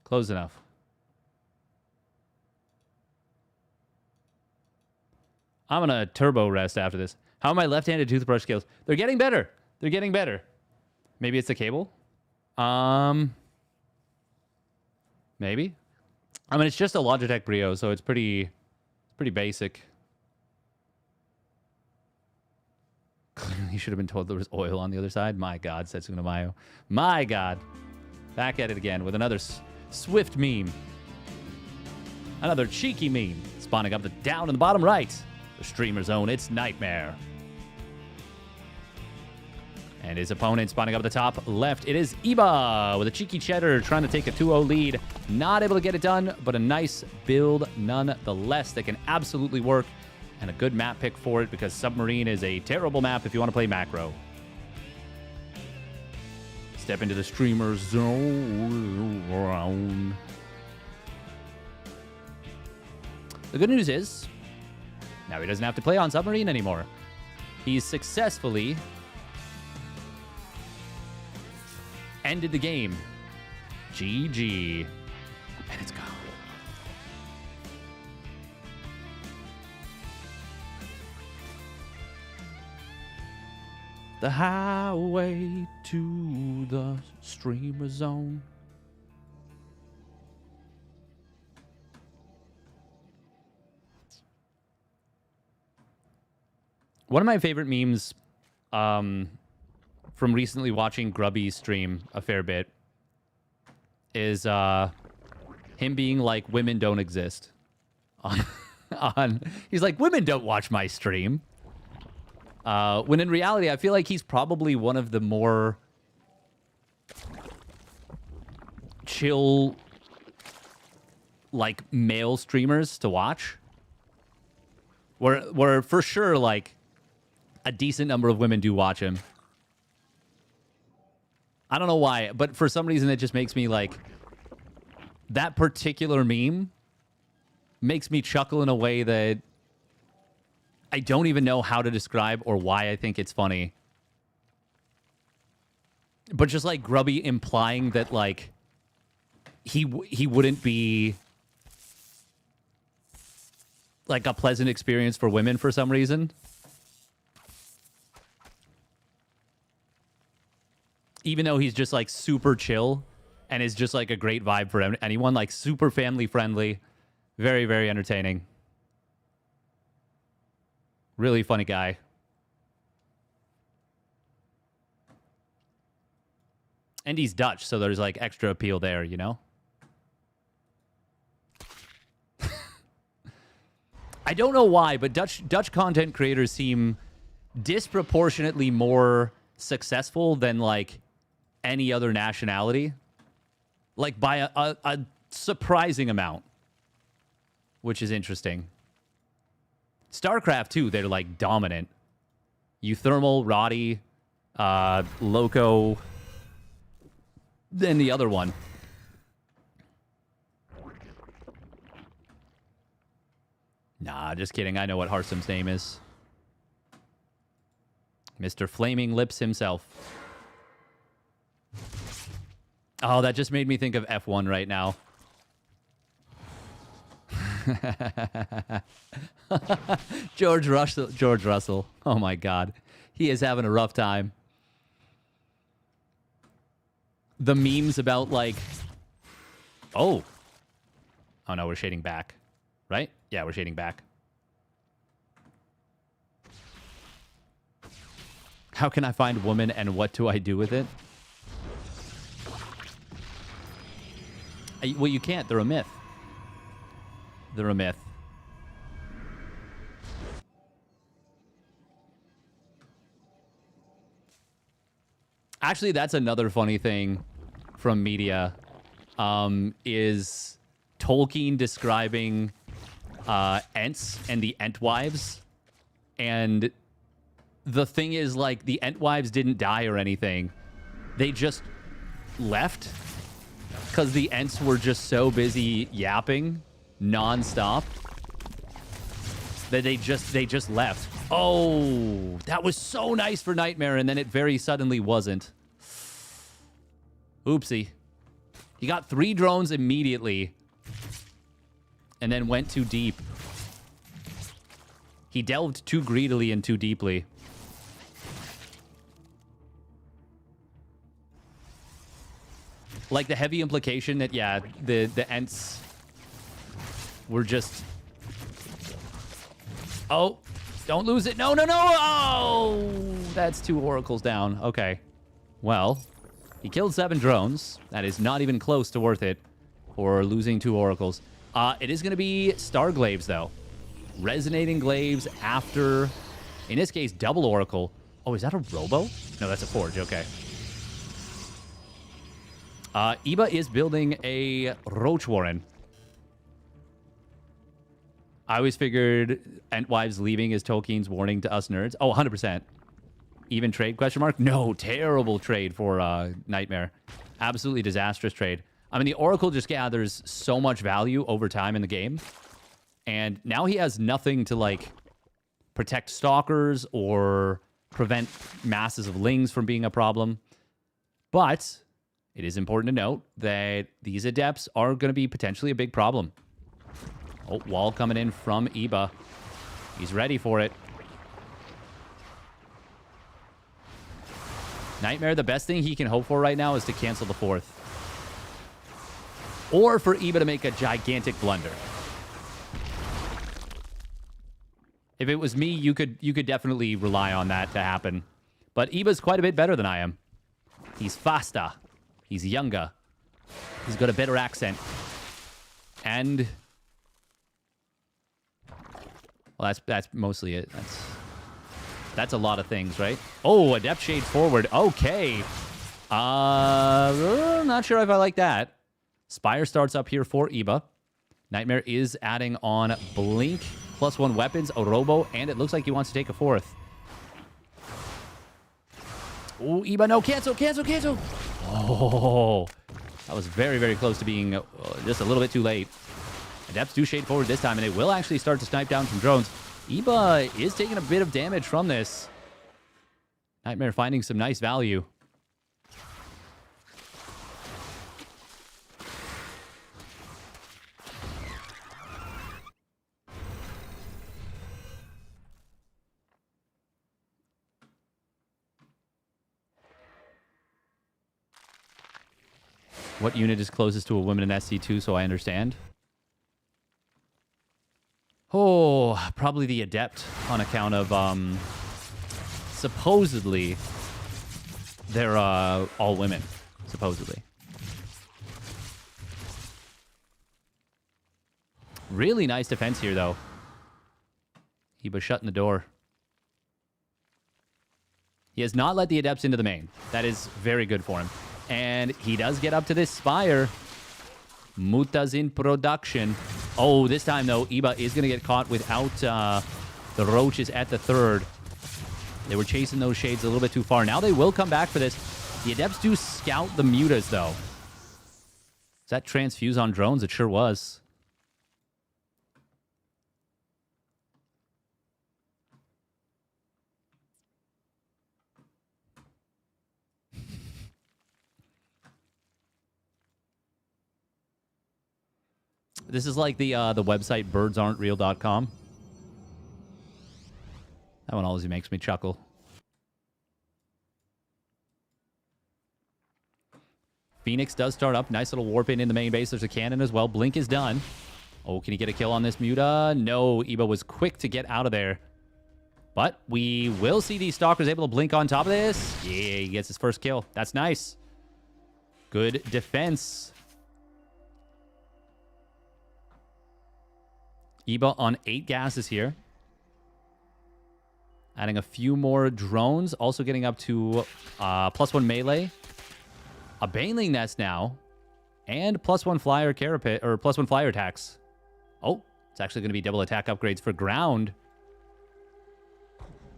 Close enough. I'm going to turbo rest after this. How are my left-handed toothbrush skills? They're getting better. They're getting better. Maybe it's the cable? Maybe. I mean, it's just a Logitech Brio, so it's pretty basic. Clearly should have been told there was oil on the other side. My God, Setsuna Mayo. My God. Back at it again with another swift meme. Another cheeky meme. Spawning up down in the bottom right. The streamer zone, it's Nightmare. And his opponent spawning up at the top left. It is Iba with a cheeky cheddar trying to take a 2-0 lead. Not able to get it done, but a nice build nonetheless that can absolutely work. And a good map pick for it because Submarine is a terrible map if you want to play macro. Step into the streamer zone. The good news is, now he doesn't have to play on Submarine anymore. He's successfully ended the game. GG. And it's gone. The highway to the streamer zone. One of my favorite memes from recently watching Grubby's stream a fair bit is him being like, women don't exist. He's like, women don't watch my stream. When in reality, I feel like he's probably one of the more chill, like, male streamers to watch. Where for sure, like, a decent number of women do watch him. I don't know why, but for some reason it just makes me like... That particular meme makes me chuckle in a way that I don't even know how to describe or why I think it's funny. But just like Grubby implying that like he wouldn't be like a pleasant experience for women for some reason. Even though he's just like super chill and is just like a great vibe for anyone, like super family friendly, very, very entertaining. Really funny guy. And he's Dutch, so there's like extra appeal there, you know? I don't know why, but Dutch content creators seem disproportionately more successful than like any other nationality. Like by a surprising amount. Which is interesting. StarCraft, too, they're, like, dominant. Euthermal, Roddy, Loco, then the other one. Nah, just kidding. I know what Harsam's name is. Mr. Flaming Lips himself. Oh, that just made me think of F1 right now. George Russell. Oh my God. He is having a rough time. The memes about like... Oh no, we're shading back. Right? Yeah, we're shading back. How can I find woman and what do I do with it? Well, you can't. They're a myth. They're a myth. Actually, that's another funny thing from media, is Tolkien describing Ents and the Entwives. And the thing is, like, the Entwives didn't die or anything. They just left because the Ents were just so busy yapping nonstop that they just left. Oh, that was so nice for Nightmare, and then it very suddenly wasn't. Oopsie. He got 3 drones immediately and then went too deep. He delved too greedily and too deeply. Like the heavy implication that, yeah, the Ents were just... Oh, don't lose it. No, no, no. Oh, that's 2 oracles down. Okay. Well, he killed 7 drones. That is not even close to worth it for losing 2 oracles. It is going to be Star Glaives, though. Resonating Glaives after, in this case, double oracle. Oh, is that a Robo? No, that's a Forge. Okay. Iba is building a Roach Warren. I always figured Entwives leaving is Tolkien's warning to us nerds. Oh, 100%. Even trade, question mark? No, terrible trade for Nightmare. Absolutely disastrous trade. I mean, the Oracle just gathers so much value over time in the game. And now he has nothing to, like, protect Stalkers or prevent masses of Lings from being a problem. But it is important to note that these Adepts are going to be potentially a big problem. Oh, wall coming in from Iba. He's ready for it. Nightmare, the best thing he can hope for right now is to cancel the 4th. Or for Iba to make a gigantic blunder. If it was me, you could definitely rely on that to happen. But Iba's quite a bit better than I am. He's faster. He's younger. He's got a better accent. And... well, that's mostly it. That's a lot of things, right? Oh, Adept Shade forward. Okay. Not sure if I like that. Spire starts up here for Iba. Nightmare is adding on Blink, +1 weapons, a Robo, and it looks like he wants to take a 4th. Oh, Iba, no, cancel, cancel, cancel. Oh, that was very, very close to being just a little bit too late. Adepts do shade forward this time, and they will actually start to snipe down some drones. Iba is taking a bit of damage from this. Nightmare finding some nice value. What unit is closest to a woman in SC2, so I understand? Oh, probably the Adept on account of, supposedly, they're all women, supposedly. Really nice defense here, though. Iba shutting the door. He has not let the Adepts into the main. That is very good for him. And he does get up to this Spire. Muta's in production. Oh, this time, though, Iba is going to get caught without the Roaches at the 3rd. They were chasing those Shades a little bit too far. Now they will come back for this. The Adepts do scout the Mutas, though. Is that transfuse on drones? It sure was. This is like the website birdsaren'treal.com. That one always makes me chuckle. Phoenix does start up. Nice little warp in the main base. There's a cannon as well. Blink is done. Oh, can he get a kill on this Muta? No, Iba was quick to get out of there. But we will see these Stalkers able to blink on top of this. Yeah, he gets his first kill. That's nice. Good defense. Iba on 8 gases here. Adding a few more drones. Also getting up to +1 melee. A Baneling Nest now. And +1 flyer carapace, or +1 flyer attacks. Oh, it's actually going to be double attack upgrades for ground.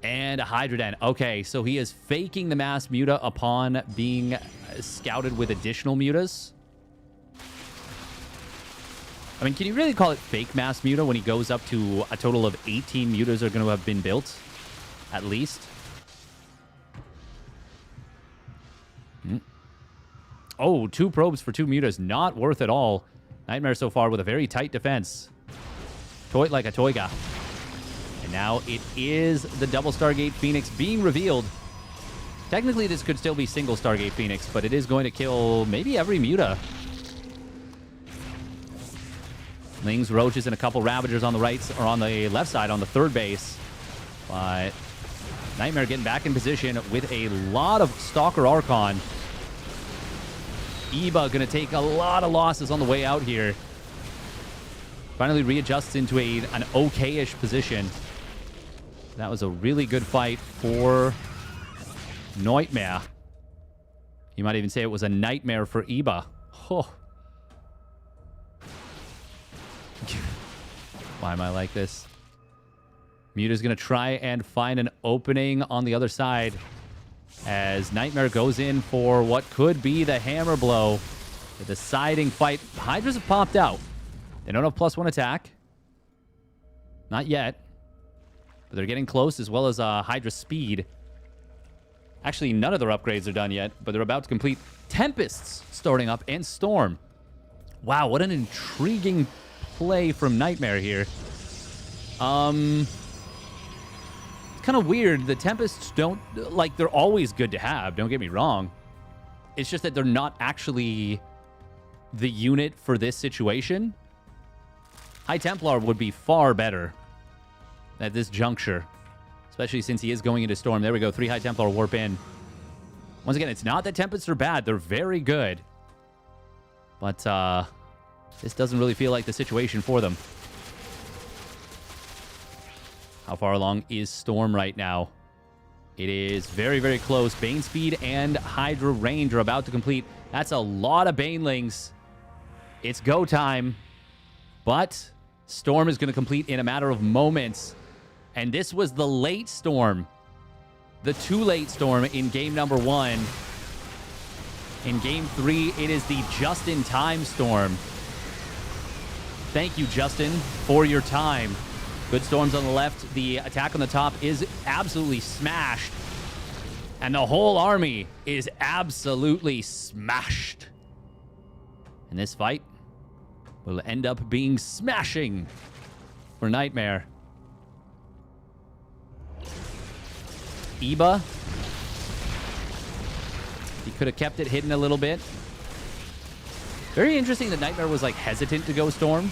And a Hydra Den. Okay, so he is faking the mass muta upon being scouted with additional mutas. I mean, can you really call it fake mass muta when he goes up to a total of 18 mutas are going to have been built? At least. Oh, 2 probes for 2 mutas. Not worth it all. Nightmare so far with a very tight defense. Toy like a toiga. And now it is the double Stargate Phoenix being revealed. Technically, this could still be single Stargate Phoenix, but it is going to kill maybe every muta. Lings, Roaches, and a couple Ravagers on the right, or on the left side on the third base. But Nightmare getting back in position with a lot of Stalker Archon. Iba going to take a lot of losses on the way out here. Finally readjusts into an okay-ish position. That was a really good fight for Nightmare. You might even say it was a nightmare for Iba. Oh. Why am I like this? Muta's going to try and find an opening on the other side as Nightmare goes in for what could be the hammer blow. The deciding fight. Hydras have popped out. They don't have +1 attack. Not yet. But they're getting close, as well as Hydra speed. Actually, none of their upgrades are done yet, but they're about to complete Tempests starting up and Storm. Wow, what an intriguing play from Nightmare here. It's kind of weird. The Tempests don't, like, they're always good to have, don't get me wrong. It's just that they're not actually the unit for this situation. High Templar would be far better at this juncture, especially since he is going into Storm. There we go, 3 High Templar warp in. Once again, it's not that Tempests are bad. They're very good. But this doesn't really feel like the situation for them. How far along is Storm right now? It is very, very close. Bane Speed and Hydra Range are about to complete. That's a lot of Banelings. It's go time. But Storm is going to complete in a matter of moments. And this was the late Storm. The too late Storm in game number 1. In game 3, it is the just-in-time Storm. Thank you, Justin, for your time. Good Storms on the left. The attack on the top is absolutely smashed. And the whole army is absolutely smashed. And this fight will end up being smashing for Nightmare. Iba. He could have kept it hidden a little bit. Very interesting that Nightmare was, like, hesitant to go Storm.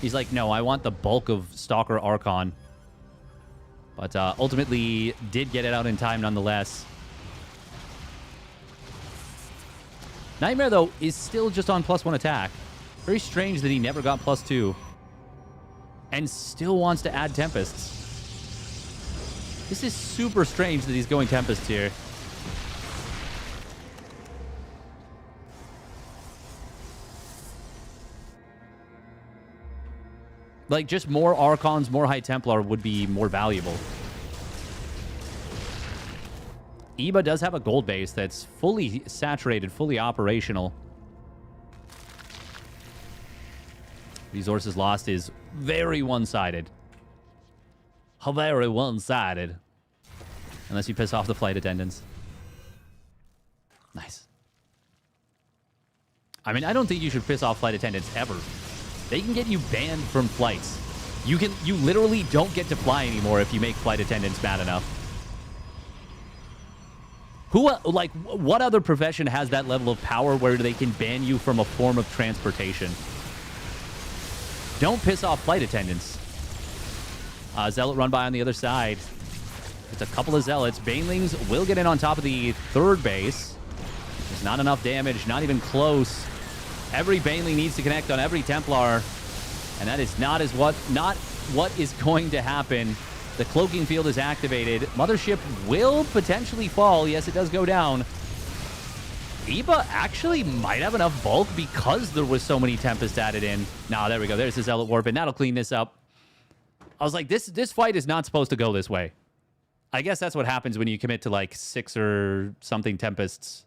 He's like, no, I want the bulk of Stalker Archon. But ultimately did get it out in time nonetheless. Nightmare, though, is still just on +1 attack. Very strange that he never got +2. And still wants to add Tempests. This is super strange that he's going Tempests here. Like, just more Archons, more High Templar would be more valuable. Iba does have a gold base that's fully saturated, fully operational. Resources lost is very one-sided. Very one-sided. Unless you piss off the flight attendants. Nice. I mean, I don't think you should piss off flight attendants ever. They can get you banned from flights. You literally don't get to fly anymore if you make flight attendants mad enough. What other profession has that level of power where they can ban you from a form of transportation? Don't piss off flight attendants. Zealot run by on the other side. It's a couple of Zealots. Banelings will get in on top of the third base. There's not enough damage, not even close. Every Baneling needs to connect on every Templar. And that is not what is going to happen The cloaking field is activated. Mothership will potentially fall. Yes, it does go down. Iba actually might have enough bulk because there was so many Tempest added in. Nah, there we go. There's the Zealot Warp, and that'll clean this up. I was like, this fight is not supposed to go this way. I guess that's what happens when you commit to like 6 or something Tempests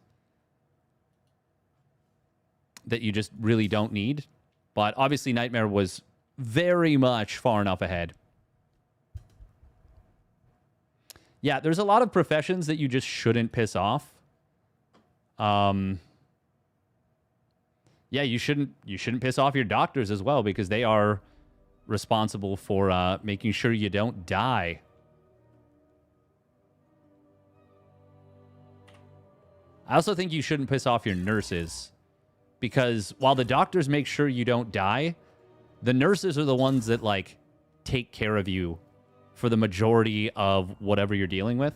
that you just really don't need. But obviously Nightmare was very much far enough ahead. Yeah, there's a lot of professions that you just shouldn't piss off. Yeah, you shouldn't piss off your doctors as well, because they are responsible for making sure you don't die. I also think you shouldn't piss off your nurses, because while the doctors make sure you don't die, the nurses are the ones that, like, take care of you for the majority of whatever you're dealing with.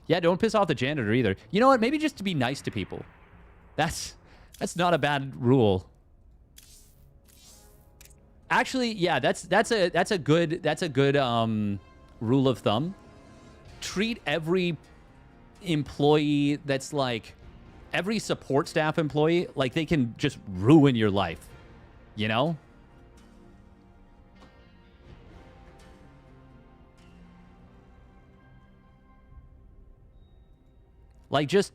Yeah, don't piss off the janitor either. You know what? Maybe just to be nice to people. That's not a bad rule. Actually, yeah, that's a good rule of thumb. Treat every employee that's like every support staff employee like they can just ruin your life. You know? Like just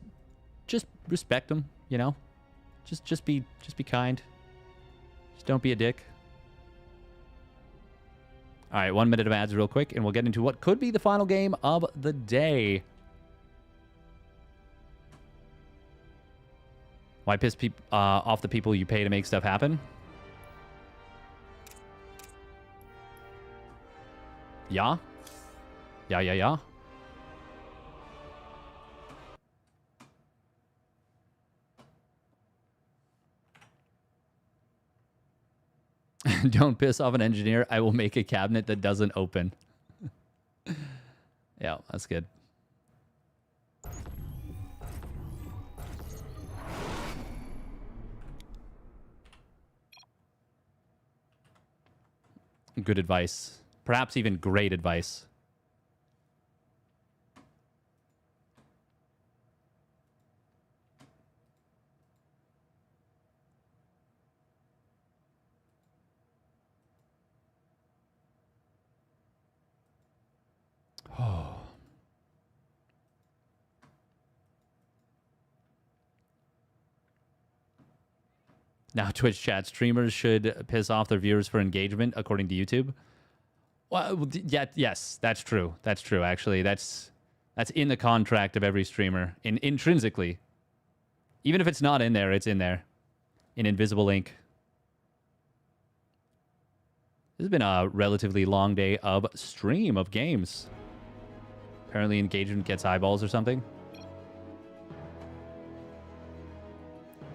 respect them, you know? Just be kind. Just don't be a dick. All right, 1 minute of ads real quick, and we'll get into what could be the final game of the day. Why piss off the people you pay to make stuff happen? Yeah? Yeah. Don't piss off an engineer. I will make a cabinet that doesn't open. Yeah, that's good. Good advice. Perhaps even great advice. Oh. Now, Twitch chat streamers should piss off their viewers for engagement, according to YouTube. Well, yeah, yes, that's true. That's true. Actually, that's in the contract of every streamer, intrinsically. Even if it's not in there, it's in there, in invisible ink. This has been a relatively long day of stream of games. Apparently engagement gets eyeballs or something.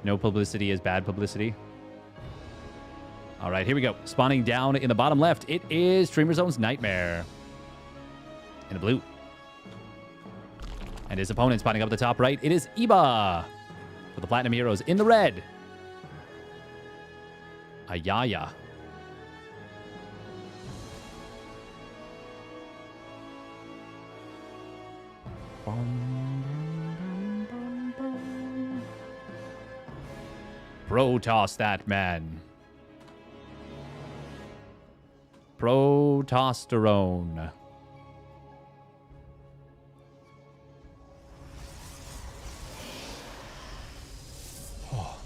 No publicity is bad publicity. All right, here we go. Spawning down in the bottom left, it is Streamer Zone's Nightmare. In the blue. And his opponent spawning up at the top right, it is Iba. For the Platinum Heroes in the red. Ayaya. Protoss that man. Protosterone. Oh.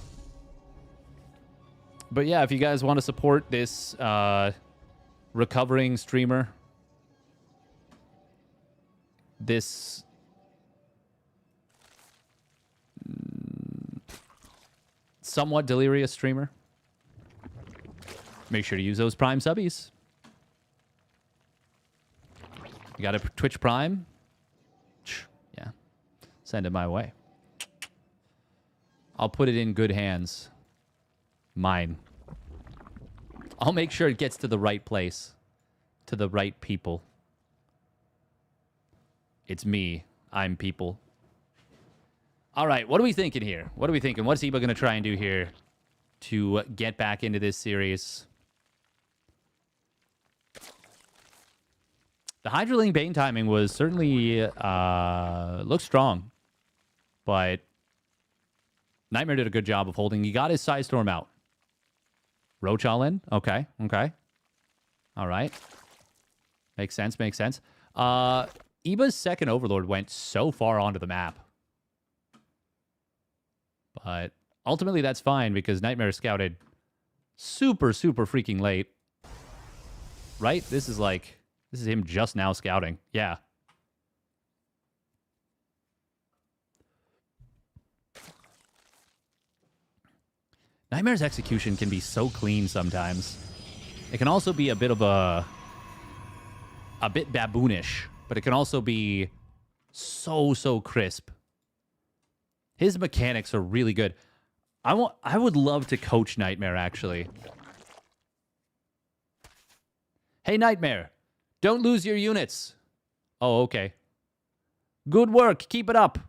But yeah, if you guys want to support this recovering streamer, this somewhat delirious streamer, make sure to use those Prime subbies. You got a Twitch Prime? Yeah. Send it my way. I'll put it in good hands. Mine. I'll make sure it gets to the right place. To the right people. It's me. I'm people. All right, what are we thinking here? What are we thinking? What's Iba going to try and do here to get back into this series? The Hydralink Bane timing was certainly looked strong, but Nightmare did a good job of holding. He got his Side Storm out. Roach all in? Okay, okay. All right. Makes sense, makes sense. Iba's second Overlord went so far onto the map. But ultimately that's fine because Nightmare scouted super, super freaking late. Right? This is him just now scouting. Yeah. Nightmare's execution can be so clean sometimes. It can also be a bit baboonish, but it can also be so crisp. His mechanics are really good. I would love to coach Nightmare, actually. Hey, Nightmare, don't lose your units. Oh, okay. Good work. Keep it up.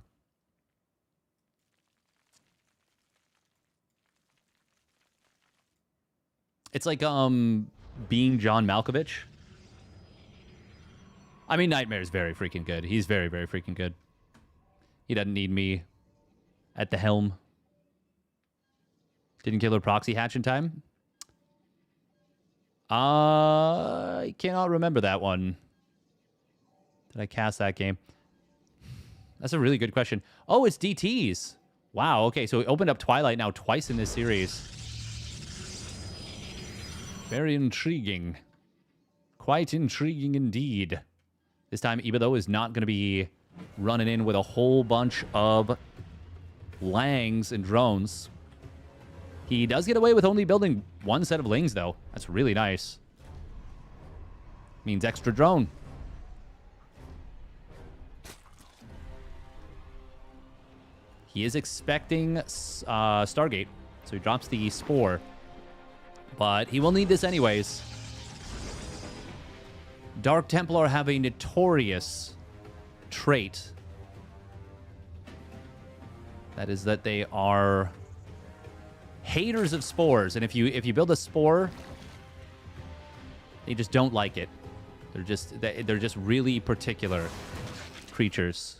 It's like being John Malkovich. I mean, Nightmare's very freaking good. He's very, very freaking good. He doesn't need me at the helm. Didn't kill her proxy hatch in time? I cannot remember that one. Did I cast that game? That's a really good question. Oh, it's DTs. Wow, okay, so we opened up Twilight now twice in this series. Very intriguing. Quite intriguing indeed. This time, Iba, though, is not going to be running in with a whole bunch of Langs and drones. He does get away with only building one set of Lings, though. That's really nice. Means extra drone. He is expecting Stargate, so he drops the Spore. But he will need this anyways. Dark Templar have a notorious trait. That is that they are haters of spores. And if you build a spore, they just don't like it. They're just really particular creatures.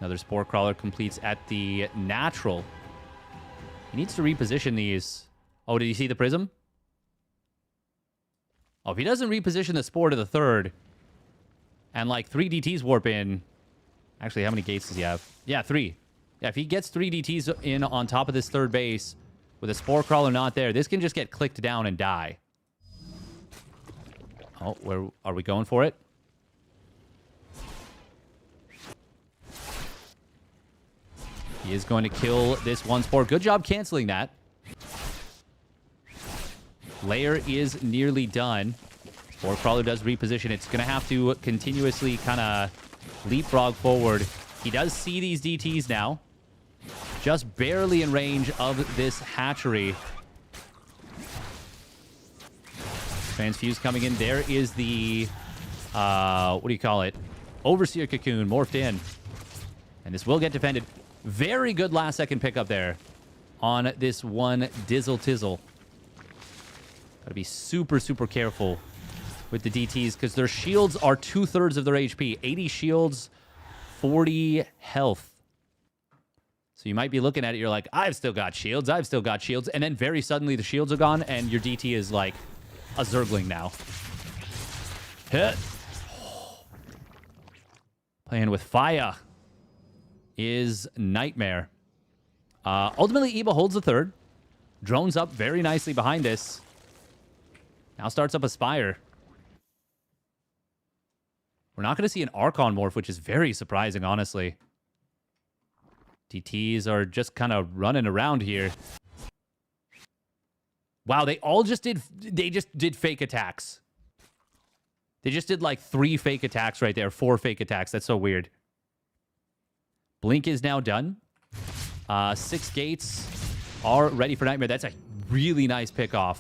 Another Spore Crawler completes at the natural. He needs to reposition these. Oh, did you see the Prism? Oh, if he doesn't reposition the Spore to the third, and like 3 DTs warp in. Actually, how many gates does he have? Yeah, 3. Yeah, if he gets 3 DTs in on top of this third base, with a Spore Crawler not there, this can just get clicked down and die. Oh, where are we going for it? He is going to kill this one Spore. Good job canceling that. Lair is nearly done. Spore Crawler does reposition. It's going to have to continuously kind of leapfrog forward. He does see these DTs now. Just barely in range of this hatchery. Transfuse coming in. There is the, what do you call it? Overseer Cocoon morphed in. And this will get defended. Very good last second pickup there on this one Dizzle Tizzle. Gotta be super, super careful with the DTs because their shields are 2/3 of their HP. 80 shields, 40 health. So you might be looking at it, you're like, I've still got shields, I've still got shields. And then very suddenly the shields are gone and your DT is like a Zergling now. Hit. Playing with fire is Nightmare. Ultimately, Iba holds the third. Drones up very nicely behind this. Now starts up a Spire. We're not going to see an Archon morph, which is very surprising, honestly. DTs are just kind of running around here. Wow, they just did fake attacks. They just did like 3 fake attacks right there. 4 fake attacks. That's so weird. Blink is now done. 6 gates are ready for Nightmare. That's a really nice pickoff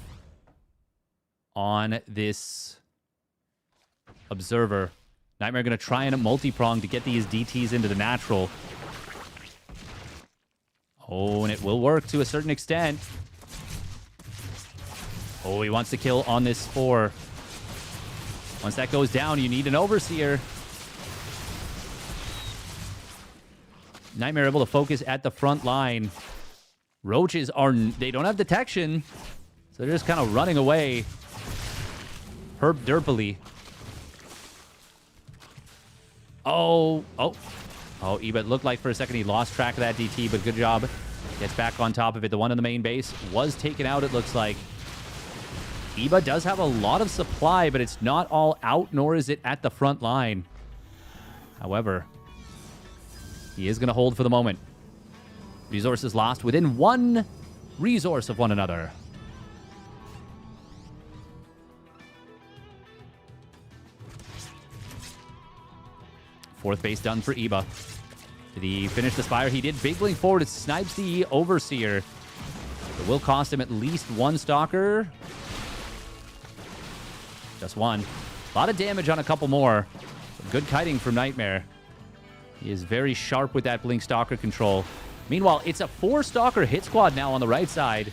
on this Observer. Nightmare going to try and a multi-prong to get these DTs into the natural. Oh, and it will work to a certain extent. Oh, he wants to kill on this 4. Once that goes down, you need an Overseer. Nightmare able to focus at the front line. Roaches they don't have detection, so they're just kind of running away. Herb derpily. Oh, Iba, it looked like for a second he lost track of that DT, but good job. Gets back on top of it. The one in the main base was taken out, it looks like. Iba does have a lot of supply, but it's not all out, nor is it at the front line. However, he is going to hold for the moment. Resources lost within 1 resource of one another. Fourth base done for Iba. Did he finish the Spire? He did. Big blink forward. It snipes the Overseer. It will cost him at least 1 Stalker. Just 1. A lot of damage on a couple more. Good kiting from Nightmare. He is very sharp with that Blink Stalker control. Meanwhile, it's a 4 Stalker hit squad now on the right side.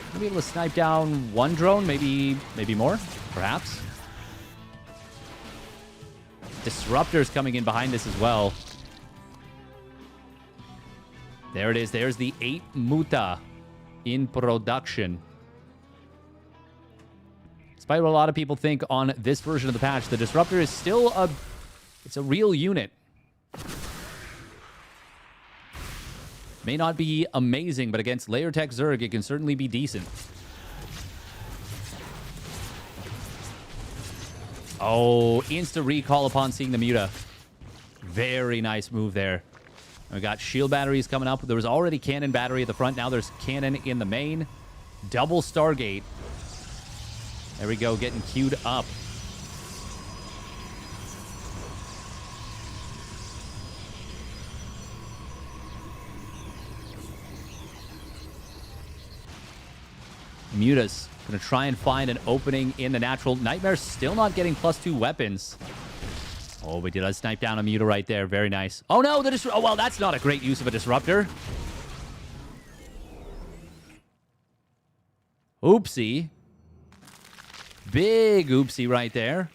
Gonna be able to snipe down 1 drone, maybe more, perhaps. Disruptors coming in behind this as well. There it is. There's the 8 Muta in production. Despite what a lot of people think on this version of the patch, the Disruptor is still it's a real unit. May not be amazing, but against Layer Tech Zerg, it can certainly be decent. Oh, insta recall upon seeing the Muta. Very nice move there. We got shield batteries coming up. There was already cannon battery at the front. Now there's cannon in the main. Double Stargate. There we go, getting queued up. Muta's going to try and find an opening in the natural. Nightmare's still not getting +2 weapons. Oh, we did a snipe down a Muta right there. Very nice. Oh, no. Oh, well, that's not a great use of a Disruptor. Oopsie. Big oopsie right there.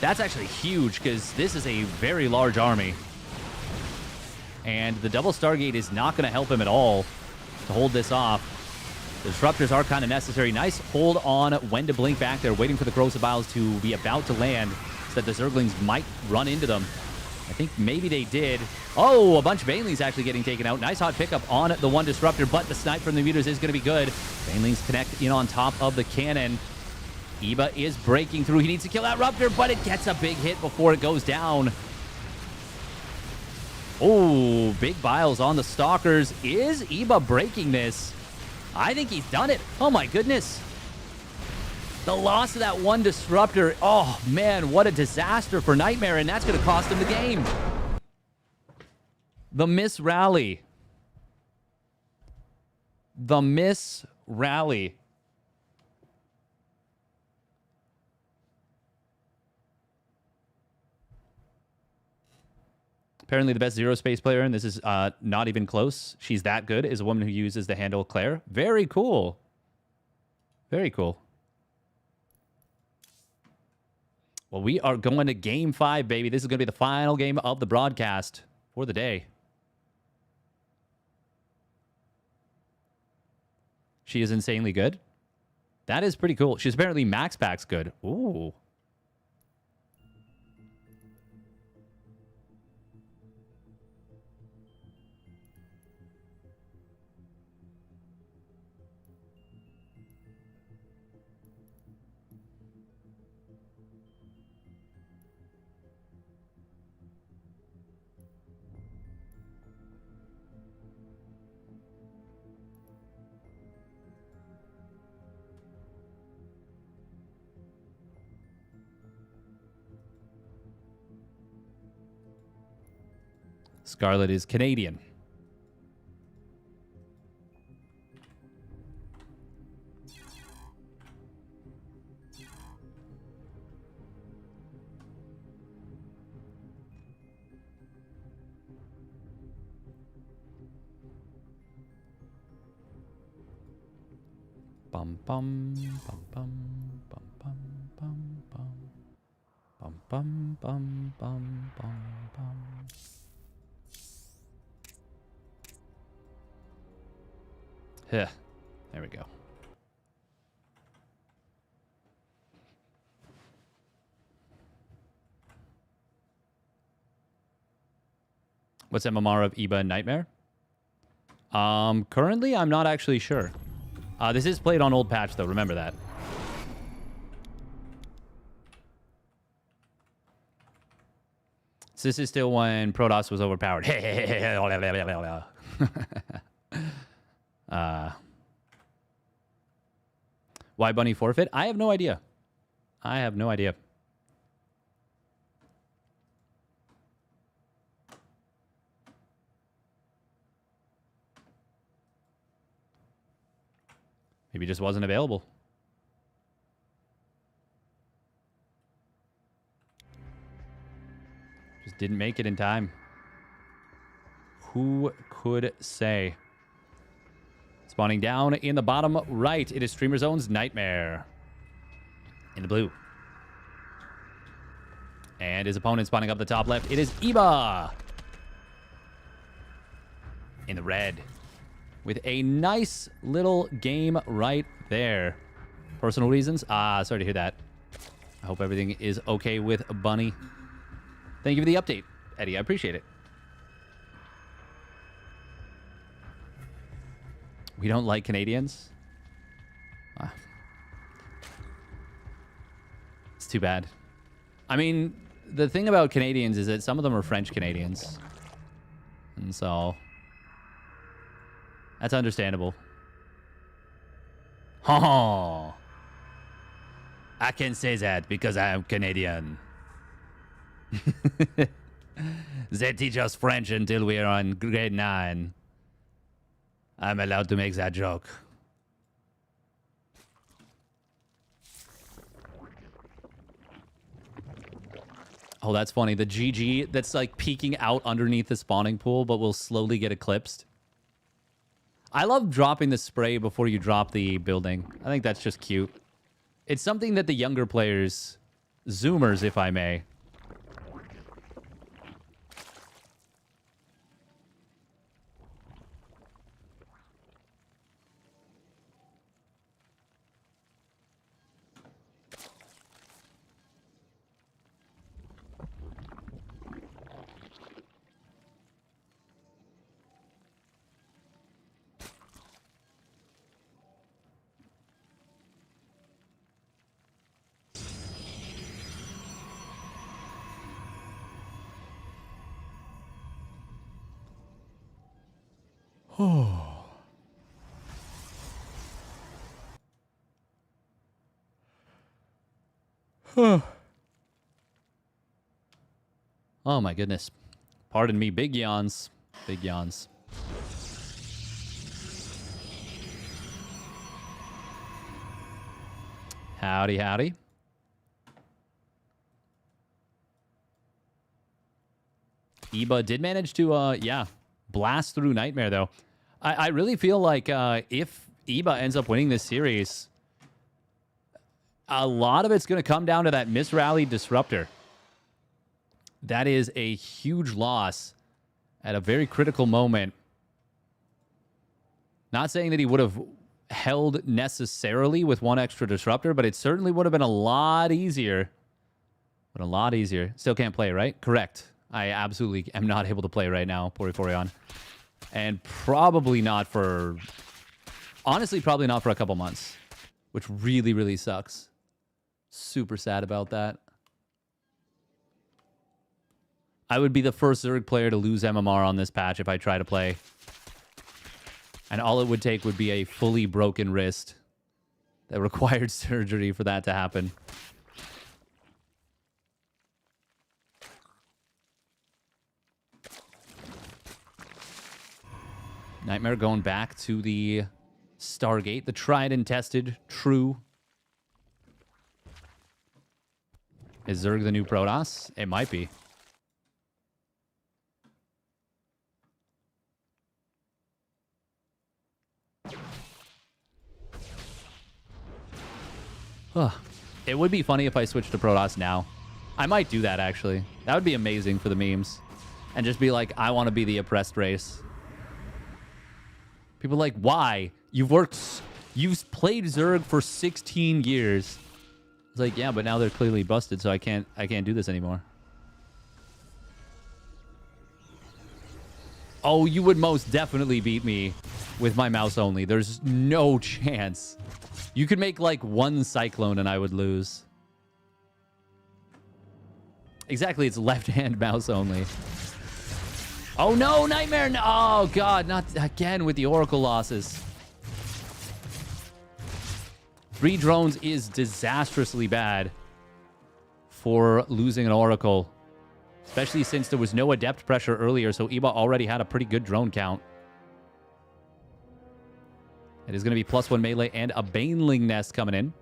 That's actually huge because this is a very large army. And the double Stargate is not going to help him at all to hold this off. The Disruptors are kind of necessary. Nice hold on when to blink back there, waiting for the Corrosive Biles to be about to land so that the Zerglings might run into them. I think maybe they did. Oh, a bunch of Banelings actually getting taken out. Nice hot pickup on the 1 Disruptor, but the snipe from the Mutas is going to be good. Banelings connect in on top of the cannon. Iba is breaking through. He needs to kill that Ruptor, but it gets a big hit before it goes down. Oh, big Biles on the Stalkers. Is Iba breaking this? I think he's done it. Oh, my goodness. The loss of that 1 Disruptor. Oh, man, what a disaster for Nightmare, and that's going to cost him the game. The miss rally. The miss rally. Apparently the best Zero Space player, and this is not even close. She's that good, is a woman who uses the handle Claire. Very cool. Very cool. Well, we are going to Game 5, baby. This is going to be the final game of the broadcast for the day. She is insanely good. That is pretty cool. She's apparently MaxPax good. Ooh. Scarlet is Canadian. Bum bum bum bum bum bum bum bum bum bum bum bum bum bum. There we go. What's MMR of Iba and Nightmare? Currently, I'm not actually sure. This is played on old patch, though. Remember that. So this is still when Protoss was overpowered. Why Bunny forfeit? I have no idea. I have no idea. Maybe it just wasn't available. Just didn't make it in time. Who could say? Spawning down in the bottom right, it is Streamer Zone's Nightmare. In the blue. And his opponent spawning up the top left, it is Iba. In the red. With a nice little game right there. Personal reasons? Sorry to hear that. I hope everything is okay with Bunny. Thank you for the update, Eddie. I appreciate it. We don't like Canadians? It's too bad. I mean, the thing about Canadians is that some of them are French Canadians. And so... that's understandable. Oh, I can say that because I am Canadian. They teach us French until we are on grade 9. I'm allowed to make that joke. Oh, that's funny. The GG that's like peeking out underneath the spawning pool, but will slowly get eclipsed. I love dropping the spray before you drop the building. I think that's just cute. It's something that the younger players, Zoomers, if I may. Oh my goodness. Pardon me, big yawns. Big yawns. Howdy, howdy. Iba did manage to, yeah, blast through Nightmare, though. I really feel like if Iba ends up winning this series, a lot of it's going to come down to that misrallied Disruptor. That is a huge loss at a very critical moment. Not saying that he would have held necessarily with one extra Disruptor, but it certainly would have been a lot easier. But a lot easier. Still can't play, right? Correct. I absolutely am not able to play right now, Poriforion. And probably not for... honestly, probably not for a couple months. Which really, really sucks. Super sad about that. I would be the first Zerg player to lose MMR on this patch if I try to play. And all it would take would be a fully broken wrist that required surgery for that to happen. Nightmare going back to the Stargate, the tried and tested, true. Is Zerg the new Protoss? It might be. Ugh. It would be funny if I switched to Protoss now. I might do that, actually. That would be amazing for the memes. And just be like, I want to be the oppressed race. People are like, why? You've played Zerg for 16 years. It's like, yeah, but now they're clearly busted, so I can't do this anymore. Oh, you would most definitely beat me with my mouse only. There's no chance. You could make like one Cyclone and I would lose. Exactly, it's left-hand mouse only. Oh no, Nightmare! No, oh god, not again with the Oracle losses. 3 drones is disastrously bad for losing an Oracle. Especially since there was no Adept pressure earlier, so Iba already had a pretty good drone count. It is going to be +1 melee and a Baneling nest coming in.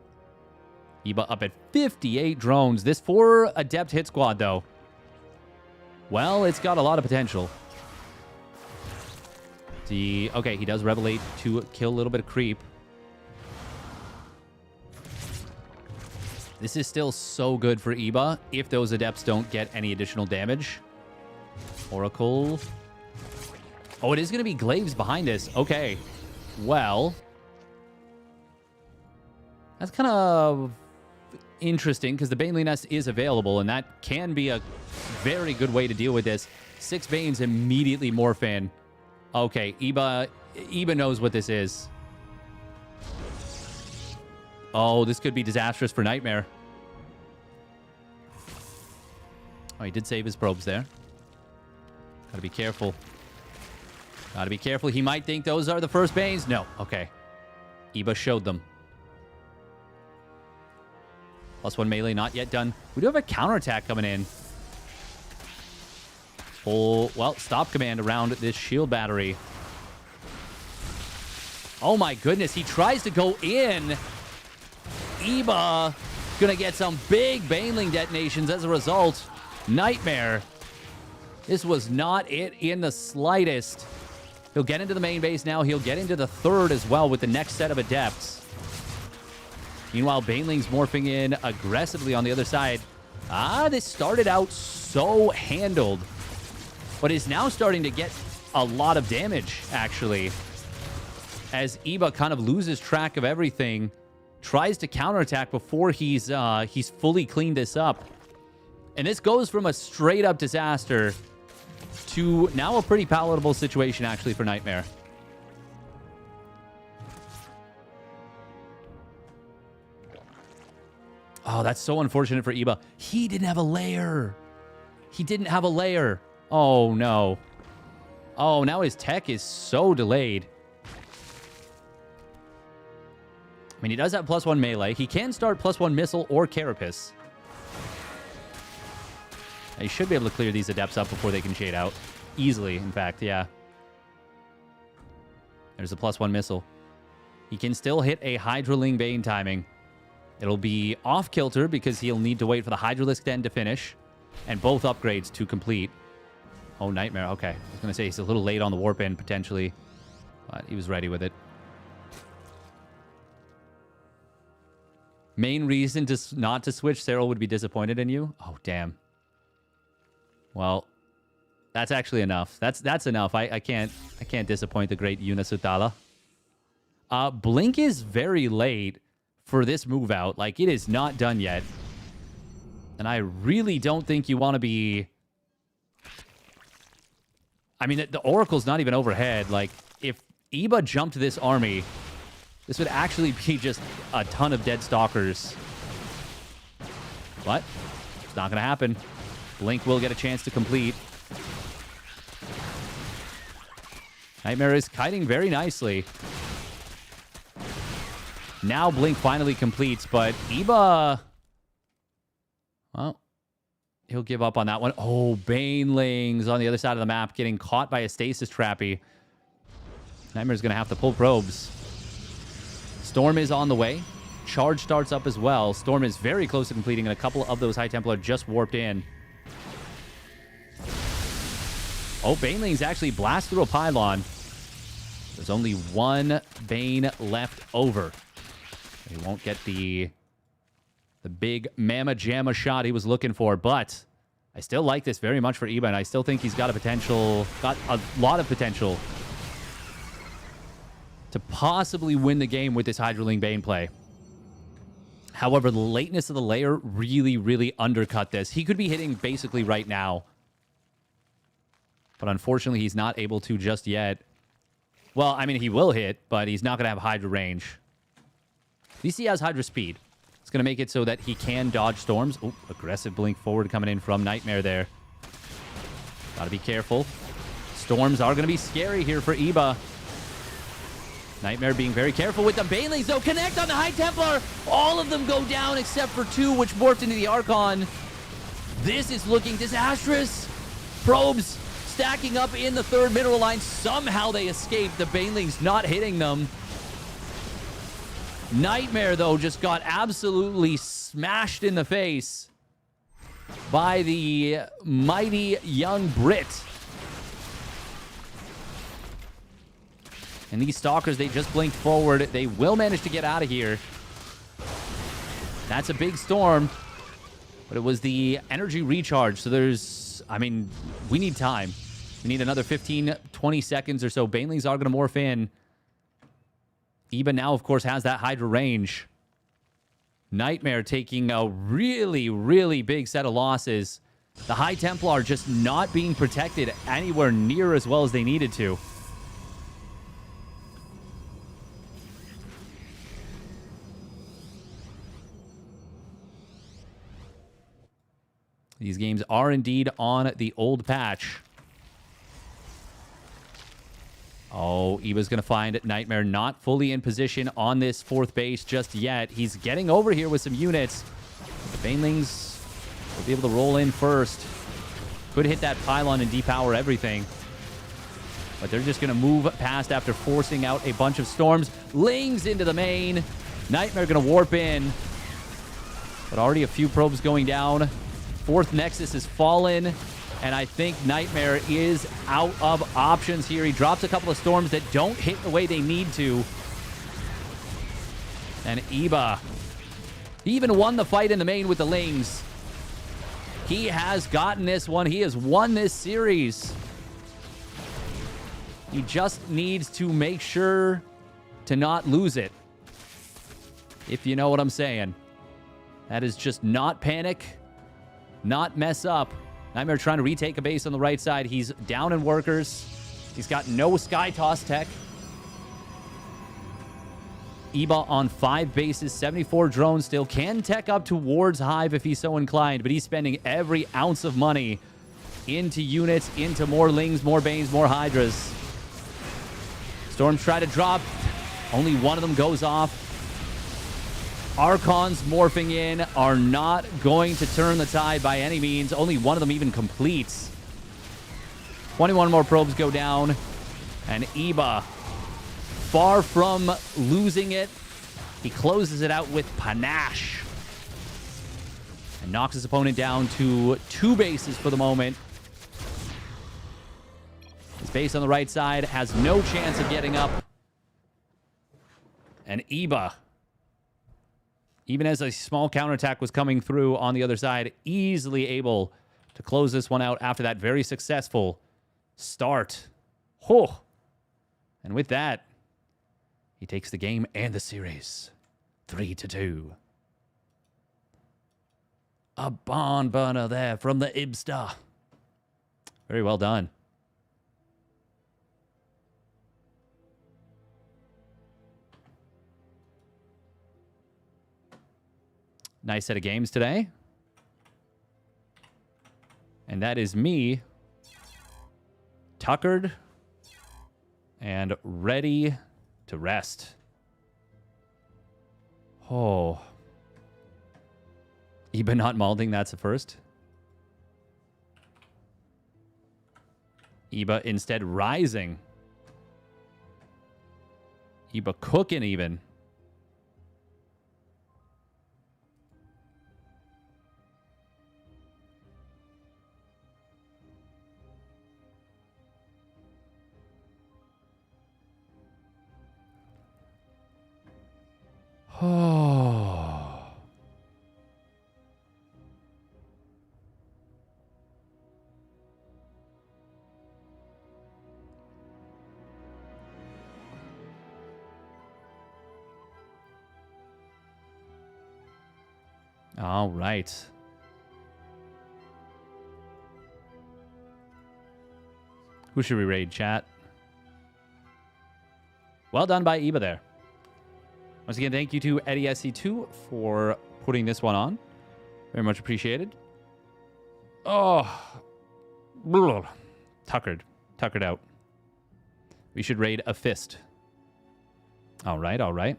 Iba up at 58 drones. This 4 Adept hit squad, though. Well, it's got a lot of potential. Okay, he does Revelate to kill a little bit of creep. This is still so good for Iba if those Adepts don't get any additional damage. Oracle. Oh, it is going to be Glaives behind us. Okay. Well, that's kind of interesting because the Baneling Nest is available, and that can be a very good way to deal with this. 6 Banes immediately morph in. Okay, Iba knows what this is. Oh, this could be disastrous for Nightmare. Oh, he did save his probes there. Gotta be careful. Gotta be careful. He might think those are the first Banes. No. Okay. Iba showed them. +1 melee, not yet done. We do have a counterattack coming in. Full, well, stop command around this shield battery. Oh my goodness, he tries to go in. Iba gonna get some big Baneling detonations as a result. Nightmare. This was not it in the slightest. He'll get into the main base now. He'll get into the 3rd as well with the next set of Adepts. Meanwhile, Baneling's morphing in aggressively on the other side. This started out so handled, but is now starting to get a lot of damage, actually. As Iba kind of loses track of everything, tries to counterattack before he's fully cleaned this up. And this goes from a straight-up disaster to now a pretty palatable situation, actually, for Nightmare. Oh, that's so unfortunate for Iba. He didn't have a layer. He didn't have a layer. Oh, no. Oh, now his tech is so delayed. I mean, he does have +1 melee. He can start +1 missile or carapace. He should be able to clear these Adepts up before they can shade out. Easily, in fact, yeah. There's a +1 missile. He can still hit a Hydraling Bane timing. It'll be off-kilter because he'll need to wait for the Hydralisk Den to finish and both upgrades to complete. Oh, Nightmare. Okay. I was going to say he's a little late on the warp in, potentially, but he was ready with it. Main reason to not to switch, Cyril would be disappointed in you? Oh, damn. Well, that's actually enough. That's enough. I can't disappoint the great Yuna Sutala. Blink is very late for this move out. Like, it is not done yet. And I really don't think you want to be... I mean, the Oracle's not even overhead. Like, if Iba jumped this army, this would actually be just a ton of dead Stalkers. But it's not going to happen. Blink will get a chance to complete. Nightmare is kiting very nicely. Now Blink finally completes, but Iba... Well, he'll give up on that one. Oh, Banelings on the other side of the map getting caught by a stasis trappy. Nightmare's going to have to pull probes. Storm is on the way. Charge starts up as well. Storm is very close to completing, and a couple of those High Templar just warped in. Oh, Banelings actually blast through a pylon. There's only one Bane left over. He won't get the The big mamma jamma shot he was looking for, but I still like this very much for Iba, and I still think he's got a lot of potential to possibly win the game with this Hydralink Bane play. However, the lateness of the layer really, really undercut this. He could be hitting basically right now, but unfortunately, he's not able to just yet. Well, I mean, he will hit, but he's not going to have Hydra range. At least he has Hydra speed. It's going to make it so that he can dodge storms. Oh, aggressive blink forward coming in from Nightmare there. Got to be careful. Storms are going to be scary here for Iba. Nightmare being very careful with the Banelings, though. Connect on the High Templar. All of them go down except for 2, which morphed into the Archon. This is looking disastrous. Probes stacking up in the 3rd mineral line. Somehow they escaped. The Banelings not hitting them. Nightmare, though, just got absolutely smashed in the face by the mighty young Brit. And these Stalkers, they just blinked forward. They will manage to get out of here. That's a big storm. But it was the energy recharge. So there's, I mean, we need time. We need another 15, 20 seconds or so. Banelings are going to morph in. Iba now, of course, has that Hydra range. Nightmare taking a really, really big set of losses. The High Templar just not being protected anywhere near as well as they needed to. These games are indeed on the old patch. Oh, Iba's going to find Nightmare not fully in position on this 4th base just yet. He's getting over here with some units. The Banelings will be able to roll in first. Could hit that pylon and depower everything. But they're just going to move past after forcing out a bunch of storms. Lings into the main. Nightmare going to warp in. But already a few probes going down. 4th Nexus has fallen. And I think Nightmare is out of options here. He drops a couple of storms that don't hit the way they need to. And Iba, he even won the fight in the main with the Lings. He has gotten this one. He has won this series. He just needs to make sure to not lose it. If you know what I'm saying. That is just not panic, not mess up. Nightmare trying to retake a base on the right side. He's down in workers. He's got no Sky Toss tech. Iba on 5 bases, 74 drones still. Can tech up towards Hive if he's so inclined, but he's spending every ounce of money into units, into more Lings, more Banes, more Hydras. Storms try to drop. Only one of them goes off. Archons morphing in are not going to turn the tide by any means. Only one of them even completes. 21 more probes go down. And Iba, far from losing it, he closes it out with panache. And knocks his opponent down to 2 bases for the moment. His base on the right side has no chance of getting up. And Iba, even as a small counterattack was coming through on the other side, easily able to close this one out after that very successful start. Oh. And with that, he takes the game and the series 3-2. A barn burner there from the Ibster. Very well done. Nice set of games today. And that is me, tuckered and ready to rest. Oh. Iba not malding, that's a first. Iba instead rising. Iba cooking even. Oh. All right. Who should we raid, chat? Well done by Iba there. Once again, thank you to EddieSC2 for putting this one on. Very much appreciated. Oh. Tuckered out. We should raid a fist. All right, all right.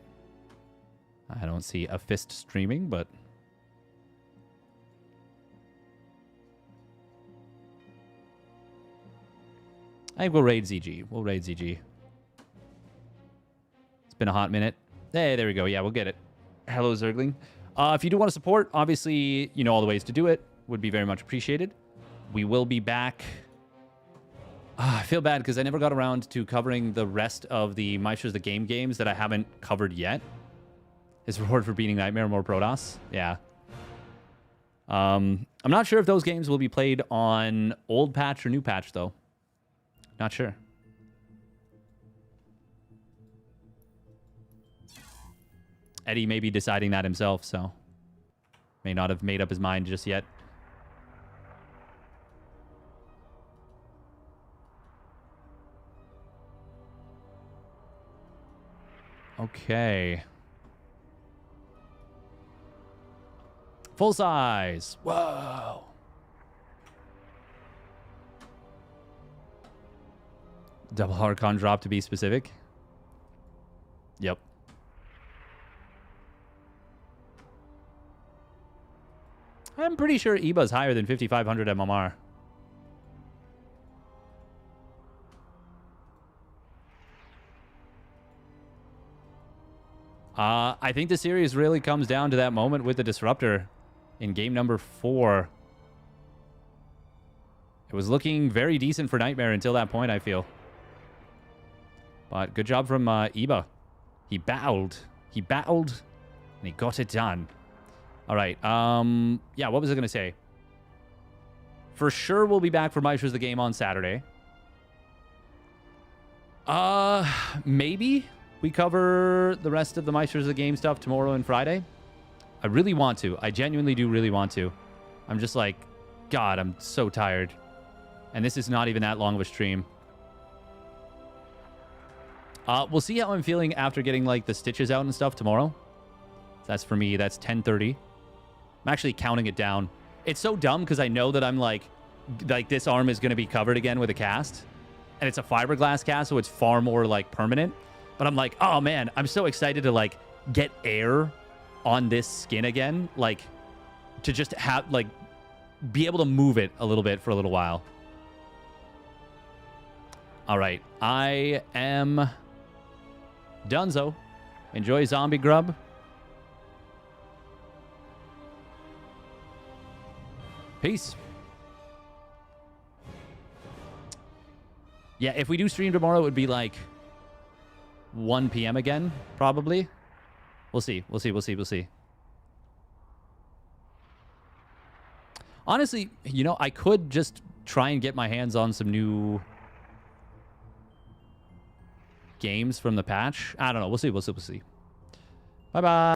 I don't see a fist streaming, but... I think we'll raid ZG. We'll raid ZG. It's been a hot minute. Hey, there we go. Yeah, we'll get it. Hello, Zergling. If you do want to support, obviously, you know all the ways to do it. Would be very much appreciated. We will be back. I feel bad because I never got around to covering the rest of the Meister's the Game games that I haven't covered yet. His reward for beating Nightmare, more Protoss. Yeah. I'm not sure if those games will be played on old patch or new patch, though. Not sure. Eddie may be deciding that himself, so may not have made up his mind just yet. Okay. Full size. Whoa. Double Archon drop to be specific. Yep. I'm pretty sure Iba's higher than 5,500 MMR. I think the series really comes down to that moment with the Disruptor in game number 4. It was looking very decent for Nightmare until that point, I feel. But good job from Iba. He battled. He battled, and he got it done. All right. Yeah, what was I going to say? For sure, we'll be back for Meister's the Game on Saturday. Maybe we cover the rest of the Meister's the Game stuff tomorrow and Friday. I really want to. I genuinely do really want to. I'm just like, God, I'm so tired. And this is not even that long of a stream. We'll see how I'm feeling after getting, like, the stitches out and stuff tomorrow. That's for me. That's 10:30. I'm actually counting it down. It's so dumb because I know that I'm, like this arm is going to be covered again with a cast. And it's a fiberglass cast, so it's far more, like, permanent. But I'm like, oh, man, I'm so excited to, like, get air on this skin again. Like, to just have, like, be able to move it a little bit for a little while. All right. I am donezo. Enjoy Zombie Grub. Peace. Yeah, if we do stream tomorrow, it would be like 1 p.m. again, probably. We'll see. We'll see. We'll see. We'll see. Honestly, you know, I could just try and get my hands on some new games from the patch. I don't know. We'll see. We'll see. We'll see. Bye-bye.